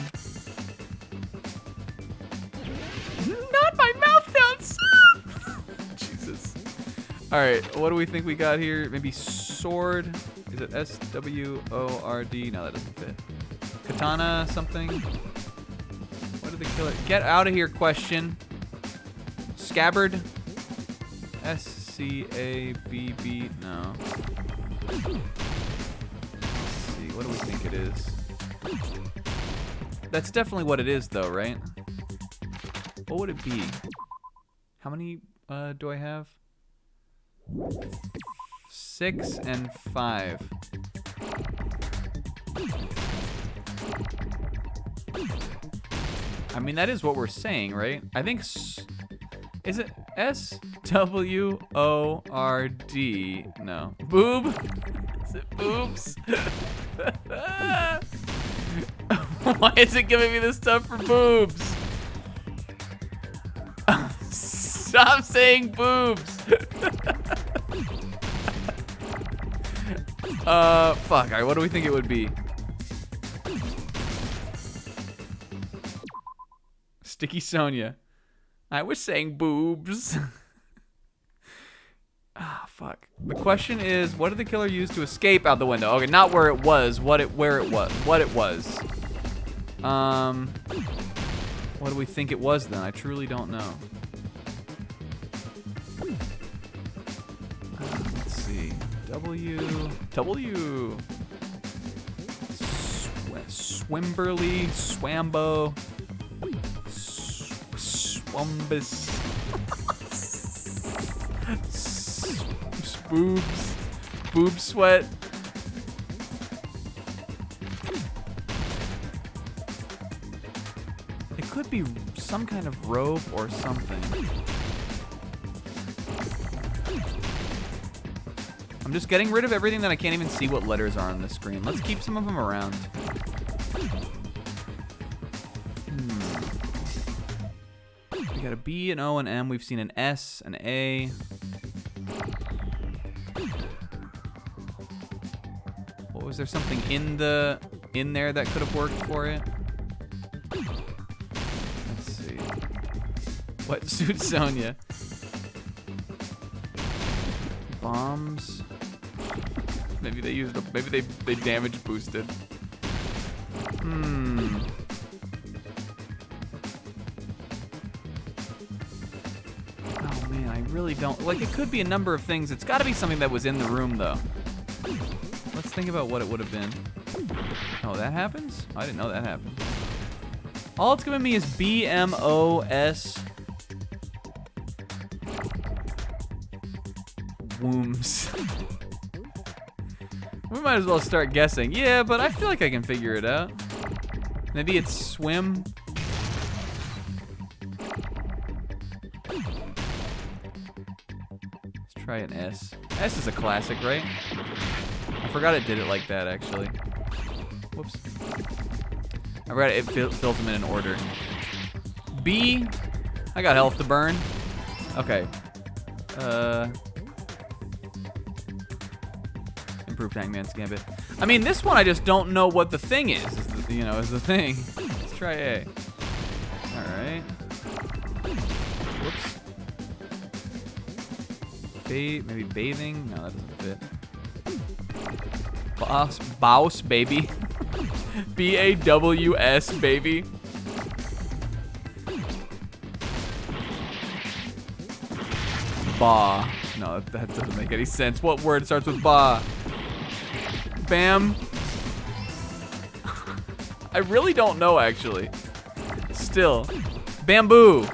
S1: Not my mouth down south! Jesus. Alright, what do we think we got here? Maybe sword? Is it S-W-O-R-D? No, that doesn't fit. Katana something? What did the killer... Get out of here, question. Scabbard? S-C-A-B-B... No. Let's see, what do we think it is? That's definitely what it is, though, right? What would it be? How many do I have? 6 and 5. I mean, that is what we're saying, right? I think... Is it S-W-O-R-D? No. Boob? Is it boobs? Why is it giving me this stuff for boobs? Stop saying boobs! Fuck. Alright, what do we think it would be? Sticky Sonia. I was saying boobs. Ah, fuck. The question is, what did the killer use to escape out the window? Okay, not where it was, what it was. What do we think it was then? I truly don't know. Let's see. W. Swimberly, Swambo. Swumbus. Boobs. Boob sweat. It could be some kind of rope or something. I'm just getting rid of everything that I can't even see what letters are on the screen. Let's keep some of them around. We got a B, an O, an M. We've seen an S, an A. What was there something in there that could have worked for it? Let's see. Wetsuit Sonya. Bombs. Maybe they used maybe they damage boosted. Oh man, I really don't like it could be a number of things. It's gotta be something that was in the room though. Let's think about what it would have been. Oh, that happens? I didn't know that happened. All it's giving me is BMOS wombs. We might as well start guessing. Yeah, but I feel like I can figure it out. Maybe it's swim. Let's try an S. S is a classic, right? I forgot it did it like that, actually. Whoops. I forgot it fills them in an order. B. I got health to burn. Okay. Improved Hangman's Gambit. I mean, this one I just don't know what the thing is the thing. Let's try A. Alright. Whoops. Maybe bathing? No, that doesn't fit. Bouse, baby. B-A-W-S, baby. Ba. No, that doesn't make any sense. What word starts with ba? Bam. I really don't know, actually. Still. Bamboo.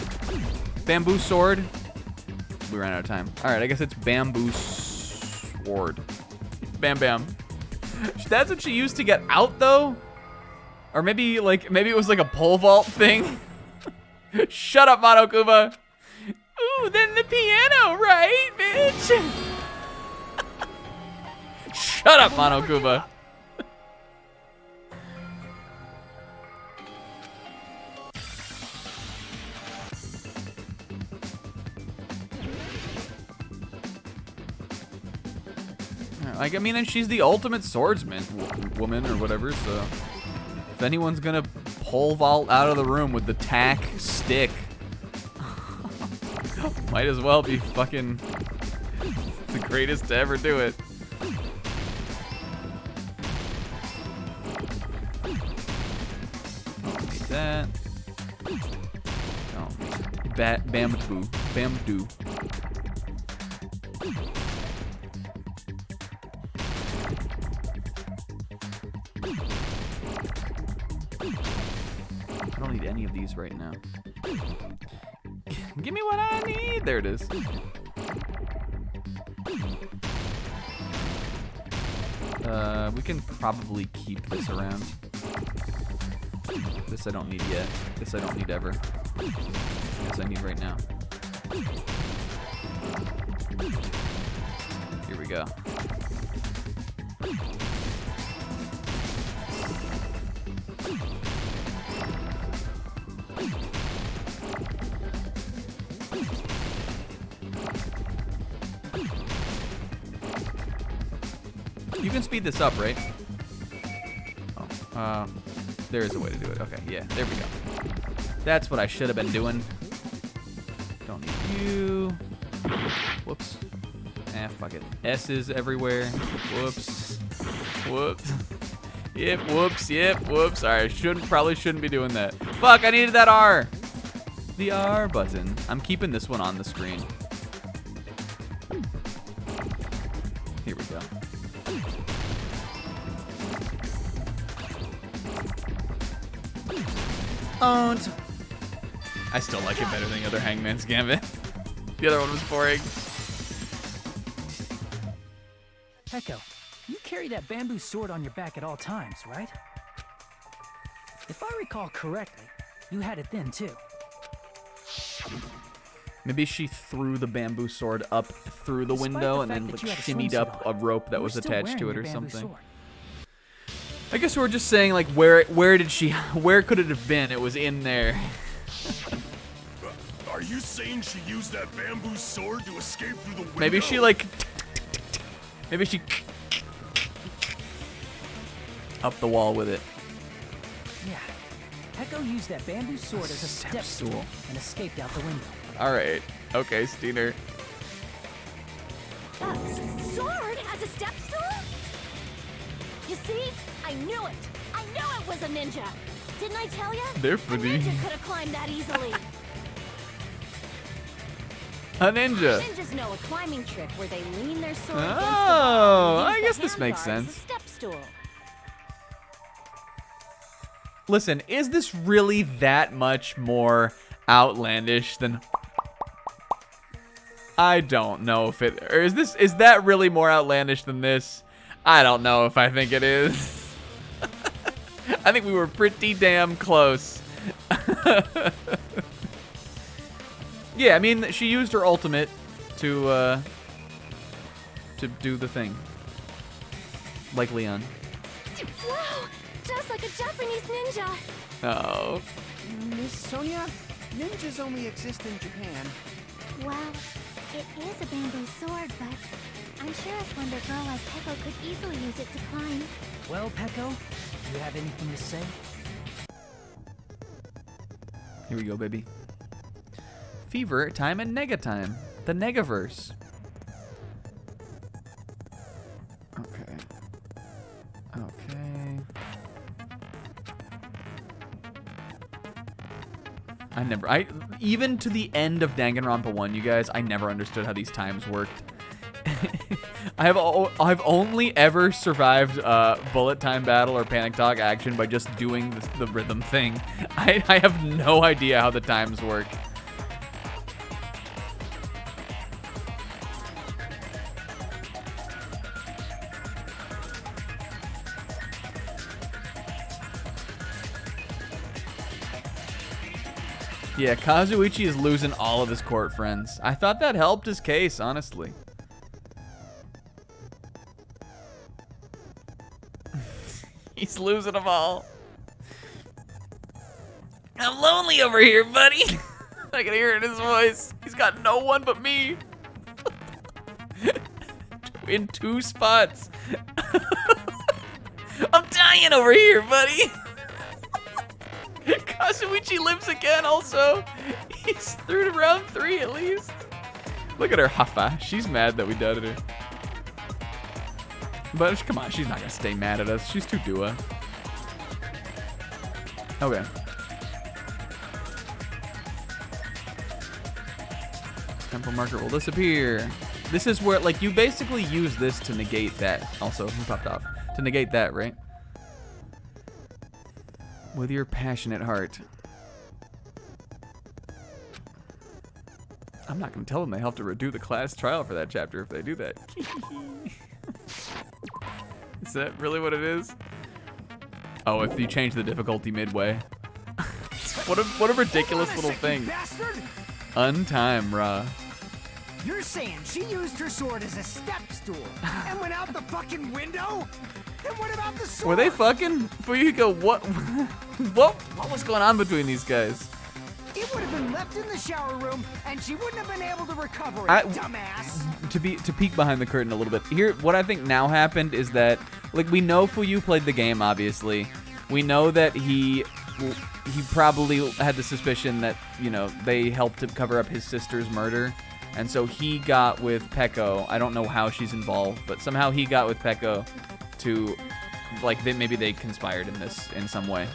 S1: Bamboo sword. We ran out of time. All right, I guess it's bamboo sword. Bam, bam. That's what she used to get out, though? Or maybe it was like a pole vault thing? Shut up, Monokuma. Ooh, then the piano, right, bitch? Shut up, Monokuma. Like, I mean, and she's the ultimate swordsman woman or whatever, so if anyone's gonna pole vault out of the room with the tack stick, might as well be fucking the greatest to ever do it. Don't need that. Don't need bamboo. Bamboo. I don't need any of these right now. Give me what I need. There it is. We can probably keep this around. This I don't need yet. This I don't need ever. This I need right now. Here we go. You can speed this up, right? Oh, there is a way to do it. Okay, yeah, there we go. That's what I should have been doing. Don't need you. Whoops. Ah, fuck it. S's everywhere. Whoops. Whoops. Yep, whoops, yep, whoops. Alright, probably shouldn't be doing that. Fuck, I needed that R. The R button. I'm keeping this one on the screen. Here we go. Owned. I still like it better than the other Hangman's Gambit. The other one was boring.
S10: Peko, you carry that bamboo sword on your back at all times, right? If I recall correctly, you had it then too.
S1: Maybe she threw the bamboo sword up through the window and then like shimmied up a rope that was attached to it or something. I guess we're just saying like where could it have been? It was in there.
S2: Are you saying she used that bamboo sword to escape through the window?
S1: Maybe she like maybe she up the wall with it.
S10: Yeah. Peko used that bamboo sword as a step stool and escaped out the window.
S1: All right. Okay, Steiner.
S15: Sword as a step stool? You see? I knew it. I knew it was a ninja. Didn't I tell you?
S1: They're
S15: A
S1: pretty.
S15: ninja could have climbed that easily.
S1: A ninja.
S15: Ninjas know a climbing trick where they lean their sword
S1: Oh,
S15: against the wall and
S1: I
S15: use
S1: guess
S15: the
S1: this makes
S15: handguard as a
S1: sense.
S15: step stool.
S1: Listen, is this really that much more outlandish than? I don't know if it, or is that really more outlandish than this? I don't know if I think it is. I think we were pretty damn close. Yeah, I mean, she used her ultimate to do the thing. Like Leon.
S11: Wow! Just like a Japanese ninja!
S1: Oh.
S16: Miss Sonia, ninjas only exist in Japan.
S6: Well, it is a bamboo sword, but I'm sure a slender girl like Peko could easily use it to climb.
S10: Well, Peko, do you have anything to say?
S1: Here we go, baby. Fever, time, and nega time. The negaverse. Okay. Okay. Even to the end of Danganronpa 1, you guys, I never understood how these times worked. I've only ever survived bullet time battle or panic talk action by just doing the rhythm thing. I have no idea how the times work. Yeah, Kazuichi is losing all of his court friends. I thought that helped his case, honestly. He's losing them all. I'm lonely over here, buddy. I can hear it in his voice. He's got no one but me. In 2 spots. I'm dying over here, buddy. Kazuichi lives again also. He's through to round 3 at least. Look at her, Hafa. She's mad that we doubted her. But come on, she's not gonna stay mad at us. She's too Dua. Okay. Temple marker will disappear. This is where, like, you basically use this to negate that. Also, who popped off? To negate that, right? With your passionate heart. I'm not going to tell them they have to redo the class trial for that chapter if they do that. Is that really what it is? Oh, if you change the difficulty midway. What a ridiculous little thing.
S8: Bastard!
S1: Untime, Ra.
S8: You're saying she used her sword as a step stool and went out the fucking window? Then what about the sword?
S1: Were they fucking? Fuyuhiko, what was going on between these guys?
S8: It would have been left in the shower room, and she wouldn't have been able to recover it, dumbass.
S1: To peek behind the curtain a little bit. Here, what I think now happened is that, like, we know Fuyu played the game, obviously. We know that he probably had the suspicion that, you know, they helped to cover up his sister's murder. And so he got with Peko. I don't know how she's involved, but somehow he got with Peko to, like, maybe they conspired in this in some way.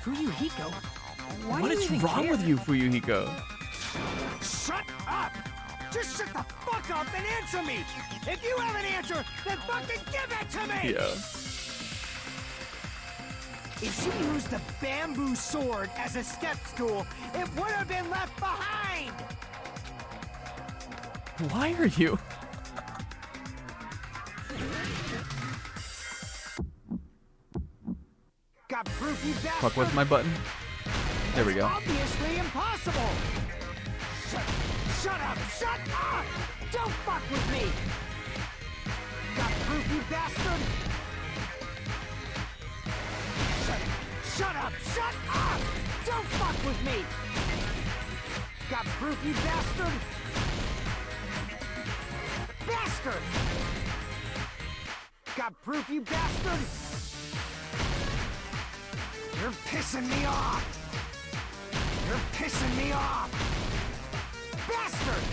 S10: Fuyuhiko? Why
S1: What
S10: do you
S1: is
S10: even
S1: wrong
S10: care?
S1: with you, Fuyuhiko?
S8: Shut up! Just shut the fuck up and answer me! If you have an answer, then fucking give it to me!
S1: Yeah.
S8: If she used the bamboo sword as a step stool, it would have been left behind!
S1: Why are you?
S8: Got proof, you bastard.
S1: Fuck, what's my button? There we go.
S8: Obviously impossible. Shut up! Shut up! Don't fuck with me! Got proof, you bastard! Shut up! Shut up! Don't fuck with me! Got proof, you bastard! Bastard! Got proof, you bastard! You're pissing me off! You're pissing me off! Bastard!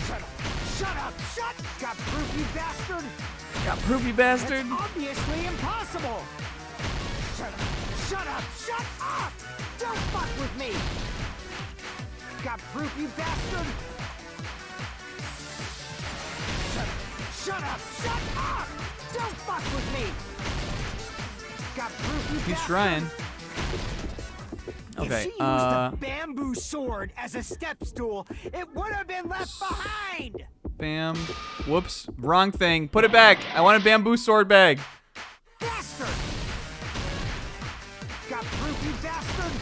S8: Shut up! Shut up! Shut! Got proof, you bastard!
S1: Got proof, you bastard!
S8: That's obviously impossible! Shut up! Shut up! Shut up! Don't fuck with me! Got proof, you bastard! Shut up! Shut up! Don't fuck with me! Got proof, you
S1: He's
S8: bastard!
S1: trying.
S8: If
S1: Okay,
S8: she used a bamboo sword as a step stool, it would have been left behind!
S1: Bam. Whoops. Wrong thing. Put it back. I want a bamboo sword bag.
S8: Bastard! Got proof, you bastard!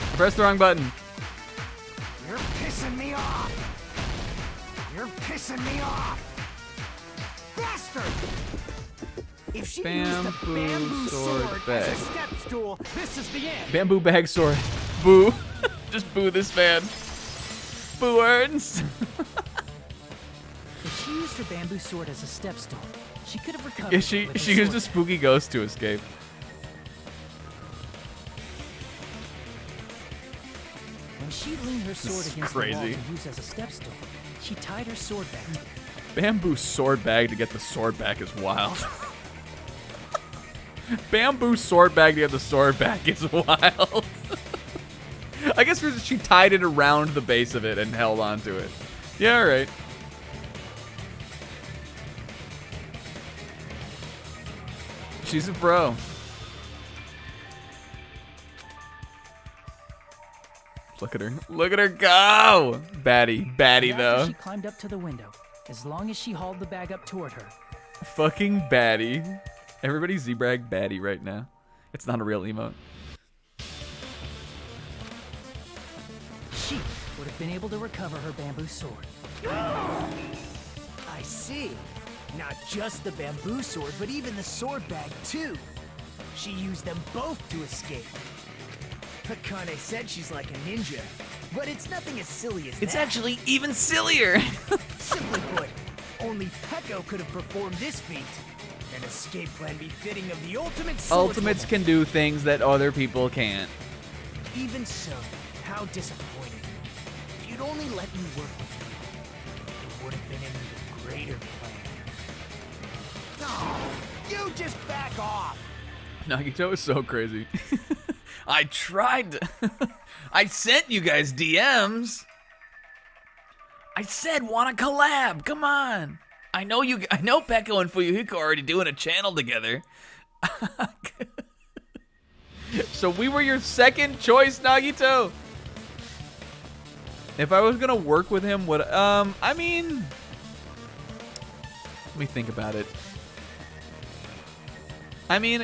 S1: I pressed the wrong button.
S8: You're pissing me off! You're pissing me off! Bastard! If she used a bamboo sword
S1: bag.
S8: as a step stool, this is the end!
S1: Bamboo bag sword. Boo. Just boo this man. Boo Ernst.
S10: If she used her bamboo sword as a step stool, she could have recovered.
S1: Yeah, she used a spooky ghost to escape.
S10: When she leaned her sword against the wall to use as a step stool, she tied her sword back.
S1: Bamboo sword bag to get the sword back is wild. Bamboo sword bag to get the sword back is wild. I guess she tied it around the base of it and held onto it. Yeah, alright. She's a pro. Look at her. Look at her go! Baddie. Baddie,
S10: After
S1: though.
S10: she climbed up to the window, as long as she hauled the bag up toward her.
S1: Fucking baddie. Everybody Z-brag baddie right now. It's not a real emote.
S10: She would have been able to recover her bamboo sword.
S13: I see. Not just the bamboo sword, but even the sword bag, too. She used them both to escape. Hakane said she's like a ninja, but it's nothing as silly as that.
S1: It's actually even sillier.
S13: Simply put, only Peko could have performed this feat. An escape plan befitting of the ultimate swordswoman.
S1: Ultimates can do things that other people can't.
S13: Even so, how disappointing. If you'd only let me work with you, it would have been an even greater plan. No, you just back off.
S1: Nagito is so crazy. I tried to... I sent you guys DMs. I said, want to collab. Come on. I know Peko and Fuyuhiko are already doing a channel together. So we were your second choice, Nagito. If I was gonna work with him, I mean, let me think about it. I mean,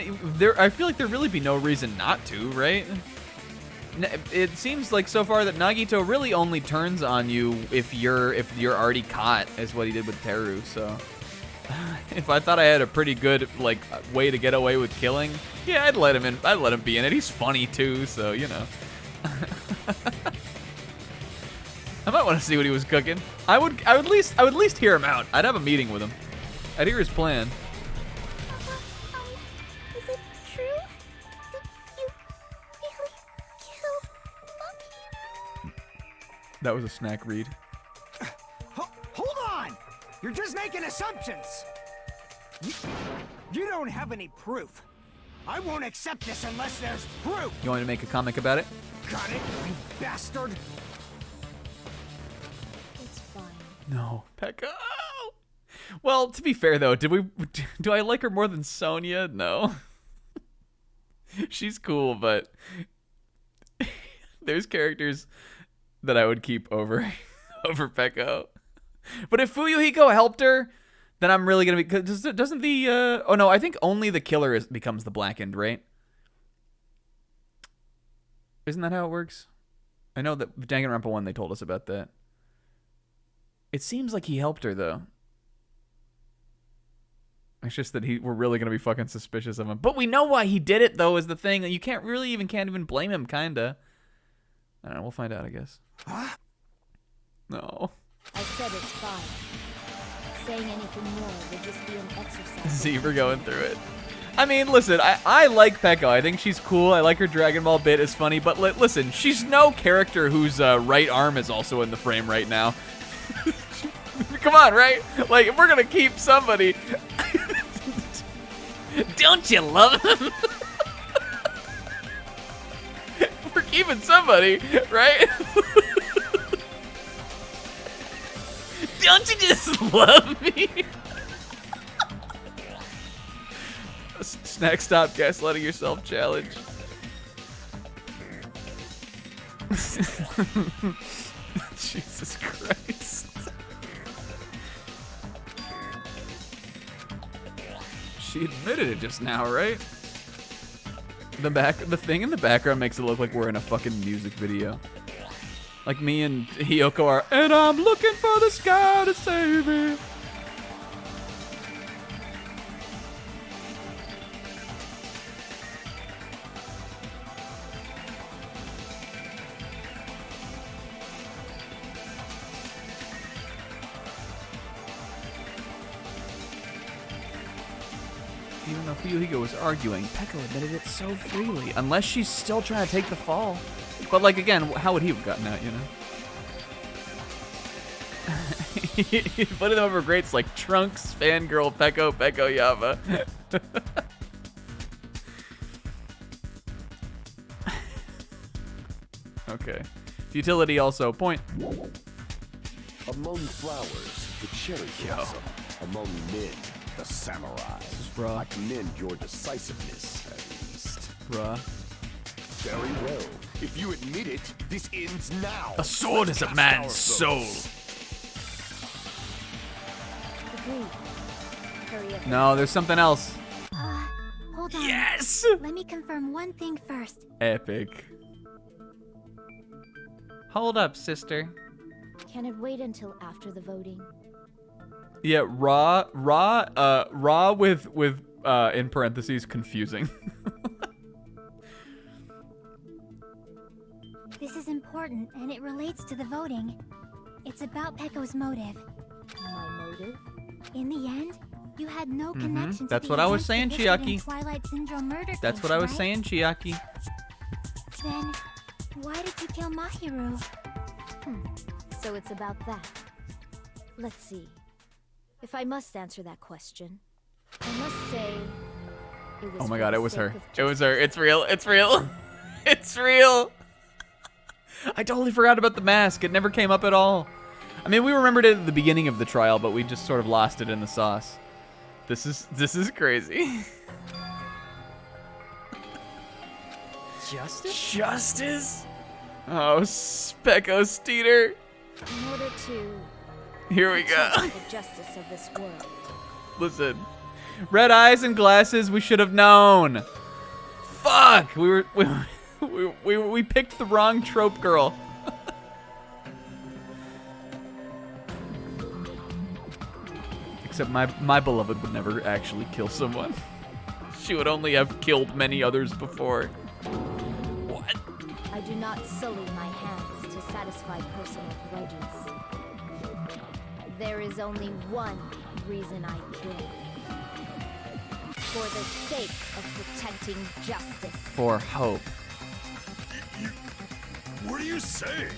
S1: I feel like there'd really be no reason not to, right? It seems like so far that Nagito really only turns on you if you're already caught, is what he did with Teru. So, if I thought I had a pretty good way to get away with killing, yeah, I'd let him in. I'd let him be in it. He's funny too, so you know. I might want to see what he was cooking. I would at least hear him out. I'd have a meeting with him. I'd hear his plan.
S12: Is it true? Did you really kill Monkey?
S1: That was a snack read.
S8: Hold on! You're just making assumptions! You don't have any proof. I won't accept this unless there's proof!
S1: You want me to make a comic about it?
S8: Got it, you bastard!
S9: It's fine.
S1: No, Pekka. Well, to be fair though, do I like her more than Sonya? No. She's cool, but there's characters that I would keep over Pekka. But if Fuyuhiko helped her, then I'm really gonna be. Cause doesn't the? Oh no, I think only the killer becomes the blackened, right? Isn't that how it works? I know that Danganronpa 1 they told us about that. It seems like he helped her though. It's just that we're really gonna be fucking suspicious of him. But we know why he did it though. Is the thing that you can't even blame him. Kinda. I don't know. We'll find out, I guess. No.
S9: I said it's fine. Saying anything more would just be an exercise.
S1: Zebra going through it. I mean, listen, I like Peko. I think she's cool. I like her Dragon Ball bit is funny. But listen, she's no character whose right arm is also in the frame right now. Come on, right? Like, if we're going to keep somebody... Don't you love him? We're keeping somebody, right? Don't you just love me? Snack stop gaslighting yourself challenge. Jesus Christ. She admitted it just now, right? The thing in the background makes it look like we're in a fucking music video. Like me and Hiyoko are, and I'm looking for the sky to save me. Even though Fuyuhiko was arguing, Peko admitted it so freely. Unless she's still trying to take the fall. But, like, again, how would he have gotten out, you know? Putting them over greats like Trunks, Fangirl, Peko, Peko, Yava. Okay. Futility also, point.
S7: Among flowers, the cherry blossom. Among men, the samurai.
S1: This is raw.
S7: I commend your decisiveness, at least.
S1: Bruh.
S7: Very well. If you admit it, this ends now.
S1: A sword is a man's soul.
S9: Hurry up.
S1: No, there's something else.
S6: Hold on.
S1: Yes!
S6: Let me confirm one thing first.
S1: Epic. Hold up, sister.
S9: Can it wait until after the voting?
S1: Yeah, raw with in parentheses confusing.
S6: This is important, and it relates to the voting. It's about Peko's motive.
S9: My motive?
S6: In the end, you had no connection
S1: That's
S6: to
S1: what
S6: the
S1: I was
S6: events
S1: saying,
S6: depicted in
S1: Chiaki.
S6: Twilight Syndrome murder
S1: That's
S6: case,
S1: what I was
S6: right?
S1: saying, Chiaki.
S6: Then, why did you kill Mahiru?
S9: So it's about that. Let's see. If I must answer that question, I must say it was
S1: Oh my
S9: for
S1: god,
S9: the
S1: it was
S9: sake
S1: her.
S9: of
S1: It was her. It's real. It's real. It's real. I totally forgot about the mask. It never came up at all. I mean, we remembered it at the beginning of the trial, but we just sort of lost it in the sauce. This is crazy.
S10: Justice?
S1: Justice? Oh, Specko Steeder.
S9: In order to
S1: Here we go.
S9: achieve the justice of this world.
S1: Listen. Red eyes and glasses, we should have known. Fuck! We picked the wrong trope girl. Except my beloved would never actually kill someone. She would only have killed many others before. What?
S9: I do not sully my hands to satisfy personal grudges. There is only one reason I kill. For the sake of protecting justice.
S1: For hope.
S2: What are you saying?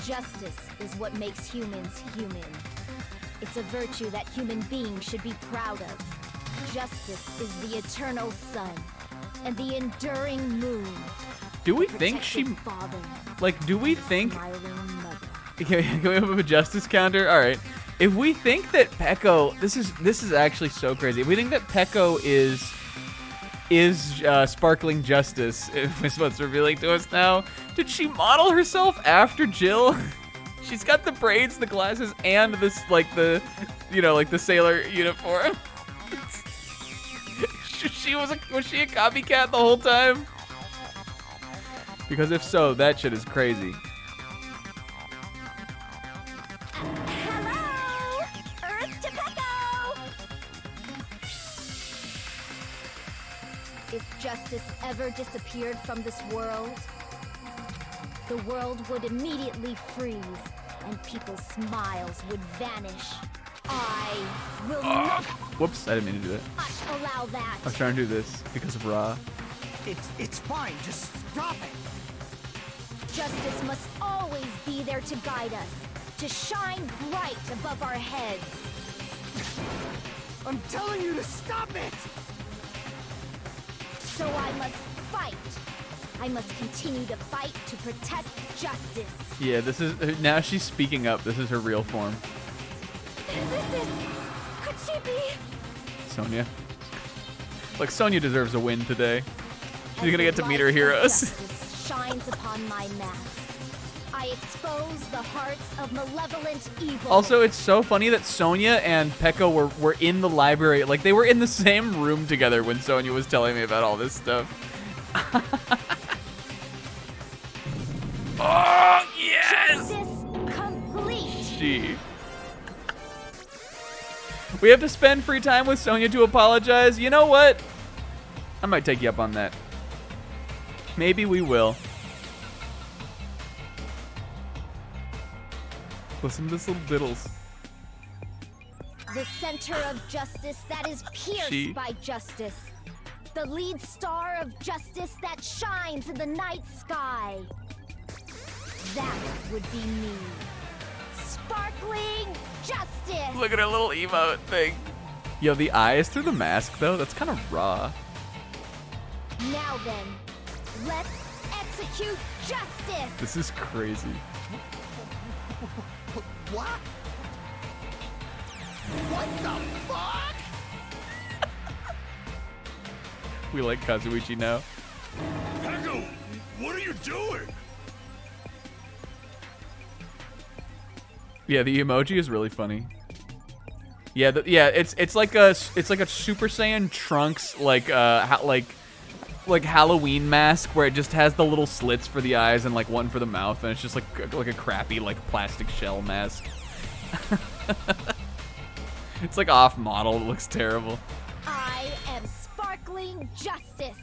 S9: Justice is what makes humans human. It's a virtue that human beings should be proud of. Justice is the eternal sun and the enduring moon.
S1: Do we
S9: the
S1: think she...
S9: protective father,
S1: Like, do we think...
S9: smiling mother.
S1: Can we have a justice counter? All right. If we think that Peko... This is actually so crazy. If we think that Peko is sparkling justice, is what's revealing to us now. Did she model herself after Jill? She's got the braids, the glasses, and this, like, the, you know, like the sailor uniform. Was she a copycat the whole time? Because if so, that shit is crazy.
S15: Hello! Earth to Pecco!
S9: If justice ever disappeared from this world, the world would immediately freeze and people's smiles would vanish. I will not
S1: Whoops, I didn't mean to do that.
S9: allow that.
S1: I was trying to do this because of Ra.
S3: It's fine. Just stop it.
S9: Justice must always be there to guide us, to shine bright above our heads.
S3: I'm telling you to stop it.
S9: So I must fight. I must continue to fight to protect justice.
S1: Yeah, this is, now she's speaking up. This is her real form.
S15: This is... Could she be...
S1: Sonya. Like, Sonya deserves a win today. She's
S9: As
S1: gonna get
S9: the
S1: to meet her
S9: light of
S1: heroes.
S9: justice shines upon my mask. I expose the hearts of malevolent evil.
S1: Also, it's so funny that Sonya and Pekka were in the library. Like, they were in the same room together when Sonya was telling me about all this stuff. Oh, yes!
S9: Justice complete.
S1: Gee. We have to spend free time with Sonya to apologize. You know what? I might take you up on that. Maybe we will. Listen to this little diddles.
S9: The center of justice that is pierced
S1: She.
S9: by justice. The lead star of justice that shines in the night sky. That would be me. Sparkling justice.
S1: Look at her little emote thing. Yo, the eyes through the mask, though, that's kind of raw.
S9: Now then, let's execute justice.
S1: This is crazy.
S3: What? What the fuck?
S1: We like Kazuichi now.
S2: Pecco, what are you doing?
S1: Yeah, the emoji is really funny. Yeah, it's like a Super Saiyan Trunks like Halloween mask where it just has the little slits for the eyes and like one for the mouth, and it's just like a crappy like plastic shell mask. It's like off model. It looks terrible.
S9: I am sparkling justice.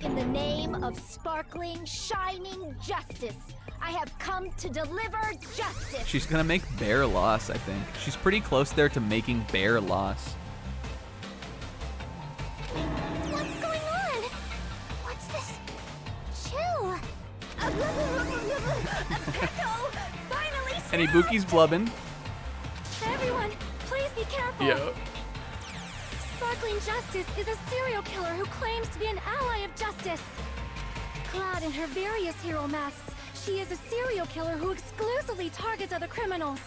S9: In the name of sparkling, shining justice, I have come to deliver justice.
S1: She's gonna make Bear loss, I think. She's pretty close there to making Bear loss.
S12: What's going on? What's this? Chill.
S15: Pecco! Finally
S1: And Ibuki's blubbing.
S11: Everyone, please be careful.
S1: Yo.
S11: Sparkling Justice is a serial killer who claims to be an ally of justice. Clad in her various hero masks, she is a serial killer who exclusively targets other criminals.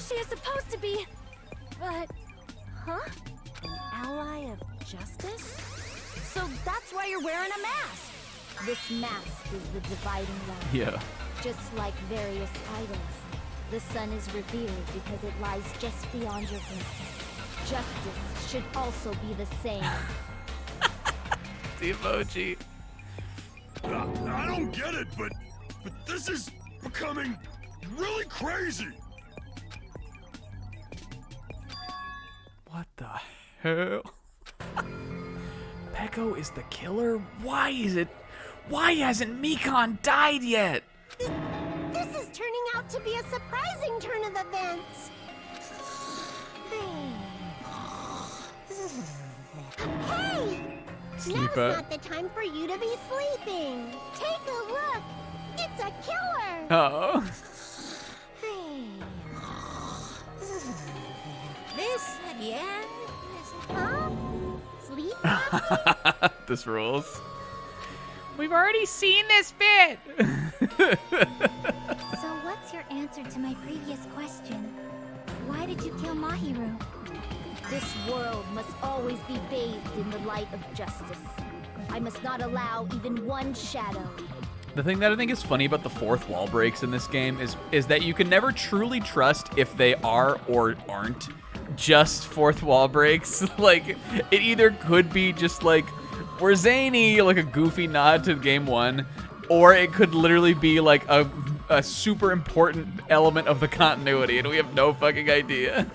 S11: She is supposed to be... but... huh?
S5: An ally of justice? So that's why you're wearing a mask.
S9: This mask is the dividing line.
S1: Yeah.
S9: Just like various idols, the sun is revered because it lies just beyond your glance. Justice should also be the same.
S1: The emoji.
S2: I don't get it, but this is becoming really crazy.
S1: What the hell? Pecco is the killer? Why hasn't Mikon died yet?
S12: This is turning out to be a surprising turn of events. Hey! Now's not the time for you to be sleeping. Take a look. It's a killer.
S1: Oh.
S12: This again? Huh? Sleep?
S1: This rules.
S14: We've already seen this bit.
S6: So what's your answer to my previous question? Why did you kill Mahiru?
S9: This world must always be bathed in the light of justice. I must not allow even one shadow,
S1: The thing that I think is funny about the fourth wall breaks in this game is that you can never truly trust if they are or aren't just fourth wall breaks. Like, it either could be just like, we're zany, like a goofy nod to game one, or it could literally be like a super important element of the continuity, and we have no fucking idea.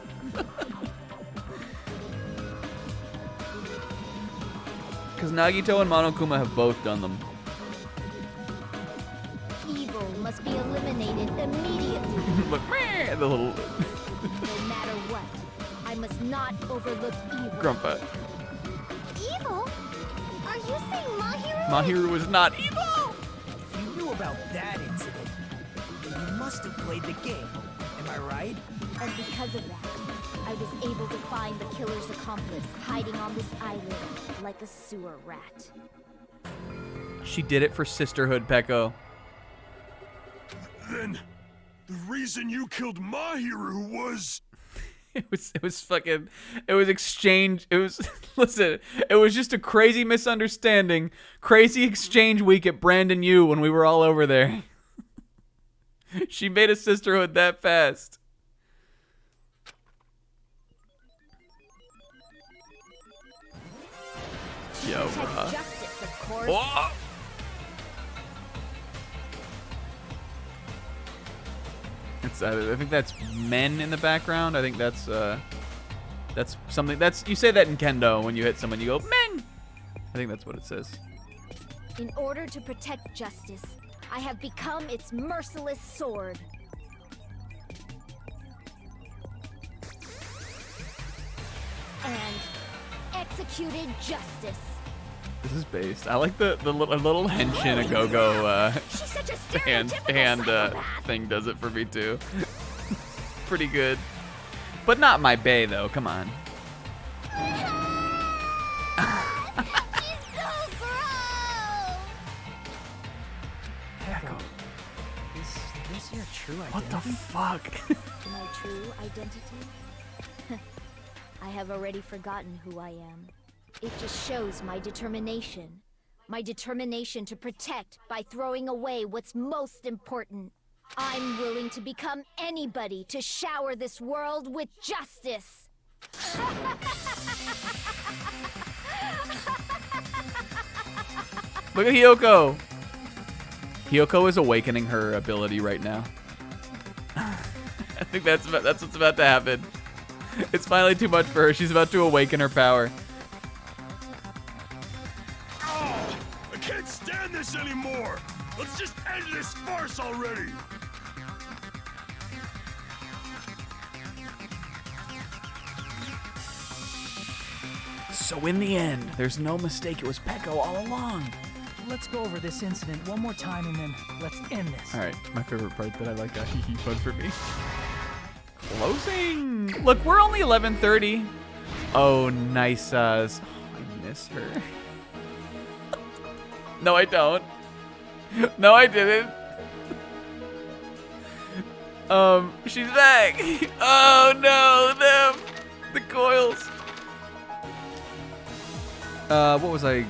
S1: Because Nagito and Monokuma have both done them.
S9: Evil must be eliminated immediately.
S1: Look, meh, the little
S9: No matter what, I must not overlook evil.
S1: Grumpa.
S12: Evil? Are you saying Mahiru?
S1: Mahiru is not evil!
S13: If you knew about that incident, then you must have played the game. Am I right?
S9: And because of that, I was able to find the killer's accomplice hiding on this island like a sewer rat.
S1: She did it for Sisterhood, Peko.
S2: Then, the reason you killed Mahiru was...
S1: It was exchange. It was, listen, it was just a crazy misunderstanding. Crazy exchange week at Brandon U when we were all over there. She made a Sisterhood that fast. Yo,
S9: Justice, of course.
S1: Oh! I think that's men in the background. I think that's something. You say that in kendo when you hit someone, you go men. I think that's what it says.
S9: In order to protect justice, I have become its merciless sword. And executed justice.
S1: This is based. I like the little henshin a go-go hand thing does it for me too. Pretty good, but not my bae though. Come on.
S12: He's so gross!
S10: Echo. Is this your true identity?
S1: What the fuck?
S9: My true identity? I have already forgotten who I am. It just shows my determination. My determination to protect by throwing away what's most important. I'm willing to become anybody to shower this world with justice.
S1: Look at Hiyoko. Hiyoko is awakening her ability right now. I think that's what's about to happen. It's finally too much for her. She's about to awaken her power.
S2: Oh, I can't stand this anymore. Let's just end this farce already.
S14: So in the end, there's no mistake, it was Peko all along.
S10: Let's go over this incident one more time and then let's end this.
S1: All right, my favorite part that I like got hee fun for me. Closing. Look, we're only 11:30. Oh, nice. I miss her. No, I don't. No, I didn't. She's back. Oh no, them, the coils. What was I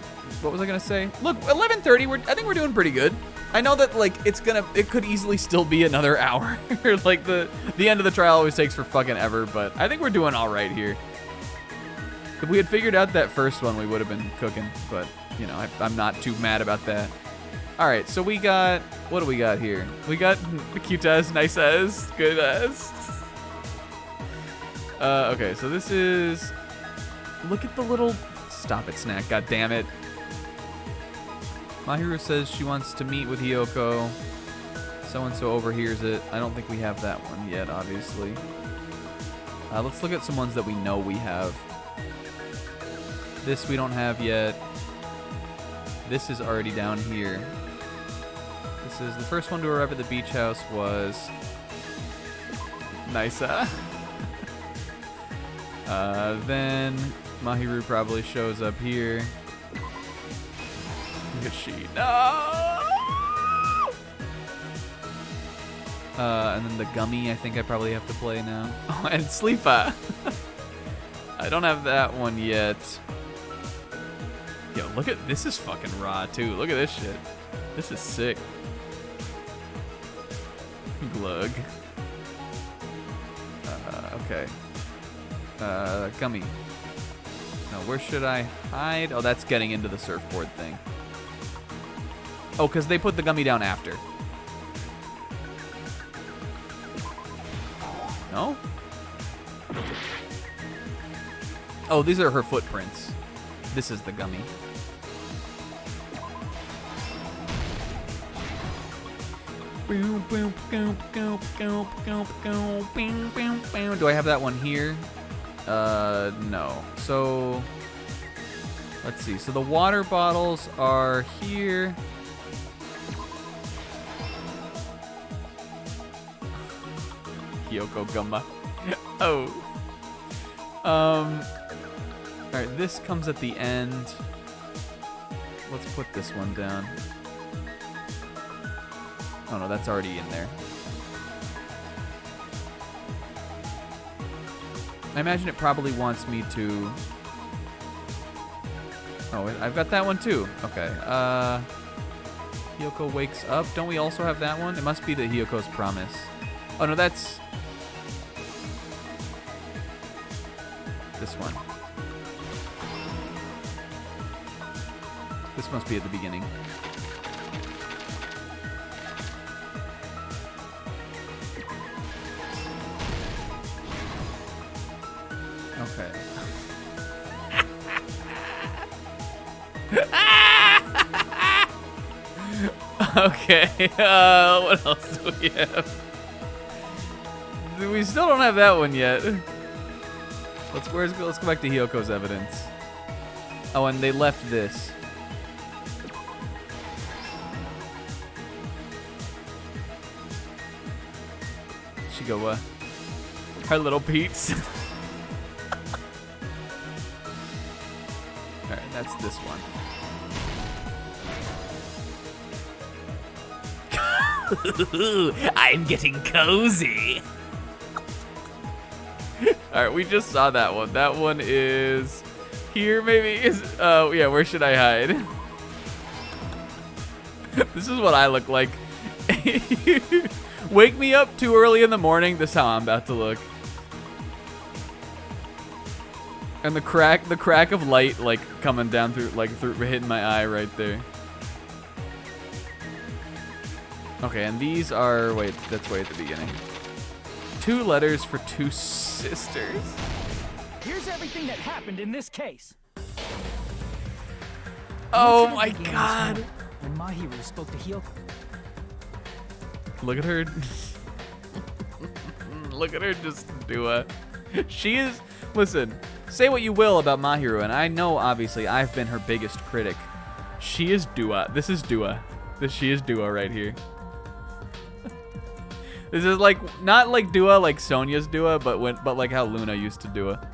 S1: gonna say? Look, 11:30. I think we're doing pretty good. I know that like it could easily still be another hour. Like the end of the trial always takes for fucking ever, but I think we're doing all right here. If we had figured out that first one, we would have been cooking, but you know, I'm not too mad about that. All right, so we got, what do we got here? We got the cute as, nice as, good as. Okay, so this is, look at the little, stop it, Snack, god damn it. Mahiru says she wants to meet with Hiyoko. So-and-so overhears it. I don't think we have that one yet, obviously. Let's look at some ones that we know we have. This we don't have yet. This is already down here. This is the first one to arrive at the beach house was Nisa. Then Mahiru probably shows up here. Look at she. No! And then the gummy I think I probably have to play now. Oh, and Sleepa. I don't have that one yet. Yo, look at this is fucking raw too. Look at this shit. This is sick. Glug. Okay. Gummy. Now, where should I hide? Oh, that's getting into the surfboard thing. Oh, because they put the gummy down after. No? Oh, these are her footprints. This is the gummy. Do I have that one here? No. So, let's see. So the water bottles are here. Kyoko Gumma. Oh. Alright, this comes at the end. Let's put this one down. Oh no, that's already in there. I imagine it probably wants me to... Oh, I've got that one too. Okay. Hiyoko wakes up. Don't we also have that one? It must be the Hiyoko's promise. Oh no, that's... this one. This must be at the beginning. Okay. Okay, what else do we have? We still don't have that one yet. Let's go back to Hiyoko's evidence. Oh, and they left this. Shigawa. Our little Pete's. Alright, that's this one. I'm getting cozy. Alright, we just saw that one. That one is here, maybe? Oh, yeah, where should I hide? This is what I look like. Wake me up too early in the morning. This is how I'm about to look. And the crack of light, like, coming down through, like, hitting my eye right there. Okay, and these are, wait, that's way at the beginning. 2 letters for 2 sisters.
S10: Here's everything that happened in this case.
S1: Oh my god.
S10: When Mahiru spoke to Hiyoko.
S1: Look at her. Look at her just do it. She is, listen, say what you will about Mahiru, and I know, obviously, I've been her biggest critic. She is Dua. This is Dua. She is Dua right here. This is like, not like Dua like Sonya's Dua, but like how Luna used to Dua.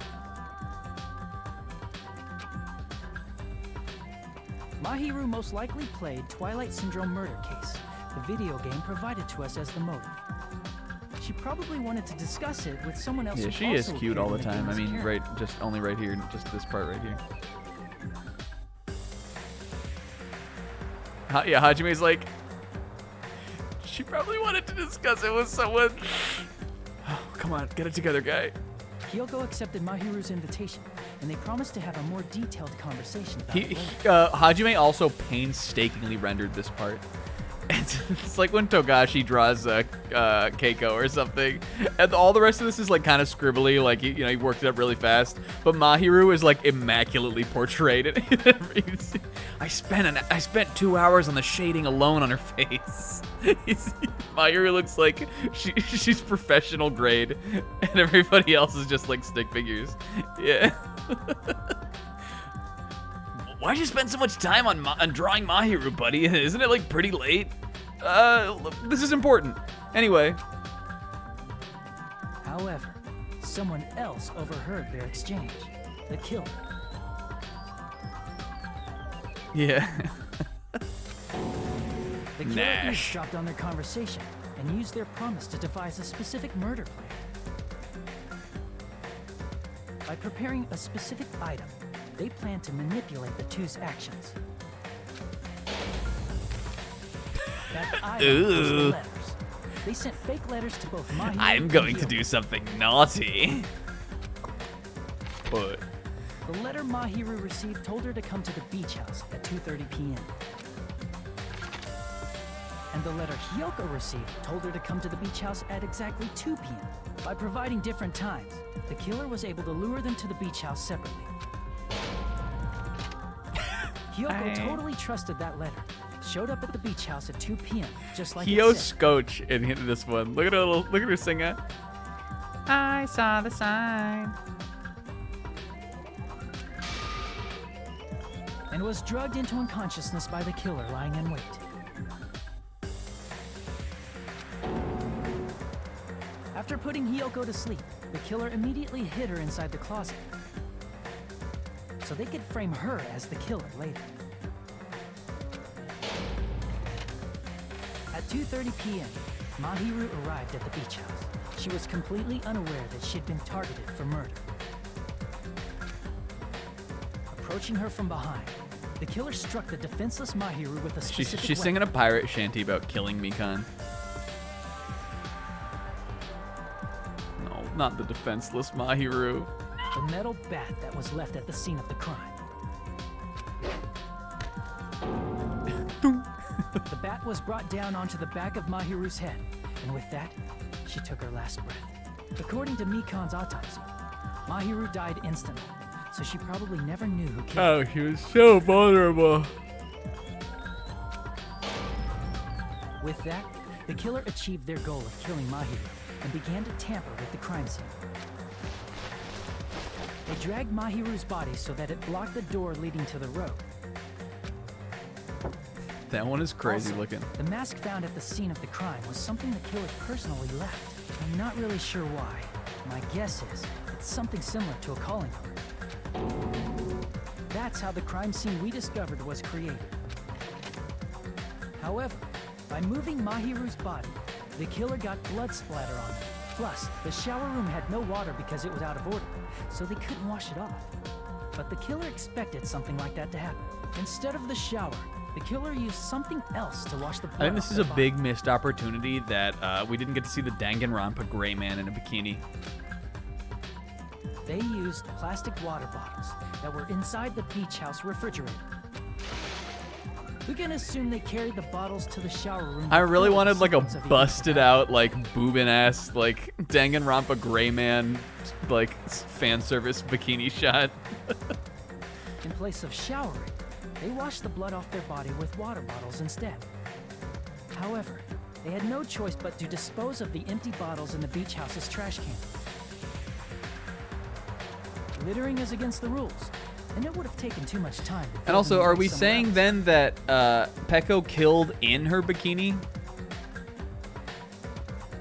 S10: Mahiru most likely played Twilight Syndrome murder case, the video game provided to us as the motive. She probably wanted to discuss it with someone else.
S1: Yeah, she is cute all the time. I mean, right, just only right here, just this part right here. Yeah, Hajime's like, she probably wanted to discuss it with someone. Oh, come on, get it together, guy.
S10: Hiyoko accepted Mahiru's invitation, and they promised to have a more detailed conversation about it.
S1: Hajime also painstakingly rendered this part. It's like when Togashi draws Keiko or something, and all the rest of this is like kind of scribbly, like he worked it up really fast. But Mahiru is like immaculately portrayed. I spent 2 hours on the shading alone on her face. Mahiru looks like she's professional grade, and everybody else is just like stick figures. Yeah. Why'd you spend so much time on drawing Mahiru, buddy? Isn't it like pretty late? This is important. Anyway.
S10: However, someone else overheard their exchange. The killer.
S1: Yeah.
S10: The killer eavesdropped on their conversation and used their promise to devise a specific murder plan. By preparing a specific item, they plan to manipulate the two's actions. That item was the letters. They sent fake letters to both Mahiru
S4: I'm going
S10: and
S4: to do something naughty. But
S10: The letter Mahiru received told her to come to the beach house at 2:30 p.m. And the letter Hiyoko received told her to come to the beach house at exactly 2 p.m. By providing different times, the killer was able to lure them to the beach house separately. Hiyoko totally trusted that letter. Showed up at the beach house at 2 p.m. just like
S4: Hio
S10: it said.
S4: Scotch in this one. Look at her singer. I saw the sign.
S10: And was drugged into unconsciousness by the killer lying in wait. After putting Hiyoko to sleep, the killer immediately hid her inside the closet, so they could frame her as the killer later. At 2:30 p.m., Mahiru arrived at the beach house. She was completely unaware that she'd been targeted for murder. Approaching her from behind, the killer struck the defenseless Mahiru with a specific
S4: She's singing a pirate shanty about killing Mikan. No, not the defenseless Mahiru.
S10: The metal bat that was left at the scene of the crime. The bat was brought down onto the back of Mahiru's head, and with that, she took her last breath. According to Mikan's autopsy, Mahiru died instantly, so she probably never knew who killed her.
S4: Oh, she was so vulnerable.
S10: With that, the killer achieved their goal of killing Mahiru and began to tamper with the crime scene. They dragged Mahiru's body so that it blocked the door leading to the road.
S4: That one is crazy
S10: Also,
S4: looking.
S10: The mask found at the scene of the crime was something the killer personally left. I'm not really sure why. My guess is it's something similar to a calling card. That's how the crime scene we discovered was created. However, by moving Mahiru's body, the killer got blood splatter on it. Plus, the shower room had no water because it was out of order, so they couldn't wash it off. But the killer expected something like that to happen. Instead of the shower, the killer used something else to wash the blood
S4: I think this
S10: off
S4: is
S10: their
S4: a
S10: body.
S4: big missed opportunity that we didn't get to see the Danganronpa gray man in a bikini.
S10: They used plastic water bottles that were inside the beach house refrigerator. We can assume they carried the bottles to the shower room.
S4: I really
S10: before the
S4: wanted like a
S10: sequence of the
S4: busted out, like boobin ass, like Danganronpa gray man, like fan service bikini shot.
S10: In place of showering, they washed the blood off their body with water bottles instead. However, they had no choice but to dispose of the empty bottles in the beach house's trash can. Littering is against the rules, and it would have taken too much time. to
S4: And
S10: throw
S4: also,
S10: them
S4: are
S10: away
S4: we
S10: somewhere
S4: saying
S10: else.
S4: then that Peko killed in her bikini?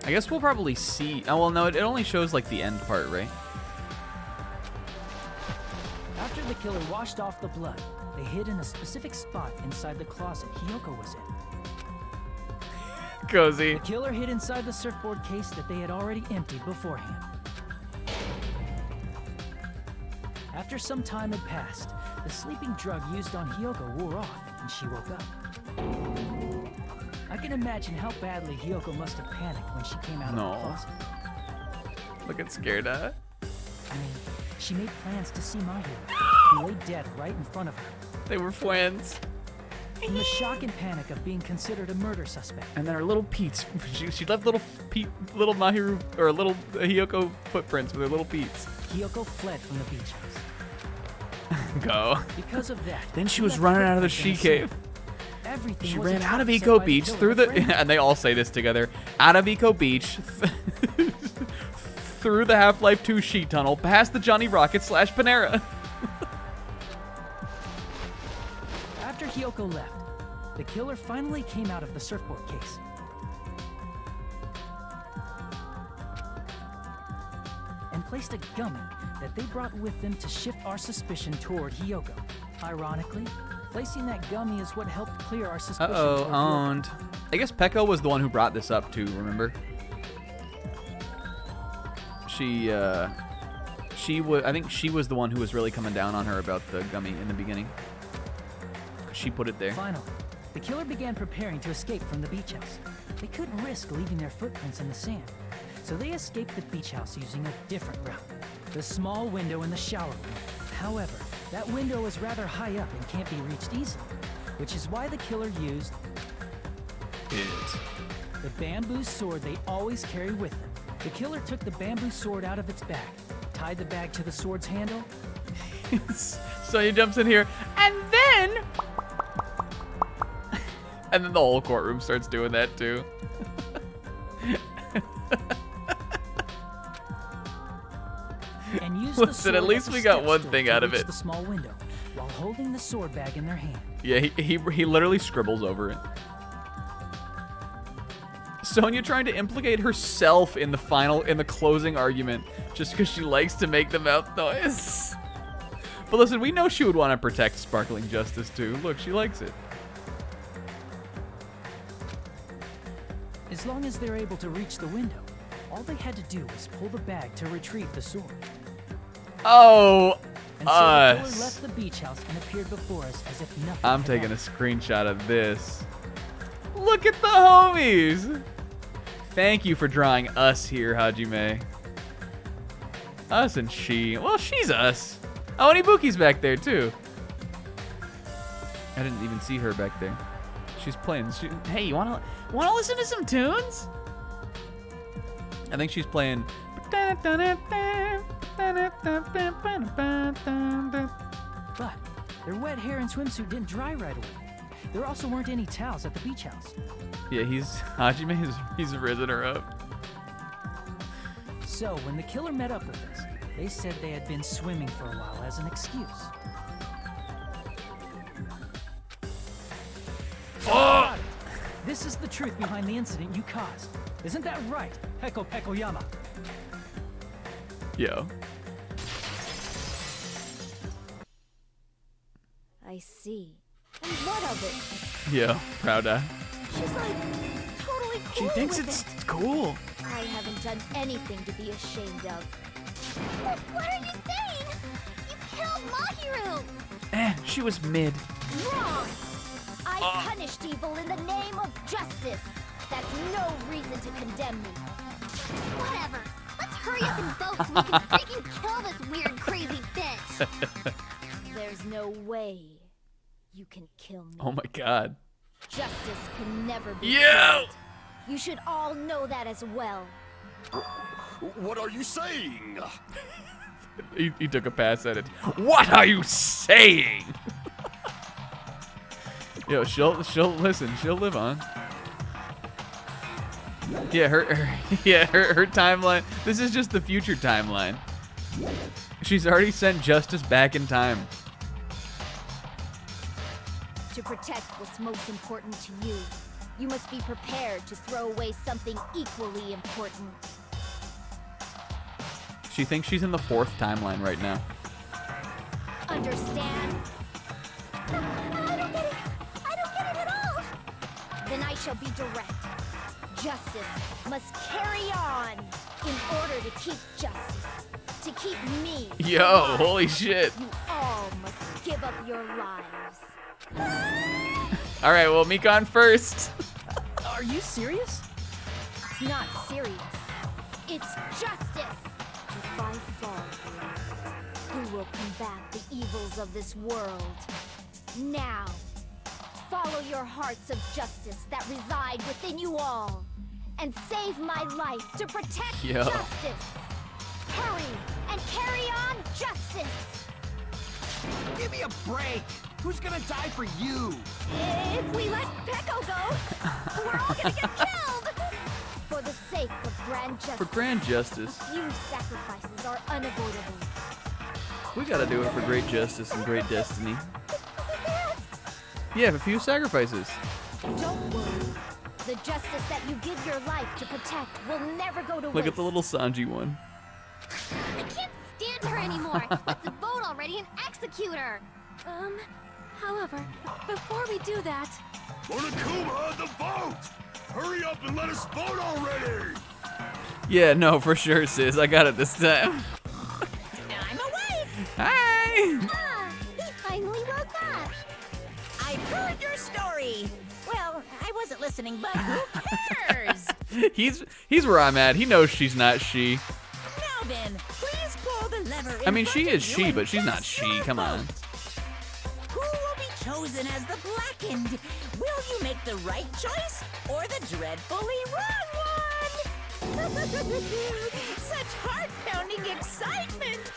S4: I guess we'll probably see. Oh, well, no, it only shows like the end part, right?
S10: After the killer washed off the blood, they hid in a specific spot inside the closet Hiyoko was in.
S4: Cozy.
S10: The killer hid inside the surfboard case that they had already emptied beforehand. After some time had passed, the sleeping drug used on Hiyoko wore off, and she woke up. I can imagine how badly Hiyoko must have panicked when she came out of the
S4: No.
S10: closet.
S4: Looking scared, huh?
S10: I mean, she made plans to see Mahiru, who lay dead right in front of her.
S4: They were twins.
S10: In the shock and panic of being considered a murder suspect,
S4: And then her little Pete's. She left little little Mahiru or little Hiyoko footprints with her little Pete's.
S10: Hiyoko fled from the beach house.
S4: Go.
S10: Because of that,
S4: Then she
S10: he
S4: was
S10: left
S4: running out of the
S10: footprints
S4: she
S10: in the
S4: cave.
S10: sand. Everything
S4: She
S10: was a
S4: ran out of
S10: trap set
S4: Eco
S10: by the
S4: Beach
S10: killer
S4: through the,
S10: frame.
S4: and they all say this together. Out of Eco Beach, through the Half-Life 2 sheet tunnel, past the Johnny Rocket / Panera.
S10: After Hiyoko left, the killer finally came out of the surfboard case. And placed a gummy that they brought with them to shift our suspicion toward Hiyoko. Ironically, placing that gummy is what helped clear our suspicion
S4: Uh-oh,
S10: toward Hiyoko.
S4: owned. I guess Peko was the one who brought this up too, remember? I think she was the one who was really coming down on her about the gummy in the beginning. She put it there.
S10: Finally, the killer began preparing to escape from the beach house. They couldn't risk leaving their footprints in the sand, so they escaped the beach house using a different route, the small window in the shower room. However, that window is rather high up and can't be reached easily, which is why the killer used the bamboo sword they always carry with them. The killer took the bamboo sword out of its bag, tied the bag to the sword's handle.
S1: Sonya jumps in here, and then the whole courtroom starts doing that too.
S10: And used
S1: Listen,
S10: the
S1: at
S10: sword
S1: least
S10: as a
S1: we got
S10: step
S1: one
S10: stool
S1: thing
S10: to
S1: out of
S10: reach
S1: it.
S10: The small window, while holding the sword bag in their hand.
S1: Yeah, he literally scribbles over it. Sonya trying to implicate herself in the closing argument just because she likes to make the mouth noise. But listen, we know she would want to protect Sparkling Justice too. Look, she likes it.
S10: As long as they're able to reach the window, all they had to do was pull the bag to retrieve the sword.
S1: Oh,
S10: And so the killer left the beach house and appeared before us as if nothing
S1: I'm
S10: had
S1: taking a
S10: happened.
S1: screenshot of this. Look at the homies. Thank you for drawing us here, Hajime. Us and she. Well, she's us. Oh, and Ibuki's back there too. I didn't even see her back there. She's playing. Hey, you wanna listen to some tunes? I think she's playing.
S10: But their wet hair and swimsuit didn't dry right away. There also weren't any towels at the beach house.
S1: Yeah, Hajime he's risen her up.
S10: So when the killer met up with us, they said they had been swimming for a while as an excuse.
S1: Oh!
S10: This is the truth behind the incident you caused. Isn't that right, Heko Pekoyama?
S1: Yo.
S9: I see. And what of it?
S1: Yo, proud eye.
S9: She's like totally cool
S1: She thinks
S9: with
S1: it's
S9: it.
S1: cool.
S9: I haven't done anything to be ashamed of.
S12: What are you saying? You killed Mahiru!
S14: She was mid.
S9: Wrong! I punished evil in the name of justice. That's no reason to condemn me.
S12: Whatever. Let's hurry up and vote so we can freaking kill this weird, crazy bitch.
S9: There's no way you can kill me.
S1: Oh my god.
S9: Justice can never be
S1: Yeah!
S9: killed. You should all know that as well.
S7: What are you saying?
S1: He took a pass at it. What are you saying? Yo, she'll listen. She'll live on. Yeah, her timeline. This is just the future timeline. She's already sent Justice back in time.
S9: To protect what's most important to you, you must be prepared to throw away something equally important.
S1: She thinks she's in the 4th timeline right now.
S9: Understand?
S12: I don't get it. I don't get it at all.
S9: Then I shall be direct. Justice must carry on in order to keep justice. To keep me.
S1: Yo,
S9: alive.
S1: holy shit.
S9: You all must give up your lives.
S1: All right, well, Mikon first.
S10: Are you serious?
S9: It's not serious. It's justice. If I fall here, who will combat the evils of this world? Now, follow your hearts of justice that reside within you all, and save my life to protect
S1: Yo.
S9: justice. Hurry and carry on justice.
S16: Give me a break! Who's gonna die for you?
S9: If we let Peko go, we're all gonna get killed. For the sake of grand justice.
S1: For grand justice.
S9: Few sacrifices are unavoidable.
S1: We gotta do it for great justice and great destiny. Yeah, a few sacrifices.
S9: Don't worry. The justice that you give your life to protect will never go to waste.
S1: Look at the little Sanji one.
S12: I can't stand her anymore. Let's vote already and execute her.
S11: However, before we do that...
S2: Monokuma, the vote! Hurry up and let us vote already!
S1: Yeah, no, for sure, sis. I got it this time.
S5: I'm awake!
S1: Hi!
S12: Ah, he finally woke up.
S5: I've heard your story. Well, I wasn't listening, but who cares?
S1: He's where I'm at. He knows she's not she.
S5: Now then, please pull the lever.
S1: I mean, she is she, but she's not she. Come on.
S5: Who will be chosen as the blackened? Will you make the right choice or the dreadfully wrong one? Such heart-pounding excitement.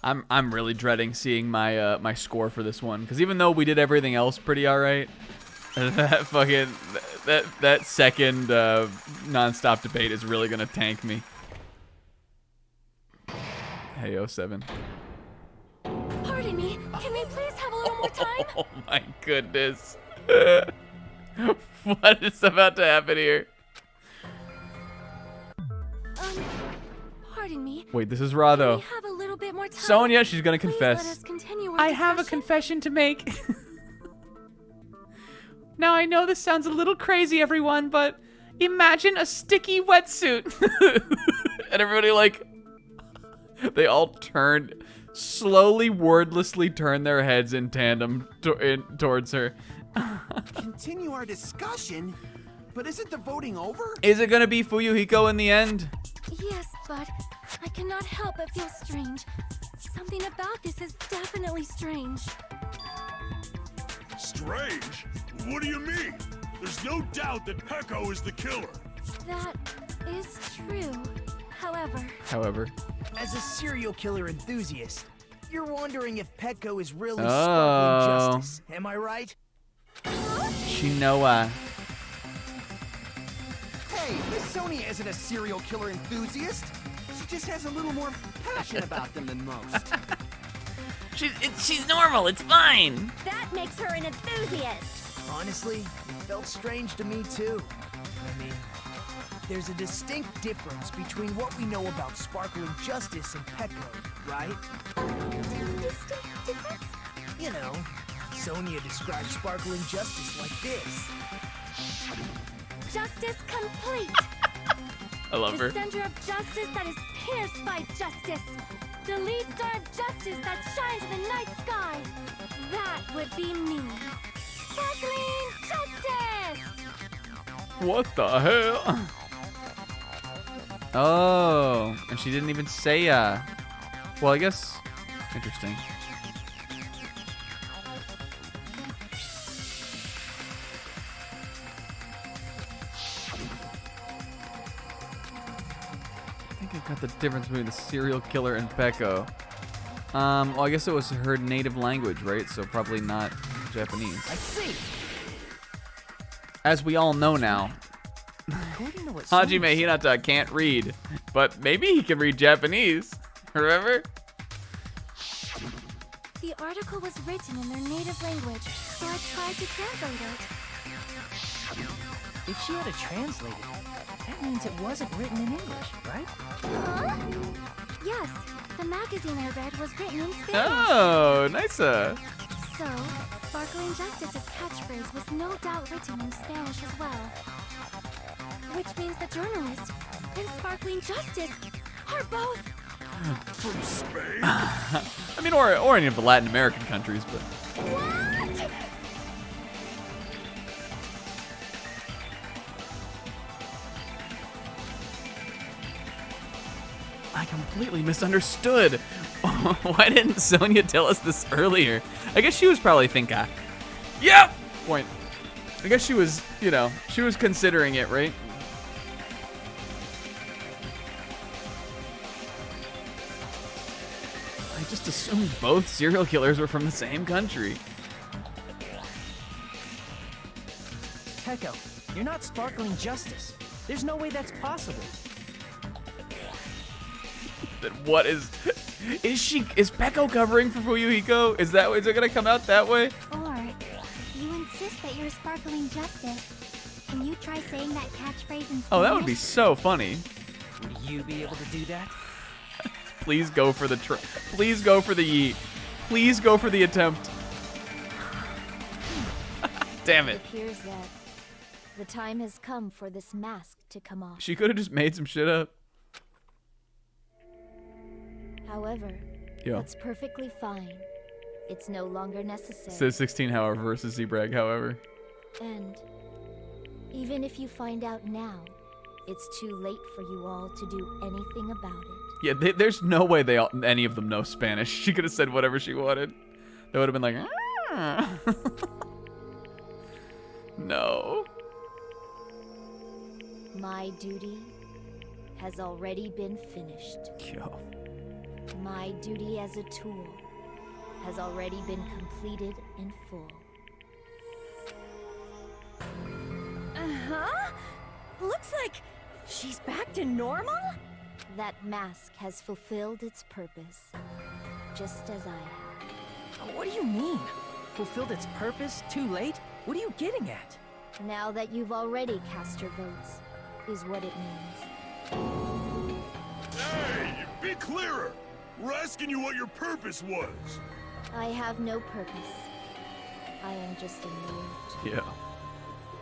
S1: I'm really dreading seeing my my score for this one, because even though we did everything else pretty alright, that fucking that second non-stop debate is really gonna tank me. Hey, 07.
S11: Pardon me, can we please have a little more time?
S1: Oh my goodness. What is about to happen here?
S11: Pardon me.
S1: Wait, this is raw though.
S11: Can we have a little bit more time?
S1: Sonia, she's gonna
S11: Please
S1: confess.
S11: let us continue our
S1: I have a
S11: discussion.
S1: confession to make. Now I know this sounds a little crazy, everyone, but imagine a sticky wetsuit. And everybody like, they all turned, slowly, wordlessly turn their heads in tandem towards her.
S16: Continue our discussion? But isn't the voting over?
S1: Is it gonna be Fuyuhiko in the end?
S11: Yes, but I cannot help but feel strange. Something about this is definitely strange.
S2: Strange? What do you mean? There's no doubt that Peko is the killer.
S11: That is true.
S1: However.
S13: As a serial killer enthusiast, you're wondering if Petco is really
S1: Oh.
S13: sparkling justice. Am I right?
S1: Shinoa.
S16: Hey, Miss Sonia isn't a serial killer enthusiast. She just has a little more passion about them than most.
S1: She's normal, it's fine.
S11: That makes her an enthusiast.
S13: Honestly, it felt strange to me too. I mean, there's a distinct difference between what we know about sparkling justice and Petco, right?
S11: Distinct difference?
S13: You know, Sonia describes sparkling justice like this.
S11: Justice complete.
S1: I love her.
S11: The center of justice that is pierced by justice. The lead star of justice that shines in the night sky. That would be me. Sparkling justice!
S1: What the hell? Oh, and she didn't even say, well, I guess, interesting. I think I got the difference between the serial killer and Peko. Well, I guess it was her native language, right? So probably not Japanese.
S13: I see.
S1: As we all know now,
S13: According to what
S1: Hajime Hinata can't read, but maybe he can read Japanese. Remember?
S11: The article was written in their native language, so I tried to translate it.
S10: If she had to translate it, that means it wasn't written in English, right?
S11: Huh? Yes, the magazine I read was written in Spanish.
S1: Oh, nice.
S11: So, Sparkling Justice's catchphrase was no doubt written in Spanish as well. Which means the journalist and Sparkling Justice are both...
S2: From Spain?
S1: I mean, or any of the Latin American countries, but...
S11: What?
S1: I completely misunderstood. Why didn't Sonia tell us this earlier? I guess she was probably thinking, yep! Point. I guess she was, you know, she was considering it, right? I just assumed both serial killers were from the same country.
S10: Petco, you're not sparkling justice. There's no way that's possible.
S1: Then what is Peko covering for Fuyuhiko? Is it gonna come out that way?
S6: Or, you insist that you're Sparkling Justice. Can you try saying that catchphrase in Spanish?
S1: Oh, that would be so funny.
S10: Would you be able to do that?
S1: Please go for the please go for the yeet. Please go for the attempt. Damn it.
S9: It appears that the time has come for this mask to come off.
S1: She could have just made some shit up.
S9: However,
S1: Yeah.
S9: that's perfectly fine. It's no longer necessary.
S4: Says 16, however, versus Zebrag, however.
S9: And even if you find out now, it's too late for you all to do anything about it.
S4: Yeah, there's no way any of them know Spanish. She could have said whatever she wanted. They would have been like, ah. No.
S9: My duty has already been finished.
S4: Yo.
S9: My duty as a tool has already been completed in full.
S15: Uh-huh. Looks like she's back to normal?
S9: That mask has fulfilled its purpose, just as I have.
S10: What do you mean? Fulfilled its purpose? Too late? What are you getting at?
S9: Now that you've already cast your votes, is what it means.
S2: Hey, be clearer! We're asking you what your purpose was.
S9: I have no purpose. I am just a mere tool.
S4: Yeah.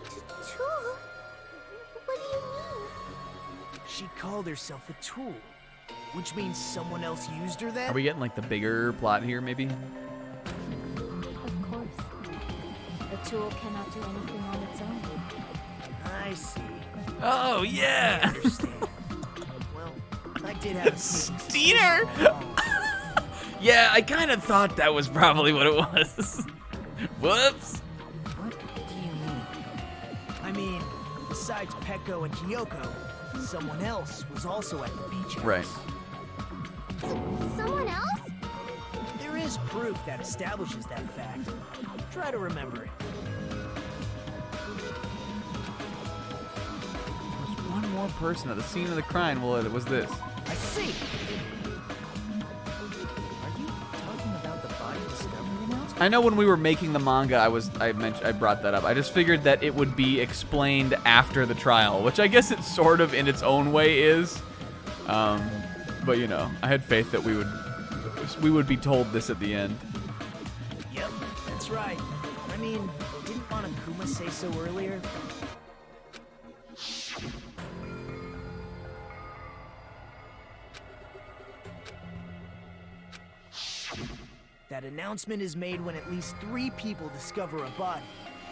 S12: Tool? What do you mean?
S13: She called herself a tool, which means someone else used her then?
S4: Are we getting like the bigger plot here, maybe?
S9: Of course. A tool cannot do anything on its own.
S13: I see.
S4: Oh, yeah!
S13: I understand. Well, I did have a
S4: Steiner! Yeah, I kind of thought that was probably what it was. Whoops.
S10: What do you mean?
S13: I mean, besides Peko and Kyoko, someone else was also at the beach house.
S4: Right.
S12: Someone else?
S13: There is proof that establishes that fact. Try to remember it.
S4: There's one more person at the scene of the crime. Well, it was this.
S13: I see. Are you talking about the body discovery announcement?
S4: I know when we were making the manga, I brought that up. I just figured that it would be explained after the trial, which I guess it sort of in its own way is. But you know, I had faith that we would be told this at the end.
S13: Yep, that's right. I mean, didn't Monokuma say so earlier? That announcement is made when at least 3 people discover a body.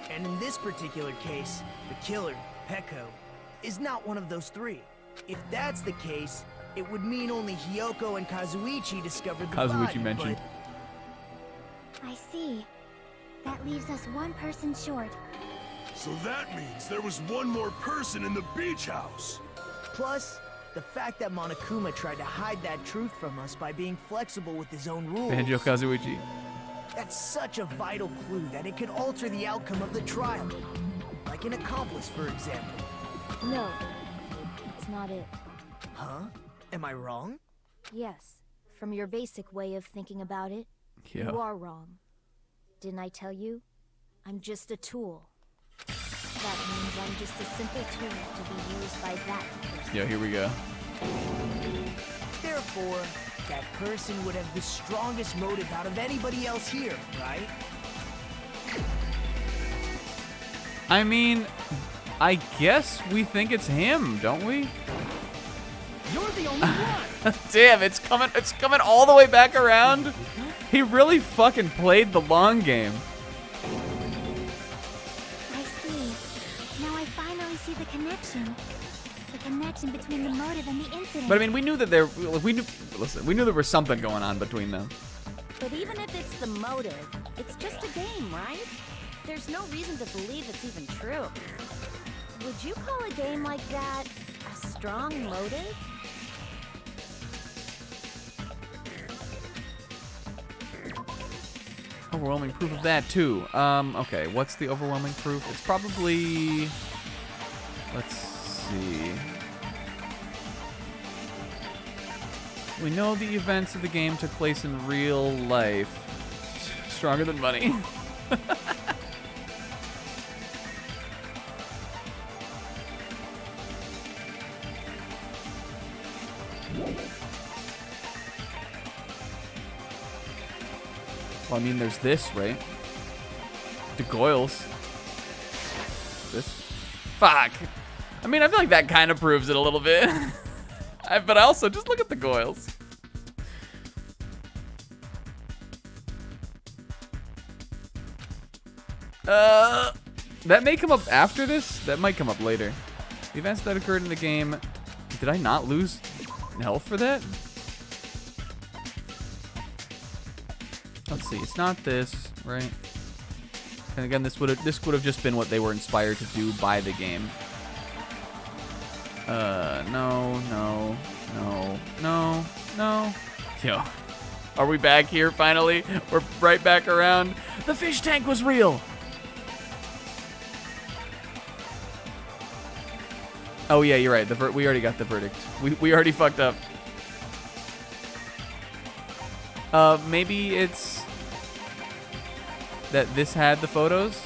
S13: And in this particular case, the killer, Peko, is not one of those 3. If that's the case, it would mean only Hyoko and Kazuichi discovered the body.
S4: Kazuichi mentioned.
S6: I see. That leaves us one person short.
S2: So that means there was one more person in the beach house.
S13: Plus, the fact that Monokuma tried to hide that truth from us by being flexible with his own rules.
S4: Banjo Kazuichi.
S13: That's such a vital clue that it could alter the outcome of the trial. Like an accomplice, for example.
S9: No, it's not it.
S13: Huh? Am I wrong?
S9: Yes, from your basic way of thinking about it,
S4: Yeah.
S9: you are wrong. Didn't I tell you? I'm just a tool. That means I'm just a simple tool to be used by that person.
S4: Yeah, here we go.
S13: Therefore, that person would have the strongest motive out of anybody else here, right?
S4: I mean, I guess we think it's him, don't we?
S10: You're the only one!
S4: Damn, it's coming all the way back around. He really fucking played the long game.
S6: I see. Now I finally see the connection. The connection between the motive and the incident.
S4: But I mean, we knew that we knew there was something going on between them.
S5: But even if it's the motive, it's just a game, right? There's no reason to believe it's even true. Would you call a game like that a strong motive?
S4: Overwhelming proof of that too. Okay, what's the overwhelming proof? It's probably, let's see. We know the events of the game took place in real life. Stronger than money. Well, I mean, there's this, right? The Goyles. This. Fuck. I mean, I feel like that kind of proves it a little bit. But also, just look at the Goyles.
S1: That may come up after this. That might come up later. The events that occurred in the game. Did I not lose health for that? Let's see. It's not this, right? And again, this would have just been what they were inspired to do by the game. No. Yo, are we back here finally? We're right back around. The fish tank was real. Oh yeah, you're right. We already got the verdict. We already fucked up. Maybe it's that this had the photos.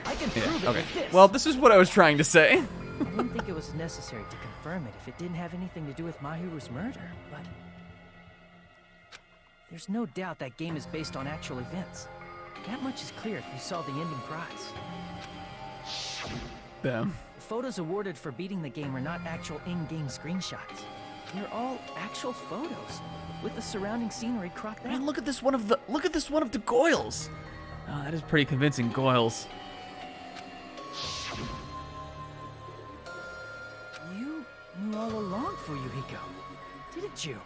S10: I can prove it
S1: Okay.
S10: with this.
S1: Well, this is what I was trying to say.
S10: I didn't think it was necessary to confirm it if it didn't have anything to do with Mahiru's murder, but there's no doubt that game is based on actual events. That much is clear if you saw the ending prize.
S1: Damn.
S10: The photos awarded for beating the game are not actual in-game screenshots. They're all actual photos with the surrounding scenery cropped out.
S1: Man, look at this one of the Goyles. Oh, that is pretty convincing, Goyles.
S10: You knew all along Fuyuhiko, didn't you?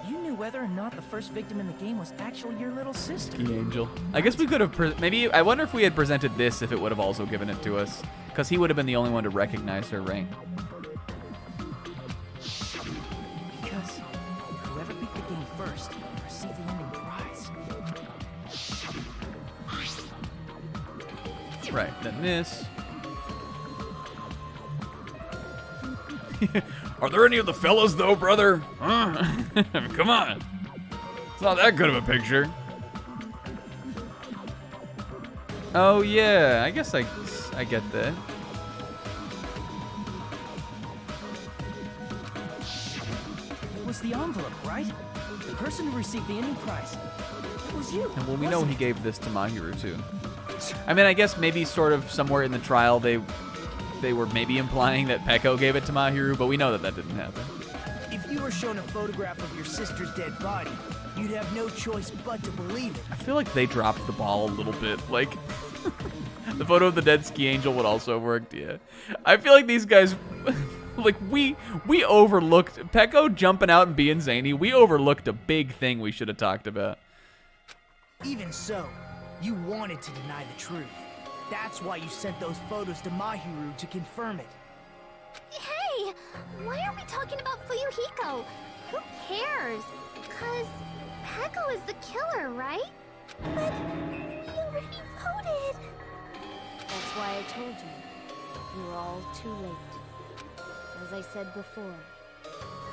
S10: You knew whether or not the first victim in the game was actually your little sister.
S1: The angel. I guess we could have maybe. I wonder if we had presented this, if it would have also given it to us, because he would have been the only one to recognize her, right?
S10: Because whoever beat the game first received the ending prize.
S1: Right. Then this. Are there any of the fellas though, brother? Huh? Come on. It's not that good of a picture. Oh yeah, I guess I get that.
S10: It was the envelope, right? The person who received the ending prize. It was you.
S1: And well, we know he gave this to Mahiru too. I mean, I guess maybe sort of somewhere in the trial they were maybe implying that Peko gave it to Mahiru, but we know that didn't happen.
S13: If you were shown a photograph of your sister's dead body, you'd have no choice but to believe it.
S1: I feel like they dropped the ball a little bit. Like, the photo of the dead ski angel would also have worked, yeah. I feel like these guys, like, we overlooked, Peko jumping out and being zany, we overlooked a big thing we should have talked about.
S13: Even so, you wanted to deny the truth. That's why you sent those photos to Mahiru to confirm it.
S12: Hey! Why are we talking about Fuyuhiko? Who cares? Cause Peko is the killer, right? But we already voted.
S9: That's why I told you. You were all too late. As I said before,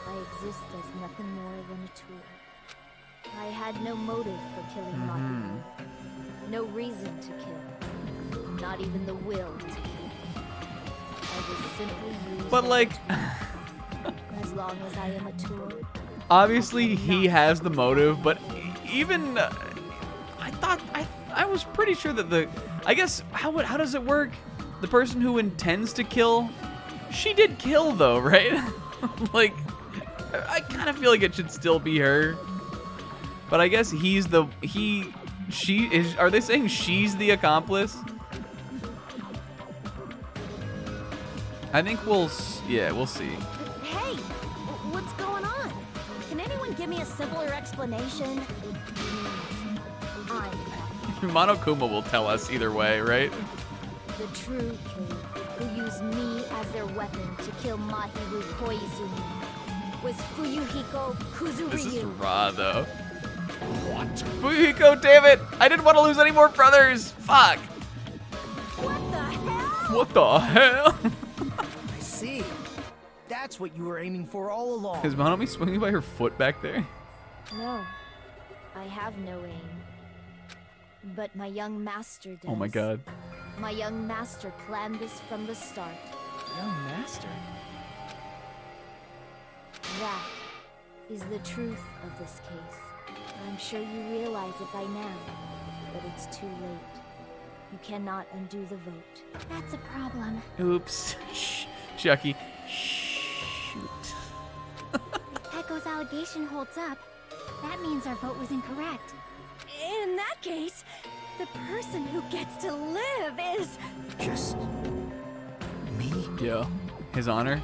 S9: I exist as nothing more than a tool. I had no motive for killing Mahiru. No reason to kill. Not even the will to kill. I was simply used.
S1: But like,
S9: as long as I am a tool.
S1: Obviously, he has the motive, but even I was pretty sure that I guess how does it work? The person who intends to kill, she did kill though, right? Like, I kind of feel like it should still be her. But I guess she is. Are they saying she's the accomplice? I think we'll see.
S15: Hey, what's going on? Can anyone give me a simpler explanation?
S1: Monokuma will tell us either way, right?
S9: The true killer who used me as their weapon to kill Mahiru Koizumi was Fuyuhiko Kuzuryu.
S1: This is raw though. What? Fuyuhiko, damn it! I didn't want to lose any more brothers. Fuck.
S15: What the hell?
S1: What the hell?
S13: I see. That's what you were aiming for all along.
S1: Is Monomi swinging by her foot back there?
S9: No, I have no aim. But my young master does.
S1: Oh my god.
S9: My young master planned this from the start.
S10: Young master?
S9: That is the truth of this case. I'm sure you realize it by now, but it's too late. You cannot undo the vote.
S6: That's a problem.
S1: Oops. Shh. Chucky. Shoot.
S6: If Peko's allegation holds up, That means our vote was incorrect.
S11: In that case, the person who gets to live is...
S13: Just... me?
S1: Yeah. His honor?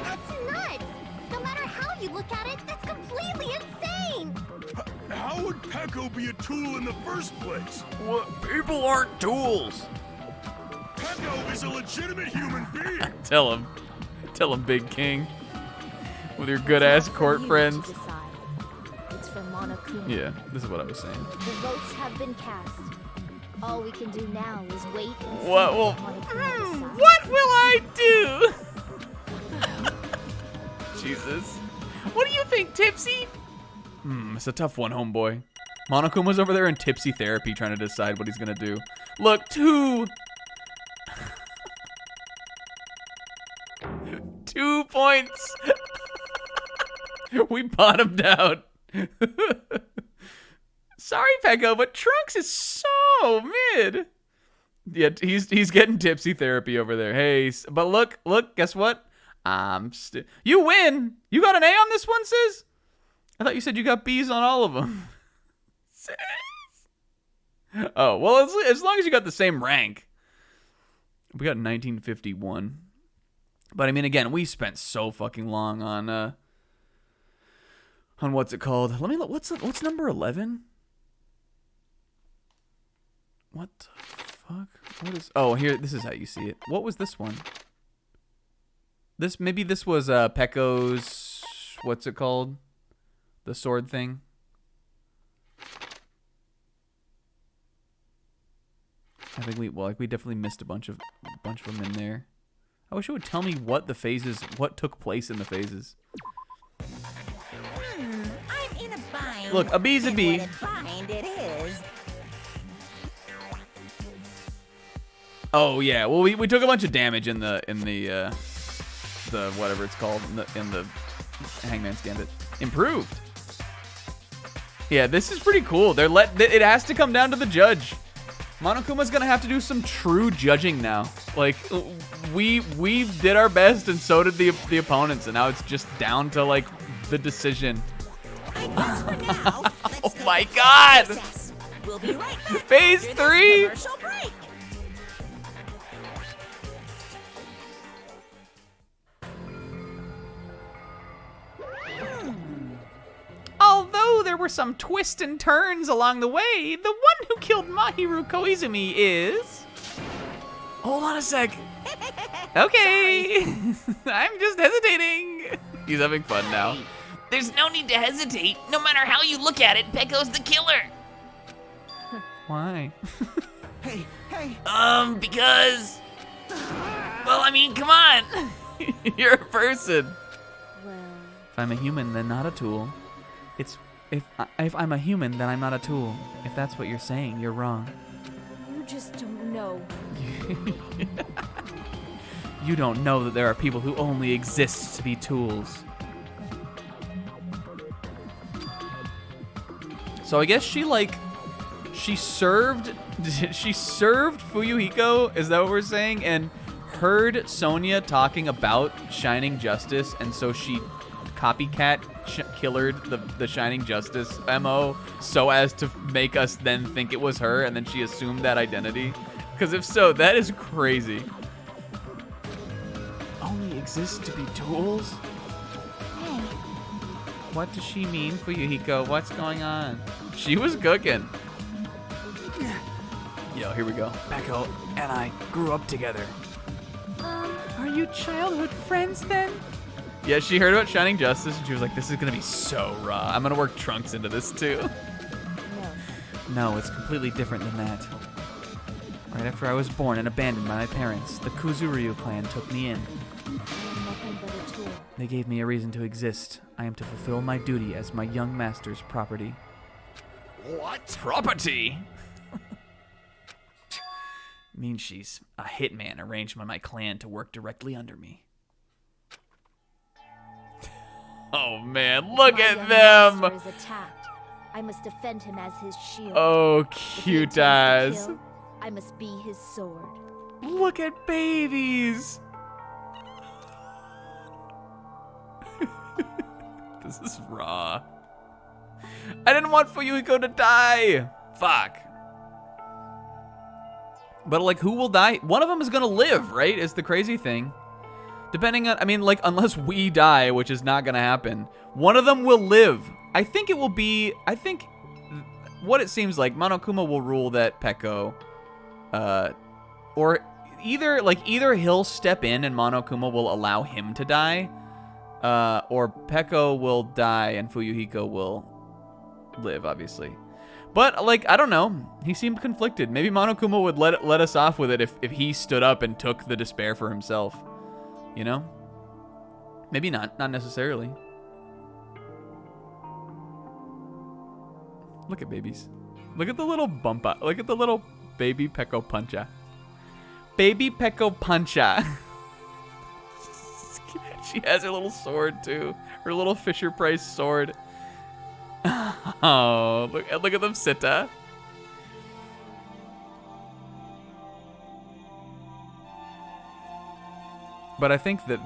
S12: That's nuts! No matter how you look at it, that's completely insane!
S2: How would Pecco be a tool in the first place?
S1: What? People aren't tools.
S2: Pecco is a legitimate human being.
S1: Tell him. Tell him, Big King. With your good-ass court friends.
S9: It's for Monokuma.
S1: Yeah, this is what I was saying.
S9: The votes have been cast. All we can do now is wait and see
S1: What will... what will I do? Jesus. What do you think, Tipsy? It's a tough one, homeboy. Monokuma's over there in Tipsy therapy trying to decide what he's gonna do. Look, 2 points. We bottomed out. Sorry, Pecco, but Trunks is so mid. Yeah, he's getting Tipsy therapy over there. Hey, but look, guess what? You win. You got an A on this one, sis? I thought you said you got B's on all of them. Sis. Oh, well, as long as you got the same rank. We got 1951. But I mean, again, we spent so fucking long on what's it called? Let me look. What's number 11? What the fuck? What is? Oh, here. This is how you see it. What was this one? Maybe this was Pecco's. What's it called? The sword thing. I think we definitely missed a bunch of them in there. I wish it would tell me what took place in the phases.
S5: I'm in a bind.
S1: Look, a B's a B.
S5: What a bind it is.
S1: Oh yeah, well we took a bunch of damage in the whatever it's called in the Hangman's Gambit. Improved. Yeah, this is pretty cool. It has to come down to the judge. Monokuma's gonna have to do some true judging now. Like we did our best, and so did the opponents, and now it's just down to like the decision. Oh my God!
S5: We'll be right back.
S1: Phase 3.
S5: Commercial break.
S1: Although there were some twists and turns along the way, the one who killed Mahiru Koizumi is... Hold on a sec. Okay. I'm just hesitating. He's having fun now.
S17: There's no need to hesitate. No matter how you look at it, Pecco's the killer.
S1: Why?
S13: Hey.
S17: Because... Well, I mean, come on.
S1: You're a person.
S9: Well...
S1: If I'm a human, then not a tool. If I'm a human, then I'm not a tool. If that's what you're saying, you're wrong.
S9: You just don't know.
S1: You don't know that there are people who only exist to be tools. So I guess she served Fuyuhiko, is that what we're saying? And heard Sonya talking about Shining Justice, and so she copycat killered the Shining Justice MO so as to make us then think it was her, and then she assumed that identity. Because if so, that is crazy. Only exist to be tools?
S6: Hey,
S1: What does she mean, Fuyuhiko? What's going on? She was cooking. Yo, here we go. Pecco and I grew up together. Are you childhood friends then? Yeah, she heard about Shining Justice and she was like, this is gonna be so raw. I'm gonna work Trunks into this too. No, it's completely different than that. Right after I was born and abandoned by my parents, the Kuzuryu clan took me in.
S9: I'm nothing but a tool.
S1: They gave me a reason to exist. I am to fulfill my duty as my young master's property.
S7: What?
S1: Property? Means she's a hitman arranged by my clan to work directly under me. Oh man, look at them!
S9: My young master is attacked. I must defend him as his shield.
S1: Oh,
S9: If he
S1: cute
S9: intends
S1: eyes.
S9: to kill, I must be his sword.
S1: Look at babies! This is raw. I didn't want Fuyuhiko to die. Fuck. But, like, who will die? One of them is gonna live, right? Is the crazy thing. Depending on, I mean, like, unless we die, which is not gonna happen, one of them will live. I think it will be, I think, what it seems like, Monokuma will rule that Peko, or either he'll step in and Monokuma will allow him to die, or Peko will die and Fuyuhiko will live, obviously. But, like, I don't know. He seemed conflicted. Maybe Monokuma would let us off with it if he stood up and took the despair for himself. You know? Maybe not. Not necessarily. Look at babies. Look at the little bump up. Look at the little baby Peko Puncha. Baby Peko Puncha. She has her little sword, too. Her little Fisher-Price sword. Oh, look at them, Sita. But I think that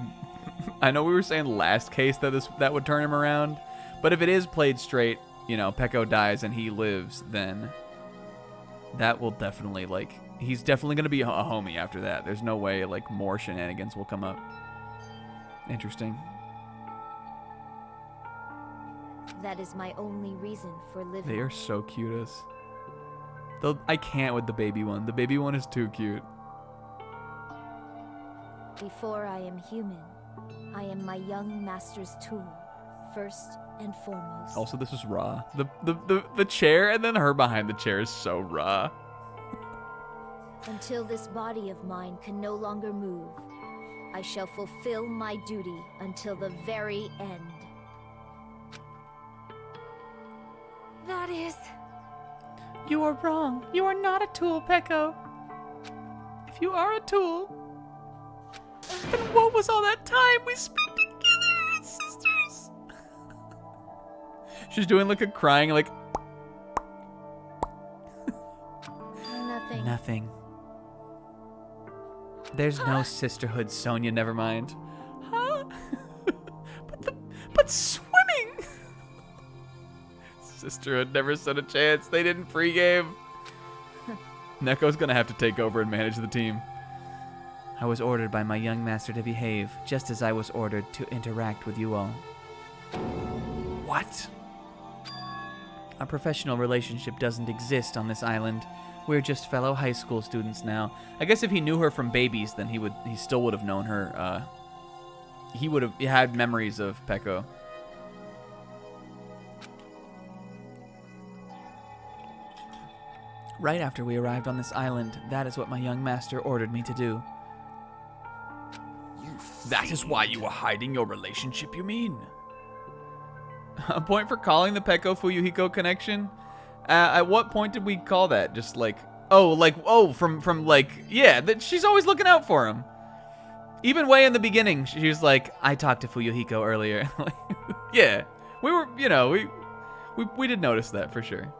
S1: I know we were saying last case that would turn him around, but if it is played straight, you know, Peko dies and he lives, then that will definitely, like, he's definitely gonna be a homie after that. There's no way, like, more shenanigans will come up. Interesting.
S9: That is my only reason for living.
S1: They are so cute. I can't with the baby one. The baby one is too cute.
S9: Before I am human, I am my young master's tool, first and foremost.
S1: Also, this is raw. The chair and then her behind the chair is so raw.
S9: Until this body of mine can no longer move, I shall fulfill my duty until the very end.
S11: That is...
S14: You are wrong. You are not a tool, Peko. If you are a tool, then what was all that time we spent together as sisters?
S1: She's doing like a crying, like...
S9: Nothing.
S1: Nothing. There's no sisterhood, Sonia, never mind.
S14: Huh? But swimming!
S1: Sisterhood never stood a chance. They didn't pregame. Neko's gonna have to take over and manage the team.
S14: I was ordered by my young master to behave, just as I was ordered to interact with you all.
S1: What?
S14: A professional relationship doesn't exist on this island. We're just fellow high school students now.
S1: I guess if he knew her from babies, then he still would have known her. He would have had memories of Peko.
S14: Right after we arrived on this island, that is what my young master ordered me to do.
S1: That is why you were hiding your relationship, you mean? A point for calling the Peko Fuyuhiko connection? At what point did we call that? Just like, from like, yeah, that she's always looking out for him. Even way in the beginning, she was like, I talked to Fuyuhiko earlier. Yeah, we were, you know, we did notice that for sure.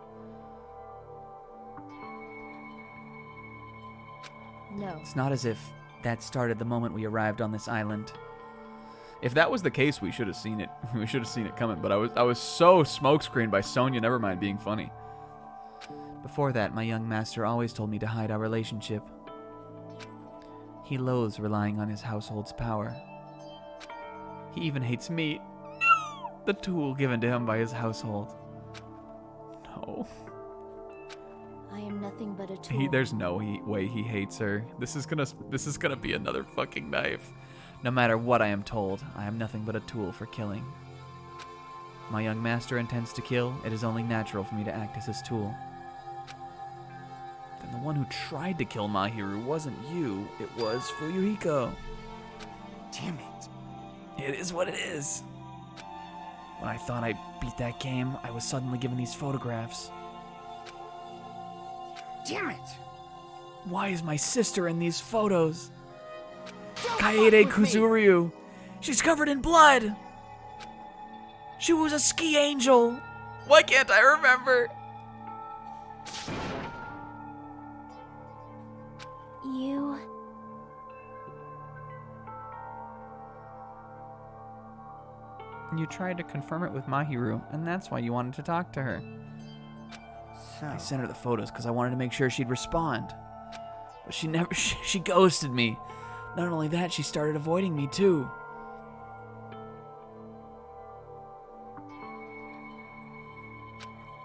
S9: No.
S14: It's not as if that started the moment we arrived on this island.
S1: If that was the case, we should have seen it. We should have seen it coming. But I was so smokescreened by Sonya, never mind being funny.
S14: Before that, my young master always told me to hide our relationship. He loathes relying on his household's power. He even hates me. No! The tool given to him by his household.
S1: No.
S9: I am nothing but a tool.
S1: There's no way he hates her. This is gonna be another fucking knife.
S14: No matter what I am told, I am nothing but a tool for killing. My young master intends to kill. It is only natural for me to act as his tool.
S1: Then the one who tried to kill Mahiru wasn't you. It was Fuyuhiko.
S16: Damn it.
S14: It is what it is. When I thought I beat that game, I was suddenly given these photographs.
S16: Damn it!
S14: Why is my sister in these photos? Kaede Kuzuryu. She's covered in blood. She was a ski angel.
S1: Why can't I remember?
S6: You...
S4: You tried to confirm it with Mahiru, and that's why you wanted to talk to her.
S16: So,
S14: I sent her the photos because I wanted to make sure she'd respond. But she never, she ghosted me. Not only that, she started avoiding me too.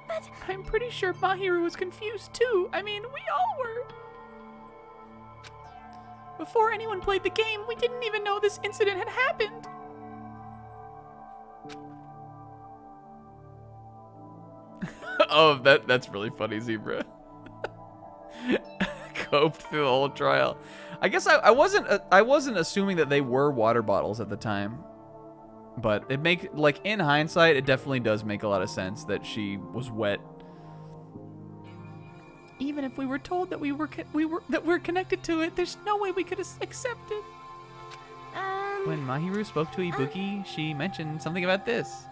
S15: But I'm pretty sure Mahiru was confused too. I mean, we all were. Before anyone played the game, we didn't even know this incident had happened.
S4: Oh, that's really funny, Zebra. Coped through the whole trial. I guess I wasn't assuming that they were water bottles at the time, but in hindsight, it definitely does make a lot of sense that she was wet.
S15: Even if we were told that we're connected to it, there's no way we could accept it.
S4: When Mahiru spoke to Ibuki, she mentioned something about this.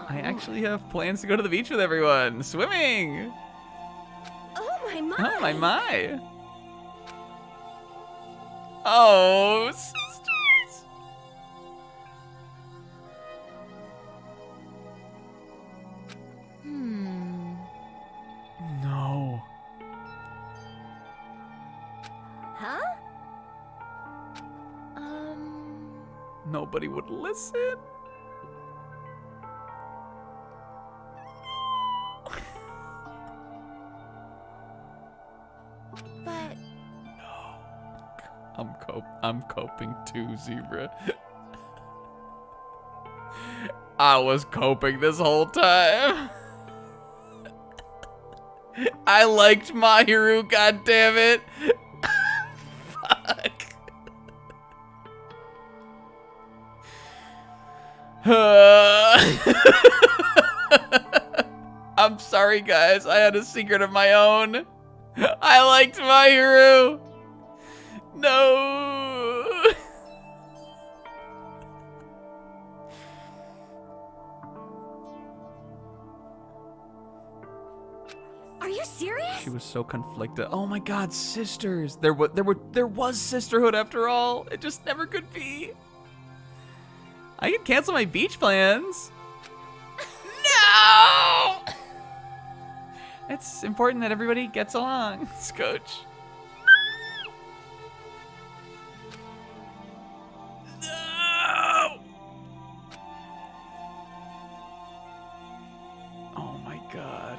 S4: I actually have plans to go to the beach with everyone. Swimming!
S15: Oh my my!
S4: Oh my my! Oh, sisters! No.
S5: Huh?
S4: Nobody would listen.
S5: But
S4: I'm coping too, Zebra. I was coping this whole time. I liked Mahiru, goddammit. Fuck. I'm sorry, guys. I had a secret of my own. I liked Mahiru. No.
S15: Are you serious?
S4: She was so conflicted. Oh my God, sisters. There was sisterhood after all. It just never could be. I can cancel my beach plans. No! It's important that everybody gets along, Scotch. No! Oh my God.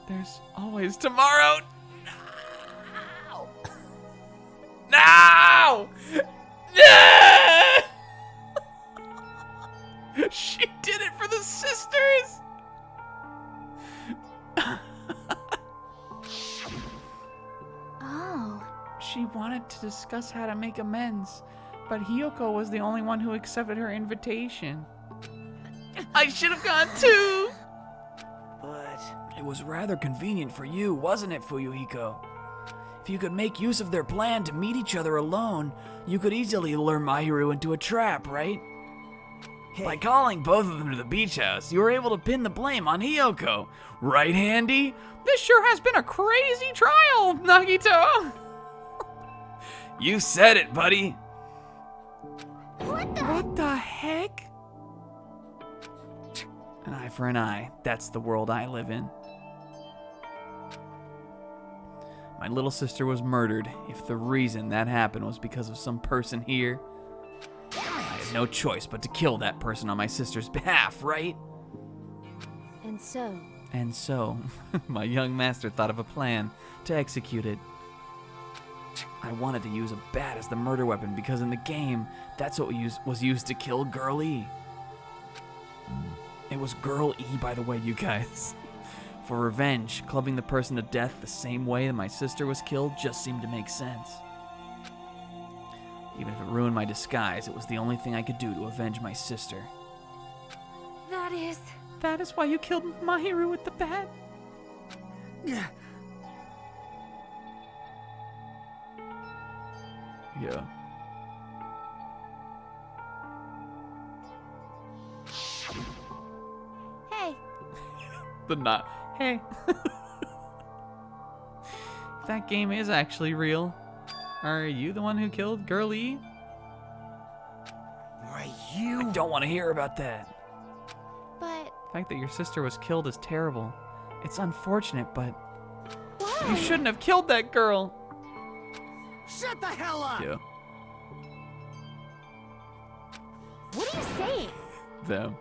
S4: There's always tomorrow. No! No! No! She did it for the sisters.
S6: Oh.
S15: She wanted to discuss how to make amends, but Hiyoko was the only one who accepted her invitation.
S4: I should have gone too.
S16: But
S14: it was rather convenient for you, wasn't it, Fuyuhiko? If you could make use of their plan to meet each other alone, you could easily lure Mahiru into a trap, right?
S16: hey,
S14: By calling both of them to the beach house, you were able to pin the blame on Hiyoko. Right, Handy?
S15: This sure has been a crazy trial, Nagito!
S14: You said it, buddy.
S15: What the heck?
S14: An eye for an eye. That's the world I live in. My little sister was murdered. If the reason that happened was because of some person here, I had no choice but to kill that person on my sister's behalf, right?
S9: And so,
S14: And so, my young master thought of a plan to execute it. I wanted to use a bat as the murder weapon because in the game, that's what was used to kill Girl E. It was Girl E, by the way, you guys. For revenge, clubbing the person to death the same way that my sister was killed just seemed to make sense. Even if it ruined my disguise, it was the only thing I could do to avenge my sister.
S15: That is why you killed Mahiru with the bat?
S16: yeah.
S4: Yeah.
S6: Hey.
S4: The not. Hey.
S1: that game is actually real, are you the one who killed Girlie?
S13: Why, you...
S14: I don't want to hear about that.
S6: But
S1: The fact that your sister was killed is terrible. It's unfortunate, but
S6: why?
S1: you shouldn't have killed that girl.
S8: Shut the hell up!
S1: Yeah,
S6: What are you saying?
S1: them.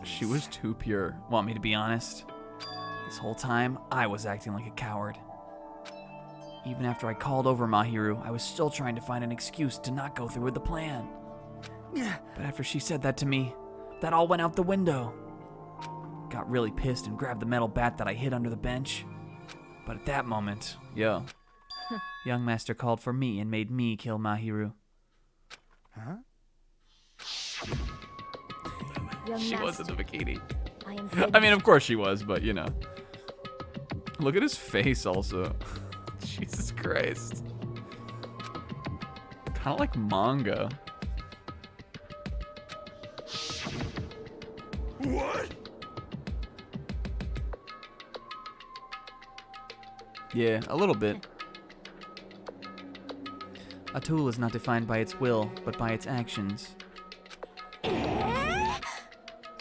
S1: She was too pure.
S14: Want me to be honest? This whole time, I was acting like a coward. Even after I called over Mahiru, I was still trying to find an excuse to not go through with the plan. But after she said that to me, that all went out the window. Got really pissed and grabbed the metal bat that I hid under the bench. But at that moment,
S1: Yo.
S14: young master called for me and made me kill Mahiru.
S8: Huh?
S9: Young
S1: She was in
S9: master,
S1: the bikini.
S9: I am
S1: I mean, of course she was, but you know. Look at his face also. Jesus Christ. Kind of like manga.
S2: What?
S1: Yeah, a little bit. A tool is not defined by its will, but by its actions.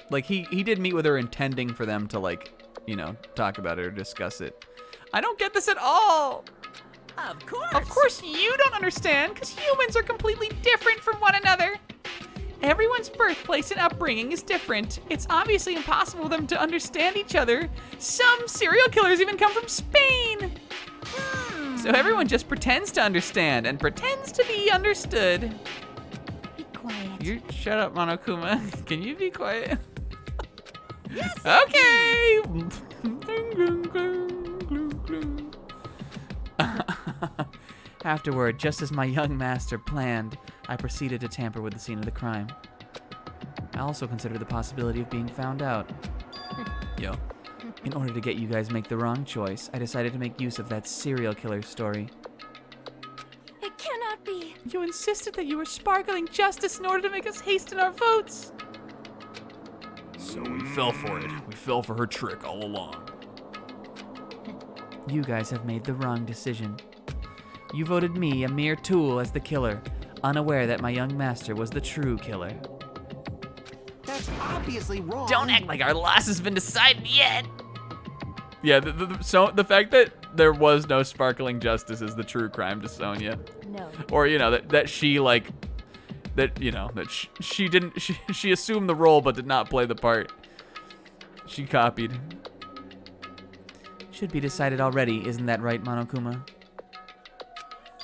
S1: Like, he did meet with her intending for them to, like, you know, talk about it or discuss it. I don't get this at all.
S5: Of course.
S15: Of course you don't understand, because humans are completely different from one another. Everyone's birthplace and upbringing is different. It's obviously impossible for them to understand each other. Some serial killers even come from Spain. So everyone just pretends to understand and pretends to be understood.
S6: Be quiet.
S1: You shut up, Monokuma. Can you be quiet?
S5: Yes.
S1: Okay. Afterward, just as my young master planned, I proceeded to tamper with the scene of the crime. I also considered the possibility of being found out. Yo. In order to get you guys make the wrong choice, I decided to make use of that serial killer story.
S11: It cannot be.
S15: You insisted that you were sparkling justice in order to make us hasten our votes.
S14: So we fell for it. We fell for her trick all along.
S1: You guys have made the wrong decision. You voted me, a mere tool, as the killer, unaware that my young master was the true killer.
S16: That's obviously wrong.
S17: Don't act like our loss has been decided yet.
S1: Yeah, so the fact that there was no sparkling justice is the true crime to Sonya.
S9: No.
S1: Or, you know, that she, like, that, you know, that she didn't, she assumed the role but did not play the part. She copied. Should be decided already, isn't that right, Monokuma?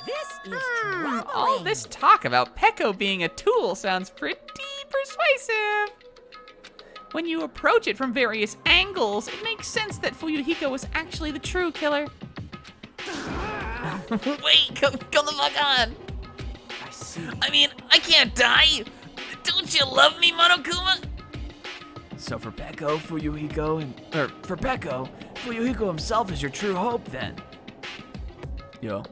S5: This is troubling.
S15: All this talk about Peko being a tool sounds pretty persuasive. When you approach it from various angles, it makes sense that Fuyuhiko was actually the true killer.
S17: Wait, come the fuck on.
S13: I see.
S17: I mean, I can't die. Don't you love me, Monokuma?
S14: So for Peko, Fuyuhiko himself is your true hope then.
S1: Yo.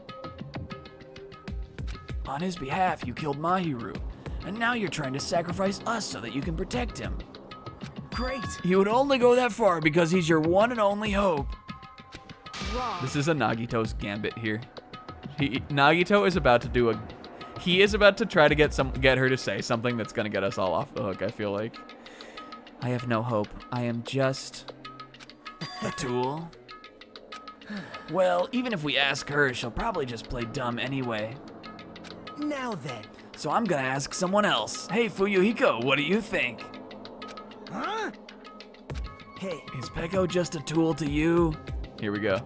S14: On his behalf, you killed Mahiru, and now you're trying to sacrifice us so that you can protect him.
S13: Great.
S14: You would only go that far because he's your one and only hope.
S9: Wrong.
S1: This is a Nagito's gambit here. Nagito is about to do he is about to try to get her to say something that's gonna get us all off the hook, I feel like. I have no hope. I am just
S14: A tool? Well, even if we ask her, she'll probably just play dumb anyway.
S13: Now then.
S14: So I'm gonna ask someone else. Hey, Fuyuhiko, what do you think?
S13: Huh? Hey.
S14: Is Peko just a tool to you?
S1: Here we go.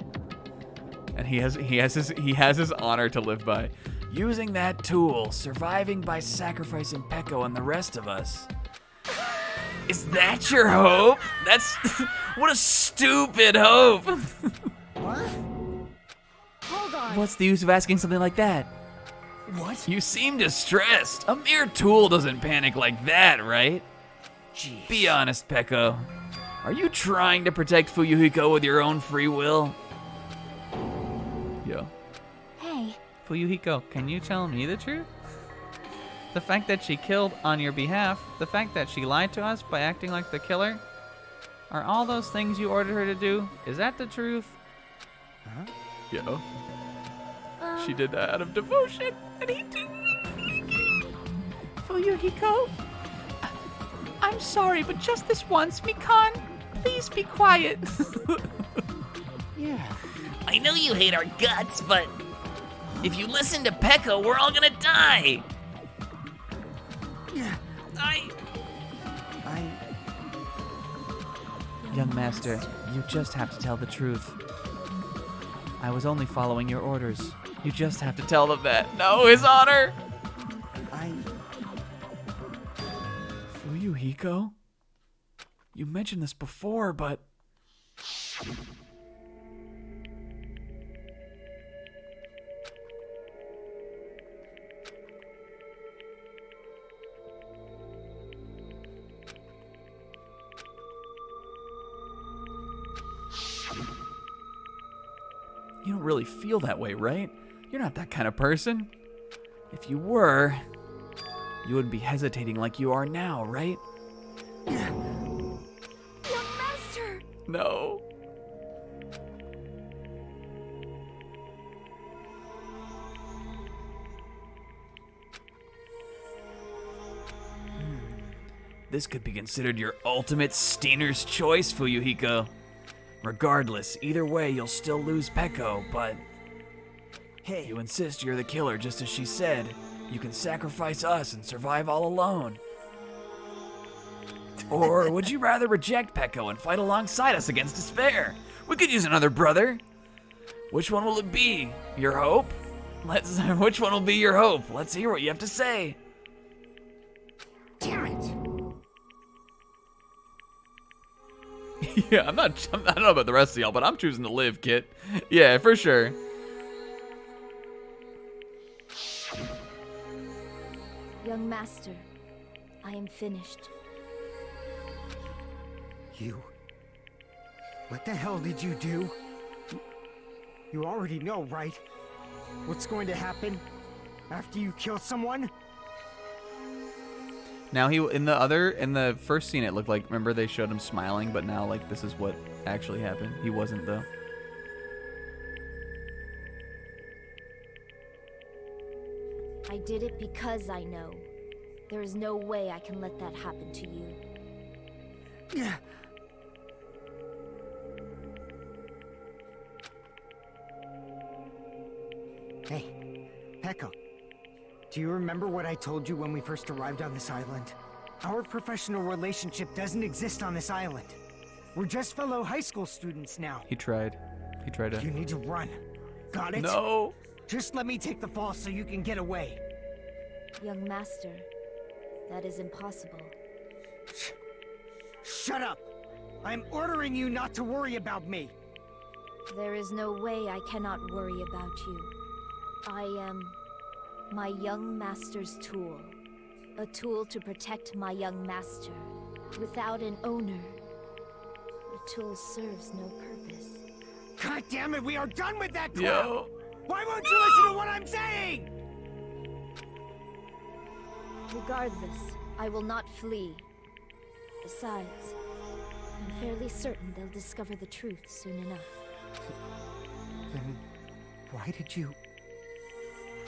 S1: And he has his honor to live by.
S14: Using that tool, surviving by sacrificing Peko and the rest of us.
S17: Is that your hope? That's what a stupid hope.
S8: What?
S9: Hold on.
S1: What's the use of asking something like that?
S13: What?
S14: You seem distressed. A mere tool doesn't panic like that, right?
S13: Jeez.
S14: Be honest, Peko. Are you trying to protect Fuyuhiko with your own free will?
S1: Yo.
S6: Hey,
S1: Fuyuhiko, can you tell me the truth?
S4: The fact that she killed on your behalf, the fact that she lied to us by acting like the killer, are all those things you ordered her to do? Is that the truth?
S14: Huh?
S1: Yeah. She did that out of devotion, and he didn't.
S15: Fuyuhiko? I'm sorry, but just this once, Mikan, please be quiet.
S16: Yeah.
S17: I know you hate our guts, but if you listen to Pekka, we're all gonna die.
S4: Young master, you just have to tell the truth. I was only following your orders. You just have to tell them that.
S1: No, His Honor!
S14: Fuyuhiko? You mentioned this before, but...
S1: You don't really feel that way, right? You're not that kind of person. If you were, you wouldn't be hesitating like you are now, right?
S11: Young master!
S1: No. This could be considered your ultimate Steiner's choice, Fuyuhiko. Regardless, either way, you'll still lose Peko, but...
S13: Hey.
S1: You insist you're the killer, just as she said. You can sacrifice us and survive all alone. Or would you rather reject Peko and fight alongside us against despair? We could use another brother. Which one will it be? Your hope? Which one will be your hope? Let's hear what you have to say.
S13: Damn it!
S1: Yeah, I don't know about the rest of y'all, but I'm choosing to live, Kit. Yeah, for sure.
S9: Young master, I am finished.
S8: You? What the hell did you do? You already know, right? What's going to happen after you kill someone?
S4: Now in the first scene it looked like, remember they showed him smiling, but now like this is what actually happened. He wasn't though.
S9: I did it because I know. There is no way I can let that happen to you.
S8: Hey, Pekka. Do you remember what I told you when we first arrived on this island? Our professional relationship doesn't exist on this island. We're just fellow high school students now.
S4: He tried to...
S8: You need to run. Got it?
S1: No.
S8: Just let me take the fall so you can get away.
S9: Young master, that is impossible.
S8: Shut up! I'm ordering you not to worry about me.
S9: There is no way I cannot worry about you. I am my young master's tool. A tool to protect my young master. Without an owner, the tool serves no purpose.
S8: God damn it, we are done with that crap!
S1: Yo.
S8: Why won't you listen to what I'm saying?
S9: Regardless, I will not flee. Besides, I'm fairly certain they'll discover the truth soon enough.
S8: Then why did you...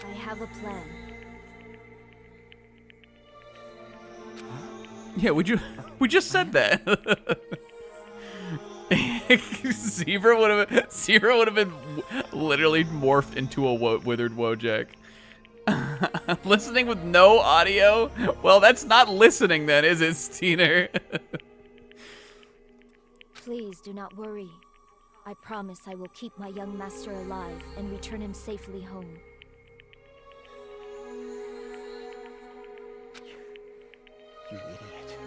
S9: I have a plan.
S1: Yeah, we just said that. Zebra would have been literally morphed into a withered Wojak. Listening with no audio? Well, that's not listening then, is it, Steiner?
S9: Please do not worry. I promise I will keep my young master alive and return him safely home.
S8: You idiot.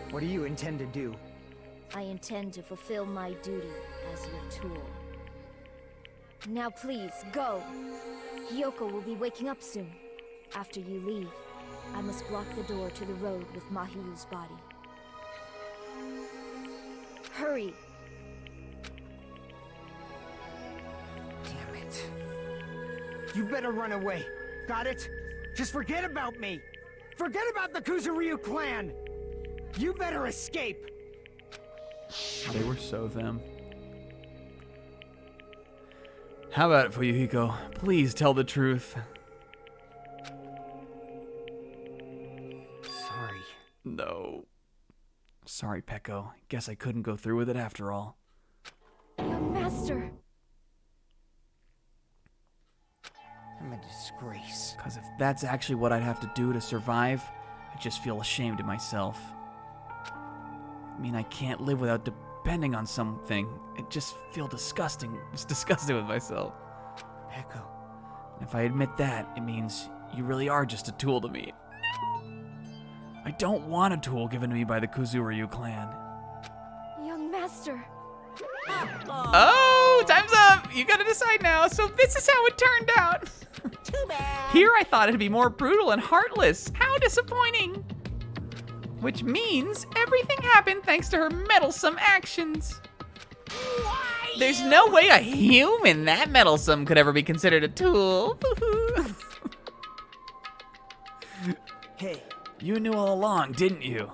S8: What do you intend to do?
S9: I intend to fulfill my duty as your tool. Now please, go! Hiyoko will be waking up soon. After you leave, I must block the door to the road with Mahiru's body. Hurry!
S8: Damn it. You better run away. Got it? Just forget about me! Forget about the Kuzuryu clan! You better escape!
S1: They were so them. How about it for you, Hiko? Please tell the truth.
S8: Sorry.
S1: No. Sorry, Peko. Guess I couldn't go through with it after all.
S11: Young master.
S8: I'm a disgrace.
S1: Because if that's actually what I'd have to do to survive, I just feel ashamed of myself. I mean, I can't live without depending on something. It just feels disgusting. It's disgusting with myself.
S8: Peko.
S1: And if I admit that, it means you really are just a tool to me. I don't want a tool given to me by the Kuzuryu clan.
S11: Young master.
S15: Oh, time's up. You gotta decide now. So this is how it turned out.
S5: Too bad.
S15: Here I thought it'd be more brutal and heartless. How disappointing. Which means everything happened thanks to her meddlesome actions. There's no way a human that meddlesome could ever be considered a tool.
S8: Hey.
S1: You knew all along, didn't you?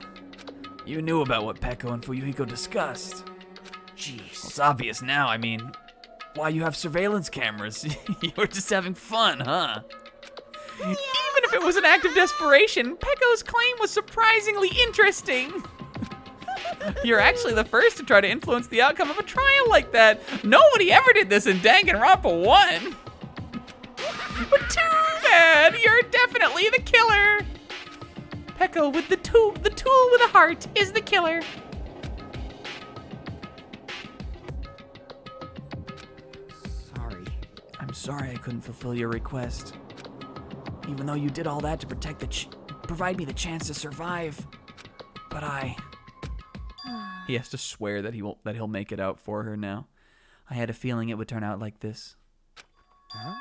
S1: You knew about what Peko and Fuyuhiko discussed.
S8: Jeez.
S1: Well, it's obvious now. I mean, why you have surveillance cameras? You were just having fun, huh?
S15: Even if it was an act of desperation, Peko's claim was surprisingly interesting. You're actually the first to try to influence the outcome of a trial like that. Nobody ever did this in Danganronpa 1. But too bad, you're definitely the killer. Peko with the tool with a heart is the killer.
S8: Sorry.
S1: I'm sorry I couldn't fulfill your request. Even though you did all that to provide me the chance to survive. But He has to swear that he'll make it out for her now. I had a feeling it would turn out like this.
S8: Huh?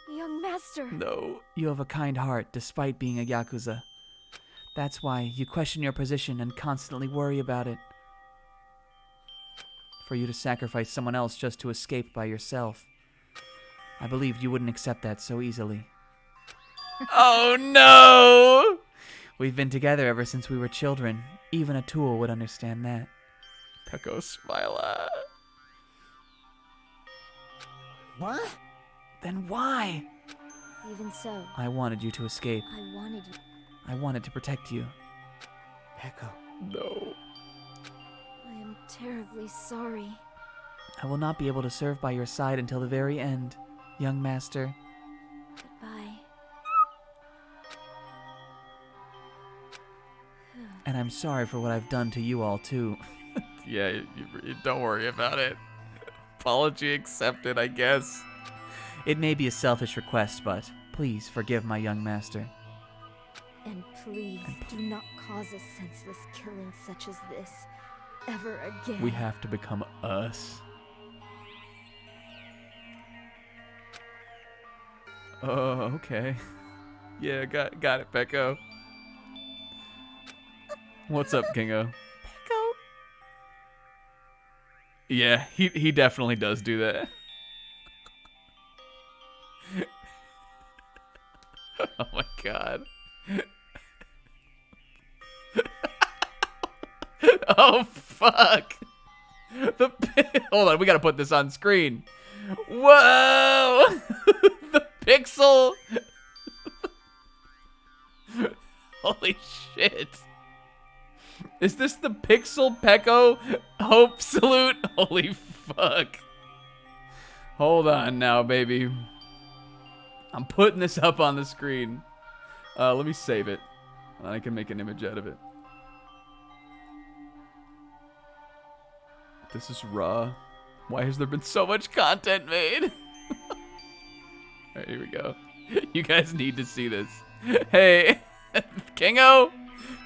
S11: Young master.
S1: No, you have a kind heart despite being a Yakuza. That's why you question your position and constantly worry about it. For you to sacrifice someone else just to escape by yourself. I believed you wouldn't accept that so easily. Oh no! We've been together ever since we were children. Even a tool would understand that. Peko smile.
S8: What?
S1: Then why?
S9: Even so.
S1: I wanted you to escape.
S9: I wanted you.
S1: I wanted to protect you.
S8: Peko.
S1: No.
S9: I am terribly sorry.
S1: I will not be able to serve by your side until the very end, young master.
S9: Goodbye.
S1: And I'm sorry for what I've done to you all, too. Yeah, you don't worry about it. Apology accepted, I guess. It may be a selfish request, but please forgive my young master.
S9: And please do not cause a senseless killing such as this ever again.
S1: We have to become us. Oh, okay. Yeah, got it, Peko. What's up, Kingo?
S15: Peko.
S1: Yeah, he definitely does do that. Oh my god. Oh fuck. Hold on, we gotta put this on screen. Whoa! The pixel. Holy shit. Is this the Pixel Peko Hope Salute? Holy fuck. Hold on now, baby. I'm putting this up on the screen. Let me save it. I can make an image out of it. This is raw. Why has there been so much content made? Alright, here we go. You guys need to see this. Hey, Kingo,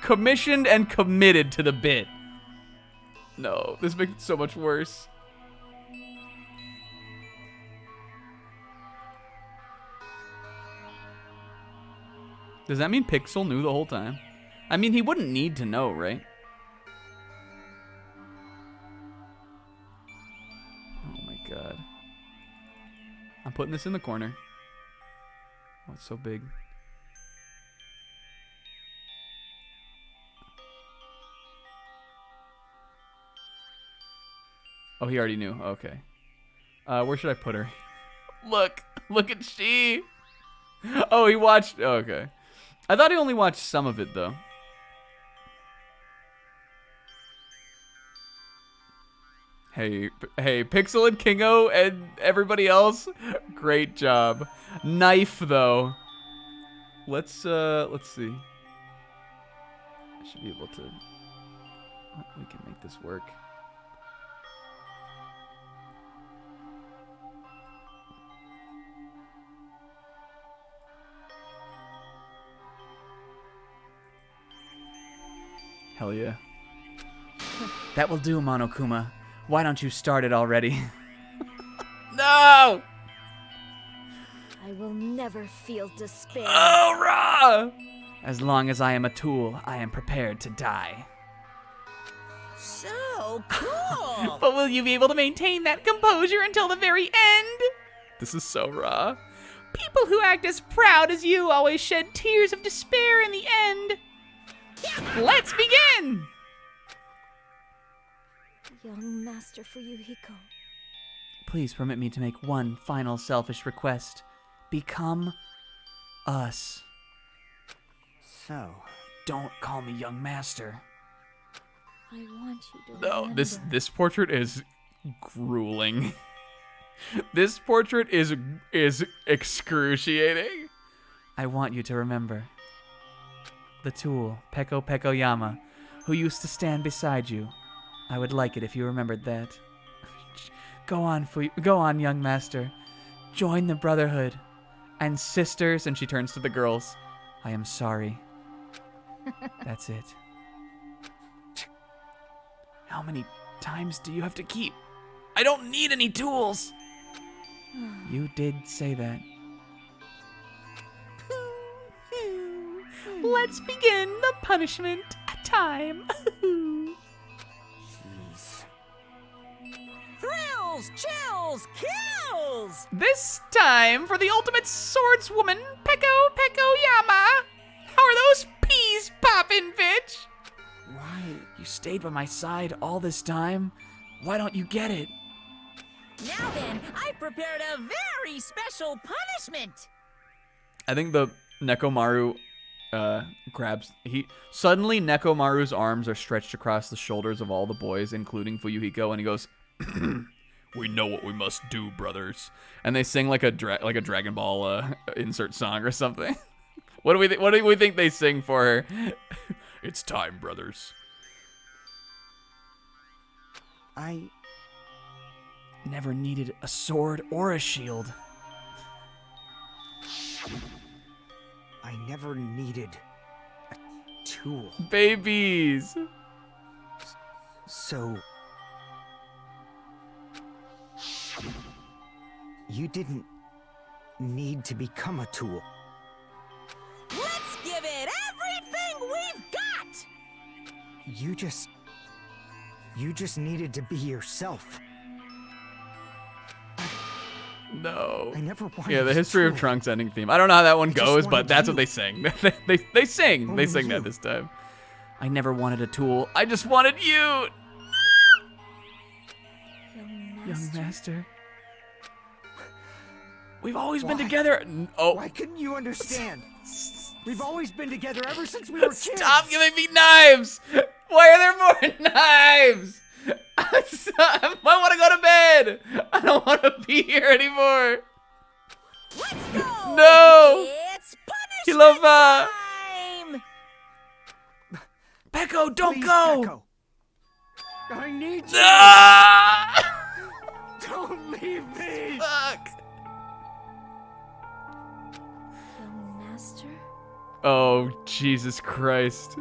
S1: commissioned and committed to the bit. No, this makes it so much worse. Does that mean Pixel knew the whole time? I mean, he wouldn't need to know, right? Oh my god. I'm putting this in the corner. Oh, it's so big. Oh, he already knew. Okay. Where should I put her? Look at she. Oh, he watched. Oh, okay. I thought he only watched some of it though. Hey, Pixel and Kingo and everybody else, great job. Knife though. Let's see. I should be able to. We can make this work. Hell yeah. That will do, Monokuma. Why don't you start it already? No!
S9: I will never feel despair.
S1: Oh, Ra! As long as I am a tool, I am prepared to die.
S5: So cool!
S15: But will you be able to maintain that composure until the very end?
S1: This is so raw.
S15: People who act as proud as you always shed tears of despair in the end. Let's begin!
S9: Young Master Fuyuhiko.
S1: Please permit me to make one final selfish request. Become us.
S16: So,
S1: don't call me young master.
S9: I want you to
S1: No,
S9: remember.
S1: this portrait is grueling. This portrait is excruciating. I want you to remember the tool, Peko Pekoyama, who used to stand beside you. I would like it if you remembered that. Go on, young master. Join the Brotherhood. And sisters, and she turns to the girls. I am sorry. That's it. How many times do you have to keep? I don't need any tools. You did say that.
S15: Let's begin the punishment time.
S5: Thrills, chills, kills!
S15: This time for the ultimate swordswoman, Peko Pekoyama. How are those peas poppin', bitch?
S1: Why? You stayed by my side all this time? Why don't you get it?
S5: Now then, I prepared a very special punishment.
S1: I think the Nekomaru grabs. Suddenly Nekomaru's arms are stretched across the shoulders of all the boys, including Fuyuhiko, and he goes, "We know what we must do, brothers." And they sing like a Dragon Ball insert song or something. What do we think they sing for her? It's time, brothers.
S16: I
S1: never needed a sword or a shield.
S16: I never needed a tool.
S1: Babies.
S16: So you didn't need to become a tool.
S5: Let's give it everything we've got!
S16: You just needed to be yourself.
S1: No.
S16: I never wanted.
S1: Yeah, the history of Trunks ending theme. I don't know how that one goes, but that's what they sing. they sing. They sing that this time. I never wanted a tool. I just wanted you. Young master. We've always been together. Oh.
S16: Why couldn't you understand? We've always been together ever since we were kids.
S1: Stop giving me knives. Why are there more knives? I want to go to bed. I don't want to be here anymore.
S5: Let's go.
S1: No.
S5: It's punishment time.
S1: Peko, don't
S16: Please,
S1: go.
S16: Peko. I need you.
S1: Ah!
S16: Don't leave me.
S1: Fuck.
S9: Young Master?
S1: Oh, Jesus Christ.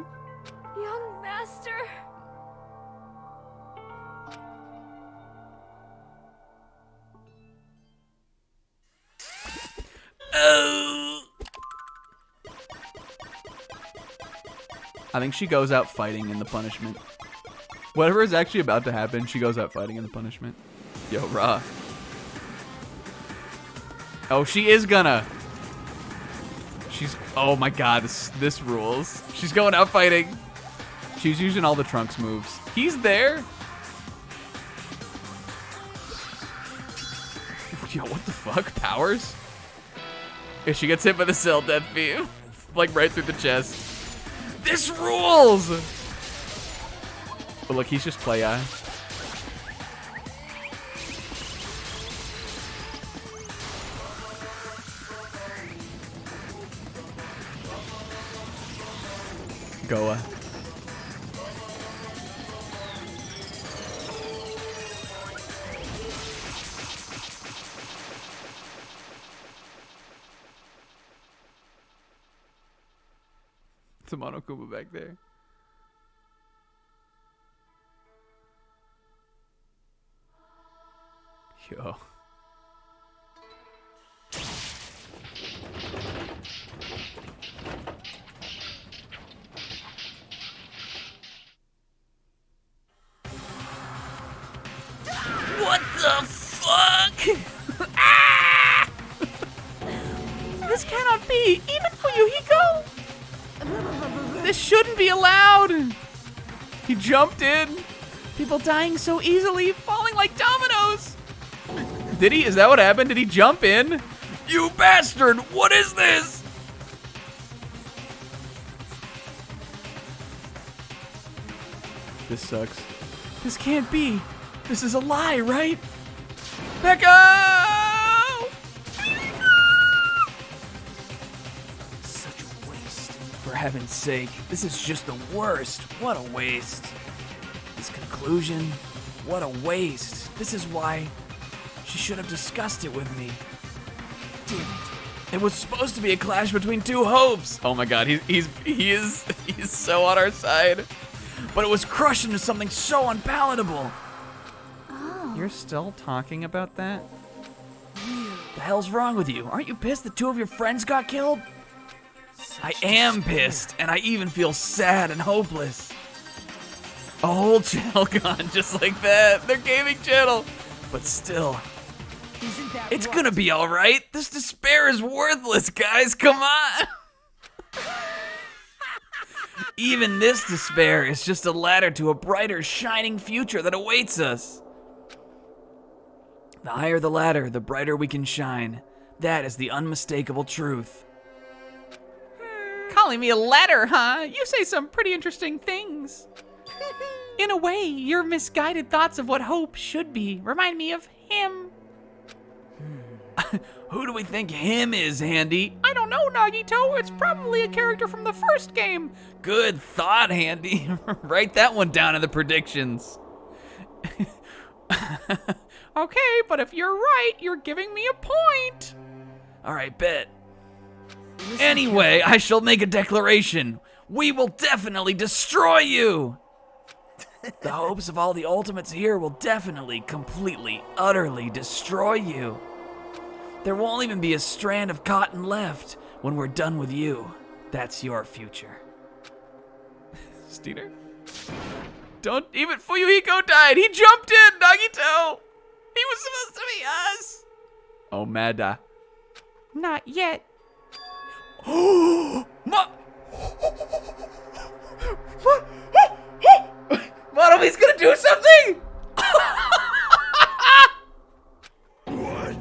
S11: Young Master.
S1: Oh. I think she goes out fighting in the punishment. Whatever is actually about to happen, she goes out fighting in the punishment. Yo, Ra. Oh, she is gonna. Oh my god, this rules. She's going out fighting. She's using all the Trunks moves. He's there. Yo, what the fuck? Powers? If she gets hit by the cell death beam, like right through the chest. This rules! But look, he's just play eye. Goa. It's a Monokuma back there. Yo.
S17: What the fuck? Ah!
S15: This cannot be, even for Yuhiko. This shouldn't be allowed.
S1: He jumped in.
S15: People dying so easily, falling like dominoes.
S1: Did he? Is that what happened? Did he jump in?
S17: You bastard! What is this?
S1: This sucks.
S15: This can't be. This is a lie, right?
S1: Becca!
S16: Such a waste.
S14: For heaven's sake, this is just the worst. What a waste. This conclusion, what a waste. This is why she should have discussed it with me. Damn it. It was supposed to be a clash between two hopes.
S1: Oh my god, he is so on our side.
S14: But it was crushed into something so unpalatable.
S1: You're still talking about that?
S14: The hell's wrong with you? Aren't you pissed that two of your friends got killed? I am pissed, and I even feel sad and hopeless.
S1: A whole channel gone just like that. Their gaming channel.
S14: But still,
S8: Isn't that
S14: it's
S8: right?
S14: gonna be alright. This despair is worthless, guys. Come on. Even this despair is just a ladder to a brighter, shining future that awaits us. The higher the ladder, the brighter we can shine. That is the unmistakable truth.
S15: Calling me a ladder, huh? You say some pretty interesting things. In a way, your misguided thoughts of what hope should be remind me of him.
S14: Who do we think him is, Handy?
S15: I don't know, Nagito. It's probably a character from the first game.
S14: Good thought, Handy. Write that one down in the predictions.
S15: Okay, but if you're right, you're giving me a point.
S14: All right, bet. Anyway, I shall make a declaration. We will definitely destroy you. The hopes of all the ultimates here will definitely, completely, utterly destroy you. There won't even be a strand of cotton left when we're done with you. That's your future.
S1: Steiner? Don't even Fuyuhiko died. He jumped in, Nagito. He was supposed to be us. Oh, Mada.
S15: Not yet.
S1: Monomi's gonna do something!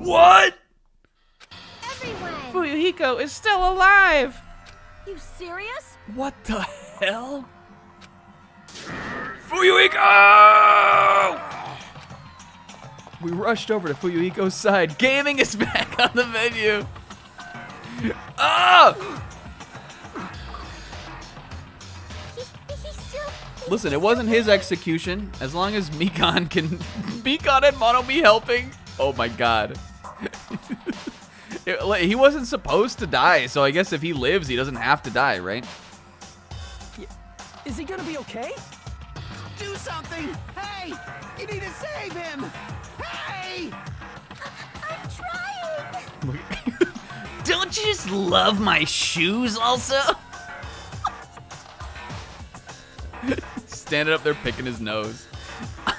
S17: What?
S12: Everyone!
S15: Fuyuhiko is still alive.
S5: You serious?
S14: What the hell?
S17: Fuyuhiko!
S1: We rushed over to Fuyuhiko's side. Gaming is back on the menu. Ah! Listen, it wasn't his execution. As long as Mikan and Mono be helping. Oh my god. He wasn't supposed to die, so I guess if he lives, he doesn't have to die, right?
S10: Is he gonna be okay?
S3: Do something! Hey! You need to save him! Hey!
S12: I'm trying!
S17: Don't you just love my shoes also?
S1: Standing up there picking his nose.
S12: But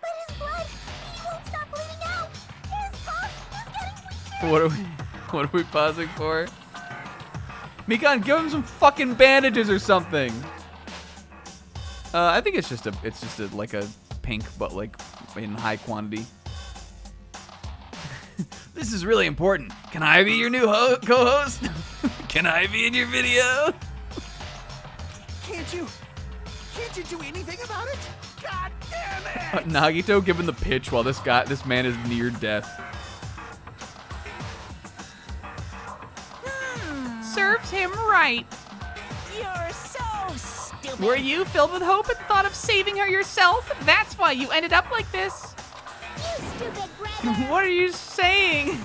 S12: his blood, he won't stop bleeding out! His pulse is getting weaker!
S1: What are we pausing for? Mikan, give him some fucking bandages or something. I think it's just like a pink but like in high quantity.
S17: This is really important. Can I be your new co-host? Can I be in your video?
S16: Can't you do anything about it? God damn it!
S1: Nagito giving the pitch while this man is near death.
S15: Serves him right.
S5: You're so stupid.
S15: Were you filled with hope at the thought of saving her yourself? That's why you ended up like this.
S12: You stupid brother!
S15: What are you saying?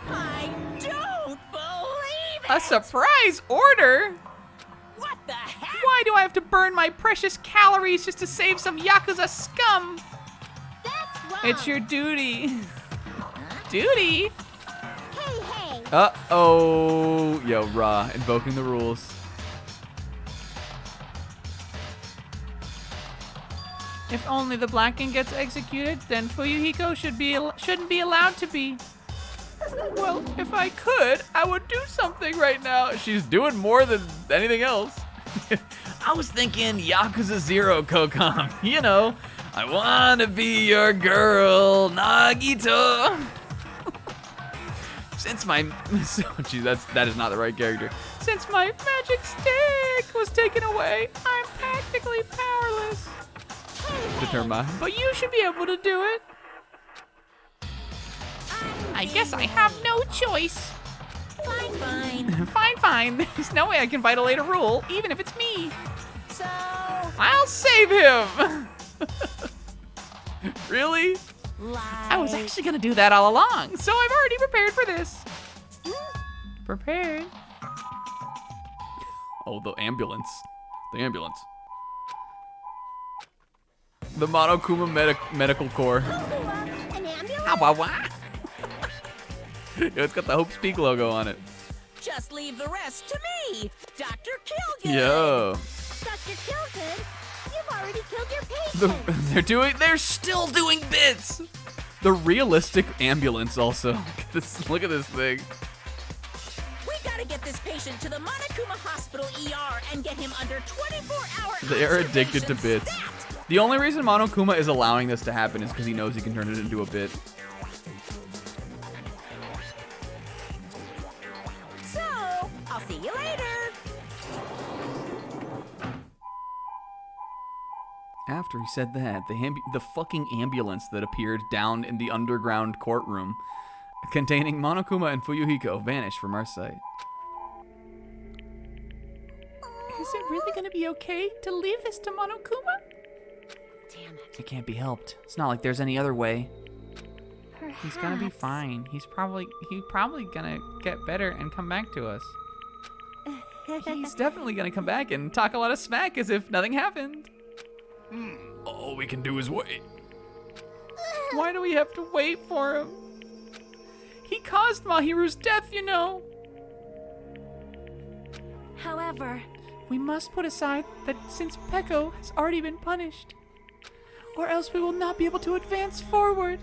S5: I don't believe it.
S15: A surprise order?
S5: What the heck?
S15: Why do I have to burn my precious calories just to save some Yakuza scum?
S12: That's wrong!
S15: It's your duty. Duty?
S12: Hey!
S1: Uh-oh. Yo, Ra, invoking the rules.
S15: If only the Black King gets executed, then Fuyuhiko shouldn't be allowed to be. Well, if I could, I would do something right now.
S1: She's doing more than anything else.
S17: I was thinking Yakuza 0, Kokam. You know, I wanna be your girl, Nagito.
S1: Since my... Gee, that is not the right character.
S15: Since my magic stick was taken away, I'm practically powerless.
S1: Determa.
S15: But you should be able to do it. I guess I have no choice. Fine. There's no way I can violate a rule, even if it's me.
S5: So...
S15: I'll save him.
S1: Really?
S15: I was actually gonna do that all along, so I've already prepared for this. Prepared?
S1: Oh, the ambulance. The ambulance. The Monokuma Medical Corps.
S12: An ambulance?
S1: It's got the Hope Speak logo on it.
S5: Just leave the rest to me, Dr. Kilgore.
S1: Yo.
S12: Dr. Kilgood, you've already killed your patient.
S1: They're still doing bits. The realistic ambulance also. Look at this thing.
S5: We gotta get this patient to the Monokuma Hospital ER and get him under 24-hour
S1: They are addicted to bits. The only reason Monokuma is allowing this to happen is because he knows he can turn it into a bit.
S5: So, I'll see you later.
S1: After he said that, the fucking ambulance that appeared down in the underground courtroom containing Monokuma and Fuyuhiko vanished from our sight.
S15: Is it really gonna be okay to leave this to Monokuma?
S5: Damn it.
S14: It can't be helped. It's not like there's any other way.
S15: He's gonna be fine. He's probably gonna get better and come back to us. He's definitely gonna come back and talk a lot of smack as if nothing happened.
S17: All we can do is wait.
S15: Why do we have to wait for him? He caused Mahiru's death, you know.
S11: However,
S15: We must put aside that since Peko has already been punished, or else we will not be able to advance forward.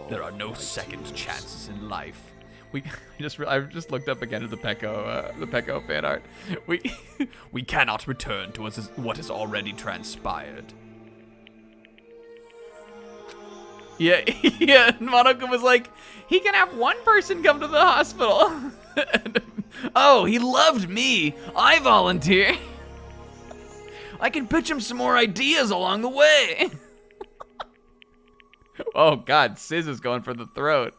S17: There are no second chances in life.
S1: I just looked up again at the Peko fan art.
S17: We cannot return to what has already transpired.
S1: Yeah, yeah. Monokuma was like,
S15: He can have one person come to the hospital.
S17: Oh, he loved me. I volunteer. I can pitch him some more ideas along the way.
S1: Oh God, Sizz is going for the throat.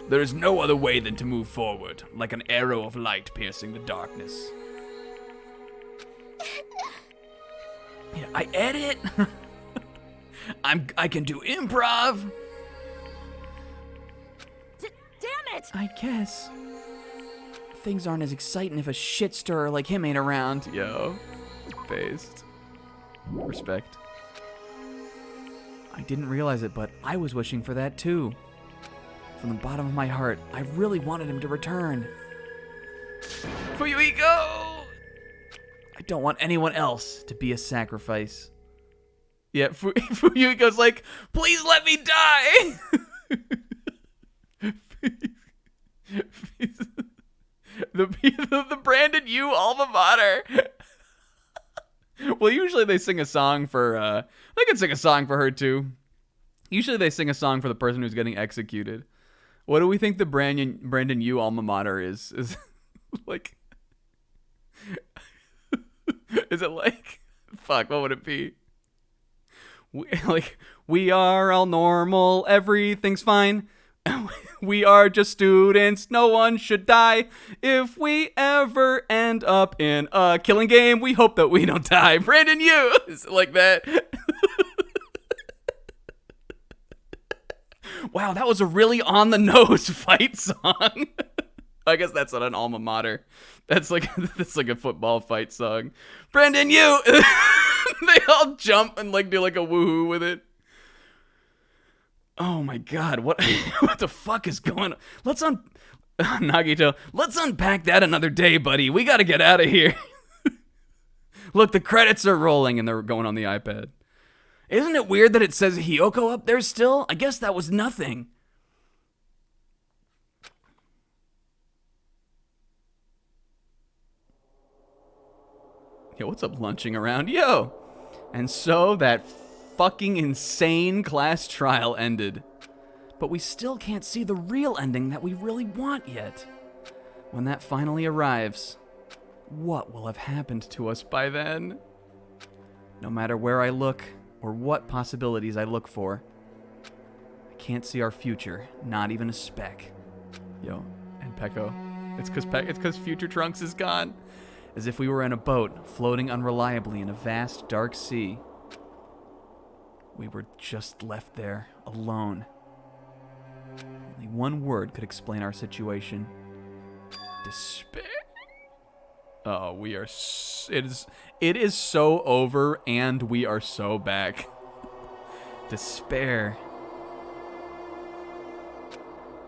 S17: There is no other way than to move forward, like an arrow of light piercing the darkness. Yeah, I edit. I can do improv.
S5: Damn it!
S14: I guess. Things aren't as exciting if a shit stirrer like him ain't around.
S1: Yo, based. Respect.
S14: I didn't realize it, but I was wishing for that too. From the bottom of my heart, I really wanted him to return.
S1: Fuyuhiko!
S14: I don't want anyone else to be a sacrifice.
S1: Yeah, Fuyuhiko's like, please let me die! the Brandon Yu alma mater. Well, usually they sing a song for, they can sing a song for her too. Usually they sing a song for the person who's getting executed. What do we think the Brandon Yu alma mater is? Is like, is it like, fuck, what would it be? We are all normal, everything's fine. We are just students, no one should die. If we ever end up in a killing game, we hope that we don't die. Brandon Yu! Is it like that? Wow, that was a really on-the-nose fight song. I guess that's not an alma mater. That's like a football fight song. Brandon Yu! They all jump and like do like a woohoo with it. Oh my god, what the fuck is going on? Nagito, let's unpack that another day, buddy. We gotta get out of here. Look, the credits are rolling and they're going on the iPad. Isn't it weird that it says Hiyoko up there still? I guess that was nothing. Yo, what's up lunching around? Yo! And so that fucking insane class trial ended. But we still can't see the real ending that we really want yet. When that finally arrives, what will have happened to us by then? No matter where I look, or what possibilities I look for, I can't see our future, not even a speck. Yo, and Pecco, it's because Future Trunks is gone. As if we were in a boat, floating unreliably in a vast, dark sea. We were just left there, alone. Only one word could explain our situation. Despair. Oh, we are... It is so over, and we are so back. Despair.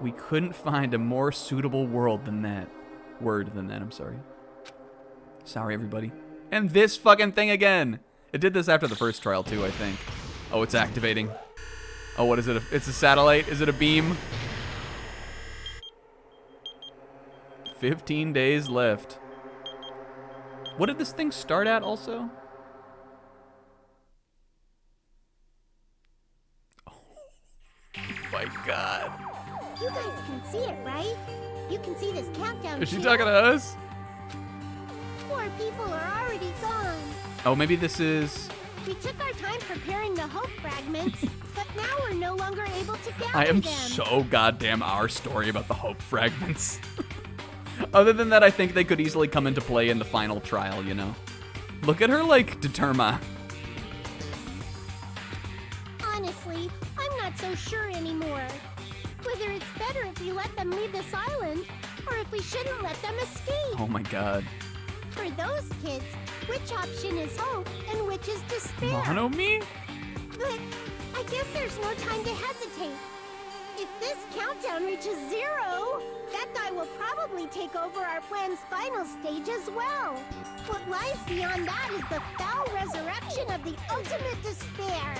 S1: We couldn't find a more suitable word than that, I'm sorry. Sorry, everybody. And this fucking thing again. It did this after the first trial, too, I think. Oh, it's activating. Oh, what is it? It's a satellite? Is it a beam? 15 days left. What did this thing start at, also? Oh my god.
S12: You guys can see it, right? You can see this countdown.
S1: Is she talking to us?
S12: Poor people are already gone.
S1: Oh, maybe this is...
S12: We took our time preparing the hope fragments, but now we're no longer able to gather them.
S1: I am so goddamn our story about the hope fragments. Other than that, I think they could easily come into play in the final trial, you know? Look at her, like, determa.
S12: Honestly, I'm not so sure anymore. Whether it's better if we let them leave this island, or if we shouldn't let them escape.
S1: Oh my god.
S12: For those kids, which option is hope and which is despair?
S1: Mono-me?
S12: But I guess there's no time to hesitate. If this countdown reaches 0, that guy will probably take over our plan's final stage as well. What lies beyond that is the foul resurrection of the ultimate despair,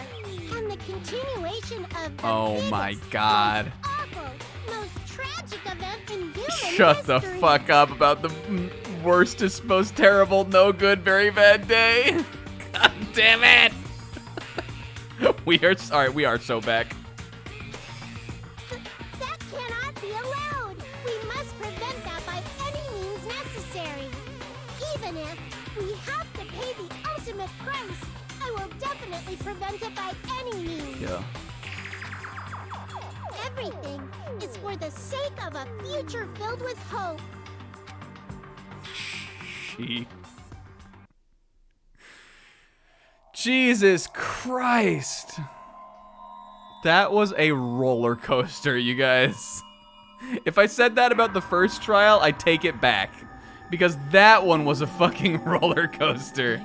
S12: and the continuation of the
S1: Oh my god.
S12: awful, most tragic event in human
S1: Shut the
S12: history.
S1: fuck up about the worstest, most terrible, no good, very bad day. God damn it. We are sorry, we are so back.
S12: That cannot be allowed. We must prevent that by any means necessary. Even if we have to pay the ultimate price, I will definitely prevent it by any means.
S1: Yeah.
S12: Everything is for the sake of a future filled with hope.
S1: Jesus Christ. That was a roller coaster, you guys. If I said that about the first trial, I take it back. Because that one was a fucking roller coaster.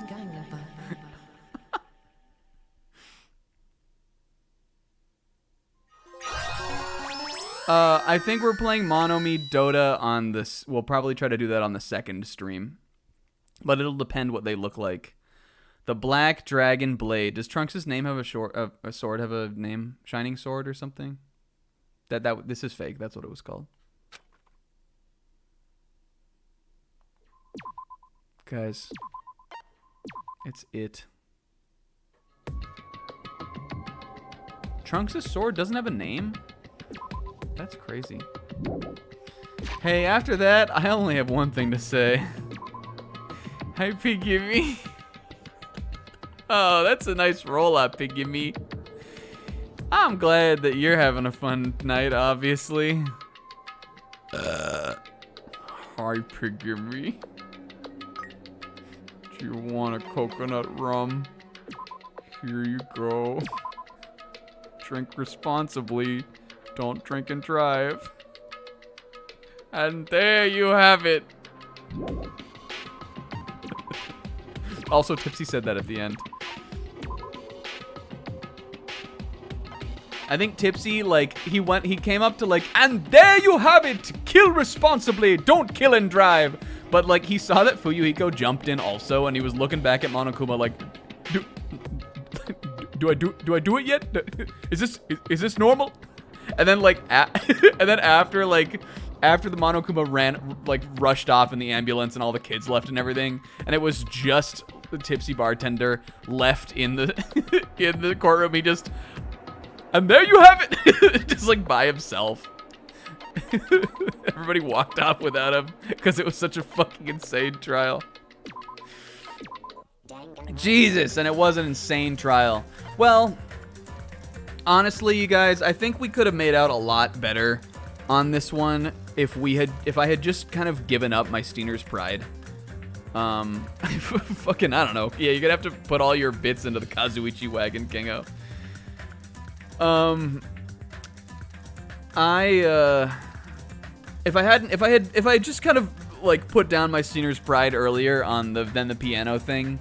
S1: I think we're playing Monomi Dota on this. We'll probably try to do that on the second stream. But it'll depend what they look like. The Black Dragon Blade. Does Trunks' name have a sword have a name? Shining Sword or something? This is fake. That's what it was called. Guys. It's it. Trunks' sword doesn't have a name? That's crazy. Hey, after that, I only have one thing to say. Hi, Piggy. Oh, that's a nice roll-up, Piggy. I'm glad that you're having a fun night, obviously. Hi, Piggy. Do you want a coconut rum? Here you go. Drink responsibly. Don't drink and drive. And there you have it. Also, Tipsy said that at the end. I think Tipsy, like, he came up to, like, and there you have it! Kill responsibly, don't kill and drive! But, like, he saw that Fuyuhiko jumped in also, and he was looking back at Monokuma like, do I do it yet? Is this normal? And then, like, and then after the Monokuma rushed off in the ambulance and all the kids left and everything, and it was just the Tipsy bartender left in the in the courtroom, he just, and there you have it, just like by himself. Everybody walked off without him because it was such a fucking insane trial. Jesus, and it was an insane trial. Well, honestly, you guys, I think we could have made out a lot better on this one if I had just kind of given up my Steiner's pride. Fucking, I don't know. Yeah, you're gonna have to put all your bits into the Kazuichi wagon, Kingo. If I had just kind of like put down my Steiner's pride earlier on the piano thing,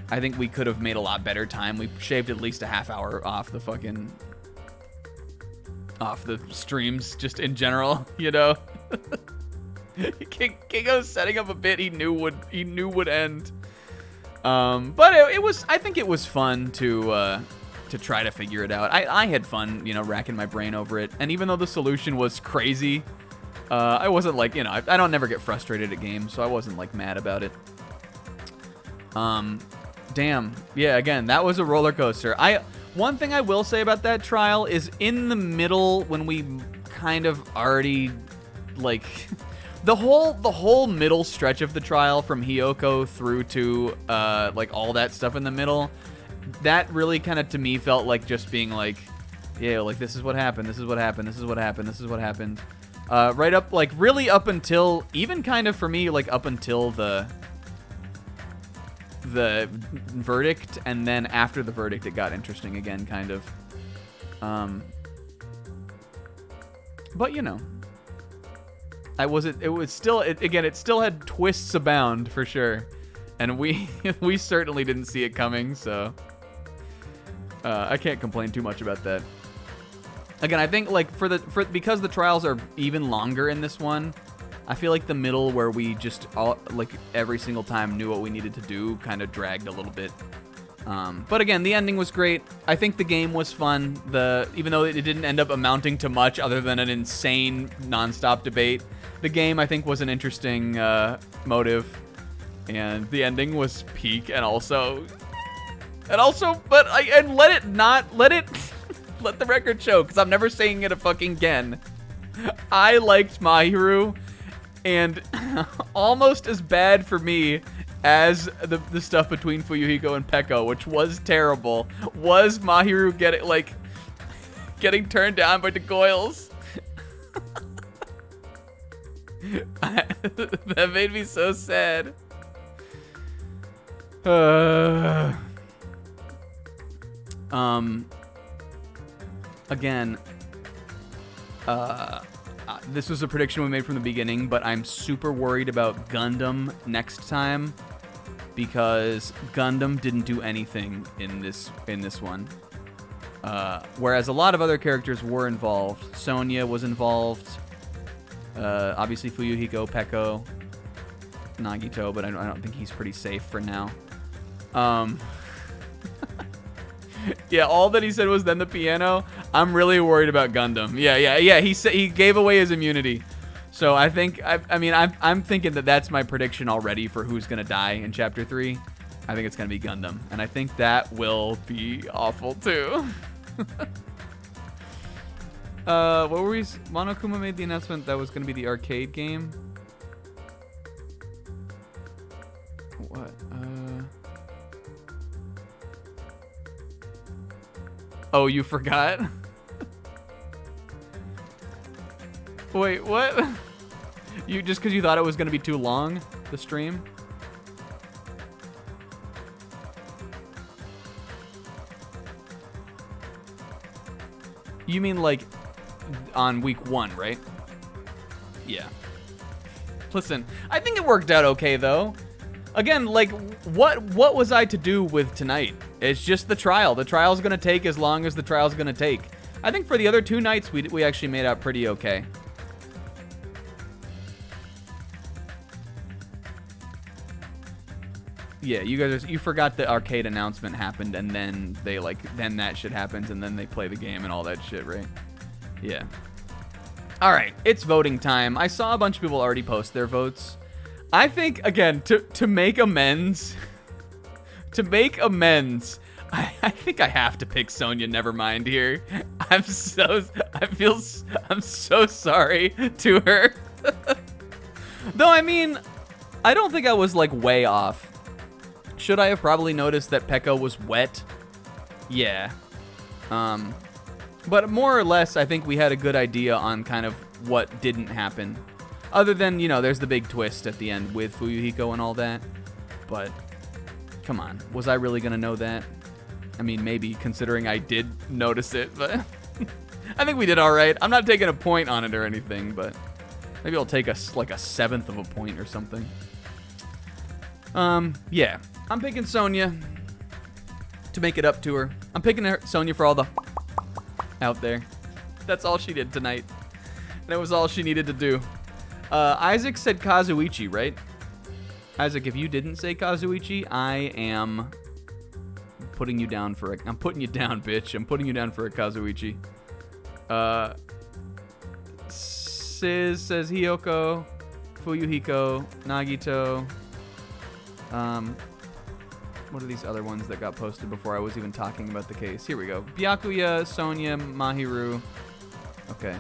S1: I think we could have made a lot better time. We shaved at least a half hour off the streams just in general, you know. Kingo's setting up a bit he knew would end. But I think it was fun to try to figure it out. I had fun, you know, racking my brain over it. And even though the solution was crazy, I wasn't like, you know, I don't never get frustrated at games, so I wasn't like mad about it. Damn. Yeah, again, that was a roller coaster. One thing I will say about that trial is in the middle when we kind of already like the whole middle stretch of the trial from Hiyoko through to like all that stuff in the middle, that really kind of to me felt like just being like, yeah, like this is what happened, this is what happened, this is what happened, this is what happened. Right up, like really up until, even kind of for me, like up until the verdict, and then after the verdict it got interesting again, kind of. But you know, it still had twists abound for sure, and we certainly didn't see it coming, so I can't complain too much about that. Again, I think like because the trials are even longer in this one, I feel like the middle where we just all like every single time knew what we needed to do kind of dragged a little bit. But again, the ending was great. I think the game was fun. Even though it didn't end up amounting to much other than an insane nonstop debate, the game I think was an interesting motive, and the ending was peak. And let the record show, because I'm never saying it fucking again. I liked Mahiru, and almost as bad for me as the stuff between Fuyuhiko and Peko, which was terrible, was Mahiru getting turned down by the Goyles. That made me so sad. Again, this was a prediction we made from the beginning, but I'm super worried about Gundam next time, because Gundam didn't do anything in this one. Whereas a lot of other characters were involved. Sonya was involved. Obviously Fuyuhiko, Peko, Nagito, but I don't think he's pretty safe for now. Yeah, all that he said was then the piano. I'm really worried about Gundam. Yeah. He gave away his immunity. So I think I'm thinking that that's my prediction already for who's gonna die in Chapter 3. I think it's gonna be Gundam, and I think that will be awful too. What were we? Monokuma made the announcement that was gonna be the arcade game. What? Oh, you forgot? Wait, what? You just because you thought it was gonna be too long, the stream? You mean like on week 1, right? Yeah. Listen, I think it worked out okay though. Again, like what was I to do with tonight? It's just the trial. The trial's gonna take as long as the trial's gonna take. I think for the other 2 nights we actually made out pretty okay. Yeah, you forgot the arcade announcement happened, and then then that shit happens, and then they play the game and all that shit, right? Yeah. All right, it's voting time. I saw a bunch of people already post their votes. I think again to make amends, I think I have to pick Sonya Nevermind here. I'm so sorry to her. Though I mean, I don't think I was like way off. Should I have probably noticed that Pekka was wet? Yeah. But more or less, I think we had a good idea on kind of what didn't happen. Other than, you know, there's the big twist at the end with Fuyuhiko and all that. But, come on. Was I really going to know that? I mean, maybe, considering I did notice it, but I think we did all right. I'm not taking a point on it or anything, but maybe I'll take like a 1/7 of a point or something. Yeah. I'm picking Sonya to make it up to her. I'm picking Sonya for all the out there. That's all she did tonight. And it was all she needed to do. Isaac said Kazuichi, right? Isaac, if you didn't say Kazuichi, I am putting you down for a... I'm putting you down, bitch. I'm putting you down for a Kazuichi. Sis says Hiyoko, Fuyuhiko, Nagito. What are these other ones that got posted before I was even talking about the case? Here we go. Byakuya, Sonya, Mahiru. Okay.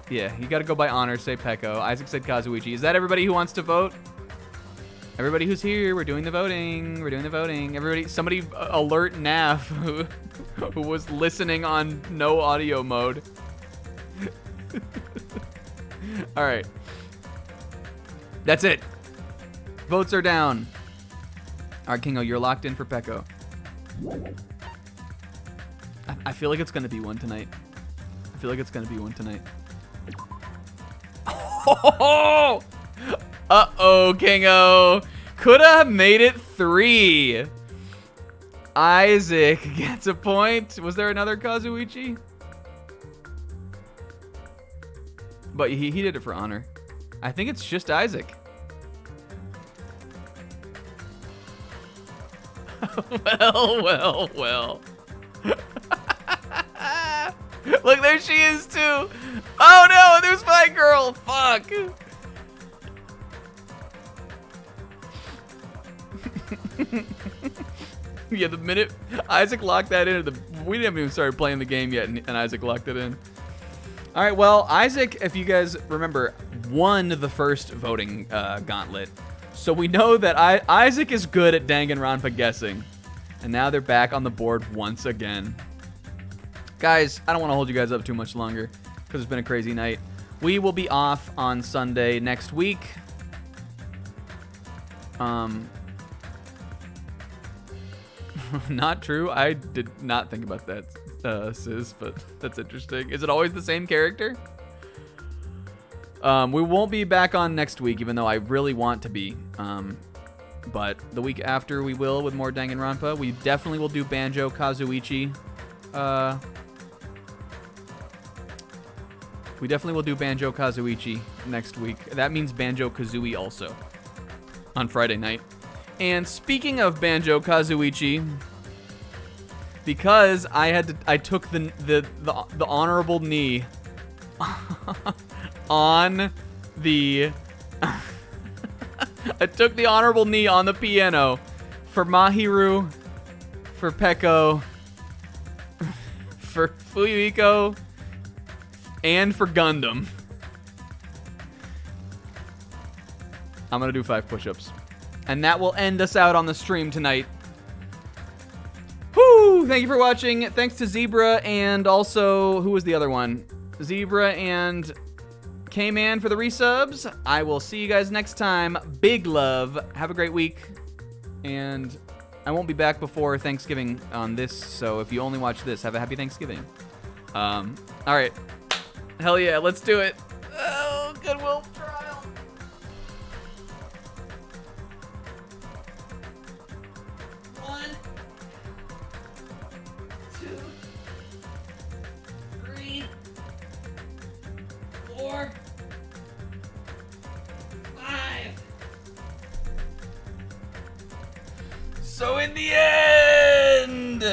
S1: Yeah, you gotta go by honor, say Pekko. Isaac said Kazuichi. Is that everybody who wants to vote? Everybody who's here, we're doing the voting. We're doing the voting. Everybody, somebody alert Naf, who was listening on no audio mode. All right. That's it. Votes are down. All right, Kingo, you're locked in for Pekko. I feel like it's going to be one tonight. Oh! Uh-oh, Kingo. Could have made it 3. Isaac gets a point. Was there another Kazuichi? But he did it for honor. I think it's just Isaac. Well. Look, there she is too. Oh no, there's my girl. Fuck. Yeah, the minute Isaac locked that in, we didn't even start playing the game yet, and Isaac locked it in. All right, well, Isaac, if you guys remember, won the first voting gauntlet. So we know that Isaac is good at Danganronpa guessing. And now they're back on the board once again. Guys, I don't want to hold you guys up too much longer because it's been a crazy night. We will be off on Sunday next week. Not true. I did not think about that, Sis, but that's interesting. Is it always the same character? We won't be back on next week, even though I really want to be. But the week after we will with more Danganronpa. We definitely will do Banjo Kazuichi. We definitely will do Banjo Kazuichi next week. That means Banjo Kazooie also on Friday night. And speaking of Banjo Kazuichi, because I took the honorable knee on the I took the honorable knee on the piano for Mahiru, for Peko, for Fuyuhiko, and for Gundam. I'm gonna do 5 push-ups. And that will end us out on the stream tonight. Whoo! Thank you for watching. Thanks to Zebra and also, who was the other one? Zebra and K-Man for the resubs. I will see you guys next time. Big love. Have a great week. And I won't be back before Thanksgiving on this, so if you only watch this, have a happy Thanksgiving. All right. Hell yeah, let's do it. Oh, Goodwill Trial.
S17: So in the end...